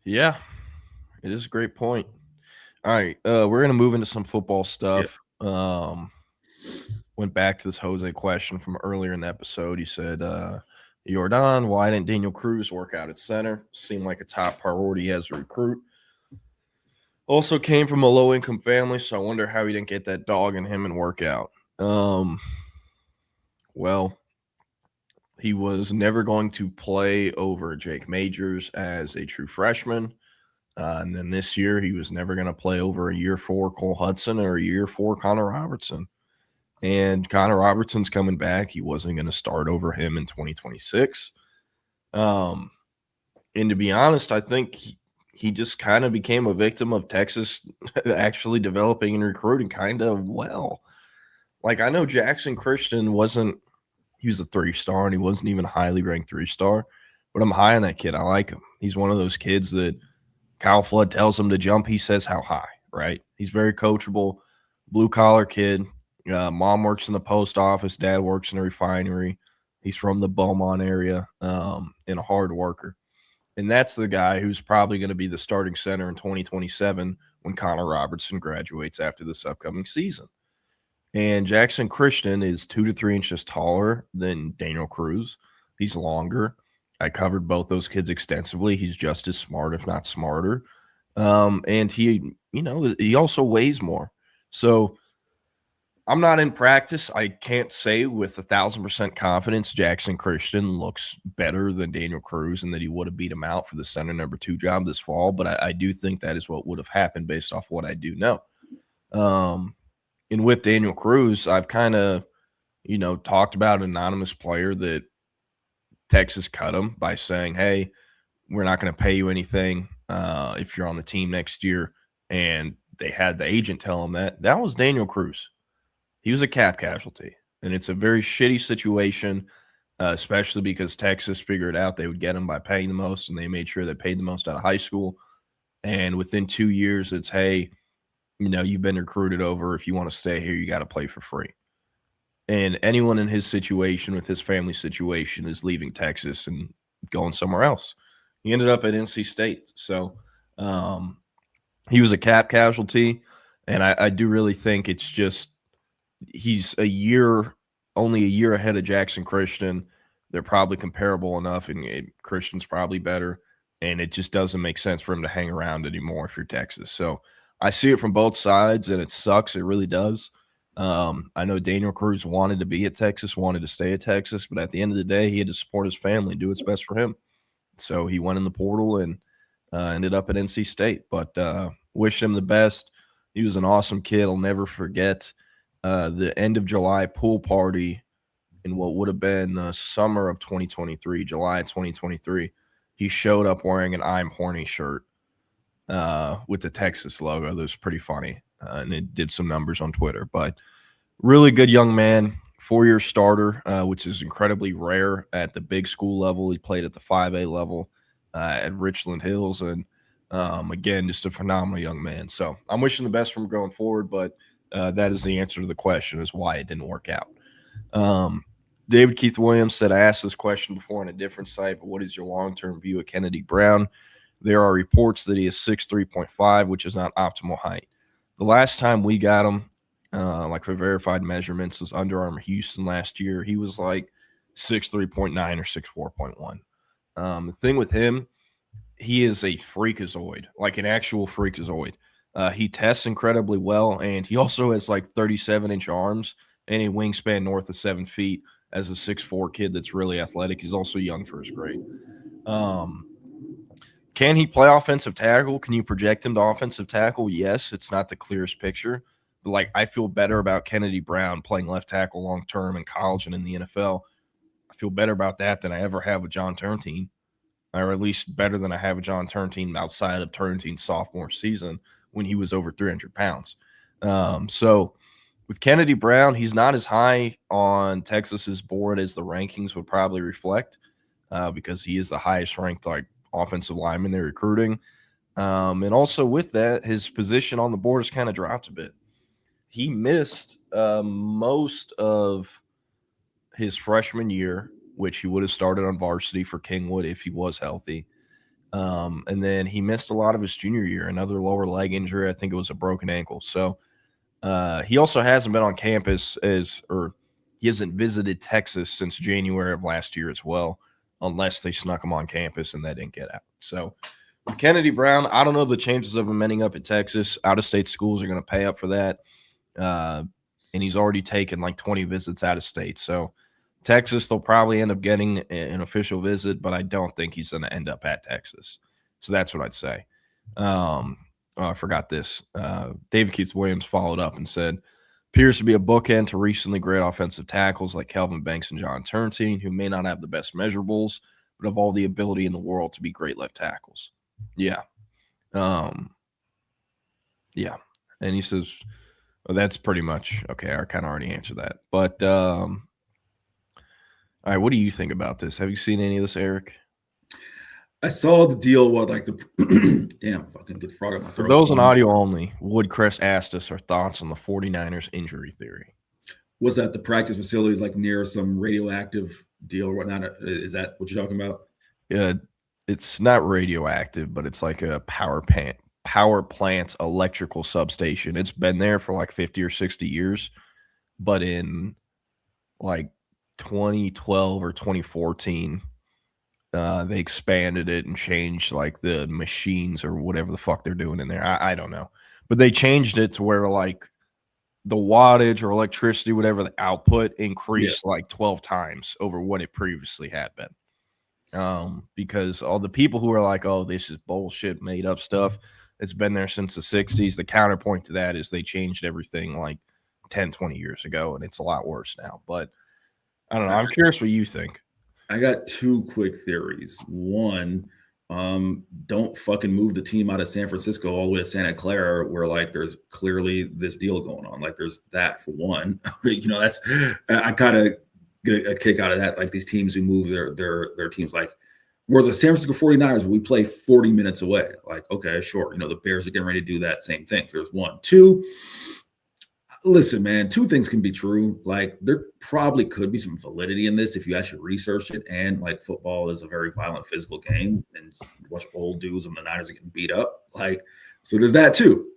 Yeah, it is a great point. All right, we're going to move into some football stuff. Yeah. Went back to this Jose question from earlier in the episode. He said, Jordan, why didn't Daniel Cruz work out at center? Seemed like a top priority as a recruit. Also came from a low-income family, so I wonder how he didn't get that dog in him and work out. Well, he was never going to play over Jake Majors as a true freshman. And then this year, he was never going to play over a year 4 Cole Hudson or a year 4 Connor Robertson. And Connor Robertson's coming back. He wasn't going to start over him in 2026. And to be honest, I think he just kind of became a victim of Texas actually developing and recruiting kind of well. Like, I know Jackson Christian he was a 3-star, and he wasn't even a highly ranked 3-star, but I'm high on that kid. I like him. He's one of those kids that Kyle Flood tells him to jump, he says how high, right? He's very coachable, blue-collar kid. Mom works in the post office. Dad works in a refinery. He's from the Beaumont area and a hard worker. And that's the guy who's probably going to be the starting center in 2027 when Connor Robertson graduates after this upcoming season. And Jackson Christian is 2 to 3 inches taller than Daniel Cruz. He's longer. I covered both those kids extensively. He's just as smart, if not smarter. And he also weighs more. So I'm not in practice. I can't say with 1,000% confidence Jackson Christian looks better than Daniel Cruz and that he would have beat him out for the center number 2 job this fall. But I do think that is what would have happened based off what I do know. And with Daniel Cruz, I've kind of, talked about an anonymous player that Texas cut him by saying, hey, we're not going to pay you anything if you're on the team next year. And they had the agent tell him that. That was Daniel Cruz. He was a cap casualty. And it's a very shitty situation, especially because Texas figured out they would get him by paying the most, and they made sure they paid the most out of high school. And within 2 years, it's, hey, you've been recruited over. If you want to stay here, you got to play for free. And anyone in his situation with his family situation is leaving Texas and going somewhere else. He ended up at NC State. So he was a cap casualty. And I do really think it's just he's only a year ahead of Jackson Christian. They're probably comparable enough, and Christian's probably better. And it just doesn't make sense for him to hang around anymore if you're Texas. So I see it from both sides, and it sucks. It really does. I know Daniel Cruz wanted to be at Texas, wanted to stay at Texas, but at the end of the day, he had to support his family, do what's best for him. So he went in the portal and ended up at NC State. But wish him the best. He was an awesome kid. I'll never forget the end of July pool party in what would have been summer of 2023, July 2023. He showed up wearing an I'm Horny shirt with the Texas logo. That was pretty funny. And it did some numbers on Twitter. But really good young man, 4-year starter, which is incredibly rare at the big school level. He played at the 5A level at Richland Hills. And, again, just a phenomenal young man. So I'm wishing the best for him going forward, but that is the answer to the question, is why it didn't work out. David Keith Williams said, I asked this question before on a different site, but what is your long-term view of Kennedy Brown? There are reports that he is 6'3.5", which is not optimal height. The last time we got him, like for verified measurements, was Under Armour Houston last year. He was like 6'3.9" or 6'4.1". The thing with him, he is a freakazoid, like an actual freakazoid. He tests incredibly well, and he also has like 37-inch arms and a wingspan north of 7 feet as a 6'4" kid that's really athletic. He's also young for his grade. Can he play offensive tackle? Can you project him to offensive tackle? Yes, it's not the clearest picture. But, like, I feel better about Kennedy Brown playing left tackle long-term in college and in the NFL. I feel better about that than I ever have with John Turntine, or at least better than I have with John Turntine outside of Turntine's sophomore season when he was over 300 pounds. So with Kennedy Brown, he's not as high on Texas's board as the rankings would probably reflect because he is the highest ranked, like, offensive lineman they're recruiting. And also with that, his position on the board has kind of dropped a bit. He missed most of his freshman year, which he would have started on varsity for Kingwood if he was healthy. And then he missed a lot of his junior year, another lower leg injury. I think it was a broken ankle. So he also hasn't been on campus or he hasn't visited Texas since January of last year as well, unless they snuck him on campus and that didn't get out. So with Kennedy Brown, I don't know the chances of him ending up at Texas. Out-of-state schools are going to pay up for that. And he's already taken like 20 visits out of state. So Texas, they'll probably end up getting an official visit, but I don't think he's going to end up at Texas. So that's what I'd say. I forgot this. David Keith Williams followed up and said, appears to be a bookend to recently great offensive tackles like Kelvin Banks and John Turntine, who may not have the best measurables, but have all the ability in the world to be great left tackles. Yeah. Yeah. And he says, well, that's pretty much okay. I kind of already answered that. But all right, what do you think about this? Have you seen any of this, Eric? I saw the deal with like the damn fucking good frog in my throat. For those on audio only, Woodcrest asked us our thoughts on the 49ers injury theory. Was that the practice facilities like near some radioactive deal or whatnot? Is that what you're talking about? Yeah, it's not radioactive, but it's like a power plant electrical substation. It's been there for like 50 or 60 years, but in like 2012 or 2014, they expanded it and changed like the machines or whatever the fuck they're doing in there. I don't know, but they changed it to where like the wattage or electricity, whatever the output, increased like 12 times over what it previously had been. Because all the people who are like, oh, this is bullshit, made up stuff, it's been there since the 60s. The counterpoint to that is they changed everything like 10, 20 years ago, and it's a lot worse now. But I don't know. I'm curious what you think. I got two quick theories. One, don't fucking move the team out of San Francisco all the way to Santa Clara, where like there's clearly this deal going on. Like there's that for one. That's I kind of get a kick out of that. Like these teams who move their teams, like we're the San Francisco 49ers, but we play 40 minutes away. Like, okay, sure. The Bears are getting ready to do that same thing. So there's one. Two, listen, man, two things can be true. Like there probably could be some validity in this if you actually research it. And like football is a very violent physical game, and you watch old dudes and the Niners are getting beat up. Like, so there's that too.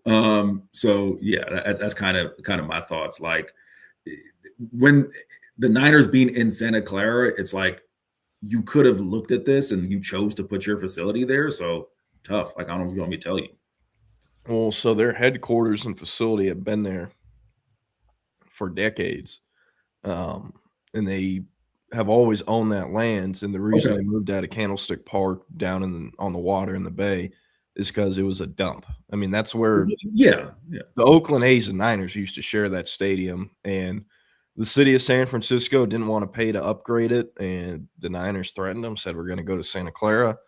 So yeah, that's kind of my thoughts. Like when the Niners being in Santa Clara, it's like you could have looked at this and you chose to put your facility there. So tough. Like, I don't know if you want me to tell you. Well, so their headquarters and facility have been there for decades. And they have always owned that land. And the reason they moved out of Candlestick Park down on the water in the bay is because it was a dump. I mean, that's where the Oakland A's and Niners used to share that stadium. And the city of San Francisco didn't want to pay to upgrade it. And the Niners threatened them, said, we're going to go to Santa Clara.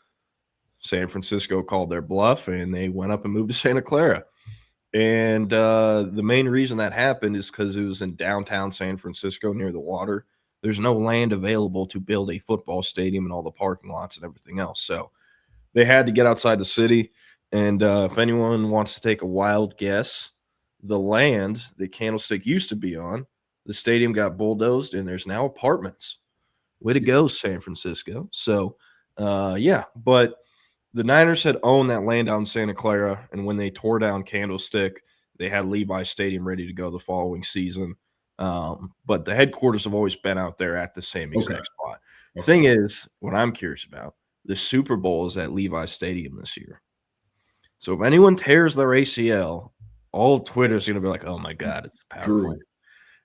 San Francisco called their bluff, and they went up and moved to Santa Clara. And the main reason that happened is because it was in downtown San Francisco near the water. There's no land available to build a football stadium and all the parking lots and everything else. So they had to get outside the city. And if anyone wants to take a wild guess, the land that Candlestick used to be on, the stadium got bulldozed, and there's now apartments. Way to go, San Francisco. So, but the Niners had owned that land out in Santa Clara, and when they tore down Candlestick, they had Levi's Stadium ready to go the following season. But the headquarters have always been out there at the same exact spot. The thing is, what I'm curious about, the Super Bowl is at Levi's Stadium this year. So if anyone tears their ACL, all of Twitter is going to be like, oh, my God, it's a power play.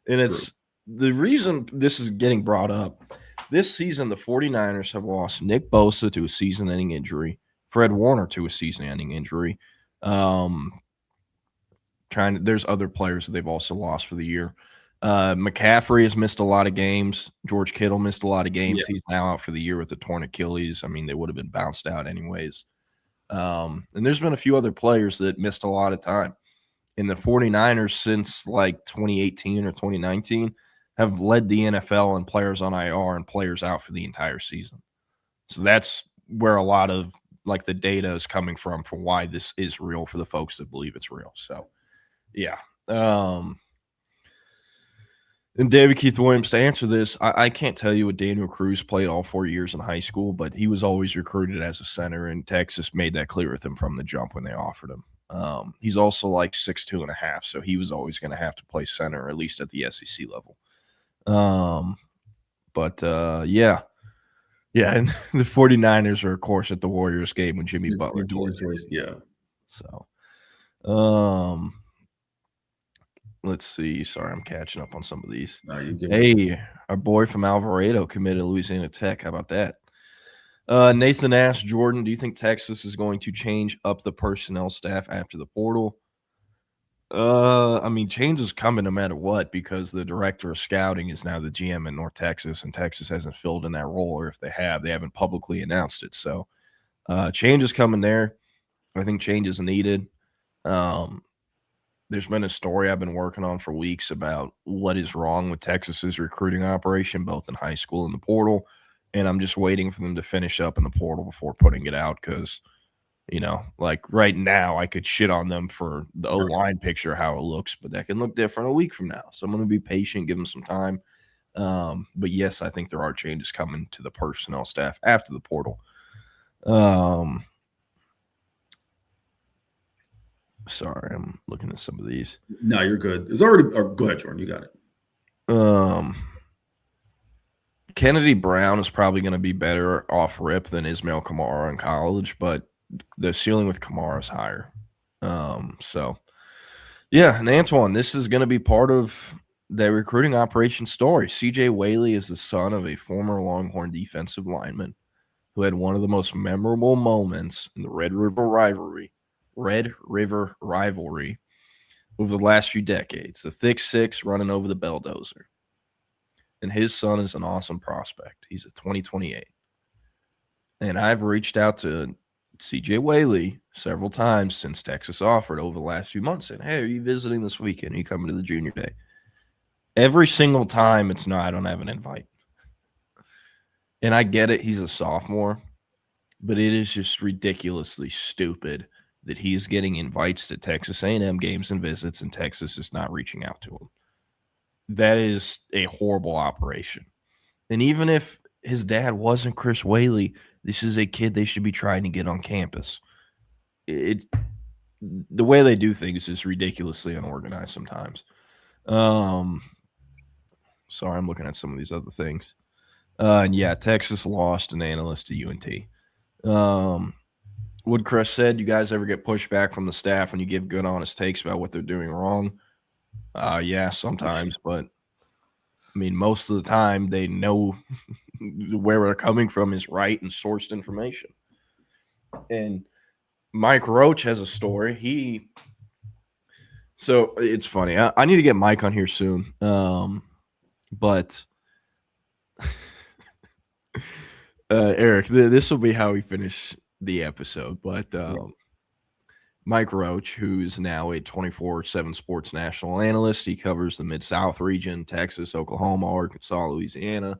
And it's the reason this is getting brought up. This season, the 49ers have lost Nick Bosa to a season-ending injury, Fred Warner to a season-ending injury. There's other players that they've also lost for the year. McCaffrey has missed a lot of games. George Kittle missed a lot of games. Yeah. He's now out for the year with a torn Achilles. I mean, they would have been bounced out anyways. And there's been a few other players that missed a lot of time. And the 49ers since like 2018 or 2019 have led the NFL in players on IR and players out for the entire season. So that's where a lot of like the data is coming from for why this is real for the folks that believe it's real. So, yeah. And David Keith Williams, to answer this, I can't tell you what Daniel Cruz played all 4 years in high school, but he was always recruited as a center, and Texas made that clear with him from the jump when they offered him. He's also like 6'2.5", so he was always going to have to play center, at least at the SEC level. Yeah, and the 49ers are, of course, at the Warriors game when Jimmy Butler told us. Yeah. So, let's see. Sorry, I'm catching up on some of these. Hey, our boy from Alvarado committed to Louisiana Tech. How about that? Nathan asked, Jordan, do you think Texas is going to change up the personnel staff after the portal? I mean, change is coming no matter what, because the director of scouting is now the GM in North Texas, and Texas hasn't filled in that role, or if they have, they haven't publicly announced it. So change is coming there. I think change is needed. There's been a story I've been working on for weeks about what is wrong with Texas's recruiting operation, both in high school and the portal. And I'm just waiting for them to finish up in the portal before putting it out because, you know, like right now I could shit on them for the O-line picture, how it looks, but that can look different a week from now. So I'm going to be patient, give them some time. But yes, I think there are changes coming to the personnel staff after the portal. Sorry, I'm looking at some of these. No, you're good. It's already. Go ahead, Jordan. You got it. Kennedy Brown is probably going to be better off rip than Ismail Kamara in college, but the ceiling with Kamara is higher. So, yeah, and Antoine, this is going to be part of the recruiting operation story. CJ Whaley is the son of a former Longhorn defensive lineman who had one of the most memorable moments in the Red River rivalry over the last few decades, the thick six running over the Belldozer. And his son is an awesome prospect. He's a 2028. And I've reached out to CJ Whaley several times since Texas offered over the last few months, saying, hey, are you visiting this weekend? Are you coming to the junior day? Every single time it's no, I don't have an invite. And I get it, he's a sophomore, but it is just ridiculously stupid that he's getting invites to Texas A&M games and visits, and Texas is not reaching out to him. That is a horrible operation. And even if his dad wasn't Chris Whaley, this is a kid they should be trying to get on campus. The way they do things is ridiculously unorganized sometimes. Sorry, I'm looking at some of these other things. And yeah, Texas lost an analyst to UNT. Woodcrest said, you guys ever get pushback from the staff when you give good, honest takes about what they're doing wrong? Yeah, sometimes, but I mean, most of the time they know where they're coming from is right and sourced information. And Mike Roach has a story. So it's funny. I need to get Mike on here soon. But Eric, this will be how we finish the episode. But Mike Roach, who's now a 24/7 sports national analyst. He covers the Mid-South region, Texas, Oklahoma, Arkansas, Louisiana,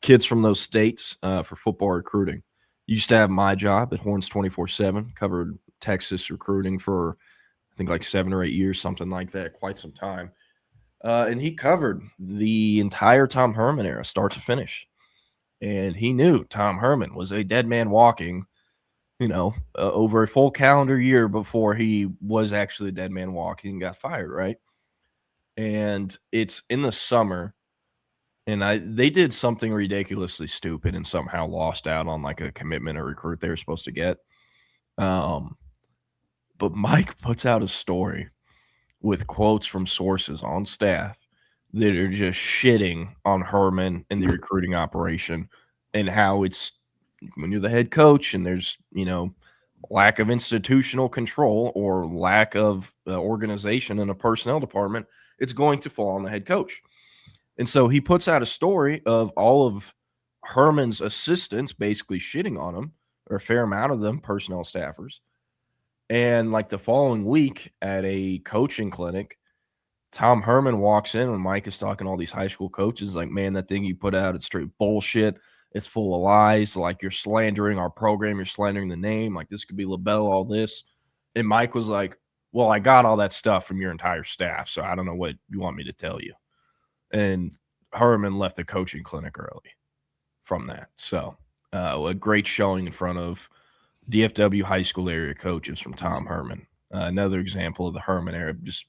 kids from those states for football recruiting. Used to have my job at Horns 24/7, covered Texas recruiting for, I think, like 7 or 8 years, something like that, quite some time. And he covered the entire Tom Herman era, start to finish. And he knew Tom Herman was a dead man walking, over a full calendar year before he was actually a dead man walking and got fired, right? And it's in the summer, and they did something ridiculously stupid and somehow lost out on like a commitment or recruit they were supposed to get. But Mike puts out a story with quotes from sources on staff that are just shitting on Herman and the recruiting operation and how it's, when you're the head coach and there's, lack of institutional control or lack of organization in a personnel department, it's going to fall on the head coach. And so he puts out a story of all of Herman's assistants basically shitting on him, or a fair amount of them, personnel staffers. And like the following week at a coaching clinic, Tom Herman walks in and Mike is talking to all these high school coaches like, man, that thing you put out, it's straight bullshit. It's full of lies. Like, you're slandering our program. You're slandering the name. Like, this could be LaBelle, all this. And Mike was like, well, I got all that stuff from your entire staff, so I don't know what you want me to tell you. And Herman left the coaching clinic early from that. So a great showing in front of DFW high school area coaches from Tom Herman. Another example of the Herman era just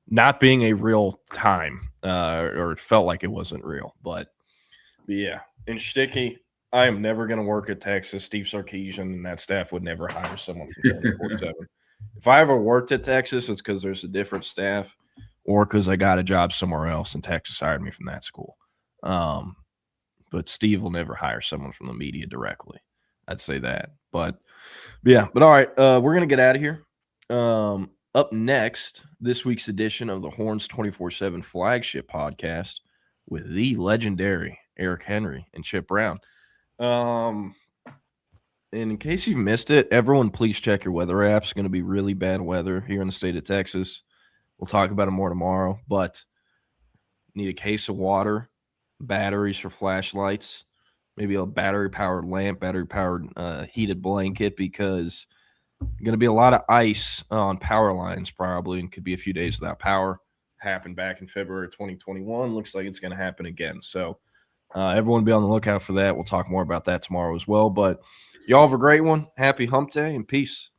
not being a real time, or it felt like it wasn't real. But yeah. And Sticky, I am never going to work at Texas. Steve Sarkisian and that staff would never hire someone from 24/7. If I ever worked at Texas, it's because there's a different staff or because I got a job somewhere else and Texas hired me from that school. But Steve will never hire someone from the media directly. I'd say that. But all right, we're going to get out of here. Up next, this week's edition of the Horns 24/7 flagship podcast with the legendary Eric Henry and Chip Brown. And in case you've missed it, everyone please check your weather apps. It's going to be really bad weather here in the state of Texas. We'll talk about it more tomorrow, but need a case of water, batteries for flashlights, maybe a battery-powered lamp, battery-powered heated blanket, because going to be a lot of ice on power lines probably, and could be a few days without power. happened back in February 2021. Looks like it's going to happen again. So everyone be on the lookout for that. We'll talk more about that tomorrow as well. But y'all have a great one. Happy hump day and peace.